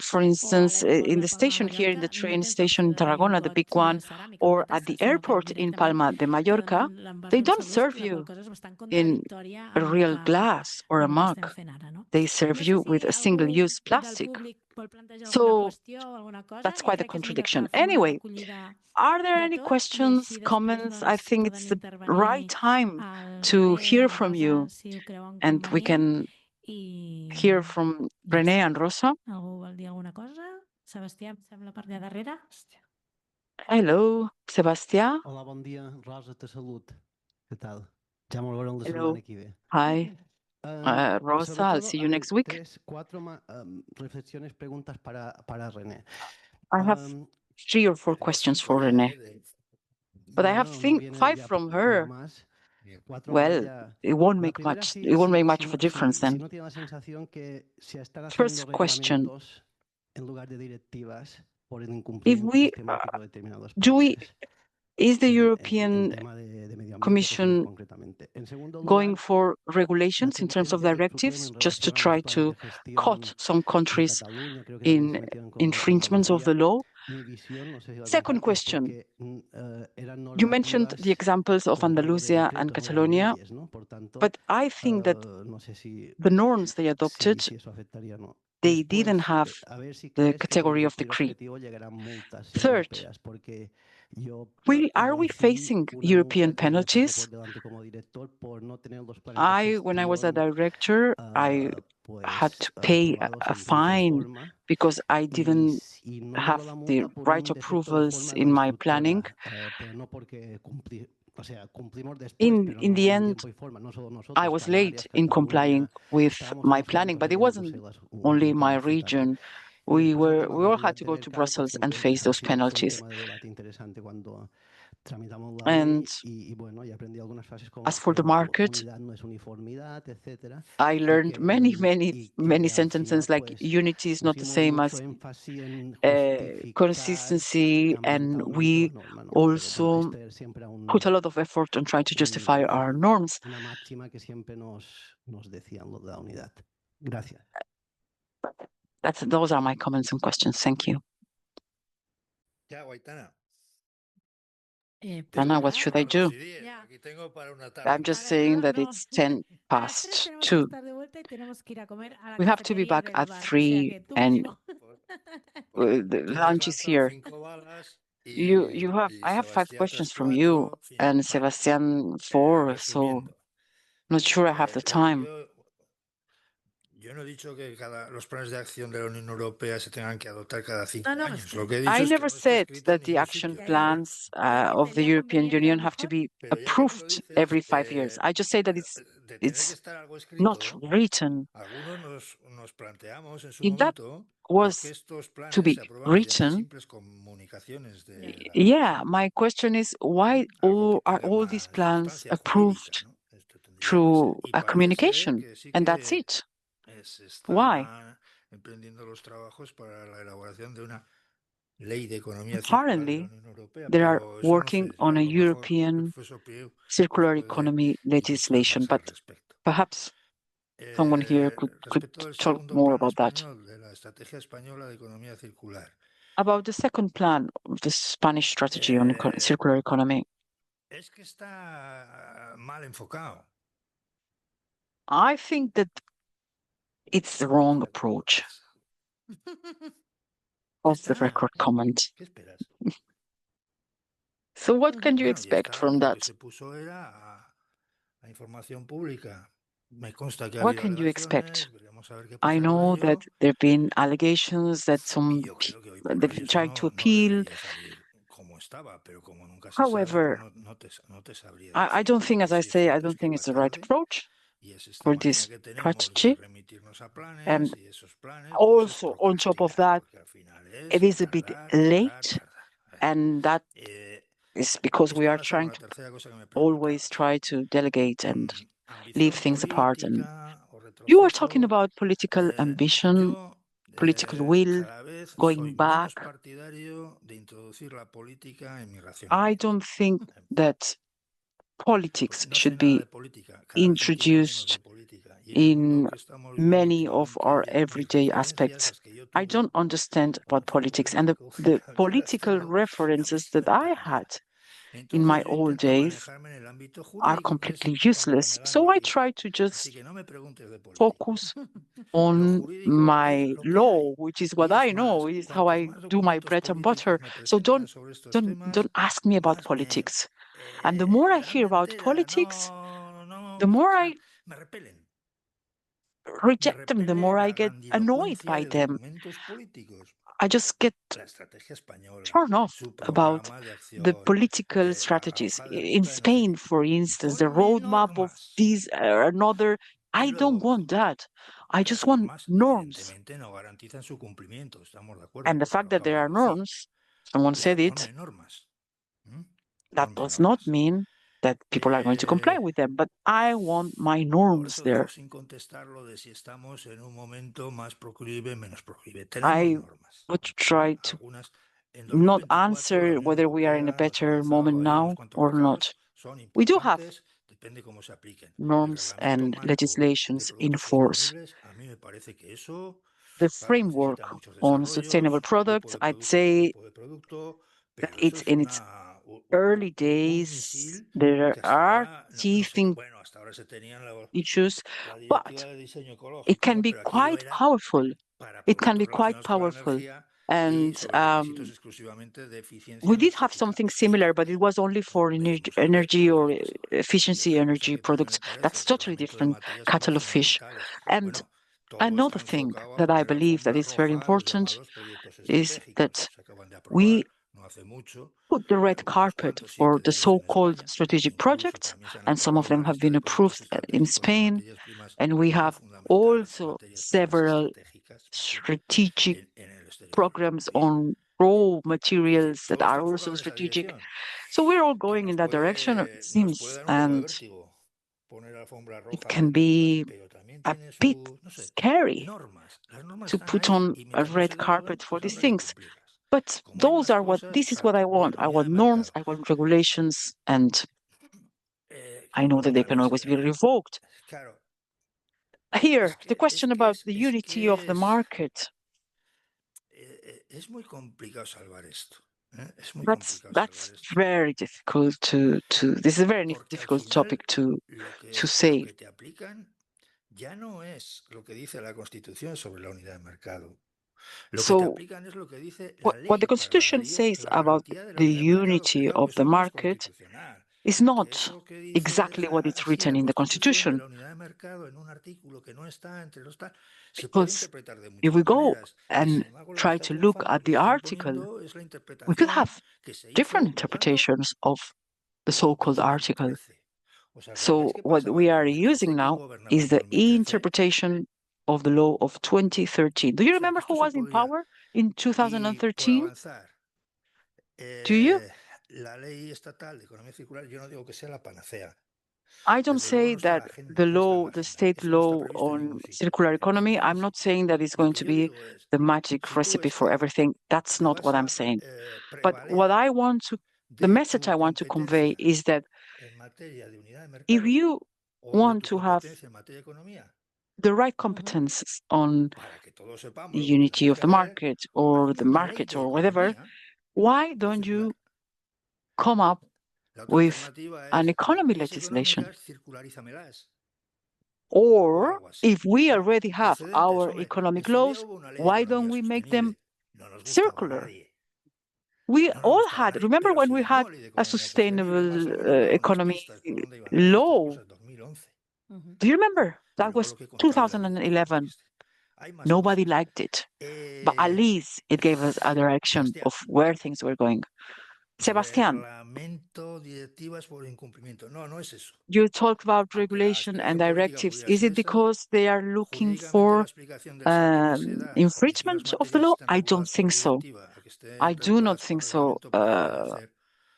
for instance, in the station here, in the train station in Tarragona, the big one, or at the airport in Palma de Mallorca, they don't serve you in a real glass or a mug. They serve you with a single-use plastic. So that's quite a contradiction. Anyway, are there any questions, comments? I think it's the right time to hear from you, and we can hear from René and Rosa. Hello, Sebastià. Hola, bon dia, Rosa, de Salut. Què tal? Ja m'ho veurem la Hello. setmana que ve. Hi, Rosa. I'll see you next week. Cuatro reflexiones, preguntas para René. I have 3 or 4 questions for René, but I have 5 from her. Well, it won't make much of a difference then. First question: is the European Commission going for regulations in terms of directives just to try to cut some countries in infringements of the law? Second question, you mentioned the examples of Andalusia and Catalonia, but I think that the norms they adopted, they didn't have the category of decree. Third, are we facing European penalties? When I was a director, I had to pay a fine because I didn't have the right approvals in my planning. In the end, I was late in complying with my planning, but it wasn't only my region. We all had to go to Brussels and face those penalties. And as for the market, I learned many sentences like unity is not the same as consistency, and we also put a lot of effort on trying to justify our norms. Those are my comments and questions. Thank you. Anna, what should I do? I'm just saying that it's 10 past 2. We have to be back at 3, and the lunch is here. I have 5 questions from you, and Sebastián 4, so not sure I have the time. I never said that the action plans of the European Union have to be approved every 5 years. I just say that it's not written. If that was to be written, yeah, my question is, why are all these plans approved through a communication, and that's it? Why? Apparently, they are working on a European circular economy legislation, but perhaps someone here could talk more about that. About the second plan of the Spanish strategy on circular economy. I think that it's the wrong approach. Off the record comment. So what can you expect from that? What can you expect? I know that there have been allegations that they've been trying to appeal. However, I don't think, as I say, I don't think it's the right approach for this strategy. And also, on top of that, it is a bit late, and that is because we are trying to always try to delegate and leave things apart. And you are talking about political ambition, political will, going back. I don't think that politics should be introduced in many of our everyday aspects. I don't understand about politics, and the political references that I had in my old days are completely useless. So I try to just focus on my law, which is what I know, is how I do my bread and butter. So don't ask me about politics. And the more I hear about politics, the more I reject them, the more I get annoyed by them. I just get turned off about the political strategies. In Spain, for instance, the roadmap of these or another, I don't want that. I just want norms. And the fact that there are norms, someone said it, that does not mean that people are going to comply with them, but I want my norms there. I would try to not answer whether we are in a better moment now or not. We do have norms and legislations in force. The framework on sustainable products, I'd say that it's in its early days. There are teething issues, but it can be quite powerful. It can be quite powerful. And we did have something similar, but it was only for energy or efficiency energy products. That's totally different kettle of fish. And another thing that I believe that is very important is that we put the red carpet for the so-called strategic projects, and some of them have been approved in Spain. And we have also several strategic programs on raw materials that are also strategic. So we're all going in that direction, it seems, and it can be a bit scary to put on a red carpet for these things. But this is what I want. I want norms, I want regulations, and I know that they can always be revoked. Here, the question about the unity of the market. That's very difficult to this is a very difficult topic to say. So what the Constitution says about the unity of the market is not exactly what is written in the Constitution. Because if we go and try to look at the article, we could have different interpretations of the so-called article. So what we are using now is the interpretation of the law of 2013. Do you remember who was in power in 2013? Do you? I don't say that the state law on circular economy, I'm not saying that it's going to be the magic recipe for everything. That's not what I'm saying. But the message I want to convey is that if you want to have the right competences on the unity of the market or whatever, why don't you come up with an economy legislation? Or if we already have our economic laws, why don't we make them circular? We all had, remember when we had a sustainable economy law? Do you remember? That was 2011. Nobody liked it, but at least it gave us a direction of where things were going. Sebastian, reglamento, directivas por incumplimiento. No es eso. you talk about regulation and directives. Is it because they are looking for infringement of the law? I don't think so. I do not think so.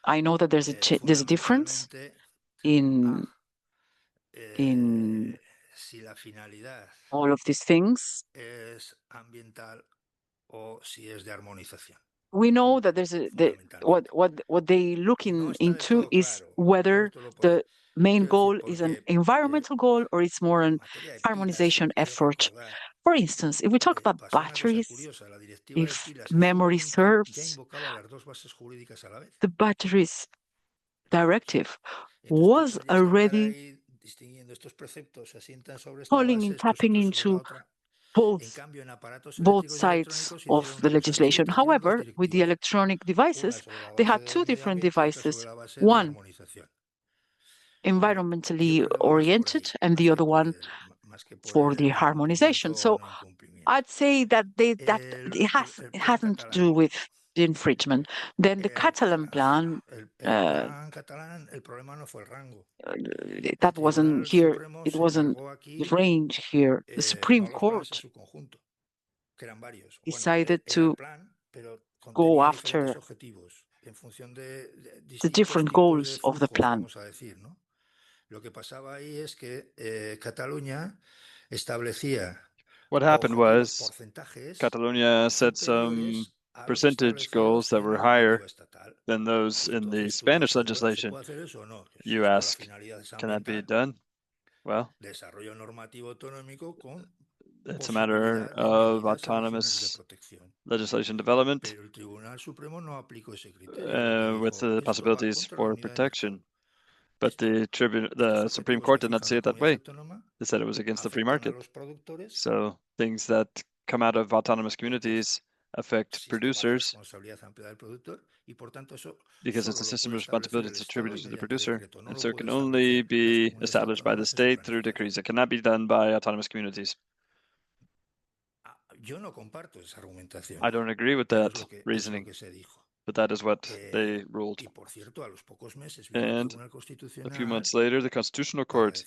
I know that there's a difference in si la finalidad all of these things. Es ambiental o si es de armonización. We know that there's what they looking into is whether the main goal is an environmental goal or it's more an harmonization effort. For instance, if we talk about batteries, if memory serves, the batteries directive was already calling and tapping into both sides of the legislation. However, with the electronic devices, they had two different devices, one environmentally oriented and the other one for the harmonization. So I'd say that it hasn't to do with the infringement. Then the Catalan plan, that wasn't here. It wasn't the range here. The Supreme Court decided to go after the different goals of the plan. What happened was Catalonia set some percentage goals that were higher than those in the Spanish legislation. You ask, can that be done? Well, it's a matter of autonomous legislation development with the possibilities for protection. But the Supreme Court did not see it that way. They said it was against the free market. So things that come out of autonomous communities affect producers because it's a system of responsibility that's attributed to the producer. And so it can only be established by the state through decrees. It cannot be done by autonomous communities. I don't agree with that reasoning, but that is what they ruled. And a few months later, the Constitutional Court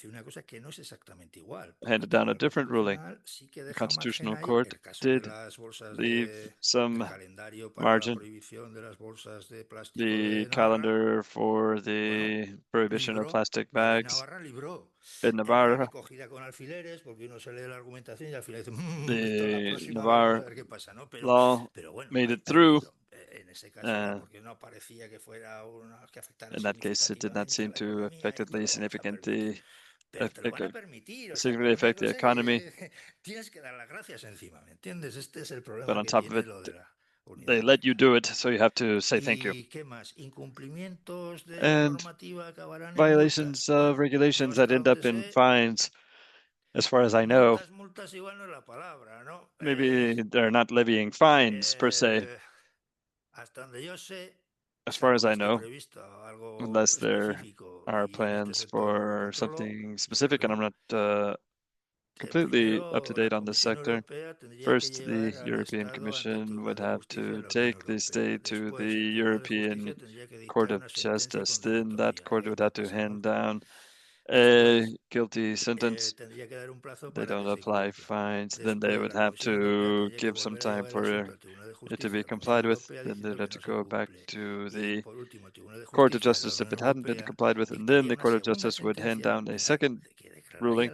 handed down a different ruling. The Constitutional Court did leave some margin. The calendar for the prohibition of plastic bags in Navarra, the Navarre law made it through. In that case, it did not seem to effectively significantly affect the economy. But on top of it, they let you do it, so you have to say thank you. And violations of regulations that end up in fines, as far as I know, maybe they're not levying fines per se. As far as I know, unless there are plans for something specific, and I'm not completely up to date on this sector. First, the European Commission would have to take the state to the European Court of Justice. Then that court would have to hand down a guilty sentence. They don't apply fines. Then they would have to give some time for it to be complied with. Then they'd have to go back to the Court of Justice if it hadn't been complied with. And then the Court of Justice would hand down a second ruling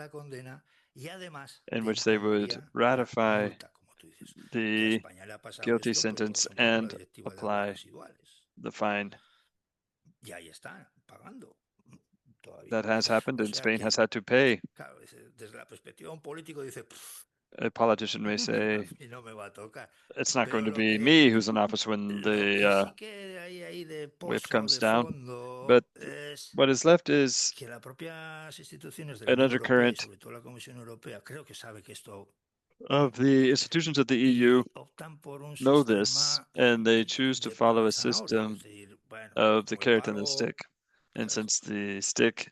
in which they would ratify the guilty sentence and apply the fine. That has happened, and Spain has had to pay. A politician may say, it's not going to be me who's in office when the whip comes down. But what is left is an undercurrent of the institutions of the EU know this, and they choose to follow a system of the carrot and the stick. And since the stick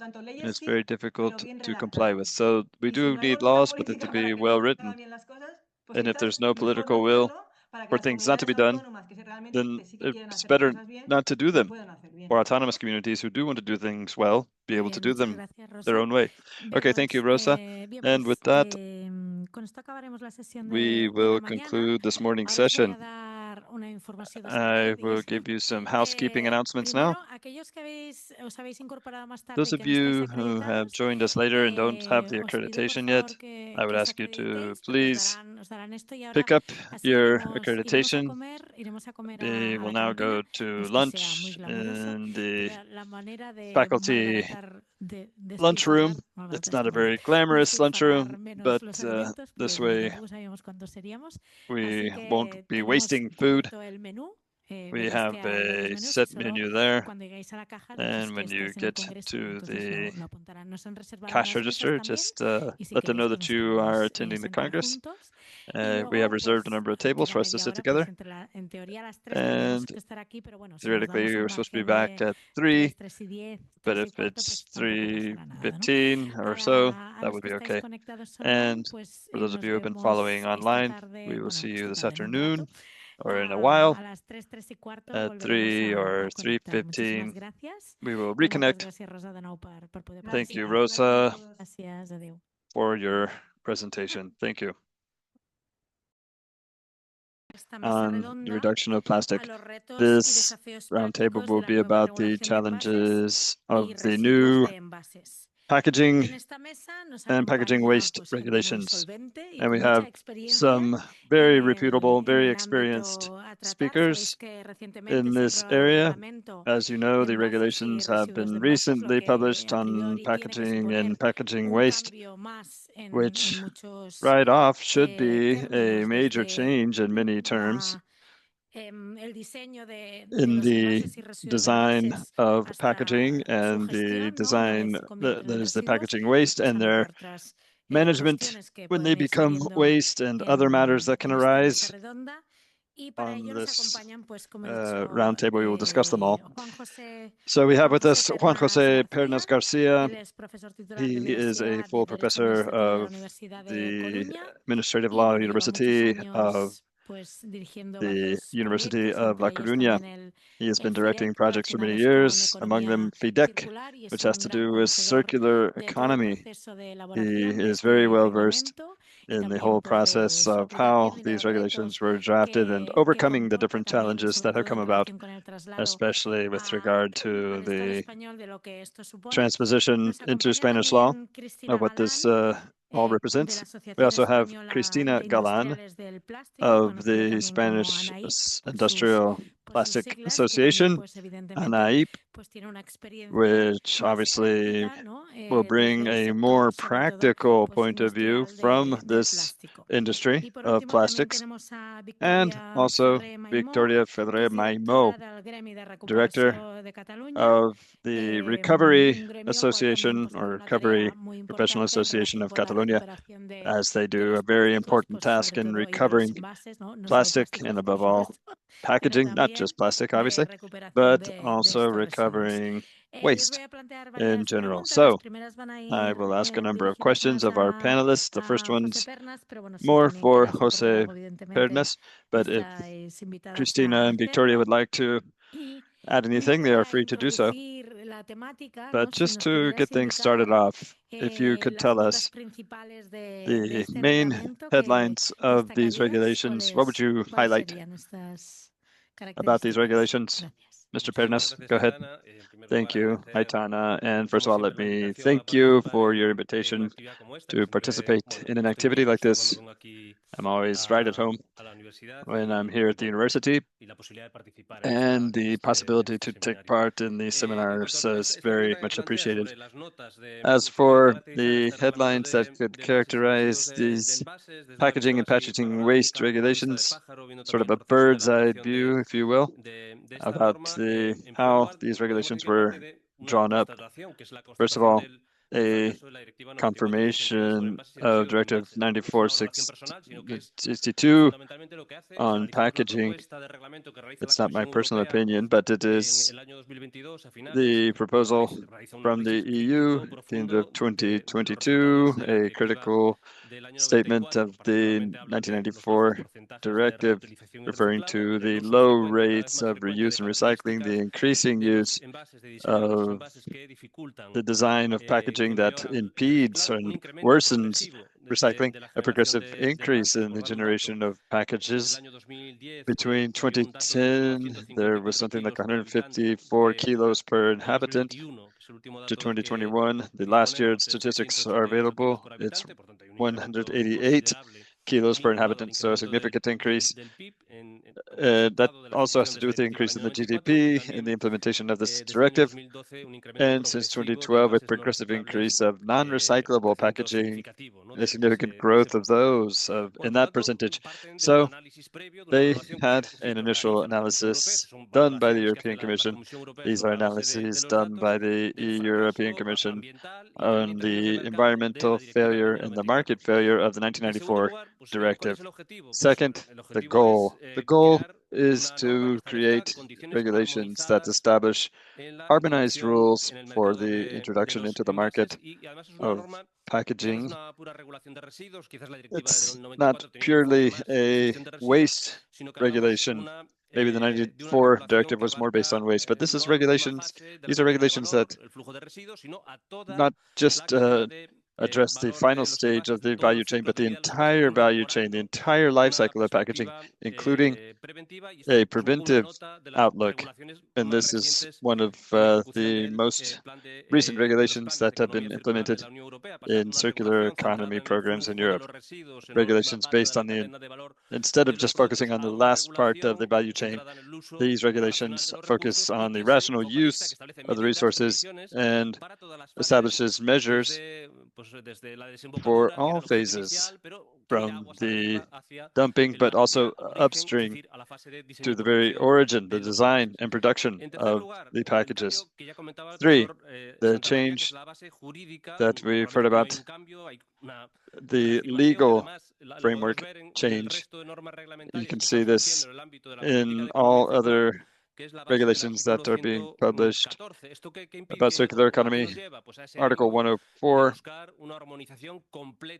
and it's very difficult to comply with. So we do need laws, but they have to be well written. And if there's no political will for things not to be done, then it's better not to do them. for autonomous communities who do want to do things well, be able to do them their own way. Okay, thank you, Rosa. And with that, we will conclude this morning's session. I will give you some housekeeping announcements now. Those of you who have joined us later and don't have the accreditation yet, I would ask you to please pick up your accreditation. We will now go to lunch in the faculty lunchroom. It's not a very glamorous lunchroom, but this way we won't be wasting food. We have a set menu there, and when you get to the cash register, just let them know that you are attending the Congress. We have reserved a number of tables for us to sit together, and theoretically we were supposed to be back at 3, but if it's 3:15 or so, that would be okay. And for those of you who have been following online, we will see you this afternoon or in a while at 3 or 3:15. We will reconnect. Thank you, Rosa, for your presentation. Thank you. On the reduction of plastic. This roundtable will be about the challenges of the new packaging and packaging waste regulations. And we have some very reputable, very experienced speakers in this area. As you know, the regulations have been recently published on packaging and packaging waste, which right off should be a major change in many terms in the design of packaging and the design that is the packaging waste and their management when they become waste and other matters that can arise. On this roundtable, we will discuss them all. So we have with us Juan José Pernas Garcia. He is a full professor of the Administrative Law University of the University of La Coruña. He has been directing projects for many years, among them FIDEC, which has to do with circular economy. He is very well versed in the whole process of how these regulations were drafted and overcoming the different challenges that have come about, especially with regard to the transposition into Spanish law of what this all represents. We also have Cristina Galan of the Spanish Industrial Plastic Association, ANAIP, which obviously will bring a more practical point of view from this industry of plastics. And also Victoria Ferrer Maimó, Director of the Recovery Association or Recovery Professional Association of Catalonia, as they do a very important task in recovering plastic and above all packaging, not just plastic, obviously, but also recovering waste in general. So I will ask a number of questions of our panelists. The first one's more for Jose Pernas, but if Cristina and Victoria would like to add anything, they are free to do so. But just to get things started off, if you could tell us the main headlines of these regulations, what would you highlight about these regulations? Mr. Pernas, go ahead. Thank you, Aitana. And first of all, let me thank you for your invitation to participate in an activity like this. I'm always right at home when I'm here at the university, and the possibility to take part in these seminars is very much appreciated. As for the headlines that could characterize these packaging and packaging waste regulations, sort of a bird's eye view, if you will, about how these regulations were drawn up. First of all, a confirmation of Directive 94/62 on packaging. It's not my personal opinion, but it is the proposal from the EU at the end of 2022, a critical statement of the 1994 directive referring to the low rates of reuse and recycling, the increasing use of the design of packaging that impedes and worsens recycling, a progressive increase in the generation of packages. Between 2010, there was something like 154 kilos per inhabitant. To 2021, the last year's statistics are available. It's 188 kilos per inhabitant, so a significant increase. That also has to do with the increase in the GDP and the implementation of this directive. And since 2012, a progressive increase of non-recyclable packaging, a significant growth of those in that percentage. So they had an initial analysis done by the European Commission. These are analyses done by the European Commission on the environmental failure and the market failure of the 1994 directive. Second, the goal. The goal is to create regulations that establish harmonized rules for the introduction into the market of packaging. It's not purely a waste regulation. Maybe the 94 directive was more based on waste, but this is regulations. These are regulations that not just address the final stage of the value chain, but the entire value chain, the entire life cycle of packaging, including a preventive outlook. And this is one of the most recent regulations that have been implemented in circular economy programs in Europe. Regulations based on instead of just focusing on the last part of the value chain, these regulations focus on the rational use of the resources and establishes measures for all phases, from the dumping, but also upstream to the very origin, the design and production of the packages. Three, the change that we've heard about, the legal framework change. You can see this in all other regulations that are being published about circular economy. Article 104,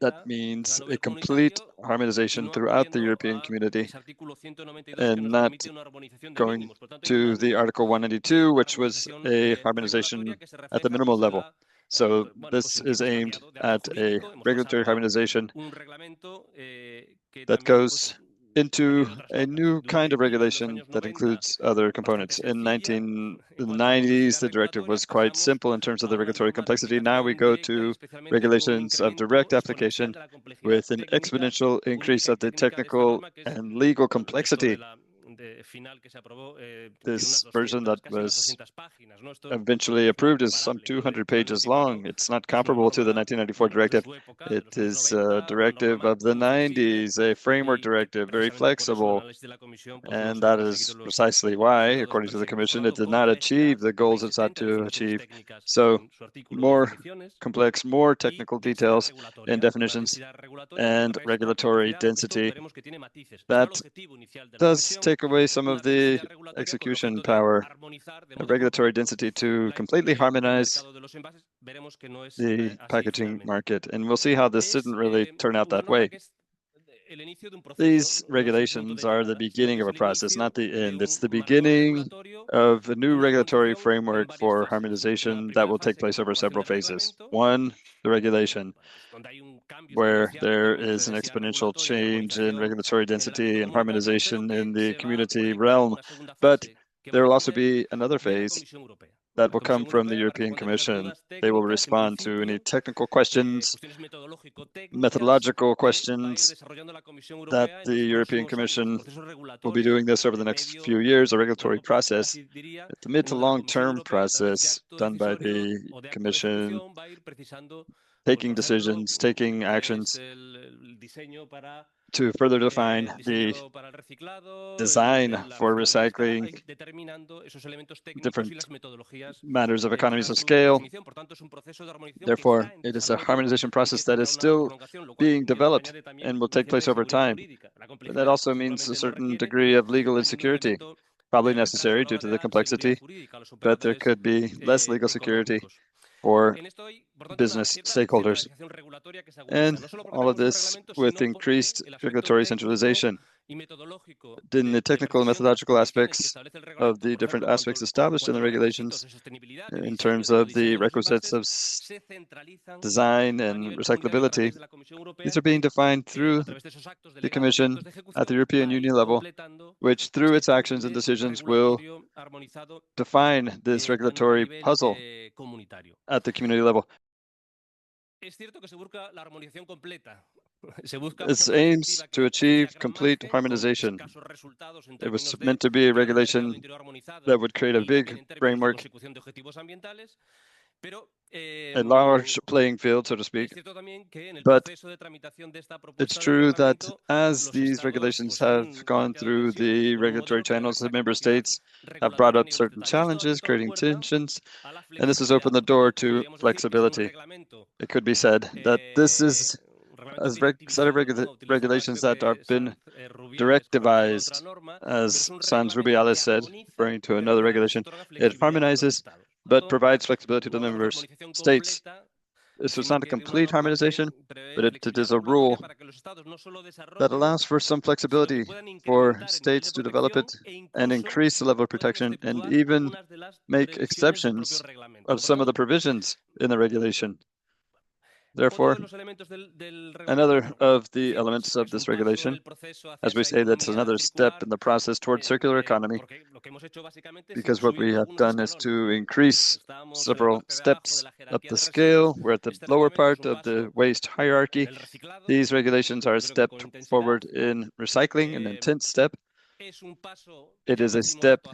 that means a complete harmonization throughout the European community, and not going to the Article 192, which was a harmonization at the minimal level. So this is aimed at a regulatory harmonization that goes into a new kind of regulation that includes other components. In the 1990s, the directive was quite simple in terms of the regulatory complexity. Now we go to regulations of direct application with an exponential increase of the technical and legal complexity. This version that was eventually approved is some 200 pages long. It's not comparable to the 1994 directive. It is a directive of the 90s, a framework directive, very flexible. And that is precisely why, according to the Commission, it did not achieve the goals it sought to achieve. So more complex, more technical details and definitions and regulatory density. That does take away some of the execution power of regulatory density to completely harmonize the packaging market. And we'll see how this didn't really turn out that way. These regulations are the beginning of a process, not the end. It's the beginning of a new regulatory framework for harmonization that will take place over several phases. One, the regulation, where there is an exponential change in regulatory density and harmonization in the community realm. But there will also be another phase that will come from the European Commission. They will respond to any technical questions, methodological questions that the European Commission will be doing this over the next few years, a regulatory process. It's a mid to long-term process done by the Commission, taking decisions, taking actions to further define the design for recycling, different matters of economies of scale. Therefore, it is a harmonization process that is still being developed and will take place over time. But that also means a certain degree of legal insecurity, probably necessary due to the complexity, but there could be less legal security for business stakeholders. And all of this with increased regulatory centralization. In the technical and methodological aspects of the different aspects established in the regulations, in terms of the requisites of design and recyclability, these are being defined through the Commission at the European Union level, which through its actions and decisions will define this regulatory puzzle at the community level. It aims to achieve complete harmonization. It was meant to be a regulation that would create a big framework, a large playing field, so to speak. But it's true that as these regulations have gone through the regulatory channels, the member states have brought up certain challenges, creating tensions, and this has opened the door to flexibility. It could be said that this is a set of regulations that have been directivized, as Sans Rubiales said, referring to another regulation. It harmonizes, but provides flexibility to the member states. So it's not a complete harmonization, but it is a rule that allows for some flexibility for states to develop it and increase the level of protection and even make exceptions of some of the provisions in the regulation. Therefore, another of the elements of this regulation, as we say, that's another step in the process towards circular economy, because what we have done is to increase several steps up the scale. We're at the lower part of the waste hierarchy. These regulations are a step forward in recycling, an intense step. It is a step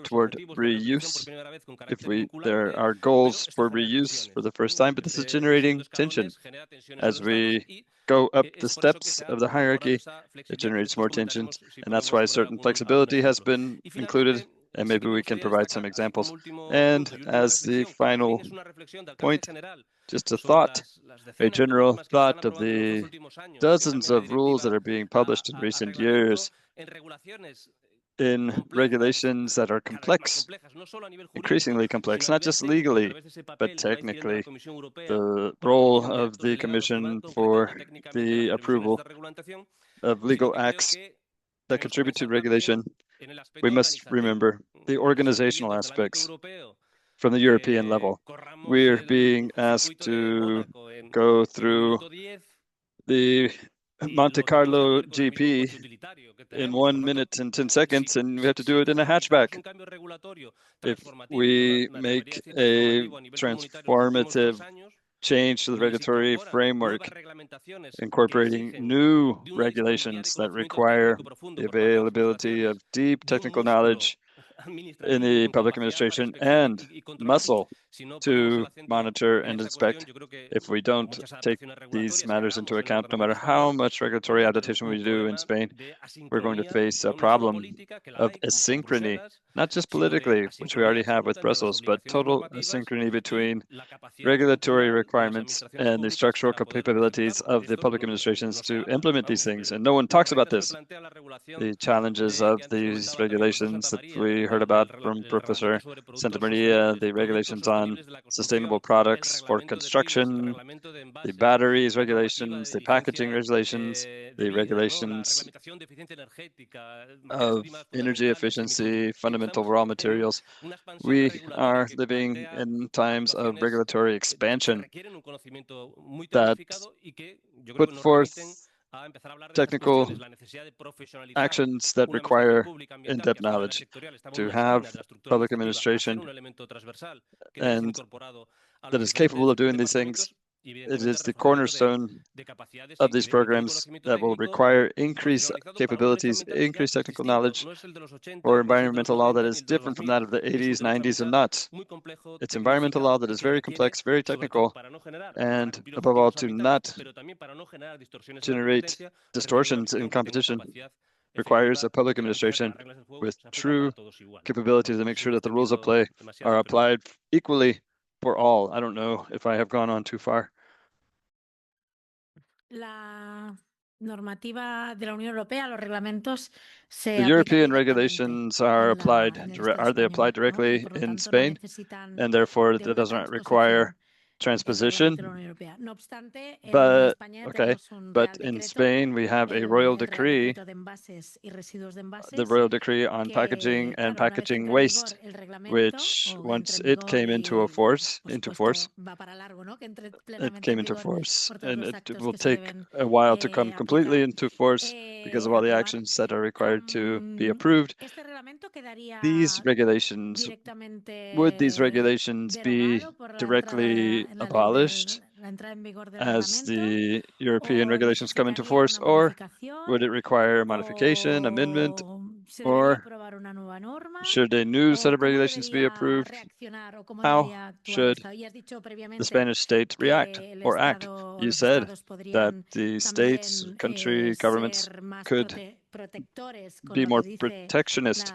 toward reuse. There are goals for reuse for the first time, but this is generating tension. As we go up the steps of the hierarchy, it generates more tension, and that's why certain flexibility has been included, and maybe we can provide some examples. And as the final point, just a thought, a general thought of the dozens of rules that are being published in recent years in regulations that are complex, increasingly complex, not just legally, but technically. The role of the Commission for the approval of legal acts that contribute to regulation, we must remember the organizational aspects from the European level. We're being asked to go through the Monte Carlo GP in 1 minute and 10 seconds, and we have to do it in a hatchback. If we make a transformative change to the regulatory framework, incorporating new regulations that require the availability of deep technical knowledge in the public administration and muscle to monitor and inspect. If we don't take these matters into account, no matter how much regulatory adaptation we do in Spain, we're going to face a problem of asynchrony, not just politically, which we already have with Brussels, but total asynchrony between regulatory requirements and the structural capabilities of the public administrations to implement these things. And no one talks about this. The challenges of these regulations that we heard about from Professor Santamaria, the regulations on sustainable products for construction, the batteries regulations, the packaging regulations, the regulations of energy efficiency, fundamental raw materials. We are living in times of regulatory expansion that put forth technical actions that require in-depth knowledge to have public administration and that is capable of doing these things. It is the cornerstone of these programs that will require increased capabilities, increased technical knowledge for environmental law that is different from that of the 80s, 90s, and not. It's environmental law that is very complex, very technical, and above all, to not generate distortions in competition requires a public administration with true capabilities to make sure that the rules of play are applied equally for all. I don't know if I have gone on too far. La normativa de la Unión Europea, los reglamentos se The aplican European directamente regulations are en are they applied directly in Spain? And therefore, that does not require transposition. But okay, but in Spain we have a royal decree, the royal decree on packaging and packaging waste, which once it came into force, it came into force, and it will take a while to come completely into force because of all the actions that are required to be approved. These regulations, would these regulations be directly abolished as the European regulations come into force, or would it require modification, amendment, or should a new set of regulations be approved? How should the Spanish state react or act? You said that the states, country governments could be more protectionist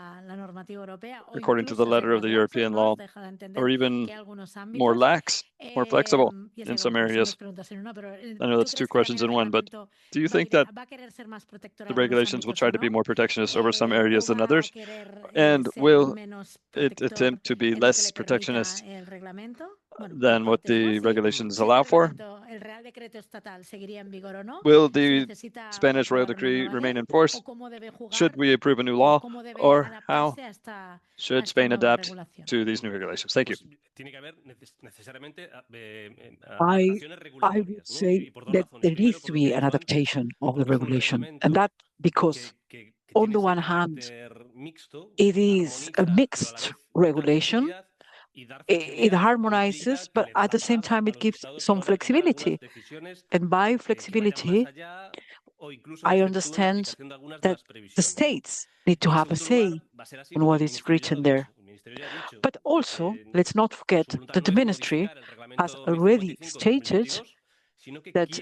according to the letter of the European law, or even more lax, more flexible in some areas. I know that's two questions in one, but do you think that the regulations will try to be more protectionist over some areas than others? And will it attempt to be less protectionist than what the regulations allow for? Will the Spanish royal decree remain in force? Should we approve a new law, or how should Spain adapt to these new regulations? Thank you. I would say that there needs to be an adaptation of the regulation, and that because on the one hand, it is a mixed regulation. It harmonizes, but at the same time, it gives some flexibility. And by flexibility, I understand that the states need to have a say on what is written there. But also, let's not forget that the ministry has already stated that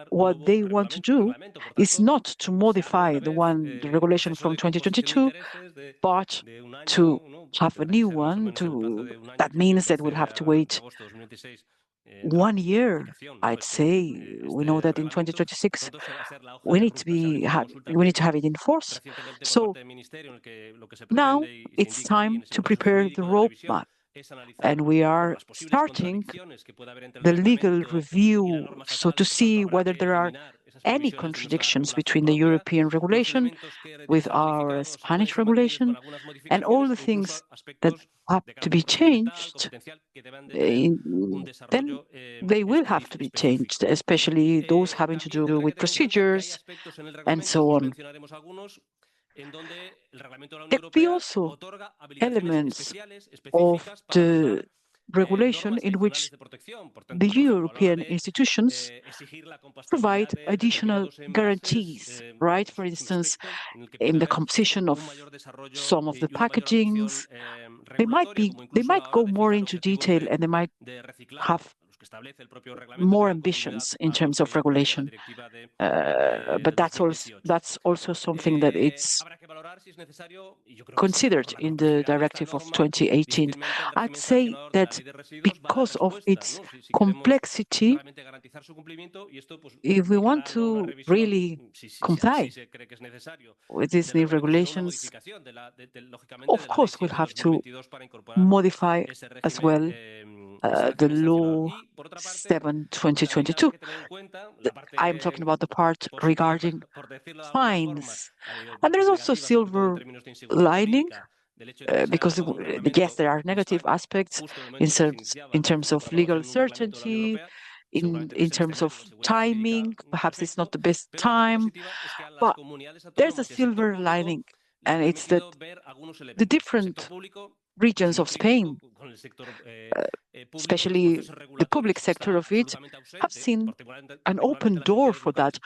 what they want to do is not to modify the regulation from 2022, but to have a new one. That means that we'll have to wait 1 year, I'd say. We know that in 2026 we need to have it in force. So now it's time to prepare the roadmap, and we are starting the legal review, so to see whether there are any contradictions between the European regulation with our Spanish regulation, and all the things that have to be changed, then they will have to be changed, especially those having to do with procedures and so on. There will be also elements of the regulation in which the European institutions provide additional guarantees, right? For instance, in the composition of some of the packagings, they might go more into detail, and they might have more ambitions in terms of regulation. But that's also something that it's considered in the directive of 2018. I'd say that because of its complexity, if we want to really comply with these new regulations, of course we'll have to modify as well the law 7/2022. I'm talking about the part regarding fines. And there's also silver lining, because yes, there are negative aspects in terms of legal certainty, in terms of timing. Perhaps it's not the best time, but there's a silver lining, and it's that the different regions of Spain, especially the public sector of it, have seen an open door for that.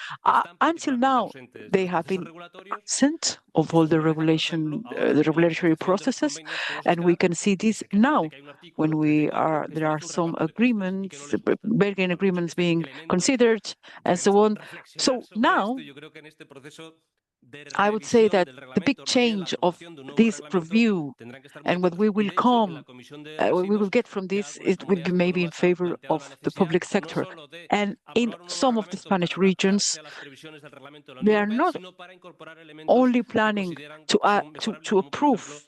Until now, they have been absent of all the regulatory processes, and we can see this now when there are some agreements, bargaining agreements being considered, and so on. So now, I would say that the big change of this review and what we will get from this, it will be maybe in favor of the public sector. And in some of the Spanish regions, they are not only planning to approve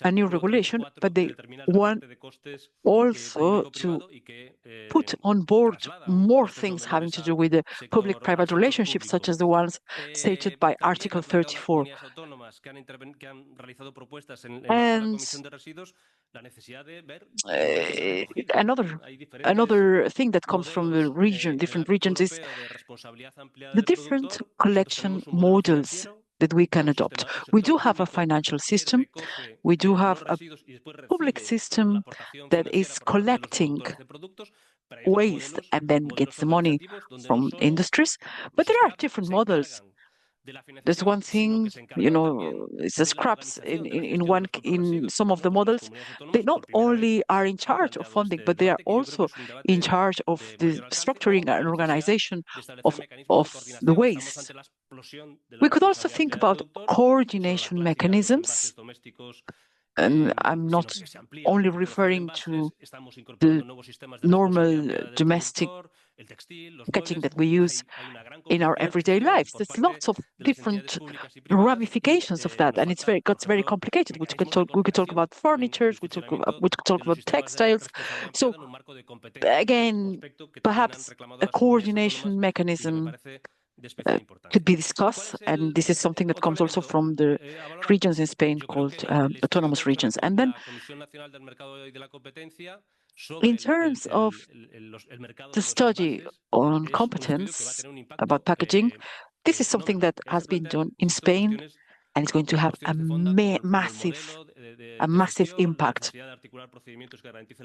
a new regulation, but they want also to put on board more things having to do with the public-private relationships, such as the ones stated by Article 34. And another thing that comes from the region, different regions, is the different collection models that we can adopt. We do have a financial system. We do have a public system that is collecting waste and then gets the money from industries. But there are different models. There's one thing, it's the scraps in some of the models. They not only are in charge of funding, but they are also in charge of the structuring and organization of the waste. We could also think about coordination mechanisms, and I'm not only referring to the normal domestic packaging that we use in our everyday lives. There's lots of different ramifications of that, and it gets very complicated. We could talk about furniture, we could talk about textiles. So again, perhaps a coordination mechanism could be discussed, and this is something that comes also from the regions in Spain called autonomous regions. And then, in terms of the study on competence about packaging, this is something that has been done in Spain, and it's going to have a massive impact.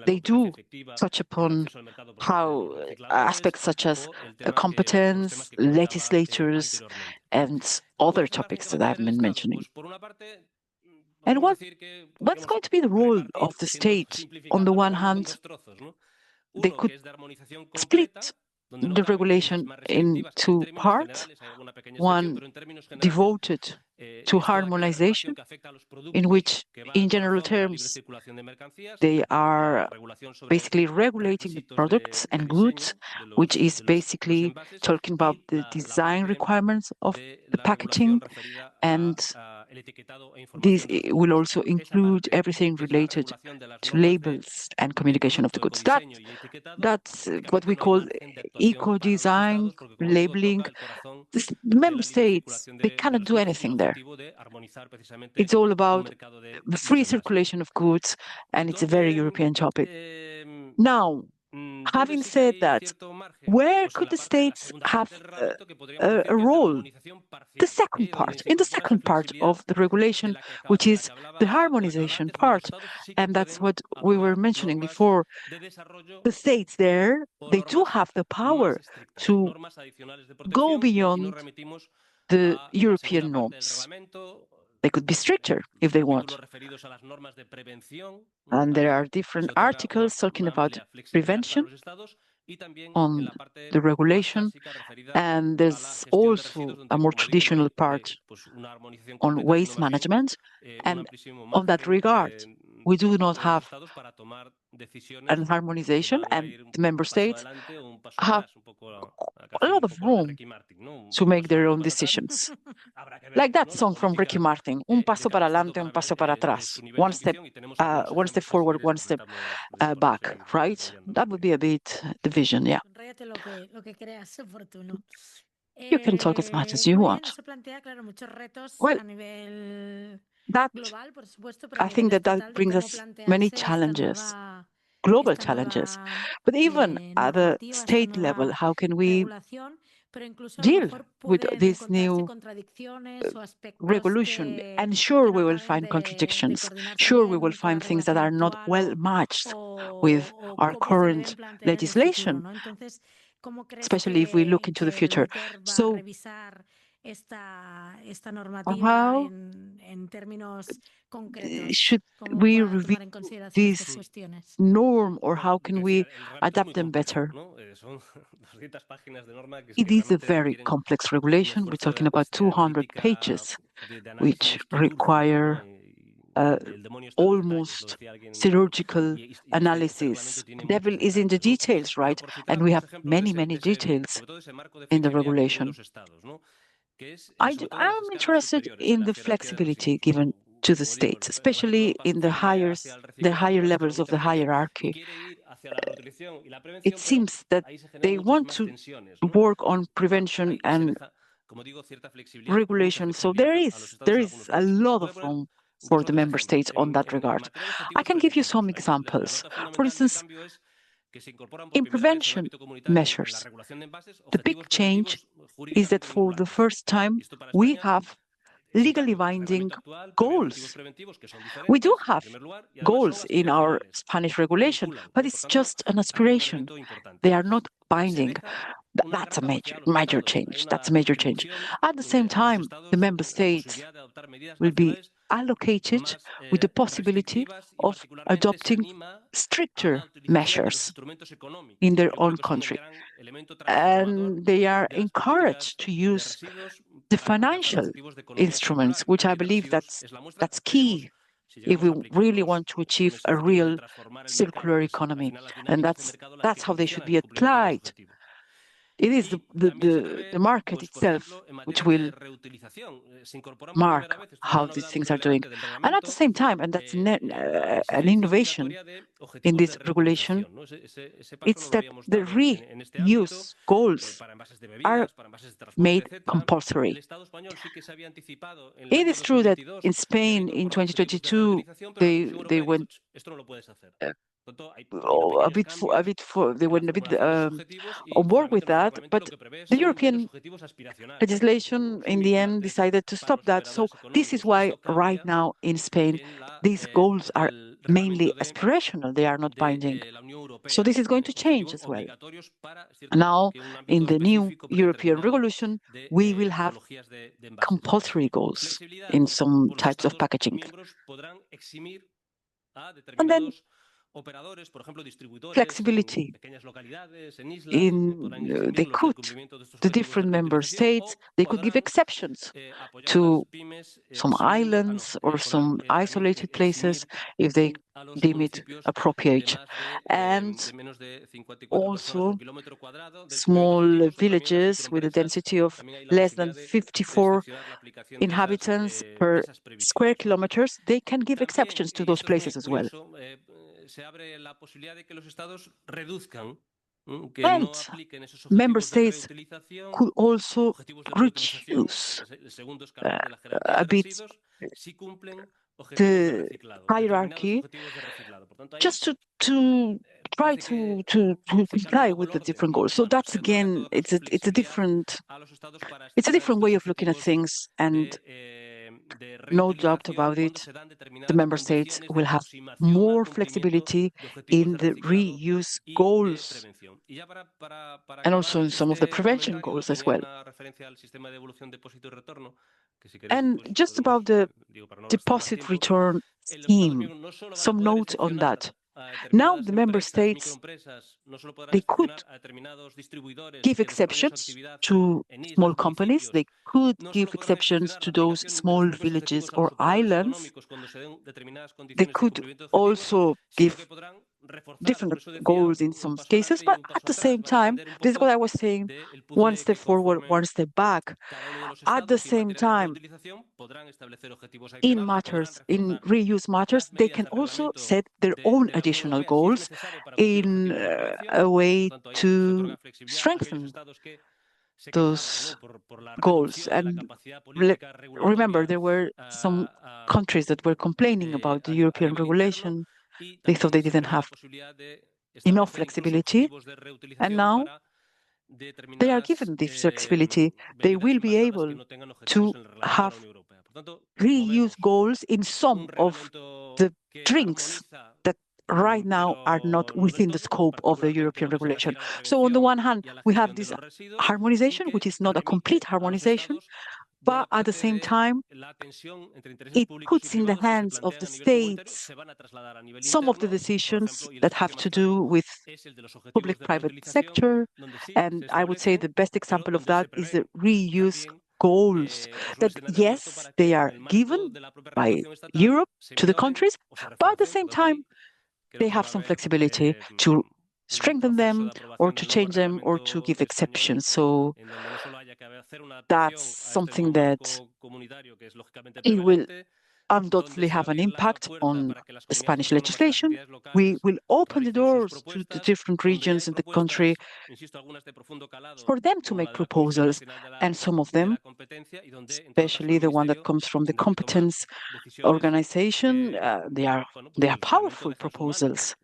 They do touch upon how aspects such as competence, legislators, and other topics that I've been mentioning. And what's going to be the role of the state? On the one hand, they could split the regulation in two parts, one devoted to harmonization, in which, in general terms, they are basically regulating the products and goods, which is basically talking about the design requirements of the packaging, and this will also include everything related to labels and communication of the goods. That's what we call eco-design, labeling. The member states, they cannot do anything there. It's all about the free circulation of goods, and it's a very European topic. Now, having said that, where could the states have a role? In the second part of the regulation, which is the harmonization part, and that's what we were mentioning before. The states there, they do have the power to go beyond the European norms. They could be stricter if they want. And there are different articles talking about prevention on the regulation, and there's also a more traditional part on waste management. And on that regard, we do not have an harmonization, and the member states have a lot of room to make their own decisions. Like that song from Ricky Martin, un paso para adelante, un paso para atrás. One step forward, one step back, right? That would be a bit the vision, yeah. You can talk as much as you want. Well, I think that brings us many challenges, global challenges. But even at the state level, how can we deal with this new regulation. And sure, we will find contradictions. Sure, we will find things that are not well matched with our current legislation, especially if we look into the future. So how should we review this norm, or how can we adapt them better? It is a very complex regulation. We're talking about 200 pages, which require almost chirurgical analysis. The devil is in the details, right? And we have many, many details in the regulation. I'm interested in the flexibility given to the states, especially in the higher levels of the hierarchy. It seems that they want to work on prevention and regulation. So there is a lot of room for the member states on that regard. I can give you some examples. For instance, in prevention measures, the big change is that for the first time, we have legally binding goals. We do have goals in our Spanish regulation, but it's just an aspiration. They are not binding. That's a major change. That's a major change. At the same time, the member states will be allocated with the possibility of adopting stricter measures in their own country. And they are encouraged to use the financial instruments, which I believe that's key if we really want to achieve a real circular economy. And that's how they should be applied. It is the market itself which will mark how these things are doing. And at the same time, and that's an innovation in this regulation, it's that the reuse goals are made compulsory. It is true that in Spain in 2022, they went they went a bit on board with that, but the European legislation in the end decided to stop that. So this is why right now in Spain, these goals are mainly aspirational, they are not binding. So this is going to change as well. Now, in the new European Revolution, we will have compulsory goals in some types of packaging. And then flexibility in the different member states, they could give exceptions to some islands or some isolated places if they deem it appropriate. And also small villages with a density of less than 54 inhabitants per square kilometers, they can give exceptions to those places as well. And member states could also reduce a bit the hierarchy just to try to comply with the different goals. So that's again, it's a different way of looking at things, and no doubt about it, the member states will have more flexibility in the reuse goals and also in some of the prevention goals as well. And just about the deposit return scheme, some notes on that. Now the member states, they could give exceptions to small companies. They could give exceptions to those small villages or islands. They could also give different goals in some cases, but at the same time, this is what I was saying, one step forward, one step back. At the same time, in reuse matters, they can also set their own additional goals in a way to strengthen those goals. And remember, there were some countries that were complaining about the European regulation. They thought they didn't have enough flexibility. And now they are given this flexibility, they will be able to have reuse goals in some of the drinks that right now are not within the scope of the European regulation. So on the one hand, we have this harmonization, which is not a complete harmonization, but at the same time, it puts in the hands of the states some of the decisions that have to do with public-private sector. And I would say the best example of that is the reuse goals that, yes, they are given by Europe to the countries, but at the same time, they have some flexibility to strengthen them or to change them or to give exceptions. So that's something that it will undoubtedly have an impact on the Spanish legislation. We will open the doors to the different regions in the country for them to make proposals, and some of them, especially the one that comes from the competence organization, they are powerful proposals.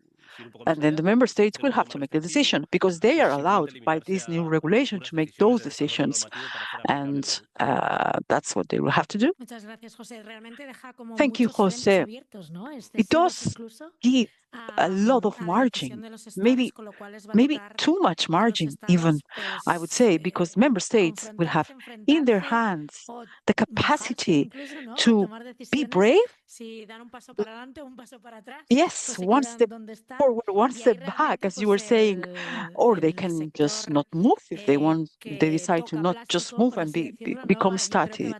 And then the member states will have to make the decision because they are allowed by this new regulation to make those decisions. And that's what they will have to do. Thank you, Jose. It does give a lot of margin, maybe too much margin even, I would say, because member states will have in their hands the capacity to be brave. Yes, one step forward, one step back, as you were saying, or they can just not move if they want. They decide to not just move and become static.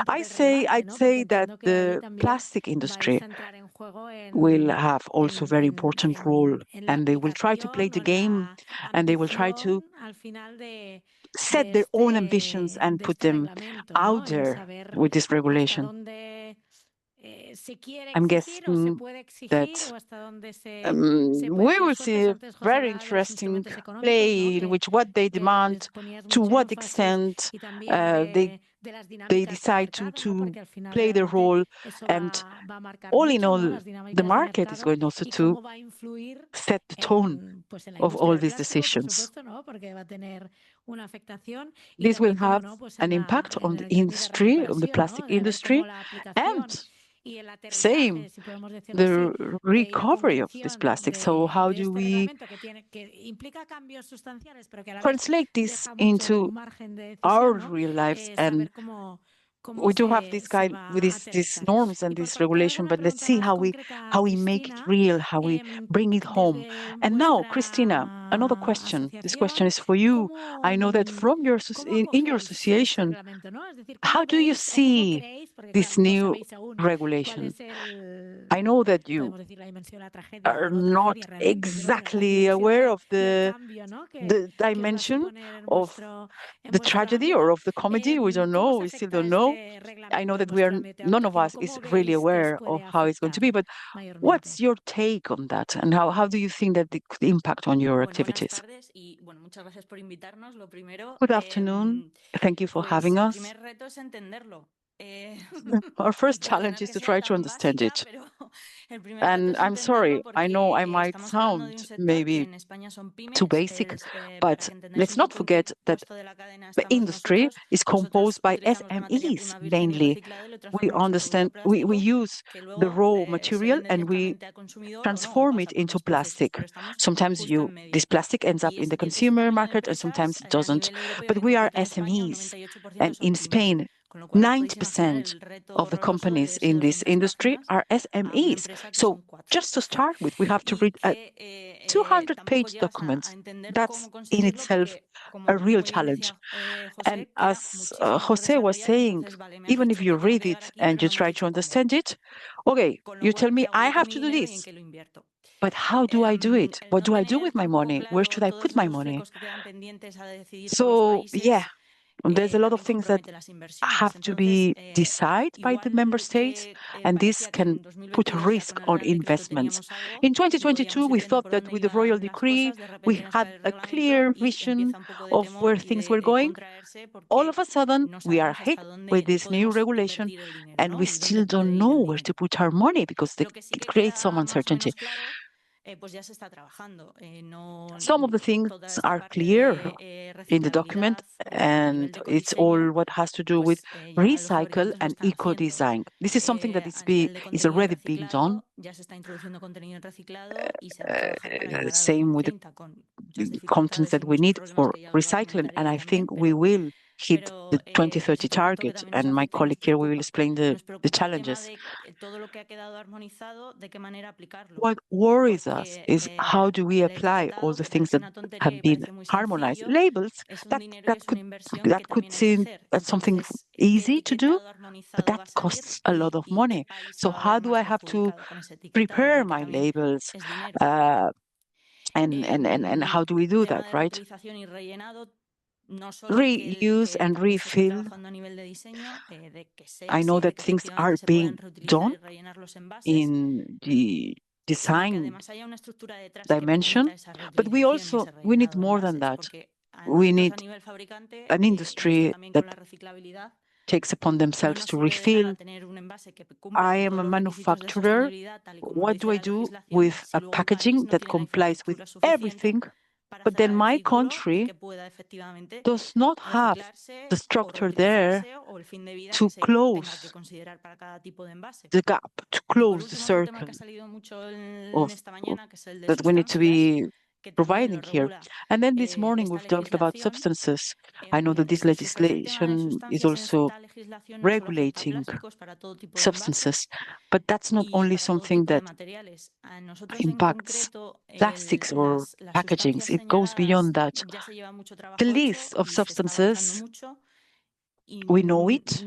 I'd say that the plastic industry will have also a very important role, and they will try to play the game, and they will try to set their own ambitions and put them out there with this regulation. I'm guessing that we will see a very interesting play in which what they demand, to what extent they decide to play their role, and all in all, the market is going also to set the tone of all these decisions. This will have an impact on the industry, on the plastic industry, and same, the recovery of this plastic. So how do we translate this into our real lives? And we do have this kind with these norms and this regulation, but let's see how we make it real, how we bring it home. And now, Cristina, another question. This question is for you. I know that from your in your association, how do you see this new regulation? I know that you are not exactly aware of the dimension of the tragedy or of the comedy. We don't know. We still don't know. I know that none of us is really aware of how it's going to be. But what's your take on that, and how do you think that it could impact on your activities? Good afternoon. Thank you for having us. Our first challenge is to try to understand it. And I'm sorry, I know I might sound maybe too basic, but let's not forget that the industry is composed by SMEs mainly. We understand, we use the raw material and we transform it into plastic. Sometimes this plastic ends up in the consumer market and sometimes it doesn't. But we are SMEs. And in Spain, 90% of the companies in this industry are SMEs. So just to start with, we have to read a 200-page document. That's in itself a real challenge. And as Jose was saying, even if you read it and you try to understand it, okay, you tell me I have to do this. But how do I do it? What do I do with my money? Where should I put my money? So, yeah, there's a lot of things that have to be decided by the member states, and this can put a risk on investments. In 2022, we thought that with the royal decree, we had a clear vision of where things were going. All of a sudden, we are hit with this new regulation, and we still don't know where to put our money because it creates some uncertainty. Some of the things are clear in the document, and it's all what has to do with recycle and eco-design. This is something that is already being done. Same with the contents that we need for recycling, and I think we will hit the 2030 target. And my colleague here will explain the challenges. What worries us is how do we apply all the things that have been harmonized? Labels that could seem that's something easy to do, but that costs a lot of money. So how do I have to prepare my labels? And how do we do that, right? Reuse and refill. I know that things are being done in the design dimension, but we need more than that. We need an industry that takes upon themselves to refill. I am a manufacturer. What do I do with a packaging that complies with everything? But then my country does not have the structure there to close the gap, to close the circle that we need to be providing here. And then this morning we've talked about substances. I know that this legislation is also regulating substances, but that's not only something that impacts plastics or packagings. It goes beyond that. The list of substances, we know it.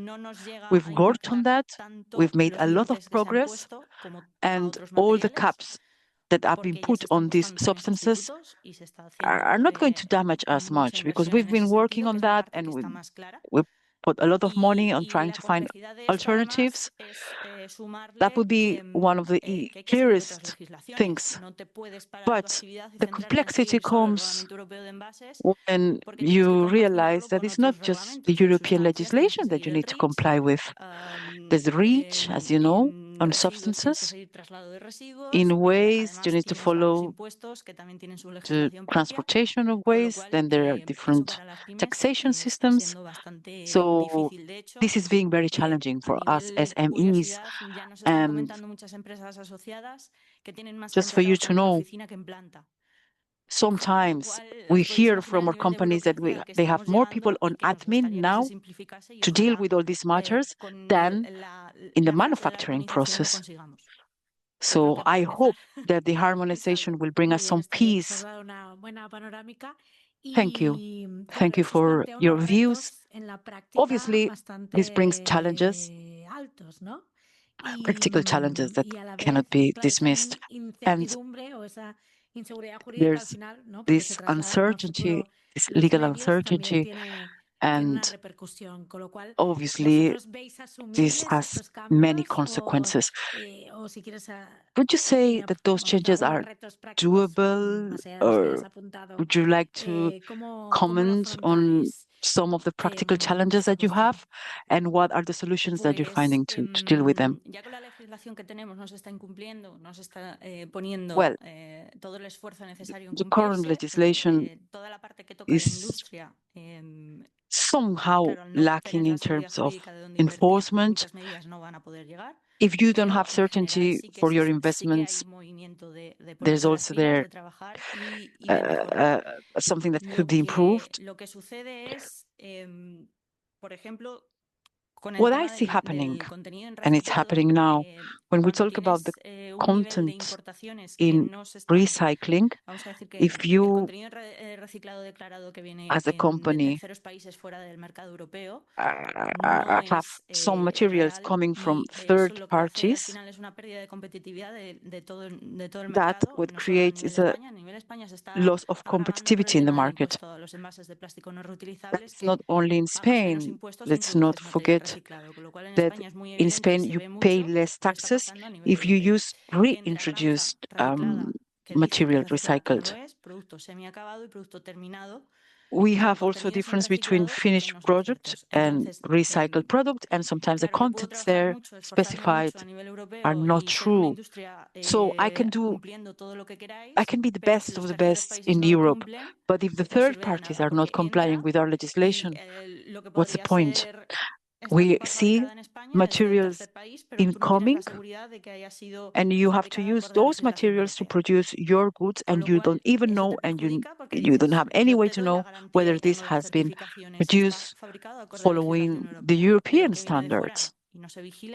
We've worked on that. We've made a lot of progress, and all the caps that have been put on these substances are not going to damage us much because we've been working on that, and we put a lot of money on trying to find alternatives. That would be one of the clearest things. But the complexity comes when you realize that it's not just the European legislation that you need to comply with. There's REACH, as you know, on substances. In waste, you need to follow the transportation of waste. Then there are different taxation systems. So this is being very challenging for us SMEs. And just for you to know, sometimes we hear from our companies that they have more people on admin now to deal with all these matters than in the manufacturing process. So I hope that the harmonization will bring us some peace. Thank you. Thank you for your views. Obviously, this brings challenges, practical challenges that cannot be dismissed. And there's this uncertainty, this legal uncertainty, and obviously this has many consequences. Would you say that those changes are doable, or would you like to comment on some of the practical challenges that you have, and what are the solutions that you're finding to deal with them? Well, the current legislation is somehow lacking in terms of enforcement. If you don't have certainty for your investments, there's also something that could be improved. What I see happening, and it's happening now, when we talk about the content in recycling, if you, as a company, have some materials coming from third parties, that what creates is a loss of competitivity in the market. That's not only in Spain. Let's not forget that in Spain you pay less taxes if you use reintroduced material recycled. We have also a difference between finished product and recycled product, and sometimes the contents there specified are not true. So I can be the best of the best in Europe, but if the third parties are not complying with our legislation, what's the point? We see materials incoming, and you have to use those materials to produce your goods, and you don't even know, and you don't have any way to know whether this has been produced following the European standards.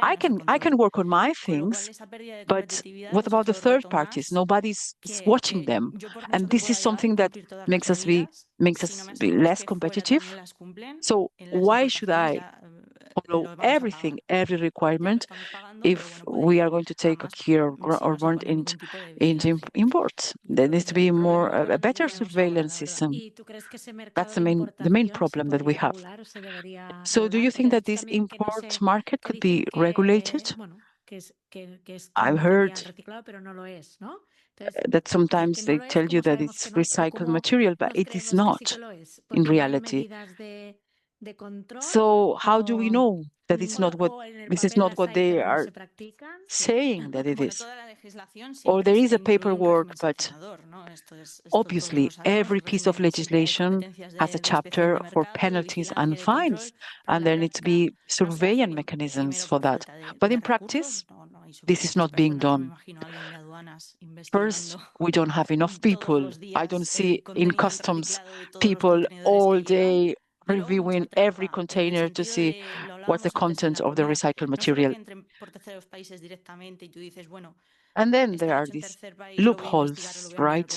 I can work on my things, but what about the third parties? Nobody's watching them, and this is something that makes us be less competitive. So why should I follow everything, every requirement, if we are going to take a key or burn into imports? There needs to be a better surveillance system. That's the main problem that we have. So do you think that this import market could be regulated? I've heard that sometimes they tell you that it's recycled material, but it is not in reality. So how do we know that this is not what they are saying that it is? Or there is a paperwork, but obviously every piece of legislation has a chapter for penalties and fines, and there need to be surveillance mechanisms for that. But in practice, this is not being done. First, we don't have enough people. I don't see in customs people all day reviewing every container to see what's the content of the recycled material. And then there are these loopholes, right?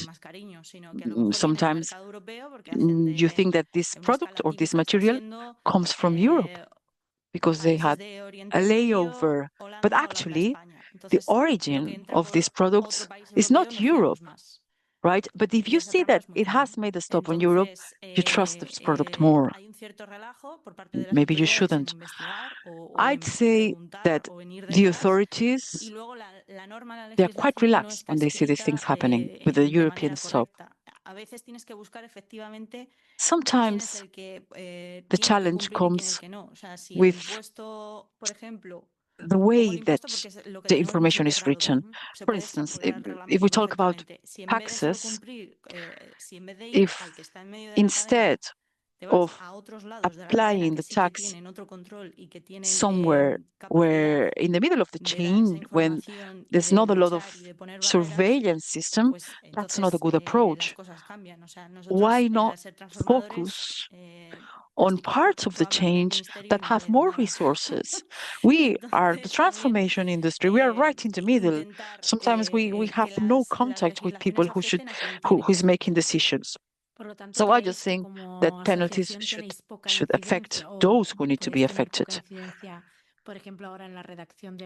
Sometimes you think that this product or this material comes from Europe because they had a layover, but actually the origin of these products is not Europe, right? But if you see that it has made a stop in Europe, you trust this product more. Maybe you shouldn't. I'd say that the authorities, they are quite relaxed when they see these things happening with the European stop. Sometimes the challenge comes with the way that the information is written. For instance, if we talk about taxes, if instead of applying the tax somewhere where in the middle of the chain, when there's not a lot of surveillance system, that's not a good approach. Why not focus on parts of the change that have more resources? We are the transformation industry. We are right in the middle. Sometimes we have no contact with people who's making decisions. So I just think that penalties should affect those who need to be affected.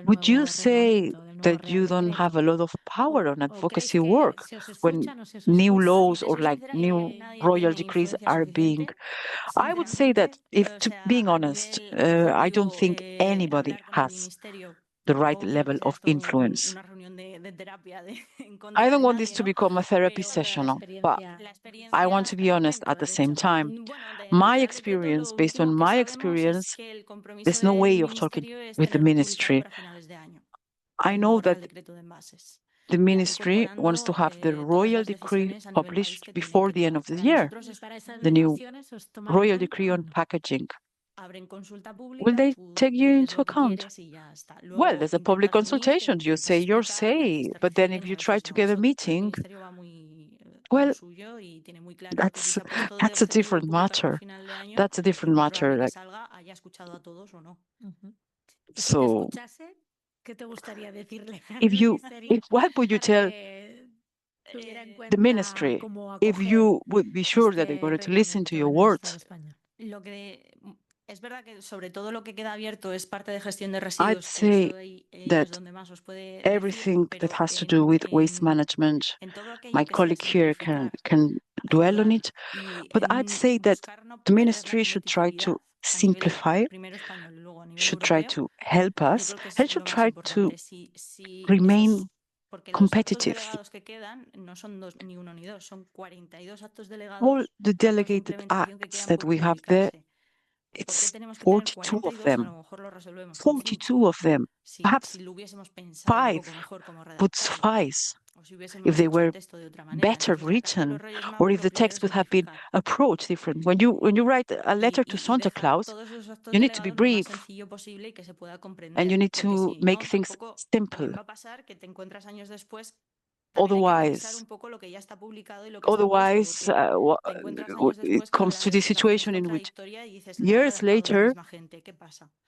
Would you say that you don't have a lot of power on advocacy work when new laws or like new royal decrees are being? I would say that being honest, I don't think anybody has the right level of influence. I don't want this to become a therapy session, but I want to be honest at the same time. My experience, based on my experience, there's no way of talking with the ministry. I know that the ministry wants to have the royal decree published before the end of the year, the new royal decree on packaging. Will they take you into account? Well, there's a public consultation. You say your say, but then if you try to get a meeting, well, that's a different matter. That's a different matter. Like, so, what would you tell the ministry if you would be sure that they're going to listen to your words? I'd say that everything that has to do with waste management, my colleague here can dwell on it, but I'd say that the ministry should try to simplify, should try to help us, and should try to remain competitive. All the delegated acts that we have there, it's 42 of them. 42 of them. Perhaps 5 would suffice if they were better written, or if the text would have been approached different. When you write a letter to Santa Claus, you need to be brief and you need to make things simple. Otherwise, it comes to the situation in which years later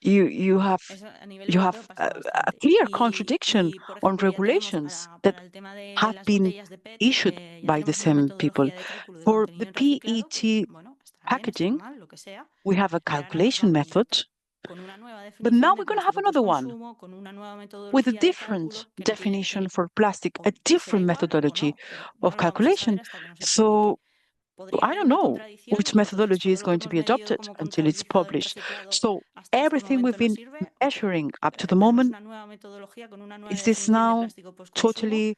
you have a clear contradiction on regulations that have been issued by the same people. For the PET packaging, we have a calculation method, but now we're going to have another one with a different definition for plastic, a different methodology of calculation. So I don't know which methodology is going to be adopted until it's published. So everything we've been measuring up to the moment, is this now totally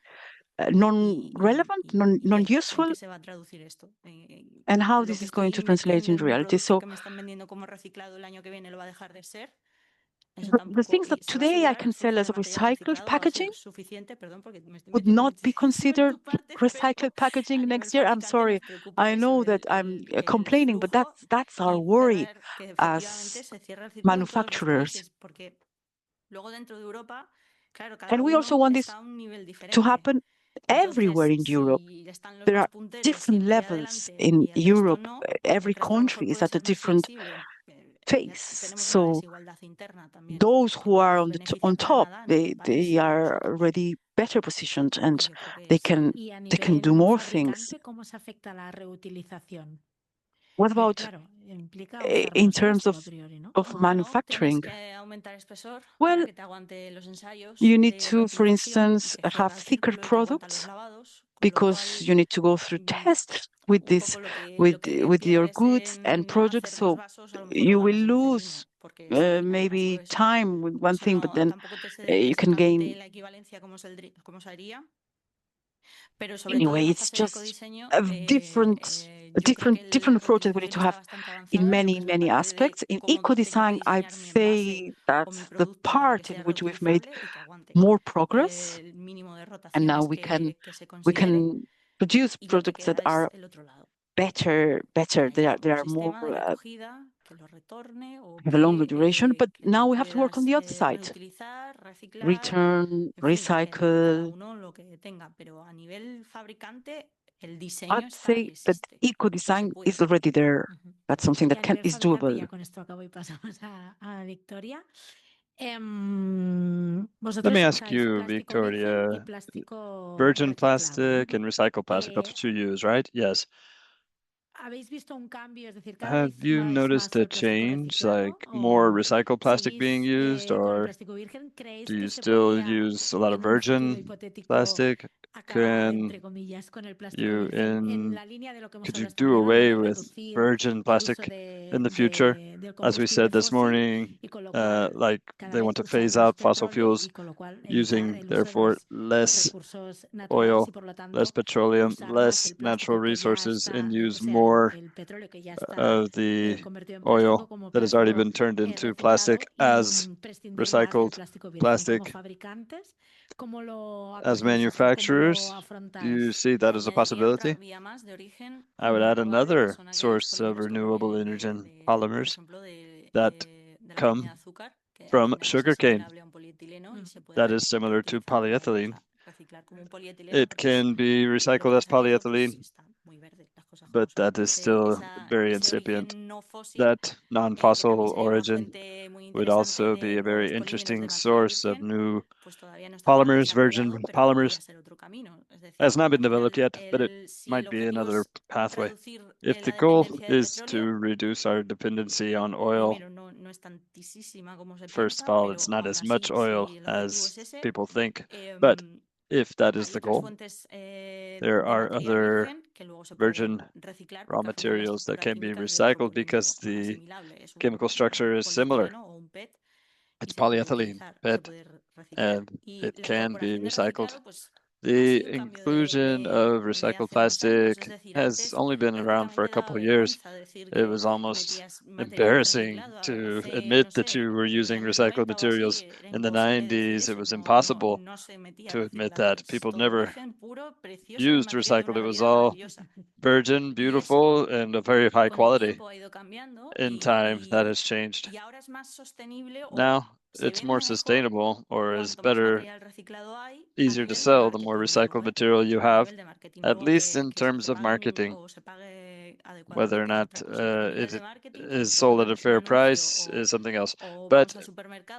non-relevant, non-useful? And how this is going to translate in reality? So the things that today I can sell as recycled packaging would not be considered recycled packaging next year. I'm sorry. I know that I'm complaining, but that's our worry as manufacturers. And we also want this to happen everywhere in Europe. There are different levels in Europe. Every country is at a different phase. So those who are on top, they are already better positioned and they can do more things. What about in terms of manufacturing? Well, you need to, for instance, have thicker products because you need to go through tests with this, with your goods and products. So you will lose maybe time with one thing, but then you can gain. Anyway, it's just a different approach that we need to have in many aspects. In eco-design, I'd say that's the part in which we've made more progress, and now we can produce products that are better. They are more have a longer duration, but now we have to work on the other side. Return, recycle. I'd say that eco-design is already there. That's something that is doable. Let me ask you, Victoria, virgin plastic and recycled plastic, that's what you use, right? Yes. Have you noticed a change, like more recycled plastic being used, or do you still use a lot of virgin plastic? Could you do away with virgin plastic in the future? As we said this morning, like they want to phase out fossil fuels, using therefore less oil, less petroleum, less natural resources, and use more of the oil that has already been turned into plastic as recycled plastic. As manufacturers, do you see that as a possibility? I would add another source of renewable energy polymers that come from sugarcane. That is similar to polyethylene. It can be recycled as polyethylene, but that is still very incipient. That non-fossil origin would also be a very interesting source of new polymers, virgin polymers. Has not been developed yet, but it might be another pathway. If the goal is to reduce our dependency on oil, first of all, it's not as much oil as people think, but if that is the goal, there are other virgin raw materials that can be recycled because the chemical structure is similar. It's polyethylene, PET, and it can be recycled. The inclusion of recycled plastic has only been around for a couple of years. It was almost embarrassing to admit that you were using recycled materials. In the 90s, it was impossible to admit that. People never used recycled. It was all virgin, beautiful, and of very high quality. In time, that has changed. Now, it's more sustainable or is better, easier to sell the more recycled material you have, at least in terms of marketing. Whether or not it is sold at a fair price is something else. But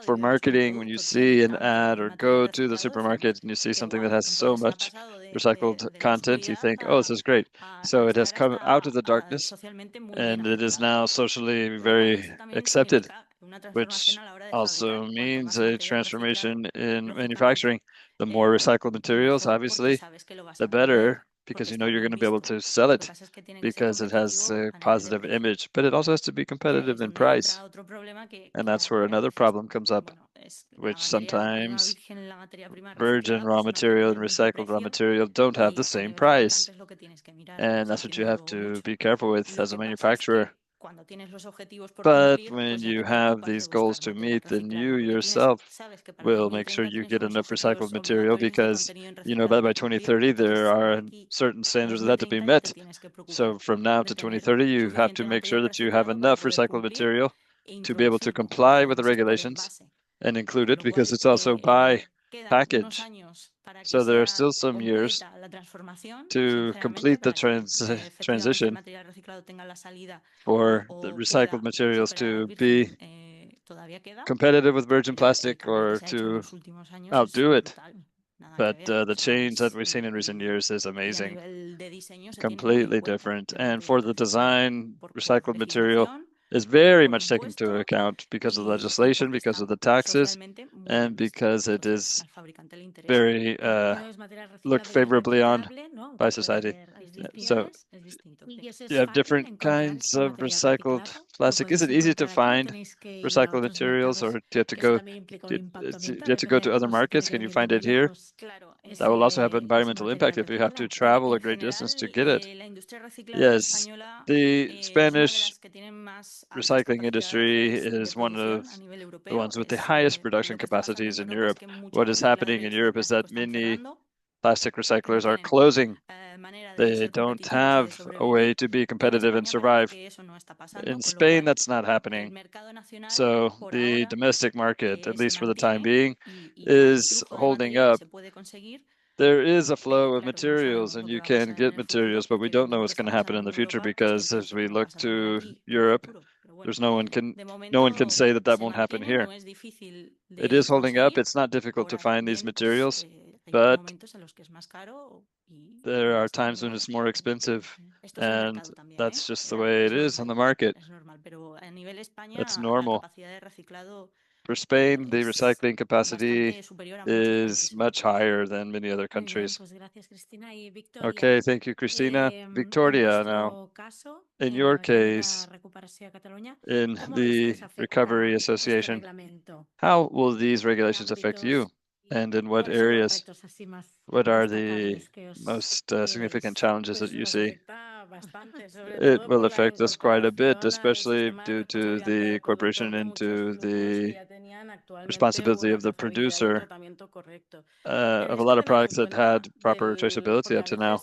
for marketing, when you see an ad or go to the supermarket and you see something that has so much recycled content, you think, oh, this is great. So it has come out of the darkness and it is now socially very accepted, which also means a transformation in manufacturing. The more recycled materials, obviously, the better, because you know you're going to be able to sell it because it has a positive image, but it also has to be competitive in price. And that's where another problem comes up, which sometimes virgin raw material and recycled raw material don't have the same price. And that's what you have to be careful with as a manufacturer. But when you have these goals to meet, then you yourself will make sure you get enough recycled material because you know that by 2030 there are certain standards that have to be met. So from now to 2030, you have to make sure that you have enough recycled material to be able to comply with the regulations and include it because it's also by package. So there are still some years to complete the transition for the recycled materials to be competitive with virgin plastic or to outdo it. But the change that we've seen in recent years is amazing, completely different. And for the design, recycled material is very much taken into account because of legislation, because of the taxes, and because it is very looked favorably on by society. So you have different kinds of recycled plastic. Is it easy to find recycled materials, or do you have to go? Do you have to go to other markets? Can you find it here? That will also have environmental impact if you have to travel a great distance to get it. Yes, the Spanish recycling industry is one of the ones with the highest production capacities in Europe. What is happening in Europe is that many plastic recyclers are closing. They don't have a way to be competitive and survive. In Spain, that's not happening. So the domestic market, at least for the time being, is holding up. There is a flow of materials and you can get materials, but we don't know what's going to happen in the future because as we look to Europe, there's no one can say that won't happen here. It is holding up. It's not difficult to find these materials, but there are times when it's more expensive, and that's just the way it is on the market. That's normal. For Spain, the recycling capacity is much higher than many other countries. Okay, thank you, Cristina. Victoria, now, in your case, in the Recovery Association, how will these regulations affect you? And in what areas? What are the most significant challenges that you see? It will affect us quite a bit, especially due to the incorporation into the responsibility of the producer of a lot of products that had proper traceability up to now.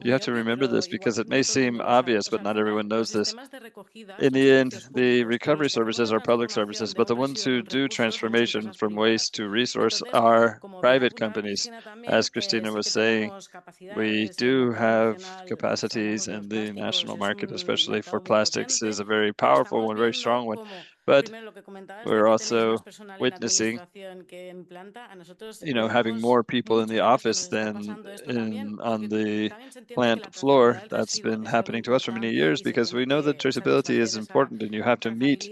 You have to remember this because it may seem obvious, but not everyone knows this. In the end, the recovery services are public services, but the ones who do transformation from waste to resource are private companies. As Cristina was saying, we do have capacities, and the national market, especially for plastics, is a very powerful one, very strong one. But we're also witnessing, having more people in the office than on the plant floor. That's been happening to us for many years because we know that traceability is important and you have to meet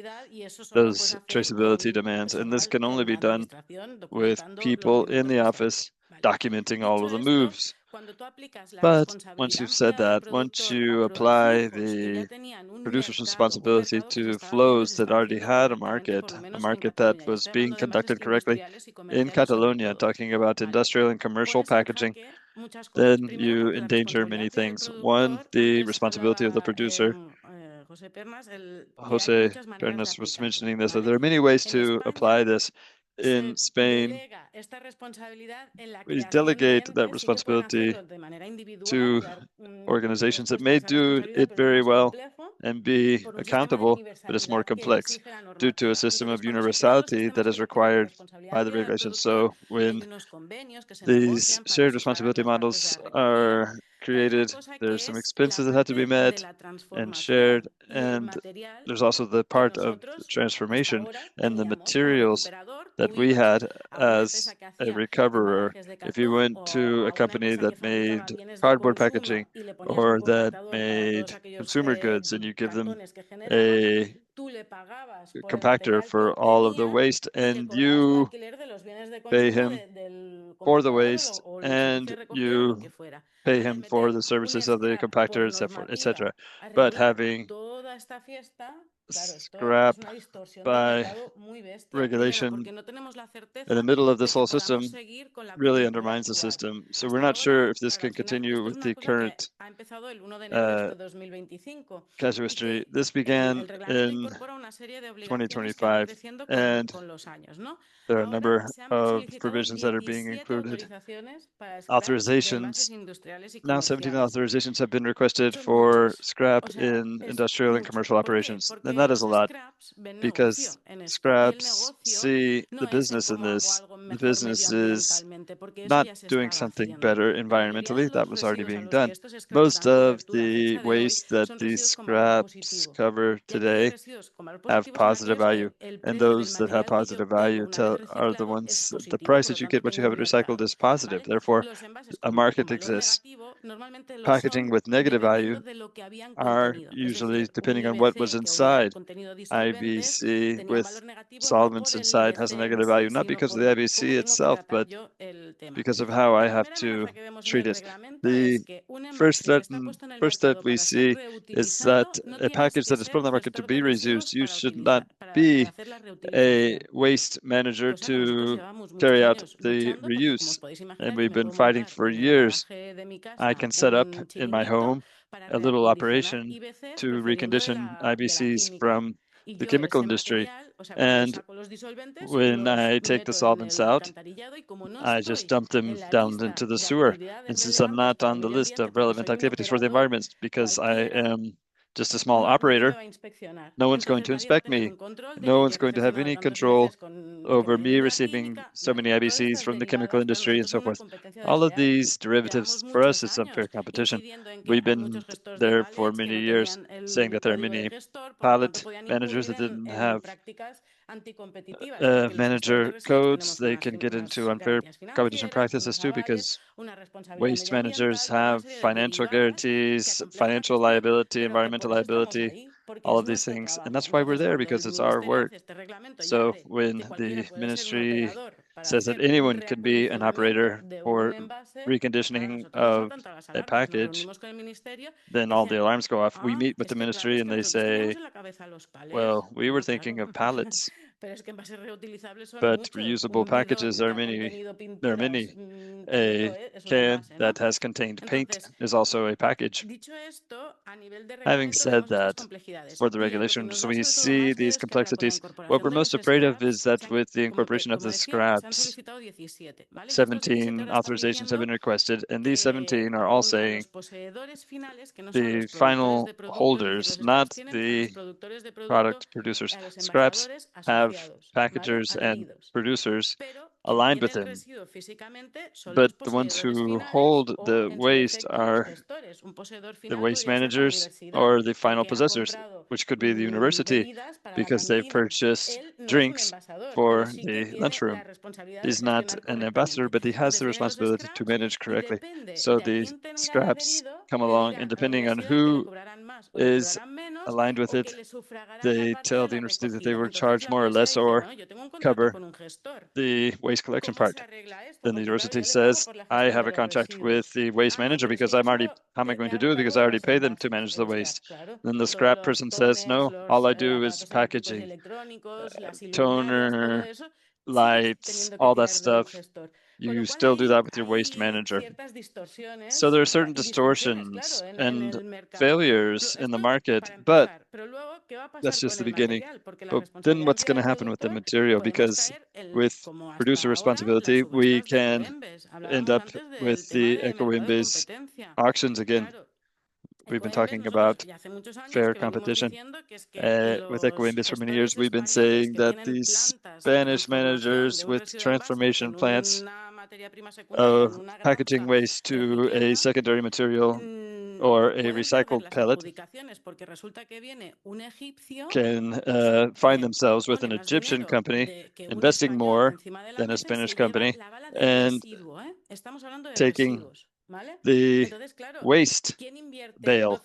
those traceability demands. And this can only be done with people in the office documenting all of the moves. But once you've said that, once you apply the producer's responsibility to flows that already had a market that was being conducted correctly in Catalonia, talking about industrial and commercial packaging, then you endanger many things. One, the responsibility of the producer. Jose Pernas was mentioning this, that there are many ways to apply this. In Spain, we delegate that responsibility to organizations that may do it very well and be accountable, but it's more complex due to a system of universality that is required by the regulations. So when these shared responsibility models are created, there's some expenses that have to be met and shared, and there's also the part of the transformation and the materials that we had as a recoverer. If you went to a company that made cardboard packaging or that made consumer goods and you give them a compactor for all of the waste and you pay him for the waste and you pay him for the services of the compactor, etc. But having scrap by regulation in the middle of this whole system really undermines the system. So we're not sure if this can continue with the current casuistry. This began in 2025, and there are a number of provisions that are being included. Authorizations. Now 17 authorizations have been requested for scrap in industrial and commercial operations. And that is a lot because scraps see the business in this. The business is not doing something better environmentally. That was already being done. Most of the waste that these scraps cover today have positive value, and those that have positive value are the ones, the price that you get what you have it recycled is positive. Therefore, a market exists. Packaging with negative value are usually depending on what was inside. IBC with solvents inside has a negative value, not because of the IBC itself, but because of how I have to treat it. The first that we see is that a package that is put on the market to be reused, you should not be a waste manager to carry out the reuse. And we've been fighting for years. I can set up in my home a little operation to recondition IBCs from the chemical industry. And when I take the solvents out, I just dump them down into the sewer. And since I'm not on the list of relevant activities for the environment, because I am just a small operator, no one's going to inspect me. No one's going to have any control over me receiving so many IBCs from the chemical industry and so forth. All of these derivatives, for us, it's unfair competition. We've been there for many years saying that there are many pilot managers that didn't have manager codes. They can get into unfair competition practices too, because waste managers have financial guarantees, financial liability, environmental liability, all of these things. And that's why we're there, because it's our work. So when the ministry says that anyone can be an operator for reconditioning of a package, then all the alarms go off. We meet with the ministry and they say, well, we were thinking of pallets, but reusable packages are many. There are many. A can that has contained paint is also a package. Having said that, for the regulations, we see these complexities. What we're most afraid of is that with the incorporation of the scraps, 17 authorizations have been requested, and these 17 are all saying the final holders, not the product producers. Scraps have packagers and producers aligned with them, but the ones who hold the waste are the waste managers or the final possessors, which could be the university, because they've purchased drinks for the lunchroom. He's not an ambassador, but he has the responsibility to manage correctly. So the scraps come along, and depending on who is aligned with it, they tell the university that they will charge more or less or cover the waste collection part. Then the university says, I have a contract with the waste manager because how am I going to do it? Because I already pay them to manage the waste. Then the scrap person says, no, all I do is packaging, toner, lights, all that stuff. You still do that with your waste manager. So there are certain distortions and failures in the market, but that's just the beginning. But then what's going to happen with the material? Because with producer responsibility, we can end up with the eco-WIMBIS auctions again. We've been talking about fair competition. With eco-WIMBIS for many years, we've been saying that these Spanish managers with transformation plants of packaging waste to a secondary material or a recycled pellet can find themselves with an Egyptian company investing more than a Spanish company and taking the waste bale.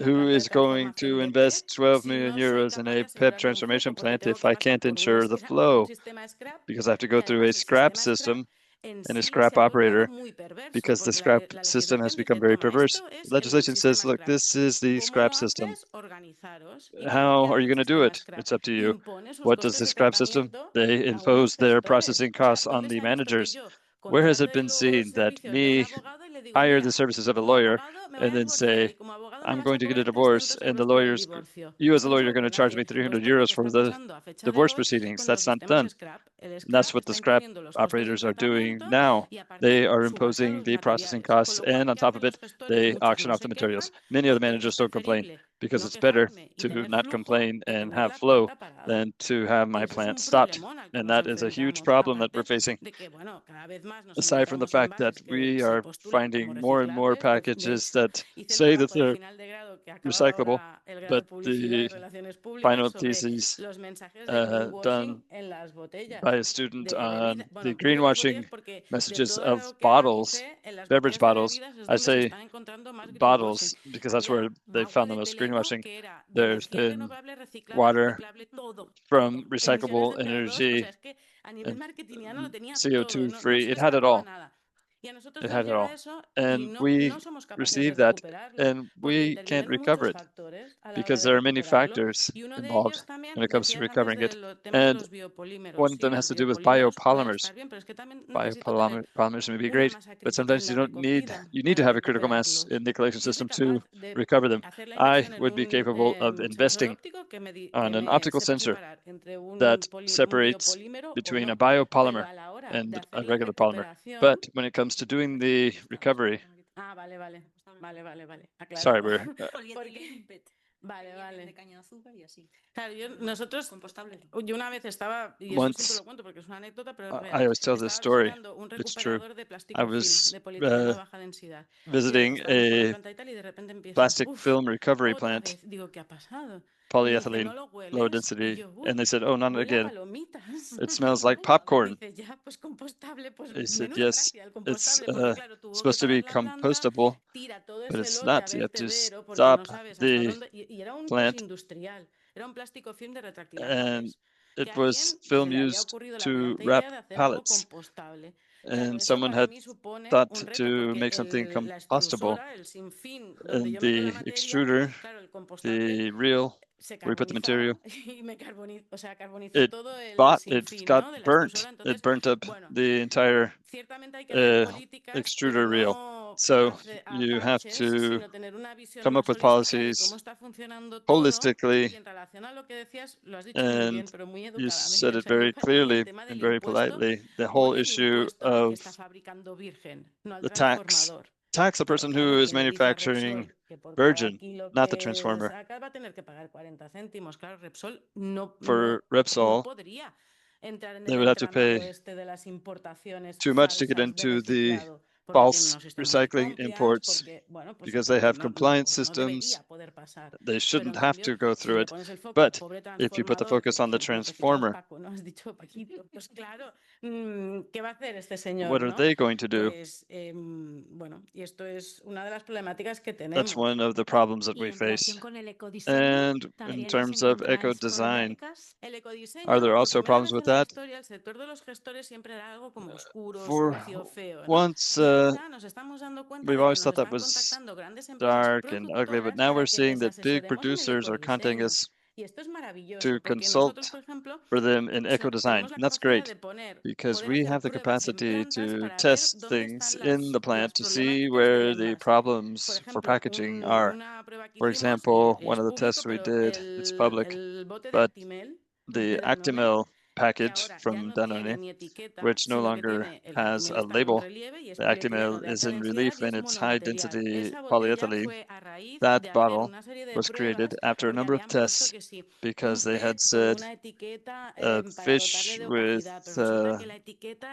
Who is going to invest 12 million euros in a PEP transformation plant if I can't ensure the flow? Because I have to go through a scrap system and a scrap operator because the scrap system has become very perverse. Legislation says, look, this is the scrap system. How are you going to do it? It's up to you. What does the scrap system? They impose their processing costs on the managers. Where has it been seen that me hire the services of a lawyer and then say, I'm going to get a divorce, and the lawyers, you as a lawyer are going to charge me 300 euros for the divorce proceedings? That's not done. And that's what the scrap operators are doing now. They are imposing the processing costs, and on top of it, they auction off the materials. Many of the managers don't complain because it's better to not complain and have flow than to have my plant stopped. And that is a huge problem that we're facing. Aside from the fact that we are finding more and more packages that say that they're recyclable, but the final thesis done by a student on the greenwashing messages of bottles, beverage bottles. I say bottles because that's where they found the most greenwashing. There's been water from recyclable energy and CO2 free. It had it all. It had it all. And we received that, and we can't recover it because there are many factors involved when it comes to recovering it. And one of them has to do with biopolymers. Biopolymers may be great, but sometimes you need to have a critical mass in the collection system to recover them. I would be capable of investing on an optical sensor that separates between a biopolymer and a regular polymer. But when it comes to doing the recovery, sorry, we're de caña de azúcar y así. Claro, nosotros, yo una vez estaba, y eso siempre lo cuento porque es una anécdota, pero es real. I always tell this story. It's true. I was visiting a plastic film recovery plant, polyethylene, low density, and they said, oh, not again. It smells like popcorn. They said, yes, it's supposed to be compostable, but it's not. You have to stop the plant. And it was film used to wrap pallets. And someone had thought to make something compostable. And the extruder, the reel, where we put the material, it got burnt. It burnt up the entire extruder reel. So you have to come up with policies holistically, and you said it very clearly and very politely, the whole issue of the tax. Tax the person who is manufacturing virgin, not the transformer. For Repsol, they would have to pay too much to get into the false recycling imports because they have compliance systems. They shouldn't have to go through it. But if you put the focus on the transformer, what are they going to do? That's one of the problems that we face. And in terms of eco-design, are there also problems with that? For once, we've always thought that was dark and ugly, but now we're seeing that big producers are contacting us to consult for them in eco-design. And that's great because we have the capacity to test things in the plant to see where the problems for packaging are. For example, one of the tests we did, it's public, but the Actimel package from Danone, which no longer has a label. The Actimel is in relief and it's high density polyethylene. That bottle was created after a number of tests because they had said fish with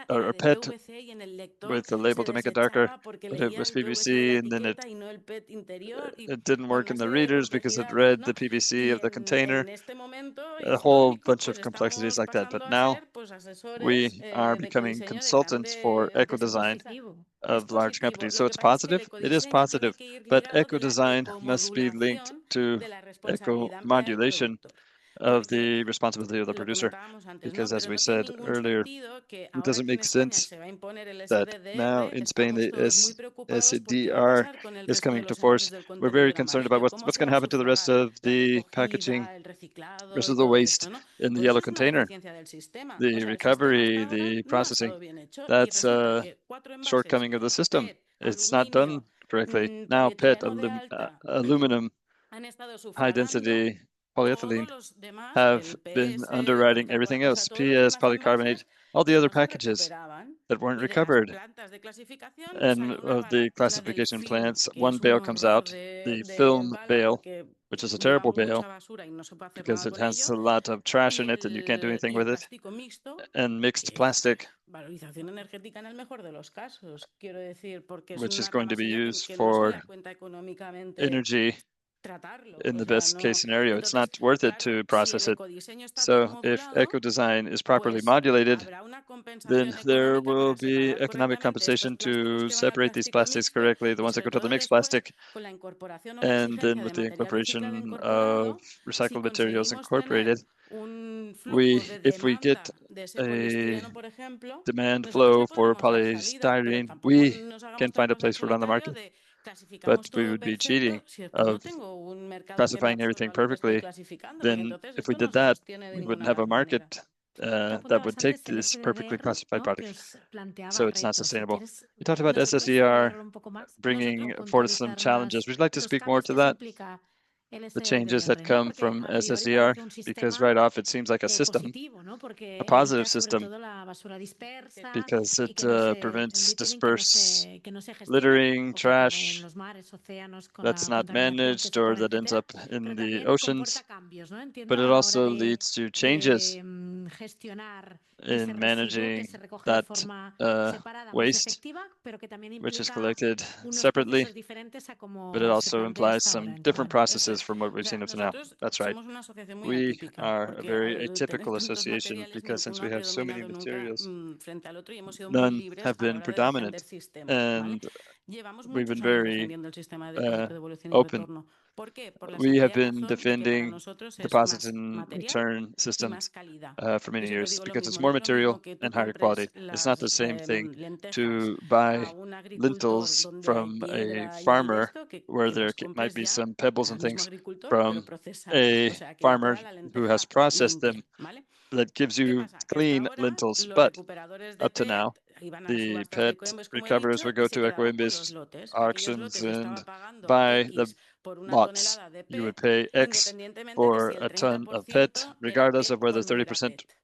or pet with the label to make it darker, but it was PVC, and then it didn't work in the readers because it read the PVC of the container. A whole bunch of complexities like that. But now we are becoming consultants for eco-design of large companies. So it's positive. It is positive, but eco-design must be linked to eco-modulation of the responsibility of the producer, because as we said earlier, it doesn't make sense that now in Spain the CEDAT is coming to force. We're very concerned about what's going to happen to the rest of the packaging, rest of the waste in the yellow container, the recovery, the processing. That's a shortcoming of the system. It's not done correctly. Now PET, aluminum, high density polyethylene have been underwriting everything else, PS, polycarbonate, all the other packages that weren't recovered. And of the classification plants, one bale comes out, the film bale, which is a terrible bale because it has a lot of trash in it and you can't do anything with it, and mixed plastic, which is going to be used for energy. In the best case scenario, it's not worth it to process it. So if eco-design is properly modulated, then there will be economic compensation to separate these plastics correctly, the ones that go to the mixed plastic, and then with the incorporation of recycled materials incorporated, if we get a demand flow for polystyrene, we can find a place for it on the market. But we would be cheating of classifying everything perfectly. Then if we did that, we wouldn't have a market that would take this perfectly classified product. So it's not sustainable. You talked about SSER bringing forth some challenges. Would you like to speak more to that? The changes that come from SSER, because right off it seems like a system, a positive system, because it prevents littering, trash that's not managed or that ends up in the oceans, but it also leads to changes in managing that waste, which is collected separately, but it also implies some different processes from what we've seen up to now. That's right. We are a very atypical association because since we have so many materials, none have been predominant, and we've been very open. We have been defending deposits and return systems for many years because it's more material and higher quality. It's not the same thing to buy lentils from a farmer where there might be some pebbles and things from a farmer who has processed them that gives you clean lentils. But up to now, the PET recoverers would go to Ecoembes auctions and buy the lots. You would pay X for a ton of PET, regardless of whether 30%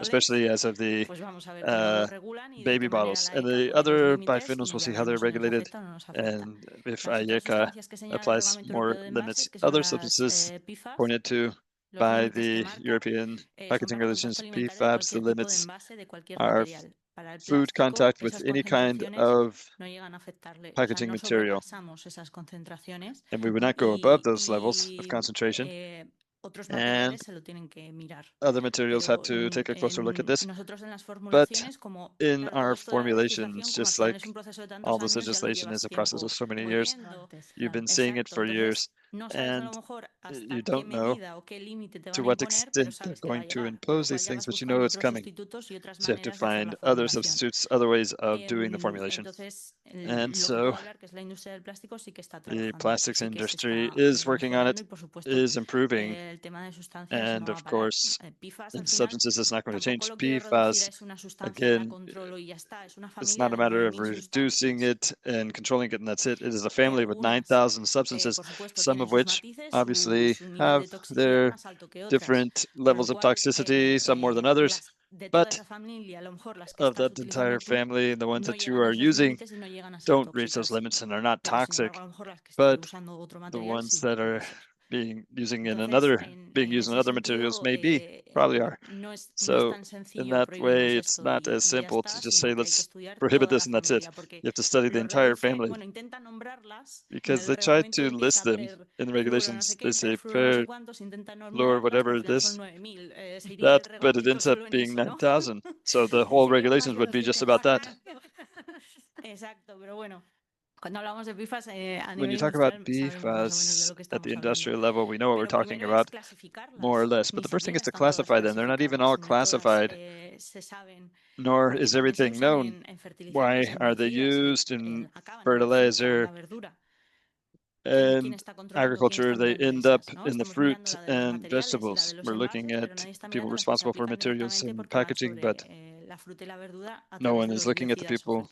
especially as of the baby bottles. And the other biphenyls, we'll see how they're regulated, and if IECA applies more limits. Other substances pointed to by the European Packaging Regulations, PFABs, the limits are food contact with any kind of packaging material. And we would not go above those levels of concentration. and other materials have to take a closer look at this. But in our formulations, just like all this legislation is a process of so many years, you've been seeing it for years, and you don't know to what extent they're going to impose these things, but you know it's coming. So you have to find other substitutes, other ways of doing the formulation. And so the plastics industry is working on it, is improving. And of course, in substances, it's not going to change. PFAS, again, it's not a matter of reducing it and controlling it, and that's it. It is a family with 9,000 substances, some of which obviously have their different levels of toxicity, some more than others. But of that entire family, the ones that you are using don't reach those limits and are not toxic. But the ones that are being used in other materials probably are. So in that way, it's not as simple to just say, let's prohibit this and that's it. You have to study the entire family, because they try to list them in the regulations. They say per fluor, whatever this, that, but it ends up being 9,000. So the whole regulations would be just about that. When you talk about PFAS at the industrial level, we know what we're talking about, more or less. But the first thing is to classify them. They're not even all classified, nor is everything known. Why are they used in fertilizer and agriculture? They end up in the fruit and vegetables. We're looking at people responsible for materials and packaging, but no one is looking at the people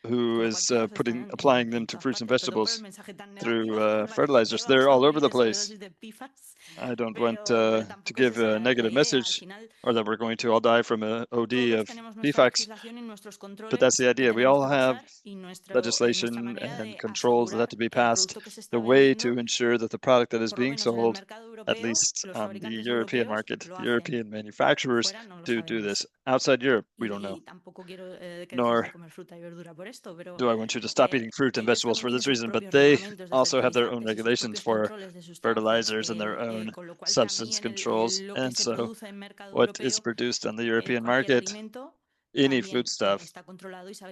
who is applying them to fruits and vegetables through fertilizers. They're all over the place. I don't want to give a negative message or that we're going to all die from an OD of PFAS, but that's the idea. We all have legislation and controls that have to be passed, the way to ensure that the product that is being sold, at least on the European market, European manufacturers do this. Outside Europe, we don't know. Nor do I want you to stop eating fruit and vegetables for this reason, but they also have their own regulations for fertilizers and their own substance controls. And so what is produced on the European market, any foodstuff,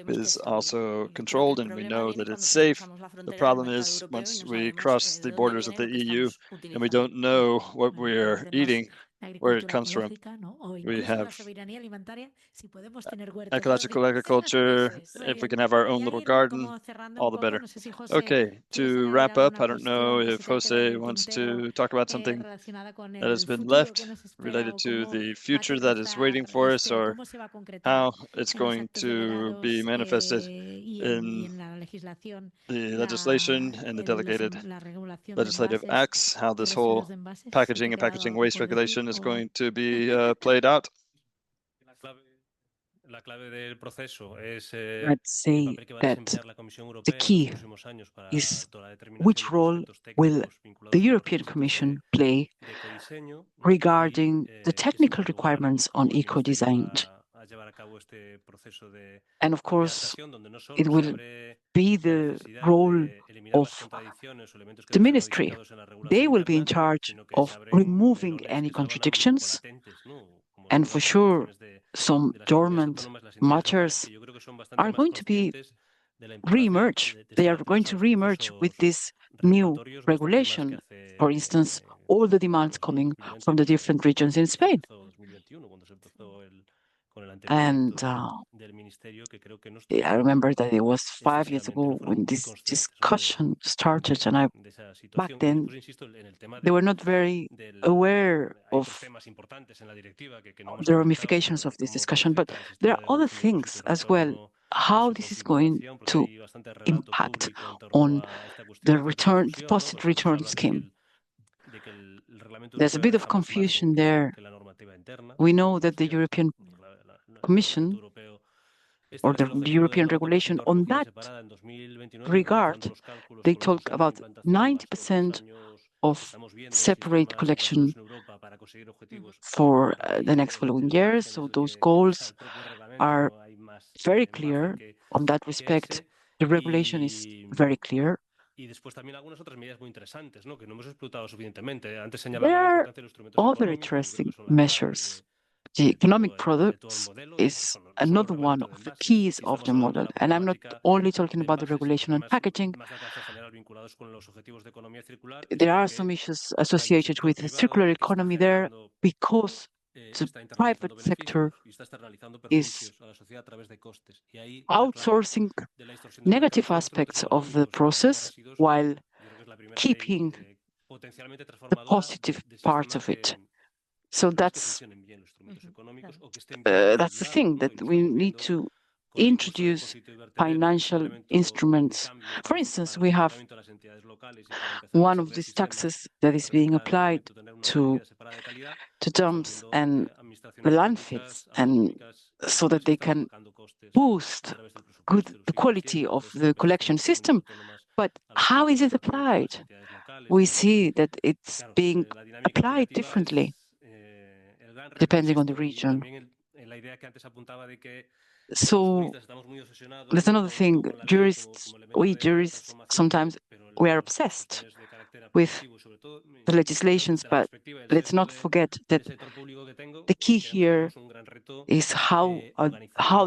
is also controlled, and we know that it's safe. The problem is once we cross the borders of the EU and we don't know what we're eating, where it comes from. We have ecological agriculture. If we can have our own little garden, all the better. Okay, to wrap up, I don't know if Jose wants to talk about something that has been left related to the future that is waiting for us, or how it's going to be manifested in the legislation and the delegated legislative acts, how this whole packaging and packaging waste regulation is going to be played out. I'd say that the key is which role will the European Commission play regarding the technical requirements on eco-design. And of course, it will be the role of the ministry. They will be in charge of removing any contradictions, and for sure, some dormant matters are going to be re-emerge. They are going to re-emerge with this new regulation. For instance, all the demands coming from the different regions in Spain. And I remember that it was 5 years ago when this discussion started, and back then they were not very aware of the ramifications of this discussion. But there are other things as well, how this is going to impact on the deposit return scheme. There's a bit of confusion there. We know that the European Commission or the European regulation on that regard, they talk about 90% of separate collection for the next following years. So those goals are very clear on that respect. The regulation is very clear. There are other interesting measures. The economic products is another one of the keys of the model. And I'm not only talking about the regulation on packaging. There are some issues associated with the circular economy there because the private sector is outsourcing negative aspects of the process while keeping the positive parts of it. So that's the thing, that we need to introduce financial instruments. For instance, we have one of these taxes that is being applied to dumps and the landfills, and so that they can boost the quality of the collection system. But how is it applied? We see that it's being applied differently depending on the region. So there's another thing. We jurists, sometimes we are obsessed with the legislations, but let's not forget that the key here is how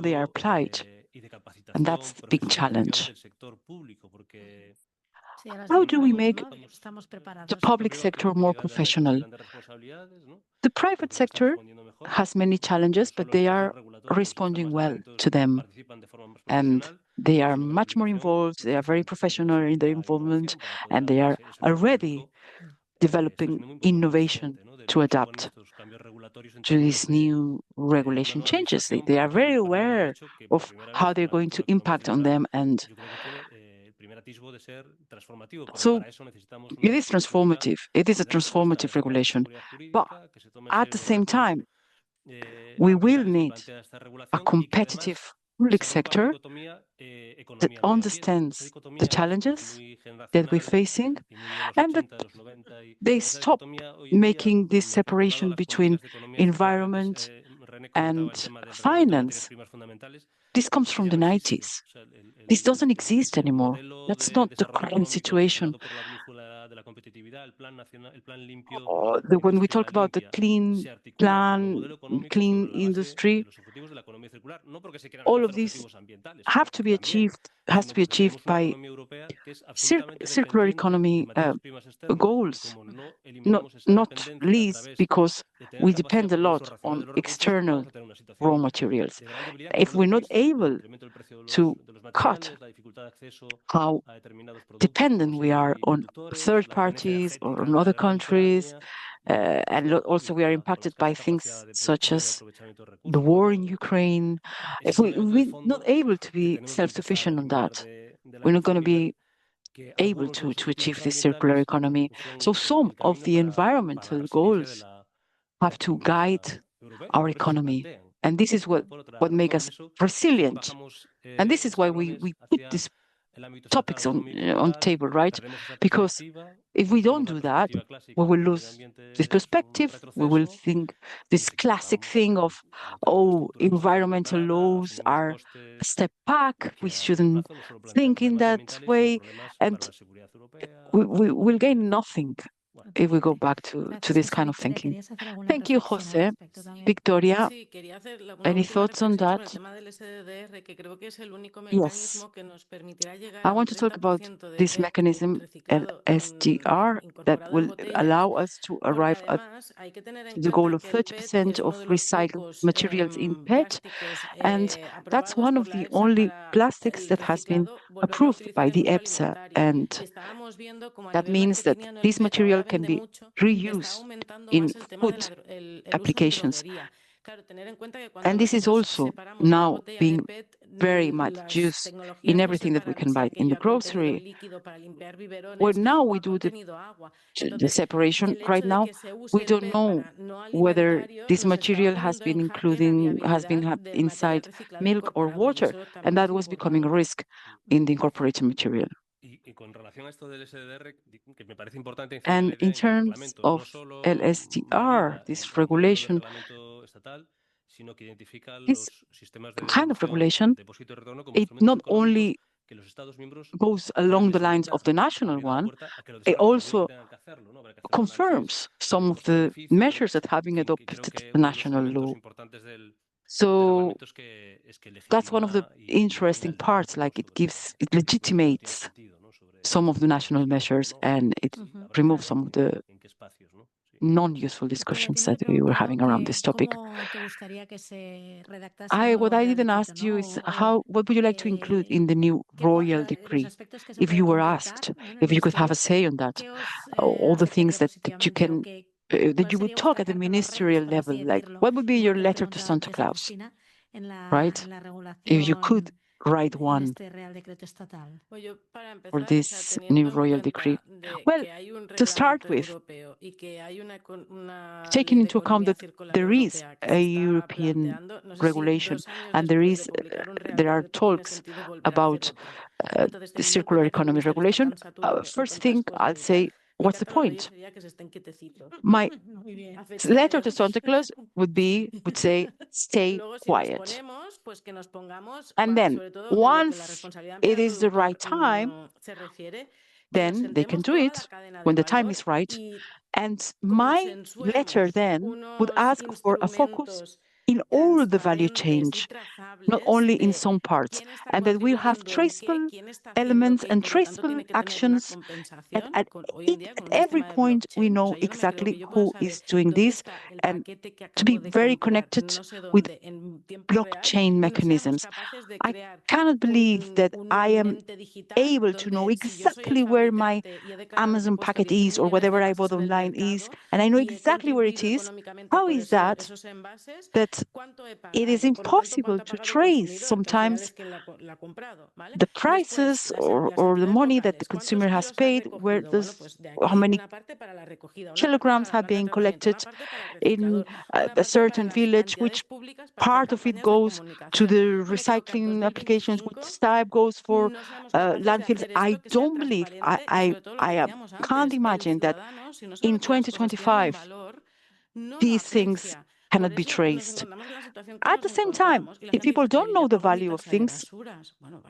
they are applied. And that's the big challenge. How do we make the public sector more professional? The private sector has many challenges, but they are responding well to them. And they are much more involved, they are very professional in their involvement, and they are already developing innovation to adapt to these new regulation changes. They are very aware of how they're going to impact on them, and so it is transformative. It is a transformative regulation. But at the same time, we will need a competitive public sector that understands the challenges that we're facing, and that they stop making this separation between environment and finance. This comes from the 90s. This doesn't exist anymore. That's not the current situation. When we talk about the clean plan, clean industry, all of these has to be achieved by circular economy goals, not least because we depend a lot on external raw materials. If we're not able to cut how dependent we are on third parties or on other countries, and also we are impacted by things such as the war in Ukraine. If we're not able to be self-sufficient on that, we're not going to be able to achieve this circular economy. So some of the environmental goals have to guide our economy. And this is what makes us resilient. And this is why we put these topics on the table, right? Because if we don't do that, we will lose this perspective. We will think this classic thing of, oh, environmental laws are a step back. We shouldn't think in that way. And we will gain nothing if we go back to this kind of thinking. Thank you, Jose. Victoria, any thoughts on that? Yes. I want to talk about this mechanism, LSDR, that will allow us to arrive at the goal of 30% of recycled materials in PET. And that's one of the only plastics that has been approved by the EPSA. And that means that this material can be reused in food applications. And this is also now being very much used in everything that we can buy in the grocery. Well, now we do the separation. Right now, we don't know whether this material has been inside milk or water, and that was becoming a risk in the incorporated material. And in terms of LSDR, this regulation, this kind of regulation, it not only goes along the lines of the national one, it also confirms some of the measures that have been adopted at the national law. So that's one of the interesting parts, like it legitimates some of the national measures and it removes some of the non-useful discussions that we were having around this topic. What I didn't ask you is what would you like to include in the new royal decree? If you were asked, if you could have a say on that, all the things that you can, that you would talk at the ministerial level, like what would be your letter to Santa Claus, right? If you could write one for this new royal decree. Well, to start with, taking into account that there is a European regulation and there are talks about the circular economy regulation, first thing I'll say, what's the point? My letter to Santa Claus would say, stay quiet. And then once it is the right time, then they can do it when the time is right. And my letter then would ask for a focus in all the value chain, not only in some parts, and that we'll have traceable elements and traceable actions. At every point, we know exactly who is doing this, and to be very connected with blockchain mechanisms. I cannot believe that I am able to know exactly where my Amazon packet is or whatever I bought online is, and I know exactly where it is. How is that it is impossible to trace sometimes the prices or the money that the consumer has paid, how many kilograms have been collected in a certain village, which part of it goes to the recycling applications, which type goes for landfills. I don't believe, I can't imagine that in 2025, these things cannot be traced. At the same time, if people don't know the value of things,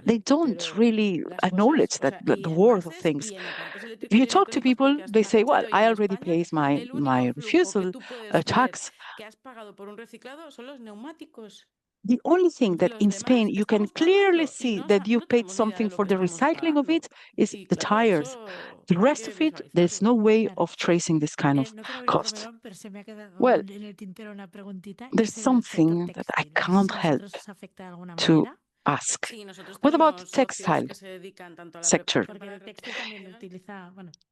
they don't really acknowledge the worth of things. If you talk to people, they say, well, I already paid my refusal tax. The only thing that in Spain you can clearly see that you paid something for the recycling of it is the tires. The rest of it, there's no way of tracing this kind of costs. Well, there's something that I can't help to ask. What about the textile sector?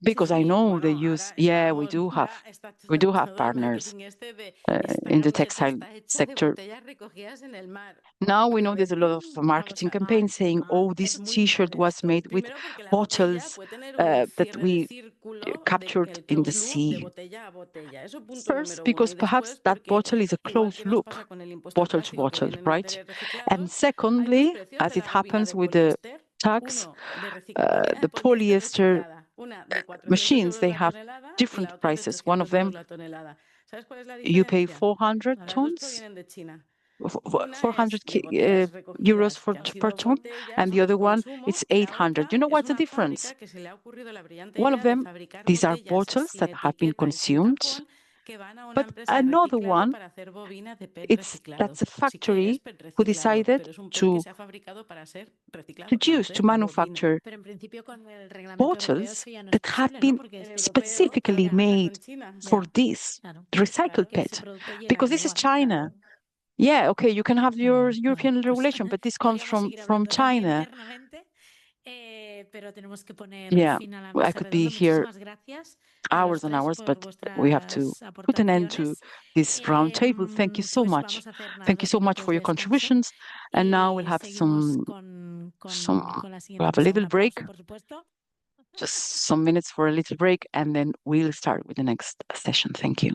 Because I know they use, we do have partners in the textile sector. Now we know there's a lot of marketing campaigns saying, oh, this T-shirt was made with bottles that we captured in the sea. First, because perhaps that bottle is a closed loop, bottle to bottle, right? And secondly, as it happens with the tax, the polyester machines, they have different prices. One of them, you pay 400 tons, 400 euros per ton, and the other one, it's 800. You know what's the difference? One of them, these are bottles that have been consumed, but another one, that's a factory who decided to manufacture bottles that have been specifically made for this recycled PET, because this is China. Yeah, okay, you can have your European regulation, but this comes from China. Yeah, I could be here hours and hours, but we have to put an end to this roundtable. Thank you so much. Thank you so much for your contributions. And now we'll have we'll have a little break, just some minutes for a little break, and then we'll start with the next session. Thank you.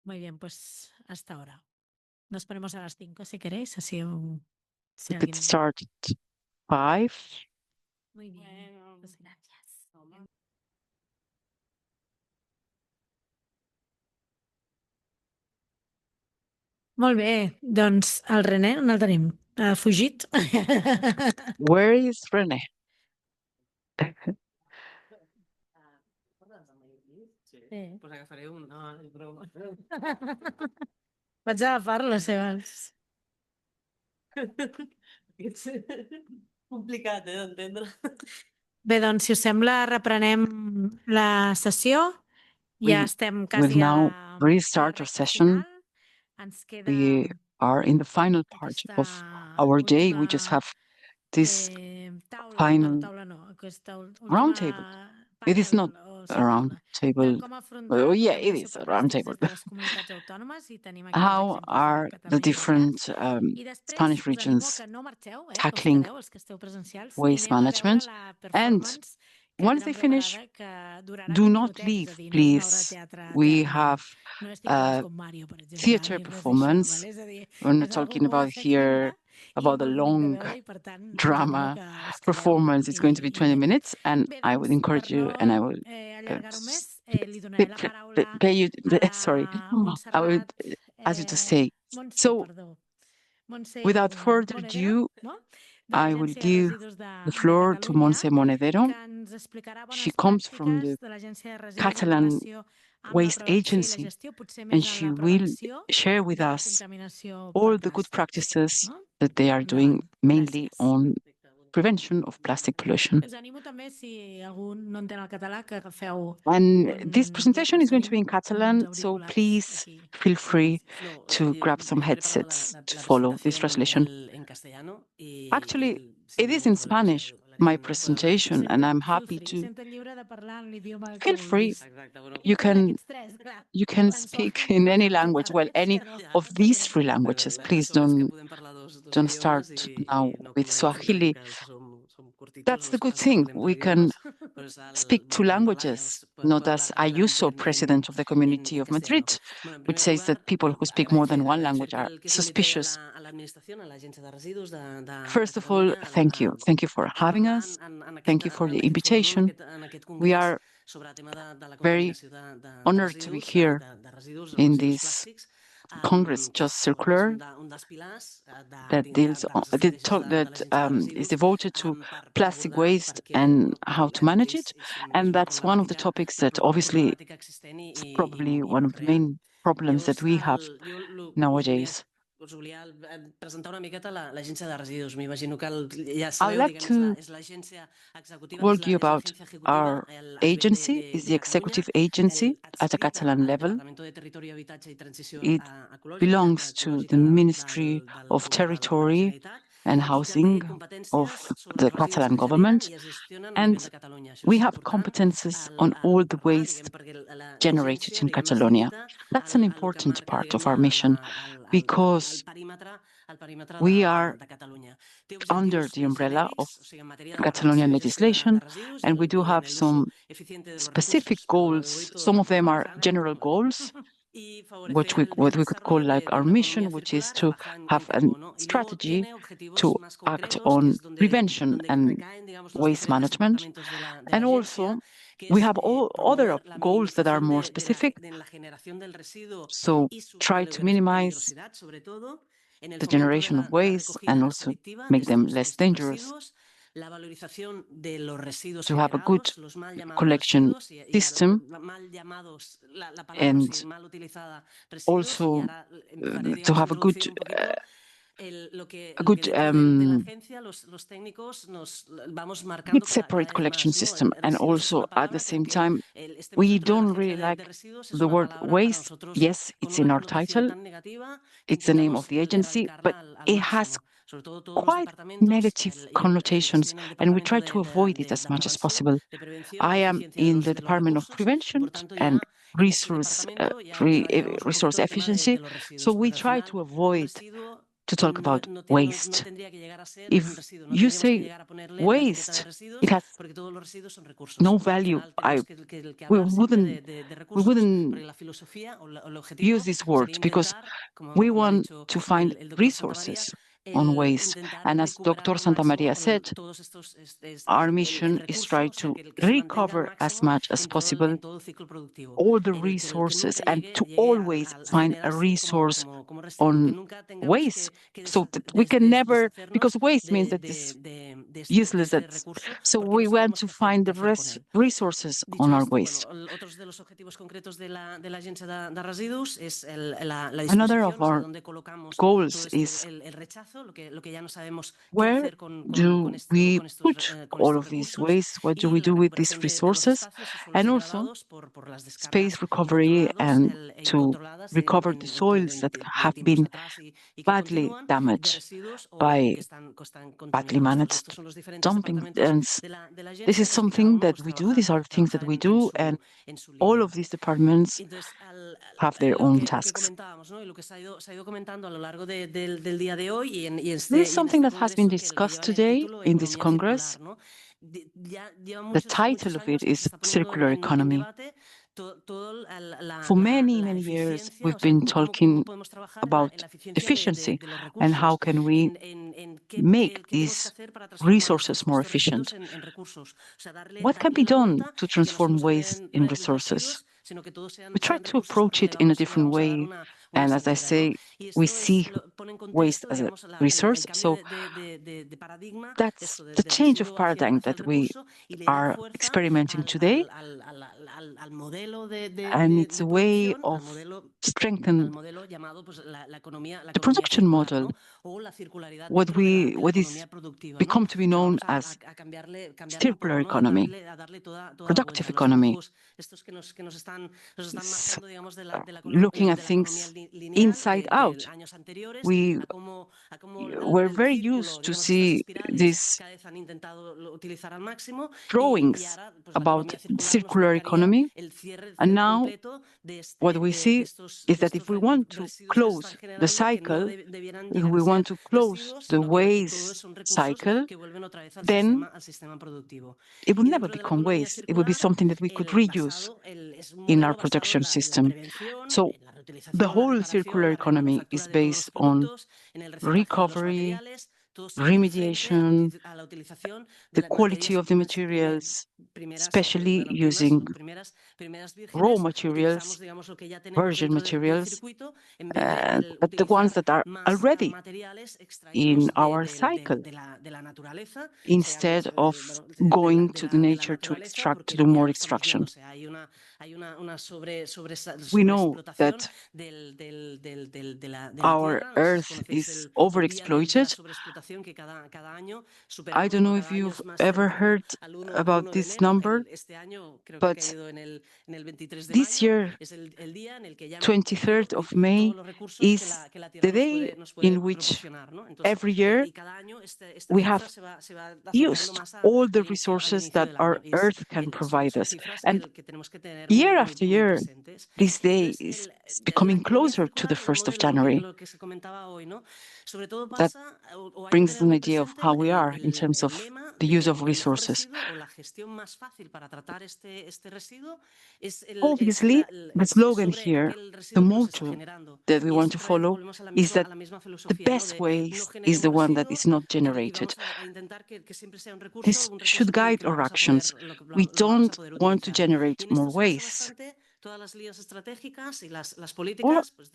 Muy bien, pues hasta ahora. Nos ponemos a las 5 si queréis, así we could start at 5. Muy bien, pues gracias. Molt bé, doncs el René, on el tenim? fugit. Where is René? Sí. Pues agafaré un... No, és broma. Vaig agafar-lo, Sebas. És complicat, d'entendre. Bé, doncs, si us sembla, reprenem la sessió. Ja estem quasi will now restart our session. We are in the final part of our day. We just have this final roundtable. It is not a round table. Oh, yeah, it is a round table. How are the different Spanish regions tackling waste management? And once they finish, do not leave, please. We have theater performance. We're not talking about here about the long drama performance. It's going to be 20 minutes, and I would encourage you, and I would pay you. Sorry, I would ask you to stay. So, without further ado, I will give the floor to Montse Monedero. She comes from the Catalan Waste Agency, and she will share with us all the good practices that they are doing, mainly on prevention of plastic pollution. And this presentation is going to be in Catalan, so please feel free to grab some headsets to follow this translation. Actually, it is in Spanish, my presentation, and I'm happy to feel free. You can speak in any language, well, any of these three languages. Please don't start now with Swahili. That's the good thing. We can speak two languages, not as Ayuso, president of the Community of Madrid, which says that people who speak more than one language are suspicious. First of all, thank you. Thank you for having us. Thank you for the invitation. We are very honored to be here in this Congress, JustCircular, that is devoted to plastic waste and how to manage it. And that's one of the topics that obviously is probably one of the main problems that we have nowadays. I'd like to walk you about our agency. It's the executive agency at a Catalan level. It belongs to the Ministry of Territory and Housing of the Catalan government, and we have competences on all the waste generated in Catalonia. That's an important part of our mission because we are under the umbrella of Catalonian legislation, and we do have some specific goals. Some of them are general goals, what we could call like our mission, which is to have a strategy to act on prevention and waste management. And also, we have all other goals that are more specific. So try to minimize the generation of waste and also make them less dangerous, to have a good collection system, and also to have a good separate collection system. And also at the same time, we don't really like the word waste. Yes, it's in our title. It's the name of the agency, but it has quite negative connotations, and we try to avoid it as much as possible. I am in the Department of Prevention and Resource Efficiency, so we try to avoid to talk about waste. If you say waste, it has no value. We wouldn't use this word because we want to find resources. on waste. And as Dr. Santamaria said, our mission is try to recover as much as possible all the resources and to always find a resource on waste so that we can never, because waste means that it's useless. So we want to find the resources on our waste. Another of our goals is where do we put all of these waste? What do we do with these resources? And also space recovery and to recover the soils that have been badly damaged by badly managed dumping. And this is something that we do. These are things that we do, and all of these departments have their own tasks. This is something that has been discussed today in this Congress. The title of it is Circular Economy. For many, many years, we've been talking about efficiency and how can we make these resources more efficient. What can be done to transform waste in resources? We try to approach it in a different way. And as I say, we see waste as a resource. So that's the change of paradigm that we are experimenting today. And it's a way of strengthening the production model, what is become to be known as circular economy, productive economy. Looking at things inside out. We were very used to see these drawings about circular economy, and now what we see is that if we want to close the cycle, if we want to close the waste cycle, then it will never become waste. It will be something that we could reuse in our production system. So the whole circular economy is based on recovery, remediation, the quality of the materials, especially using raw materials, virgin materials, but the ones that are already in our cycle, instead of going to the nature to extract, to do more extraction. We know that our earth is overexploited. I don't know if you've ever heard about this number, but this year, 23rd of May, is the day in which every year we have used all the resources that our earth can provide us. And year after year, this day is becoming closer to the 1st of January. That brings an idea of how we are in terms of the use of resources. Obviously, the slogan here, the motto that we want to follow, is that the best waste is the one that is not generated. This should guide our actions. We don't want to generate more waste.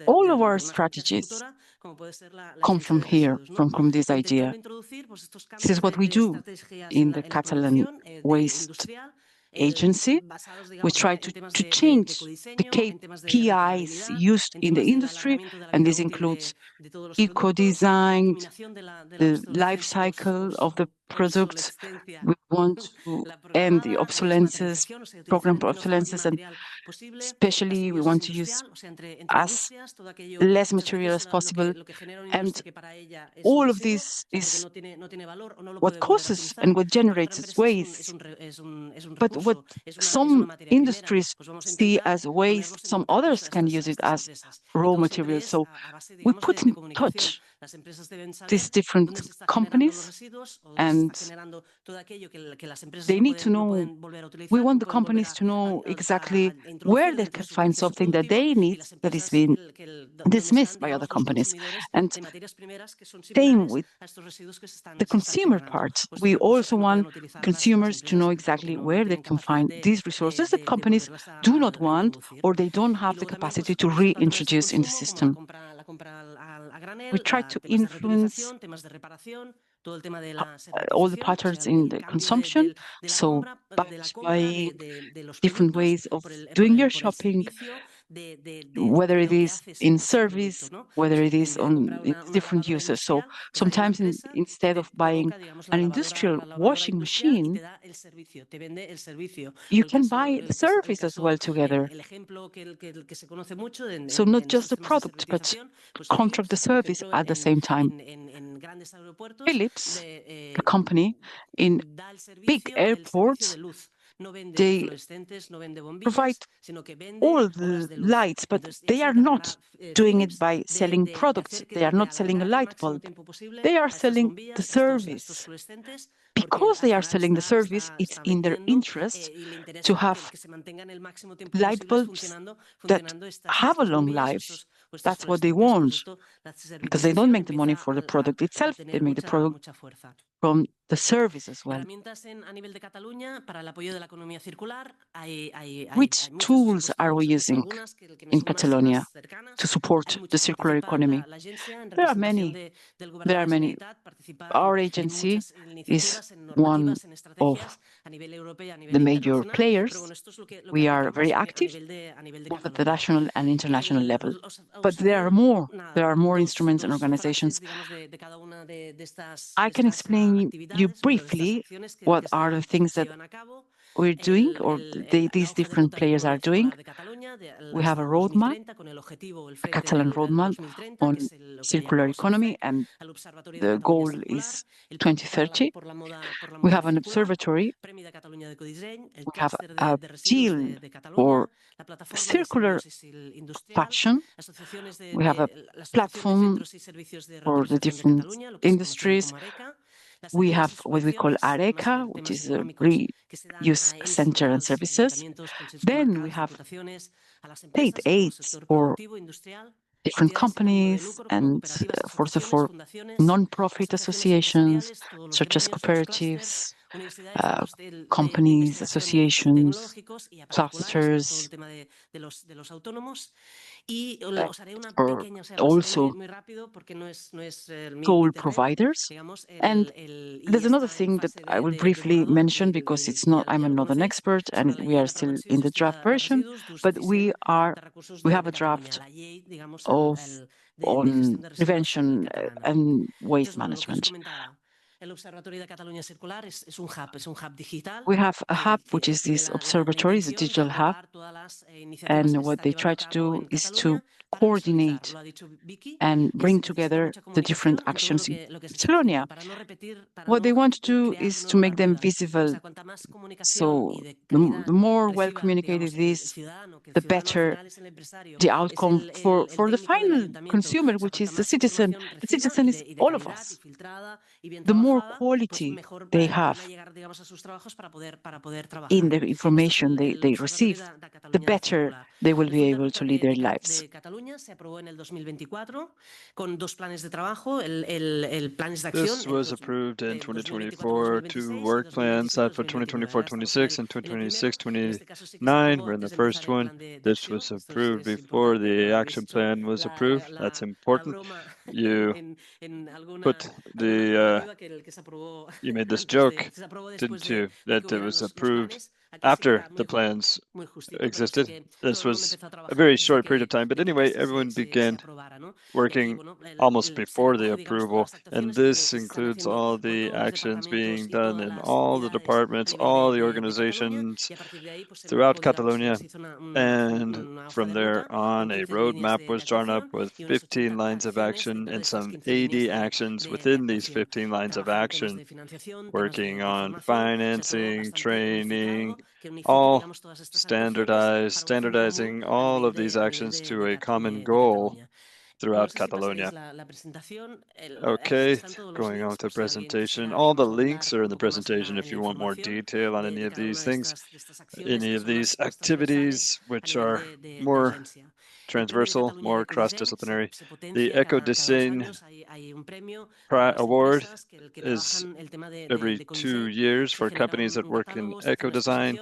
All of our strategies come from here, from this idea. This is what we do in the Catalan Waste Agency. We try to change the KPIs used in the industry, and this includes eco-design, the life cycle of the products. We want to end the obsolescence, program obsolescence, and especially we want to use as less material as possible. And all of this is what causes and what generates waste. But what some industries see as waste, some others can use it as raw material. So we put in touch these different companies, and they need to know, we want the companies to know exactly where they can find something that they need that is being dismissed by other companies. And same with the consumer part. We also want consumers to know exactly where they can find these resources that companies do not want or they don't have the capacity to reintroduce in the system. We try to influence all the patterns in the consumption, so batch buying, different ways of doing your shopping, whether it is in service, whether it is on different uses. So sometimes instead of buying an industrial washing machine, you can buy the service as well together. So not just the product, but contract the service at the same time. Philips, the company, in big airports, they provide all the lights, but they are not doing it by selling products. They are not selling a light bulb. They are selling the service. Because they are selling the service, it's in their interest to have light bulbs that have a long life. That's what they want, because they don't make the money for the product itself. They make the product from the service as well. Which tools are we using in Catalonia to support the circular economy? There are many. There are many. Our agency is one of the major players. We are very active, both at the national and international level. But there are more. There are more instruments and organizations. I can explain you briefly what are the things that we're doing, or these different players are doing. We have a roadmap, a Catalan roadmap on circular economy, and the goal is 2030. We have an observatory. We have a deal for circular fashion. We have a platform for the different industries. We have what we call ARECA, which is a reuse center and services. Then we have state aids for different companies and also for non-profit associations such as cooperatives, companies, associations, clusters, or also toll providers. And there's another thing that I will briefly mention, because it's not, I'm not an expert and we are still in the draft version, but we have a draft on prevention and waste management. We have a hub, which is this observatory, is a digital hub. And what they try to do is to coordinate and bring together the different actions in Catalonia. What they want to do is to make them visible. So the more well communicated it is, the better the outcome for the final consumer, which is the citizen. The citizen is all of us. The more quality they have in the information they receive, the better they will be able to lead their lives. This was approved in 2024, 2 work plans set for 2024-26 and 2026-29. We're in the first one. This was approved before the action plan was approved. That's important. You put you made this joke, didn't you, that it was approved after the plans existed. This was a very short period of time, but anyway, everyone began working almost before the approval, and this includes all the actions being done in all the departments, all the organizations throughout Catalonia, and from there on, a roadmap was drawn up with 15 lines of action and some 80 actions within these 15 lines of action, working on financing, training, all standardizing all of these actions to a common goal. throughout Catalonia. Okay, going on with the presentation. All the links are in the presentation if you want more detail on any of these things, any of these activities, which are more transversal, more cross-disciplinary. The Ecodesign Award is every 2 years for companies that work in eco-design.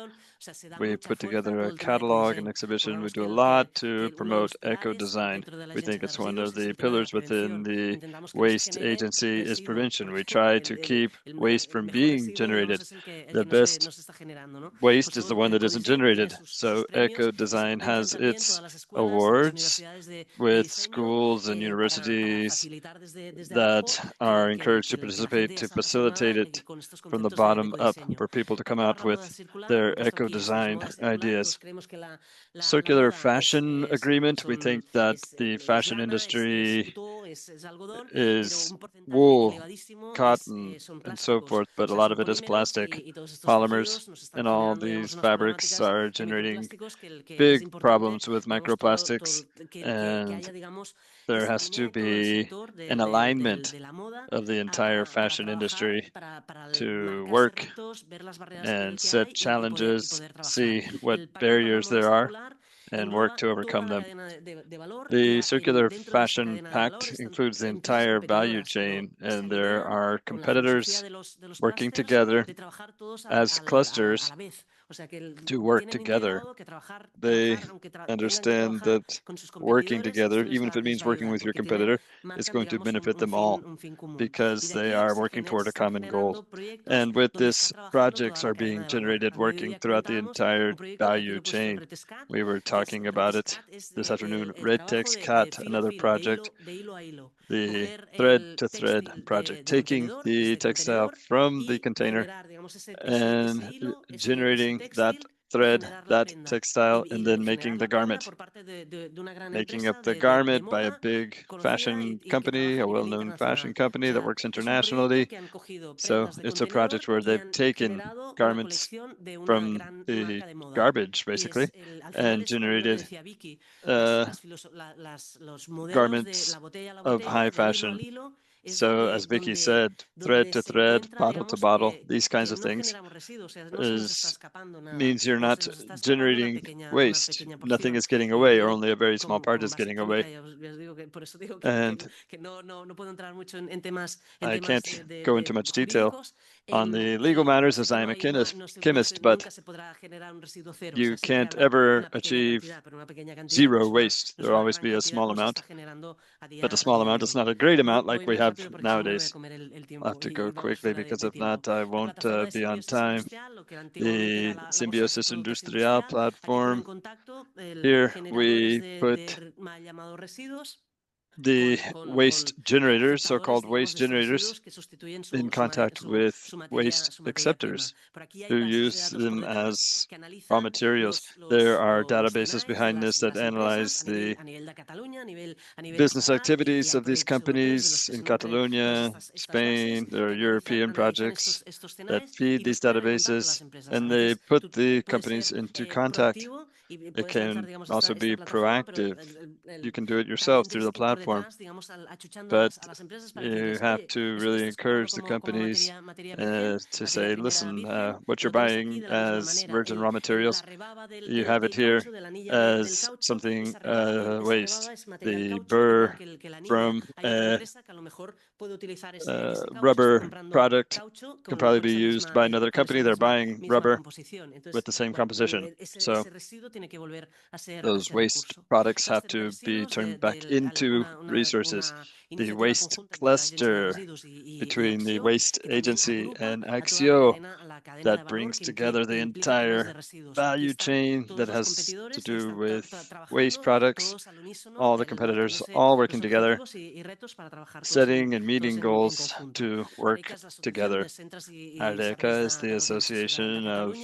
We put together a catalog and exhibition. We do a lot to promote eco-design. We think it's one of the pillars within the waste agency is prevention. We try to keep waste from being generated. The best waste is the one that isn't generated. So eco-design has its awards with schools and universities that are encouraged to participate to facilitate it from the bottom up for people to come out with their eco-design ideas. Circular fashion agreement, we think that the fashion industry is wool, cotton, and so forth, but a lot of it is plastic, polymers, and all these fabrics are generating big problems with microplastics, and there has to be an alignment of the entire fashion industry to work and set challenges, see what barriers there are, and work to overcome them. The Circular Fashion Pact includes the entire value chain, and there are competitors working together as clusters to work together. They understand that working together, even if it means working with your competitor, is going to benefit them all because they are working toward a common goal. And with this, projects are being generated working throughout the entire value chain. We were talking about it this afternoon. Red Text Cat, another project, the thread-to-thread project, taking the textile from the container and generating that thread, that textile, and then making the garment. Making up the garment by a big fashion company, a well-known fashion company that works internationally. So it's a project where they've taken garments from the garbage, basically, and generated garments of high fashion. So as Vicky said, thread to thread, bottle to bottle, these kinds of things means you're not generating waste. Nothing is getting away, or only a very small part is getting away. And I can't go into much detail on the legal matters as I am a chemist, but you can't ever achieve zero waste. There will always be a small amount, but a small amount is not a great amount like we have nowadays. I'll have to go quickly because if not, I won't be on time. The Symbiosis Industrial platform. Here we put the waste generators, so-called waste generators, in contact with waste acceptors who use them as raw materials. There are databases behind this that analyze the business activities of these companies in Catalonia, Spain. There are European projects that feed these databases, and they put the companies into contact. It can also be proactive. You can do it yourself through the platform, but you have to really encourage the companies to say, listen, what you're buying as virgin raw materials, you have it here as something waste. The burr from a rubber product can probably be used by another company. They're buying rubber with the same composition. So those waste products have to be turned back into resources. The waste cluster between the waste agency and Axio that brings together the entire value chain that has to do with waste products, all the competitors all working together, setting and meeting goals to work together. ARDECA is the Association of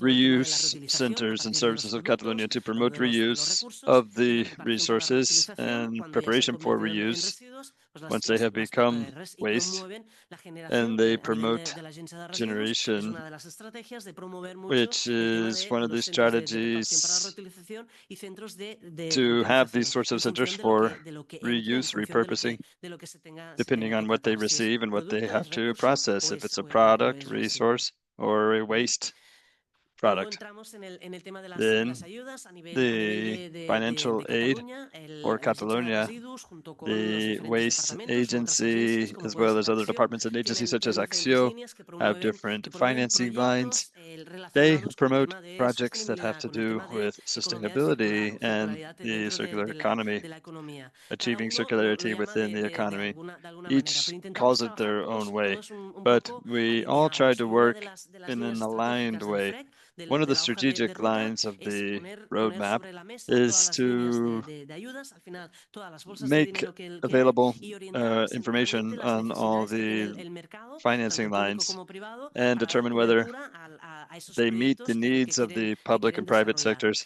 reuse centers and services of Catalonia to promote reuse of the resources and preparation for reuse once they have become waste, and they promote generation, which is one of the strategies to have these sorts of centers for reuse, repurposing, depending on what they receive and what they have to process, if it's a product, resource, or a waste product. Then the financial aid for Catalonia, the waste agency, as well as other departments and agencies such as Axio, have different financing lines. They promote projects that have to do with sustainability and the circular economy, achieving circularity within the economy. Each calls it their own way, but we all try to work in an aligned way. One of the strategic lines of the roadmap is to make available information on all the financing lines and determine whether they meet the needs of the public and private sectors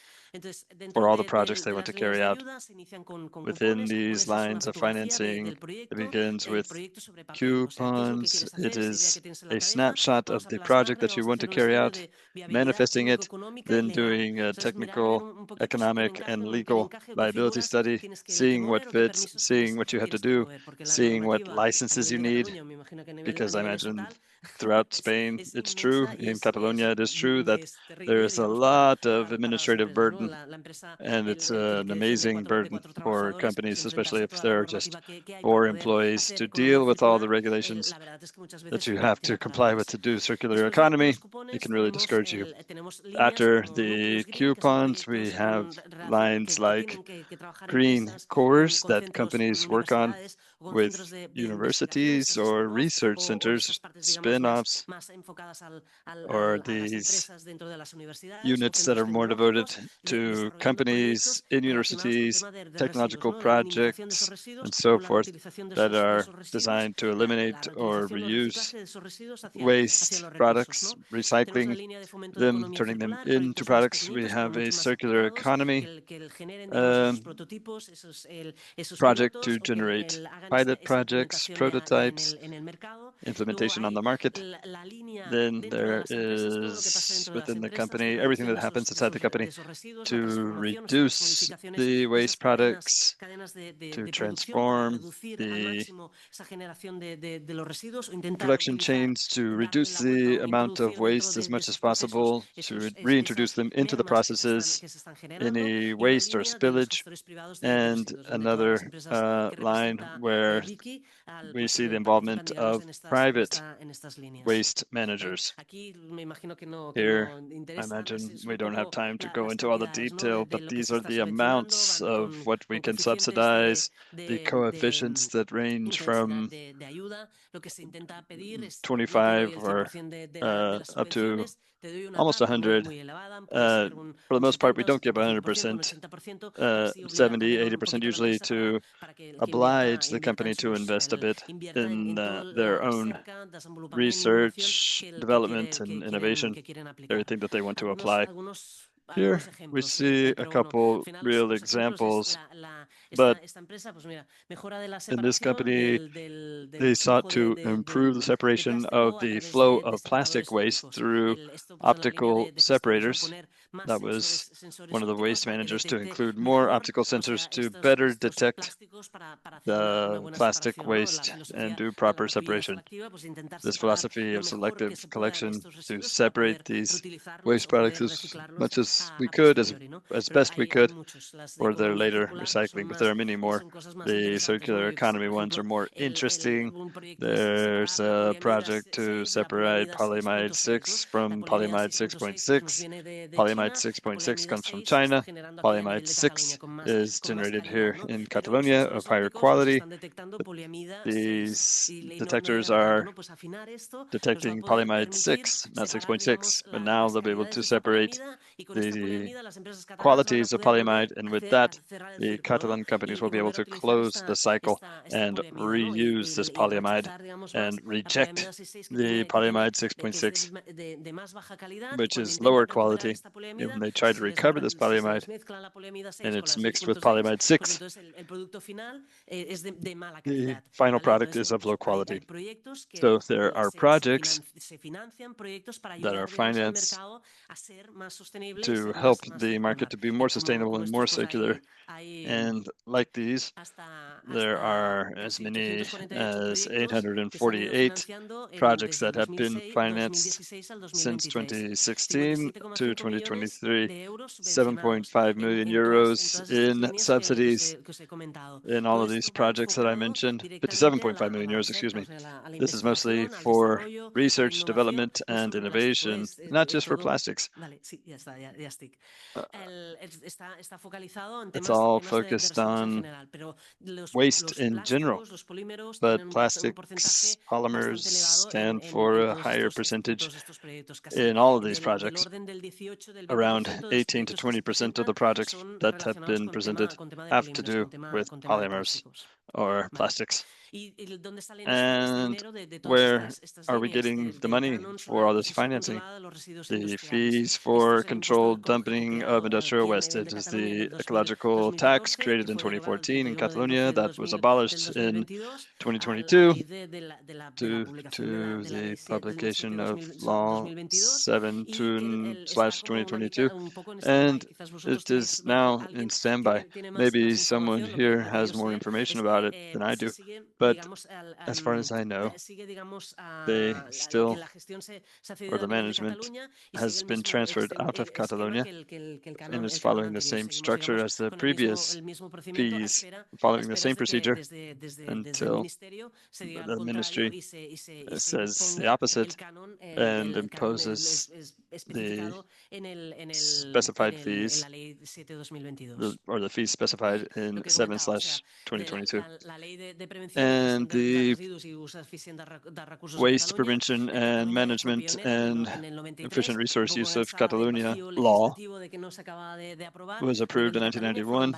for all the projects they want to carry out. Within these lines of financing, it begins with coupons. It is a snapshot of the project that you want to carry out, manifesting it, then doing a technical, economic, and legal viability study, seeing what fits, seeing what you have to do, seeing what licenses you need, because I imagine throughout Spain, it's true. In Catalonia, it is true that there is a lot of administrative burden, and it's an amazing burden for companies, especially if there are just 4 employees, to deal with all the regulations that you have to comply with to do circular economy. It can really discourage you. After the coupons, we have lines like green cores that companies work on with universities or research centers, spin-offs, or these units that are more devoted to companies in universities, technological projects, and so forth, that are designed to eliminate or reuse waste products, recycling them, turning them into products. We have a circular economy project to generate pilot projects, prototypes, implementation on the market. Then there is within the company, everything that happens inside the company to reduce the waste products, to transform the production chains, to reduce the amount of waste as much as possible, to reintroduce them into the processes, any waste or spillage, and another line where we see the involvement of private waste managers. Here, I imagine we don't have time to go into all the detail, but these are the amounts of what we can subsidize, the coefficients that range from 25 or up to almost 100. For the most part, we don't give 100%, 70, 80% usually, to oblige the company to invest a bit in their own research, development, and innovation, everything that they want to apply. Here we see a couple real examples, but in this company, they sought to improve the separation of the flow of plastic waste through optical separators. That was one of the waste managers to include more optical sensors to better detect the plastic waste and do proper separation. This philosophy of selective collection to separate these waste products as much as we could, as best we could, for their later recycling, but there are many more. The circular economy ones are more interesting. There's a project to separate polyamide 6 from polyamide 6.6. Polyamide 6.6 comes from China. Polyamide 6 is generated here in Catalonia of higher quality. These detectors are detecting polyamide 6, not 6.6, but now they'll be able to separate the qualities of polyamide, and with that, the Catalan companies will be able to close the cycle and reuse this polyamide and reject the polyamide 6.6, which is lower quality. And when they try to recover this polyamide, and it's mixed with polyamide 6, the final product is of low quality. So there are projects that are financed to help the market to be more sustainable and more circular. And like these, there are as many as 848 projects that have been financed since 2016 to 2023, 7.5 million euros in subsidies in all of these projects that I mentioned, 57.5 million euros, excuse me. This is mostly for research, development, and innovation, not just for plastics. It's all focused on waste in general, but plastics, polymers stand for a higher percentage in all of these projects. Around 18 to 20% of the projects that have been presented have to do with polymers or plastics. And where are we getting the money for all this financing? The fees for controlled dumping of industrial waste. It is the ecological tax created in 2014 in Catalonia that was abolished in 2022 due to the publication of Law 7/2022, and it is now in standby. Maybe someone here has more information about it than I do, but as far as I know, they still, or the management has been transferred out of Catalonia and is following the same structure as the previous fees, following the same procedure until the ministry says the opposite and imposes the specified fees, or the fees specified in 7/2022. And the waste prevention and management and efficient resource use of Catalonia law was approved in 1991.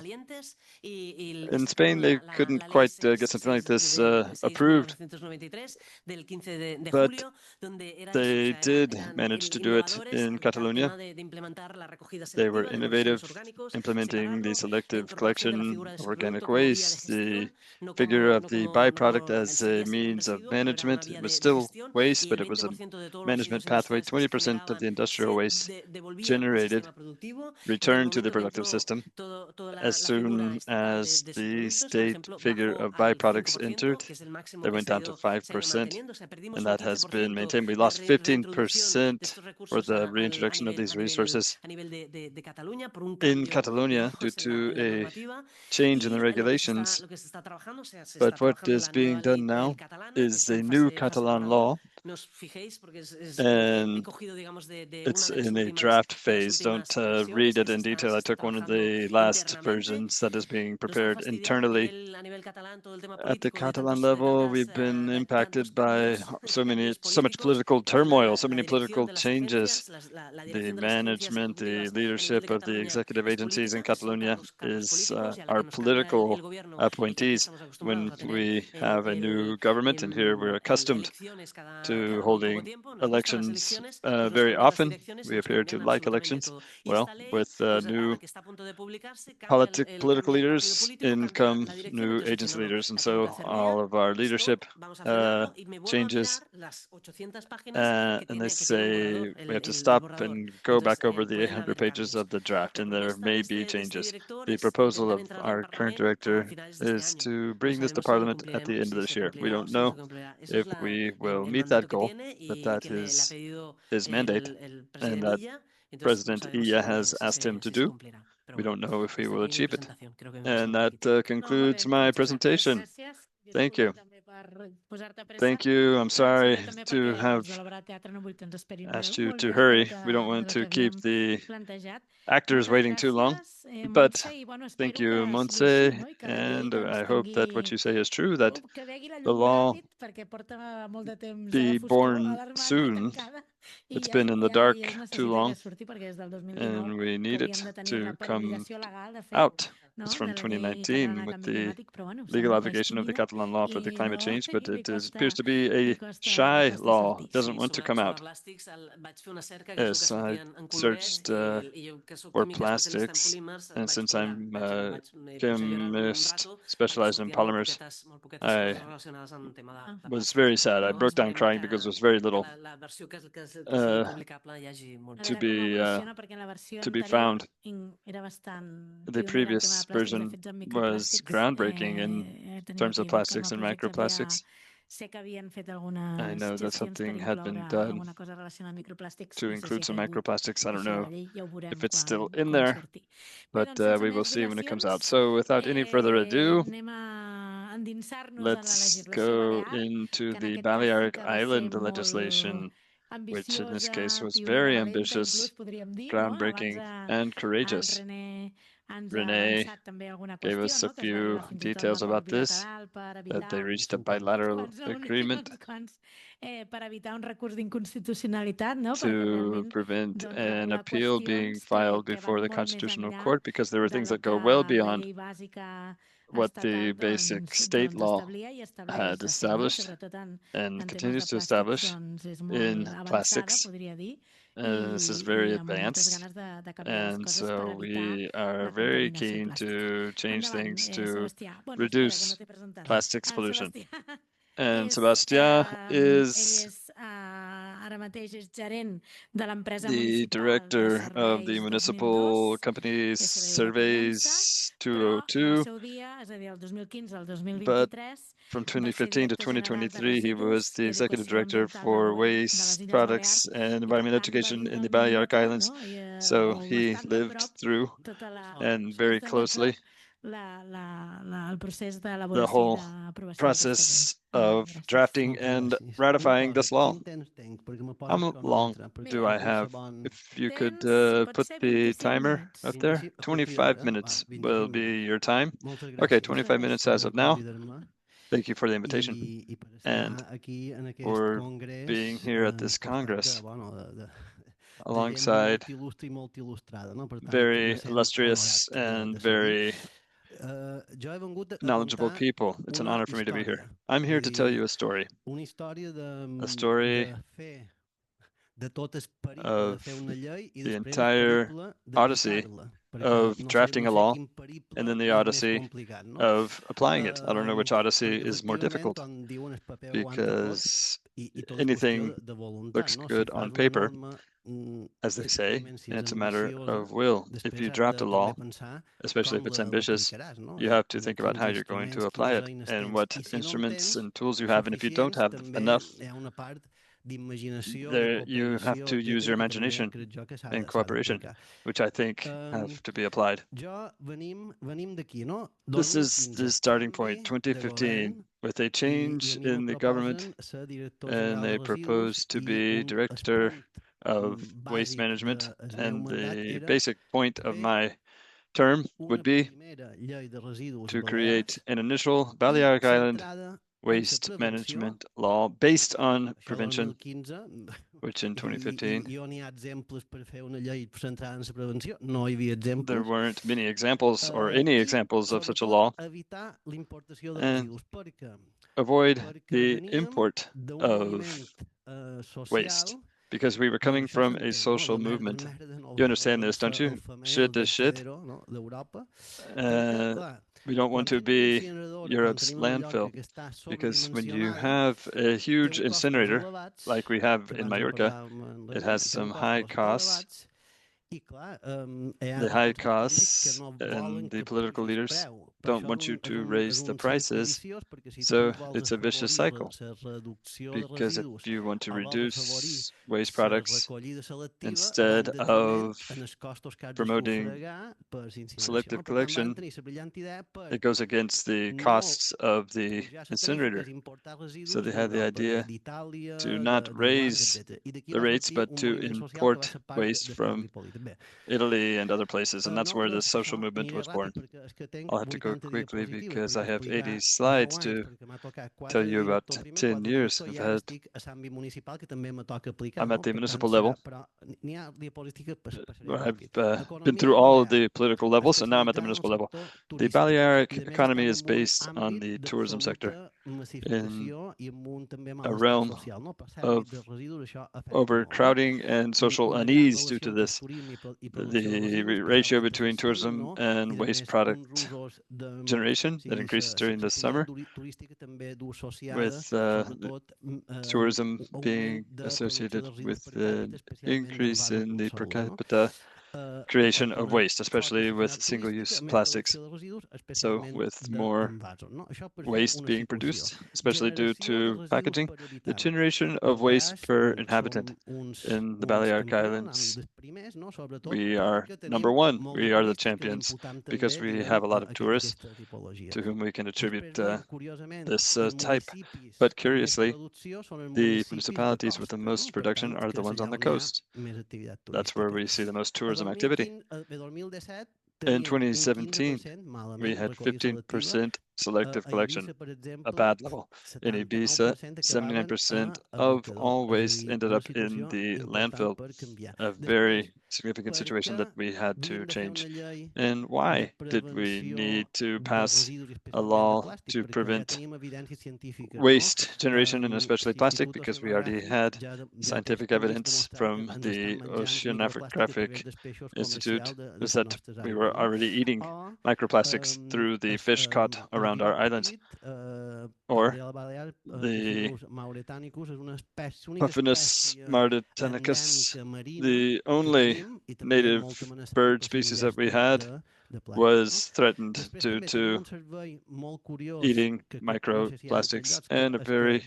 In Spain, they couldn't quite get something like this approved, but they did manage to do it in Catalonia. They were innovative, implementing the selective collection of organic waste, the figure of the byproduct as a means of management. It was still waste, but it was a management pathway. 20% of the industrial waste generated returned to the productive system as soon as the state figure of byproducts entered. They went down to 5%, and that has been maintained. We lost 15% for the reintroduction of these resources in Catalonia due to a change in the regulations. But what is being done now is a new Catalan law, and it's in a draft phase. Don't read it in detail. I took one of the last versions that is being prepared internally. At the Catalan level, we've been impacted by so much political turmoil, so many political changes. The management, the leadership of the executive agencies in Catalonia is our political appointees. When we have a new government, and here we're accustomed to holding elections very often. We appear to like elections. Well, with new political leaders, in come new agency leaders, and so all of our leadership changes. And they say we have to stop and go back over the 800 pages of the draft, and there may be changes. The proposal of our current director is to bring this to Parliament at the end of this year. We don't know if we will meet that goal, but that is his mandate, and that President Illa has asked him to do. We don't know if he will achieve it. And that concludes my presentation. Thank you. Thank you. I'm sorry to have asked you to hurry. We don't want to keep the actors waiting too long. But thank you, Montse, and I hope that what you say is true, that the law be born soon. It's been in the dark too long, and we need it to come out. It's from 2019 with the legal obligation of the Catalan law for the climate change, but it appears to be a shy law. It doesn't want to come out. Yes, I searched for plastics, and since I'm a chemist specialized in polymers, I was very sad. I broke down crying because there was very little to be found. The previous version was groundbreaking in terms of plastics and microplastics. I know that something had been done to include some microplastics. I don't know if it's still in there, but we will see when it comes out. So without any further ado, let's go into the Balearic Island legislation, which in this case was very ambitious, groundbreaking, and courageous. Renee gave us a few details about this, that they reached a bilateral agreement to prevent an appeal being filed before the Constitutional Court, because there were things that go well beyond what the basic state law had established and continues to establish in plastics. This is very advanced, and so we are very keen to change things to reduce plastics pollution. And Sebastián is the director of the Municipal Companies Surveys 202, but from 2015 to 2023, he was the executive director for waste products and environmental education in the Balearic Islands. So he lived through and very closely the whole process of drafting and ratifying this law. How long do I have? If you could put the timer up there, 25 minutes will be your time. Okay, 25 minutes as of now. Thank you for the invitation and for being here at this Congress alongside very illustrious and very knowledgeable people. It's an honor for me to be here. I'm here to tell you a story of the entire odyssey of drafting a law and then the odyssey of applying it. I don't know which odyssey is more difficult, because anything looks good on paper, as they say, and it's a matter of will. If you draft a law, especially if it's ambitious, you have to think about how you're going to apply it and what instruments and tools you have. And if you don't have enough, there you have to use your imagination and cooperation, which I think have to be applied. This is the starting point, 2015, with a change in the government, and they proposed to be director of waste management. And the basic point of my term would be to create an initial Balearic Island waste management law based on prevention, which in 2015, there weren't many examples or any examples of such a law. And avoid the import of waste, because we were coming from a social movement. You understand this, don't you? Shit is shit. We don't want to be Europe's landfill, because when you have a huge incinerator, like we have in Mallorca, it has some high costs. The high costs and the political leaders don't want you to raise the prices. So it's a vicious cycle, because if you want to reduce waste products instead of promoting selective collection, it goes against the costs of the incinerator. So they had the idea to not raise the rates, but to import waste from Italy and other places, and that's where the social movement was born. I'll have to go quickly because I have 80 slides to tell you about 10 years I've had. I'm at the municipal level. I've been through all of the political levels, and now I'm at the municipal level. The Balearic economy is based on the tourism sector in a realm of overcrowding and social unease due to this. The ratio between tourism and waste product generation that increases during the summer, with tourism being associated with an increase in the per capita creation of waste, especially with single-use plastics. So with more waste being produced, especially due to packaging, the generation of waste per inhabitant in the Balearic Islands, we are number one. We are the champions because we have a lot of tourists to whom we can attribute this type. But curiously, the municipalities with the most production are the ones on the coast. That's where we see the most tourism activity. In 2017, we had 15% selective collection, a bad level. In Ibiza, 79% of all waste ended up in the landfill, a very significant situation that we had to change. And why did we need to pass a law to prevent waste generation, and especially plastic? Because we already had scientific evidence from the Oceanographic Institute is that we were already eating microplastics through the fish caught around our islands. Or the Puffinus maritanicus, the only native bird species that we had, was threatened due to eating microplastics. And a very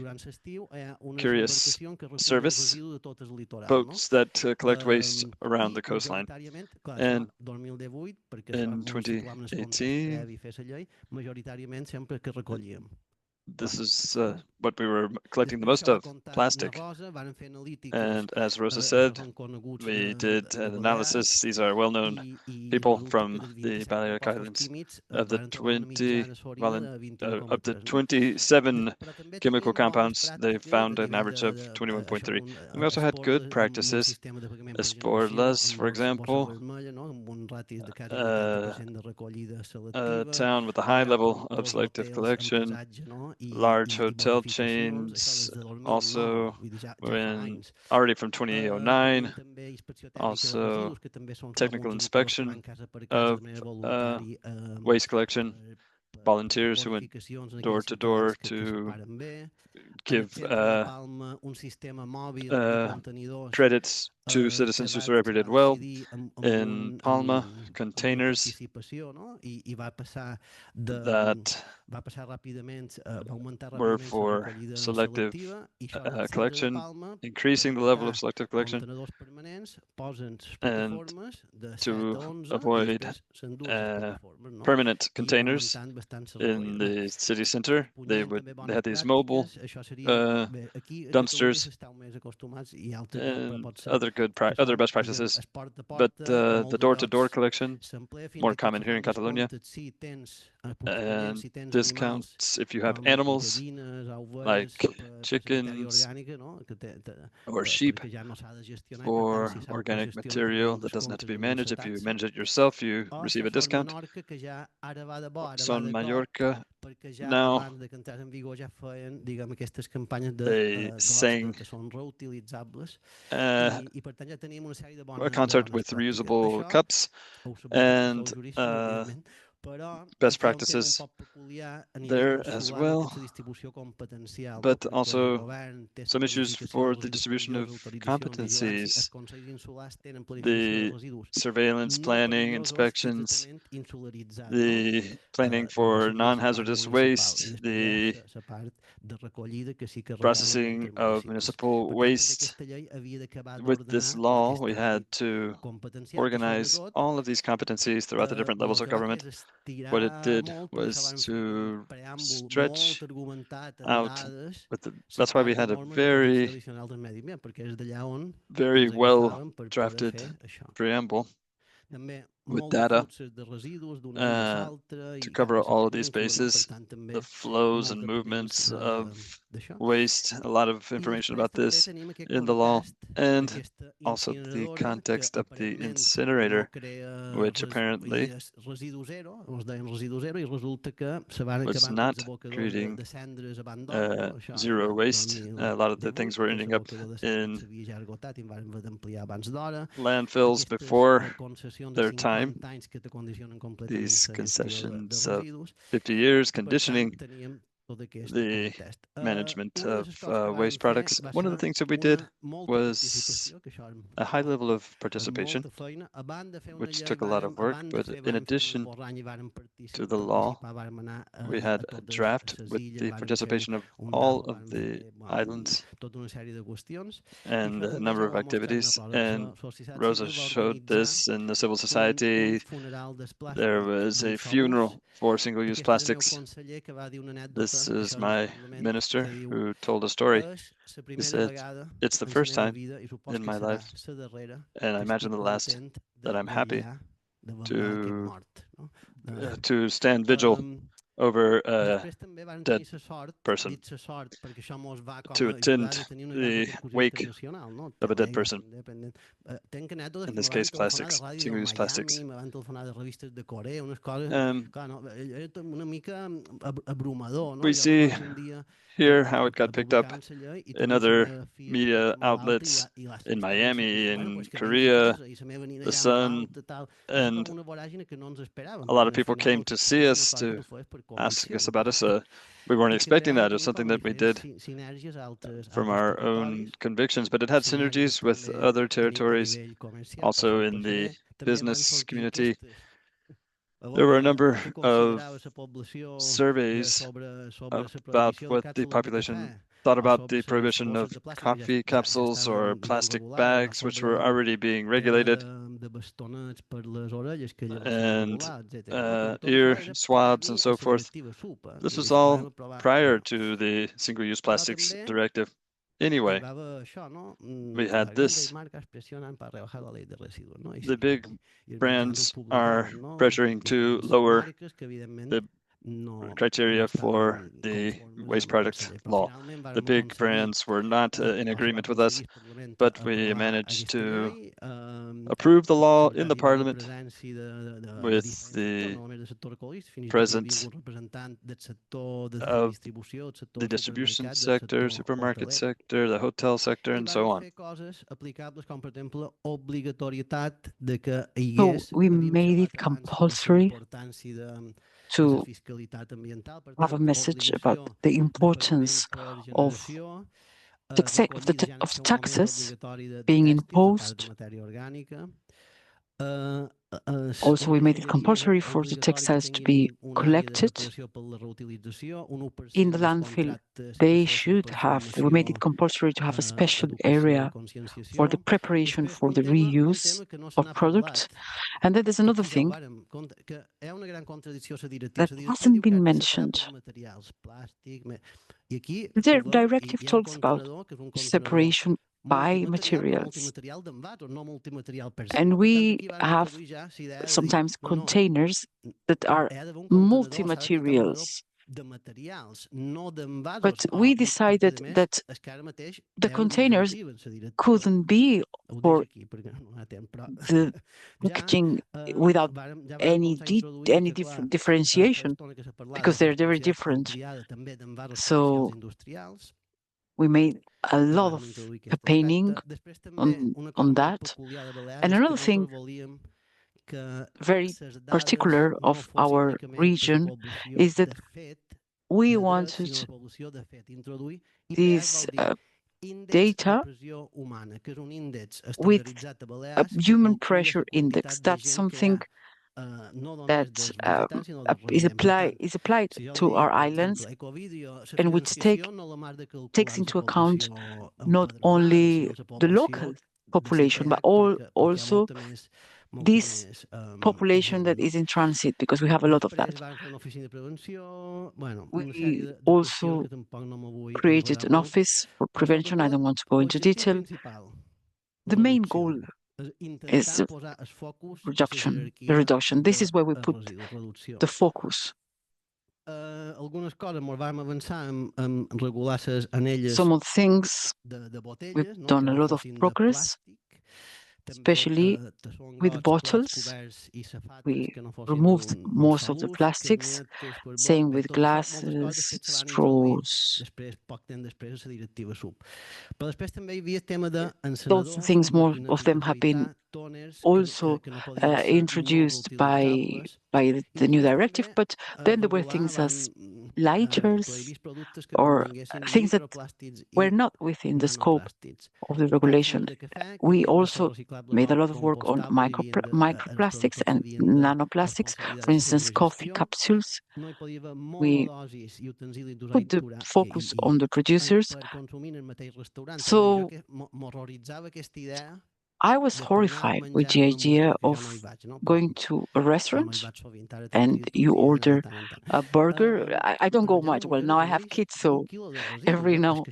curious service, boats that collect waste around the coastline. And in 2018, this is what we were collecting the most of, plastic. And as Rosa said, we did an analysis. These are well-known people from the Balearic Islands. Of the 27 chemical compounds, they found an average of 21.3. And we also had good practices. Esporlas, for example, a town with a high level of selective collection, large hotel chains, also when already from 2009, also technical inspection of waste collection, volunteers who went door to door to give credits to citizens who celebrated well. In Palma, containers that were for selective collection, increasing the level of selective collection, and to avoid permanent containers in the city center, they had these mobile dumpsters and other best practices. But the door-to-door collection, more common here in Catalonia, and discounts if you have animals like chickens or sheep or organic material that doesn't have to be managed. If you manage it yourself, you receive a discount. So in Mallorca, now they sang a concert with reusable cups, and best practices there as well, but also some issues for the distribution of competencies, the surveillance, planning, inspections, the planning for non-hazardous waste, the processing of municipal waste. With this law, we had to organize all of these competencies throughout the different levels of government. What it did was to stretch out. That's why we had a very, very well drafted preamble with data to cover all of these bases, the flows and movements of waste, a lot of information about this in the law, and also the context of the incinerator, which apparently was not creating zero waste. A lot of the things were ending up in landfills before their time. These concessions of 50 years conditioning the management of waste products. One of the things that we did was a high level of participation, which took a lot of work, but in addition to the law, we had a draft with the participation of all of the islands and a number of activities, and Rosa showed this in the civil society. There was a funeral for single-use plastics. This is my minister who told a story. He said, it's the first time in my life, and I imagine the last, that I'm happy to stand vigil over a dead person, to attend the wake of a dead person. In this case, plastics, single-use plastics. We see here how it got picked up in other media outlets in Miami, in Korea, the Sun, and a lot of people came to see us, to ask us about us. We weren't expecting that. It was something that we did from our own convictions, but it had synergies with other territories, also in the business community. There were a number of surveys about what the population thought about the prohibition of coffee capsules or plastic bags, which were already being regulated, and ear swabs and so forth. This was all prior to the single-use plastics directive. Anyway, we had this. The big brands are pressuring to lower the criteria for the waste product law. The big brands were not in agreement with us, but we managed to approve the law in the parliament with the presence of the distribution sector, supermarket sector, the hotel sector, and so on. So we made it compulsory to have a message about the importance of taxes being imposed. Also, we made it compulsory for the textiles to be collected in the landfill. We made it compulsory to have a special area for the preparation for the reuse of products. And then there's another thing that hasn't been mentioned. The directive talks about separation by materials. And we have sometimes containers that are multi-materials. But we decided that the containers couldn't be for the packaging without any different differentiation, because they're very different. So we made a lot of campaigning on that. And another thing very particular of our region is that we wanted these data with a human pressure index. That's something that is applied to our islands, and which takes into account not only the local population, but also this population that is in transit, because we have a lot of that. We also created an office for prevention. I don't want to go into detail. The main goal is the reduction. This is where we put the focus. Some of the things we've done a lot of progress, especially with bottles. We removed most of the plastics, same with glasses, straws. Those things, more of them have been also introduced by the new directive, but then there were things as lighters or things that were not within the scope of the regulation. We also made a lot of work on microplastics and nanoplastics. For instance, coffee capsules. We put the focus on the producers. So I was horrified with the idea of going to a restaurant and you order a burger. I don't go much. Well, now I have kids, so every now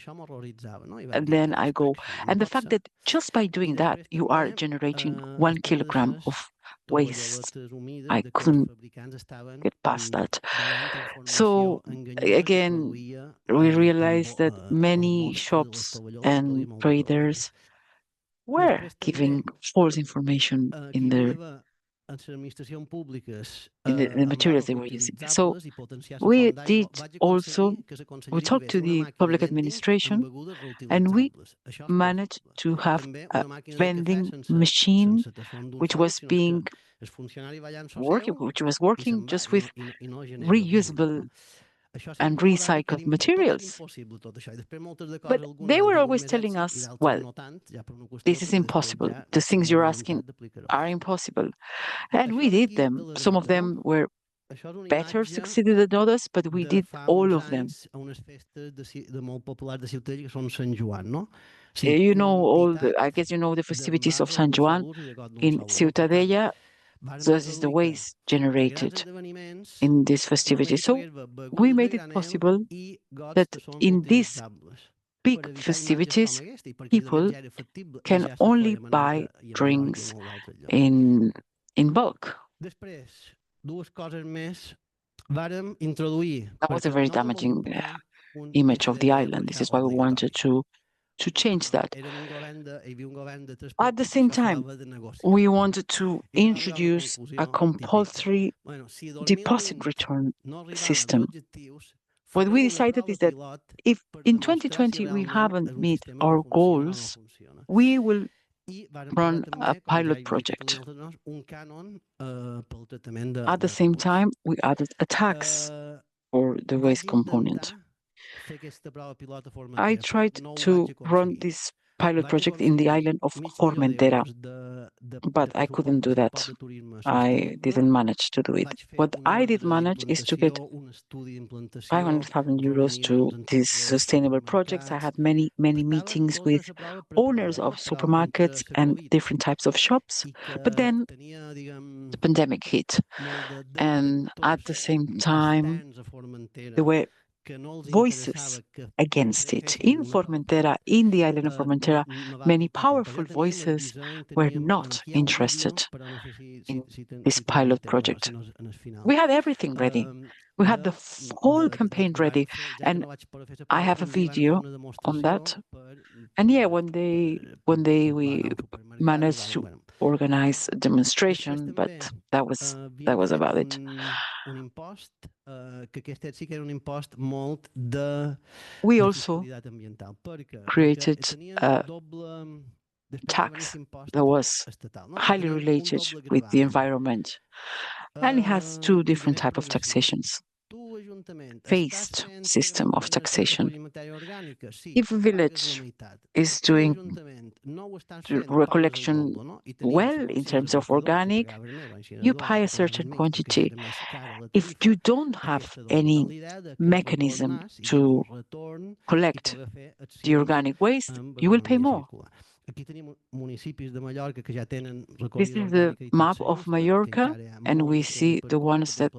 and then I go. And the fact that just by doing that, you are generating 1 kilogram of waste. I couldn't get past that. So again, we realized that many shops and traders were giving false information in the materials they were using. So we did also, we talked to the public administration, and we managed to have a vending machine which was working just with reusable and recycled materials. But they were always telling us, well, this is impossible. The things you're asking are impossible. And we did them. Some of them were better succeeded than others, but we did all of them. You know, I guess you know the festivities of San Juan in Ciutadella. So this is the waste generated in this festivity. So we made it possible that in these big festivities, people can only buy drinks in bulk. That was a very damaging image of the island. This is why we wanted to change that. At the same time, we wanted to introduce a compulsory deposit return system. What we decided is that if in 2020 we haven't met our goals, we will run a pilot project. At the same time, we added a tax for the waste component. I tried to run this pilot project in the island of Formentera, but I couldn't do that. I didn't manage to do it. What I did manage is to get 500,000 euros to these sustainable projects. I had many meetings with owners of supermarkets and different types of shops, but then the pandemic hit. And at the same time, there were voices against it. In Formentera, in the island of Formentera, many powerful voices were not interested in this pilot project. We had everything ready. We had the whole campaign ready. And I have a video on that. And yeah, one day we managed to organize a demonstration, but that was about it. We also created a tax that was highly related with the environment. And it has two different types of taxations. Phased system of taxation. If a village is doing recollection well in terms of organic, you pay a certain quantity. If you don't have any mechanism to collect the organic waste, you will pay more. This is the map of Mallorca, and we see the ones that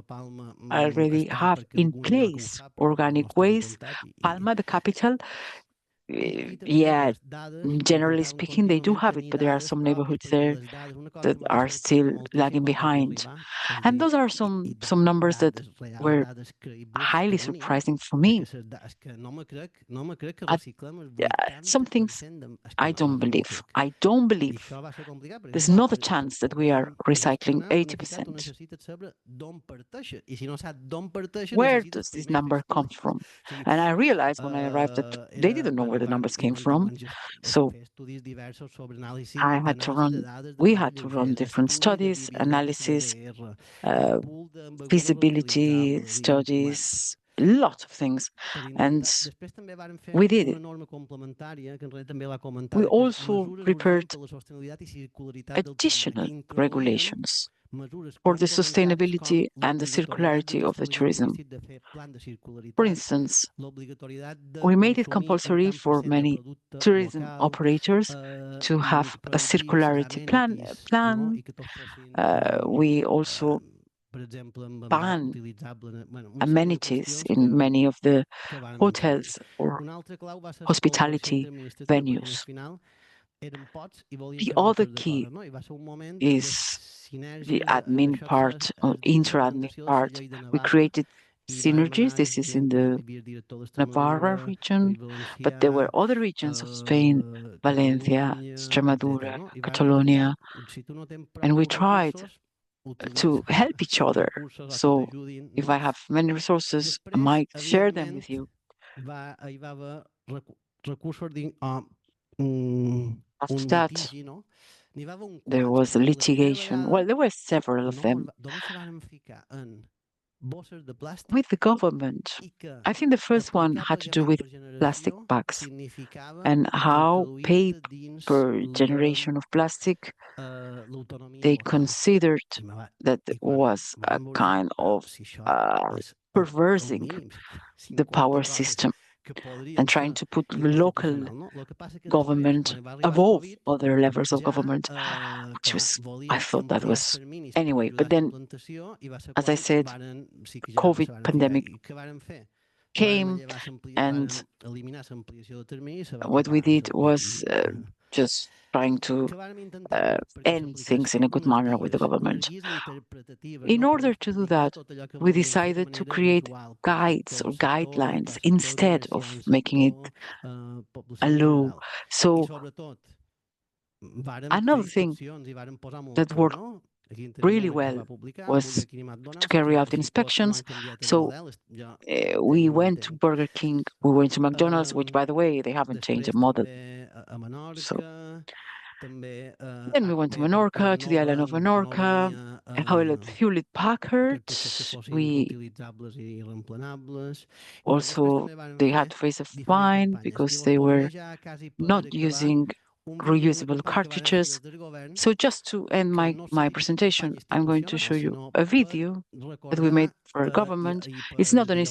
already have in place organic waste. Palma, the capital, yeah, generally speaking, they do have it, but there are some neighborhoods there that are still lagging behind. And those are some numbers that were highly surprising for me. Some things I don't believe. I don't believe. There's not a chance that we are recycling 80%. Where does this number come from? And I realized when I arrived that they didn't know where the numbers came from. So we had to run different studies, analysis, feasibility studies, lots of things. And we did it. We also prepared additional regulations for the sustainability and the circularity of the tourism. For instance, we made it compulsory for many tourism operators to have a circularity plan. We also ban amenities in many of the hotels or hospitality venues. The other key is the admin part or inter-admin part. We created synergies. This is in the Navarra region, but there were other regions of Spain, Valencia, Extremadura, Catalonia, and we tried to help each other. So if I have many resources, I might share them with you. After that, there was a litigation. Well, there were several of them with the government. I think the first one had to do with plastic bags and how pay per generation of plastic they considered that was a kind of perversing the power system and trying to put local government above other levels of government, which was, I thought that was, anyway. But then, as I said, COVID pandemic came, and what we did was just trying to end things in a good manner with the government. In order to do that, we decided to create guides or guidelines instead of making it a law. So another thing that worked really well was to carry out inspections. So we went to Burger King, we went to McDonald's, which, by the way, they haven't changed the model. So then we went to Menorca, to the island of Menorca, Hewlett Packard. Also, they had to face a fine because they were not using reusable cartridges. So just to end my presentation, I'm going to show you a video that we made for a government. It's not a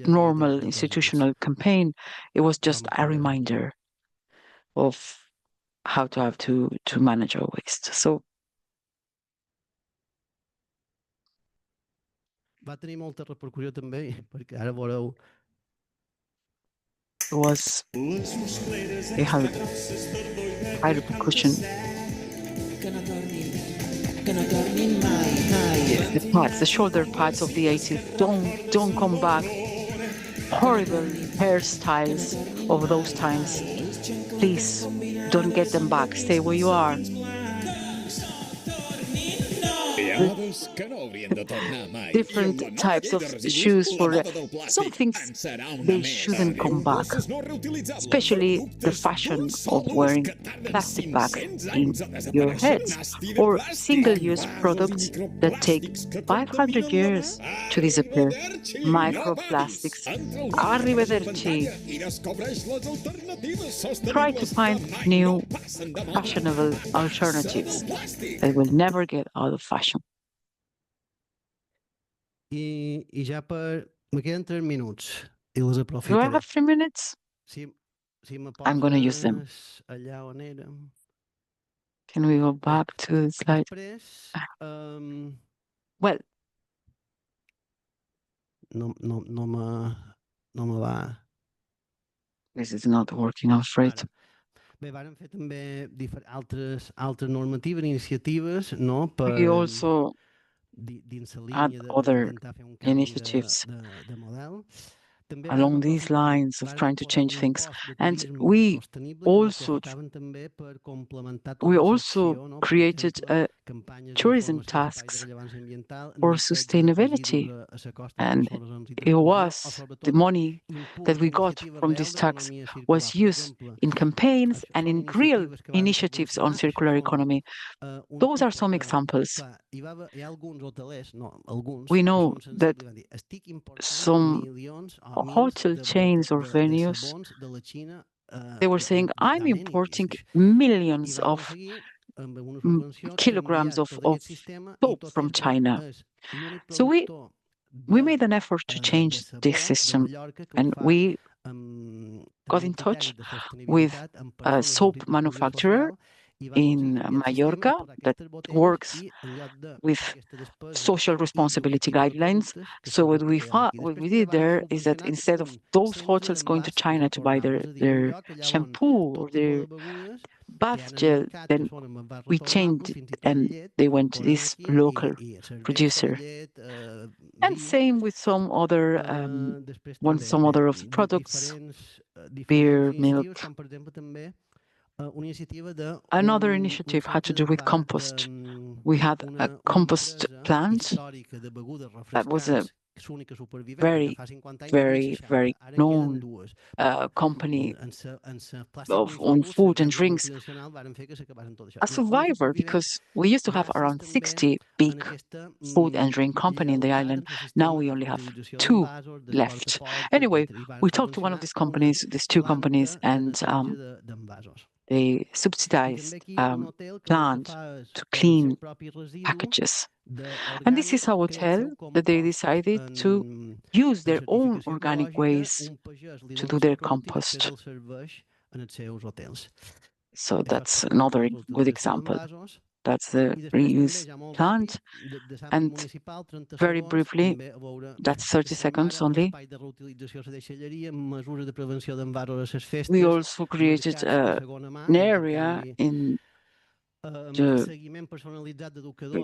normal institutional campaign. It was just a reminder of how to have to manage our waste. So va tenir molta repercussió també, perquè ara veureu. It was a high repercussion. The shoulder parts of the 80s don't come back. Horrible hairstyles of those times. Please don't get them back. Stay where you are. different types of shoes for some things they shouldn't come back, especially the fashion of wearing plastic bags in your heads or single-use products that take 500 years to disappear. Microplastics. Arrivederci. Try to find new fashionable alternatives that will never get out of fashion. I ja me queden 3 minuts i les Do I aprofitaré. have 3 minutes? Si I'm going to use them. allà on érem. Can we go back to the slide? Després, Well, no me va. This is not working, I'm afraid. Bé, vàrem fer també altres normatives, iniciatives, no? We also had other initiatives along these lines of trying to change things. And we also created tourism tasks for sustainability. And it was the money that we got from this tax was used in campaigns and in real initiatives on circular economy. Those are some examples. We know that some hotel chains or venues, they were saying, I'm importing millions of kilograms of soap from China. So we made an effort to change this system, and we got in touch with a soap manufacturer in Mallorca that works with social responsibility guidelines. So what we did there is that instead of those hotels going to China to buy their shampoo or their bath gel, then we changed it and they went to this local producer. And same with some other of the products, beer, milk. Another initiative had to do with compost. We had a compost plant that was a very, very, very known company on food and drinks. A survivor, because we used to have around 60 big food and drink companies in the island. Now we only have 2 left. Anyway, we talked to one of these companies, these 2 companies, and they subsidized plant to clean packages. And this is a hotel that they decided to use their own organic waste to do their compost. So that's another good example. That's the reuse plant. And very briefly, that's 30 seconds only. We also created an area in the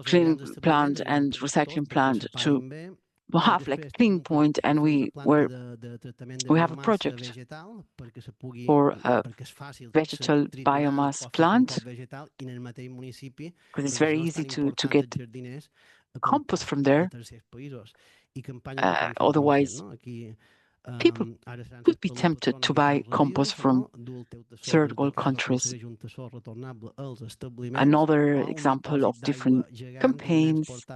cleaning plant and recycling plant to have like clean point, and we have a project for a vegetal biomass plant because it's very easy to get compost from there. Otherwise, people could be tempted to buy compost from third world countries. Another example of different campaigns,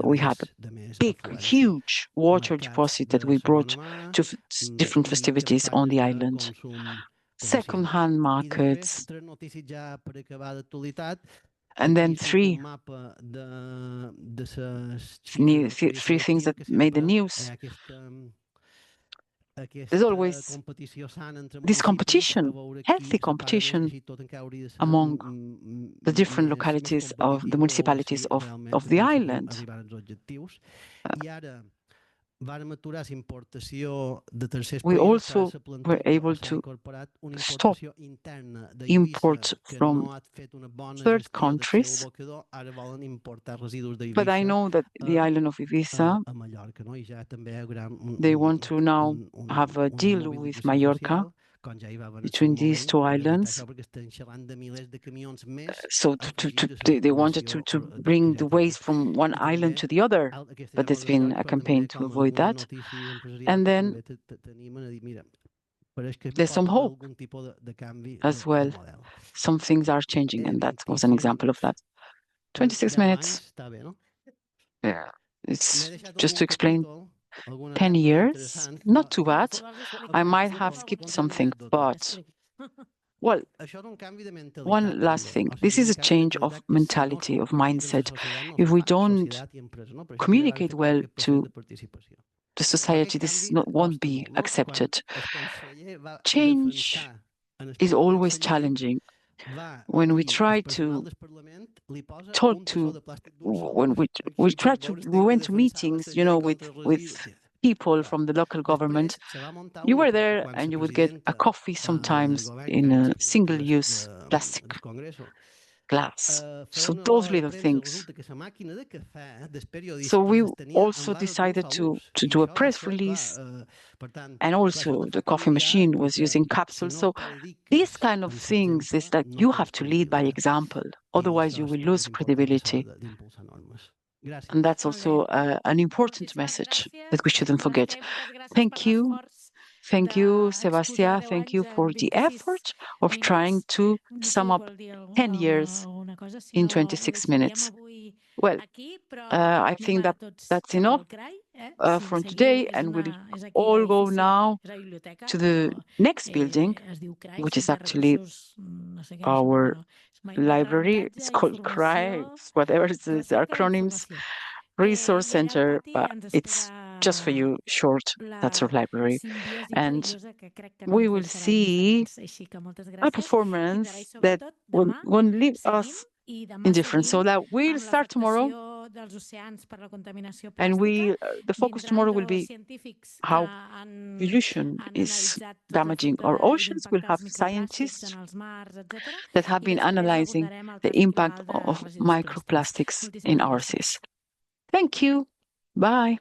we had a big, huge water deposit that we brought to different festivities on the island. Second-hand markets. And then three things that made the news. There's always this competition, healthy competition among the different localities of the municipalities of the island. We also were able to stop imports from third countries, but I know that the island of Ibiza, they want to now have a deal with Mallorca between these two islands. So they wanted to bring the waste from one island to the other, but there's been a campaign to avoid that. And then there's some hope as well. Some things are changing, and that was an example of that. 26 minutes. Yeah, it's just to explain 10 years, not too bad. I might have skipped something, but, well, one last thing. This is a change of mentality, of mindset. If we don't communicate well to the society, this won't be accepted. Change is always challenging. When we try to talk to, when we went to meetings, you know, with people from the local government, you were there and you would get a coffee sometimes in a single-use plastic glass. So those little things. So we also decided to do a press release, and also the coffee machine was using capsules. So these kind of things is that you have to lead by example, otherwise you will lose credibility. And that's also an important message that we shouldn't forget. Thank you. Thank you, Sebastián. Thank you for the effort of trying to sum up 10 years in 26 minutes. Well, I think that's enough from today, and we'll all go now to the next building, which is actually our library. It's called CRY, whatever is the acronyms, Resource Center, but it's just for you, short, that's our library. And we will see a performance that won't leave us indifferent. So that we'll start tomorrow, and the focus tomorrow will be how pollution is damaging our oceans. We'll have scientists that have been analyzing the impact of microplastics in our seas. Thank you. Bye.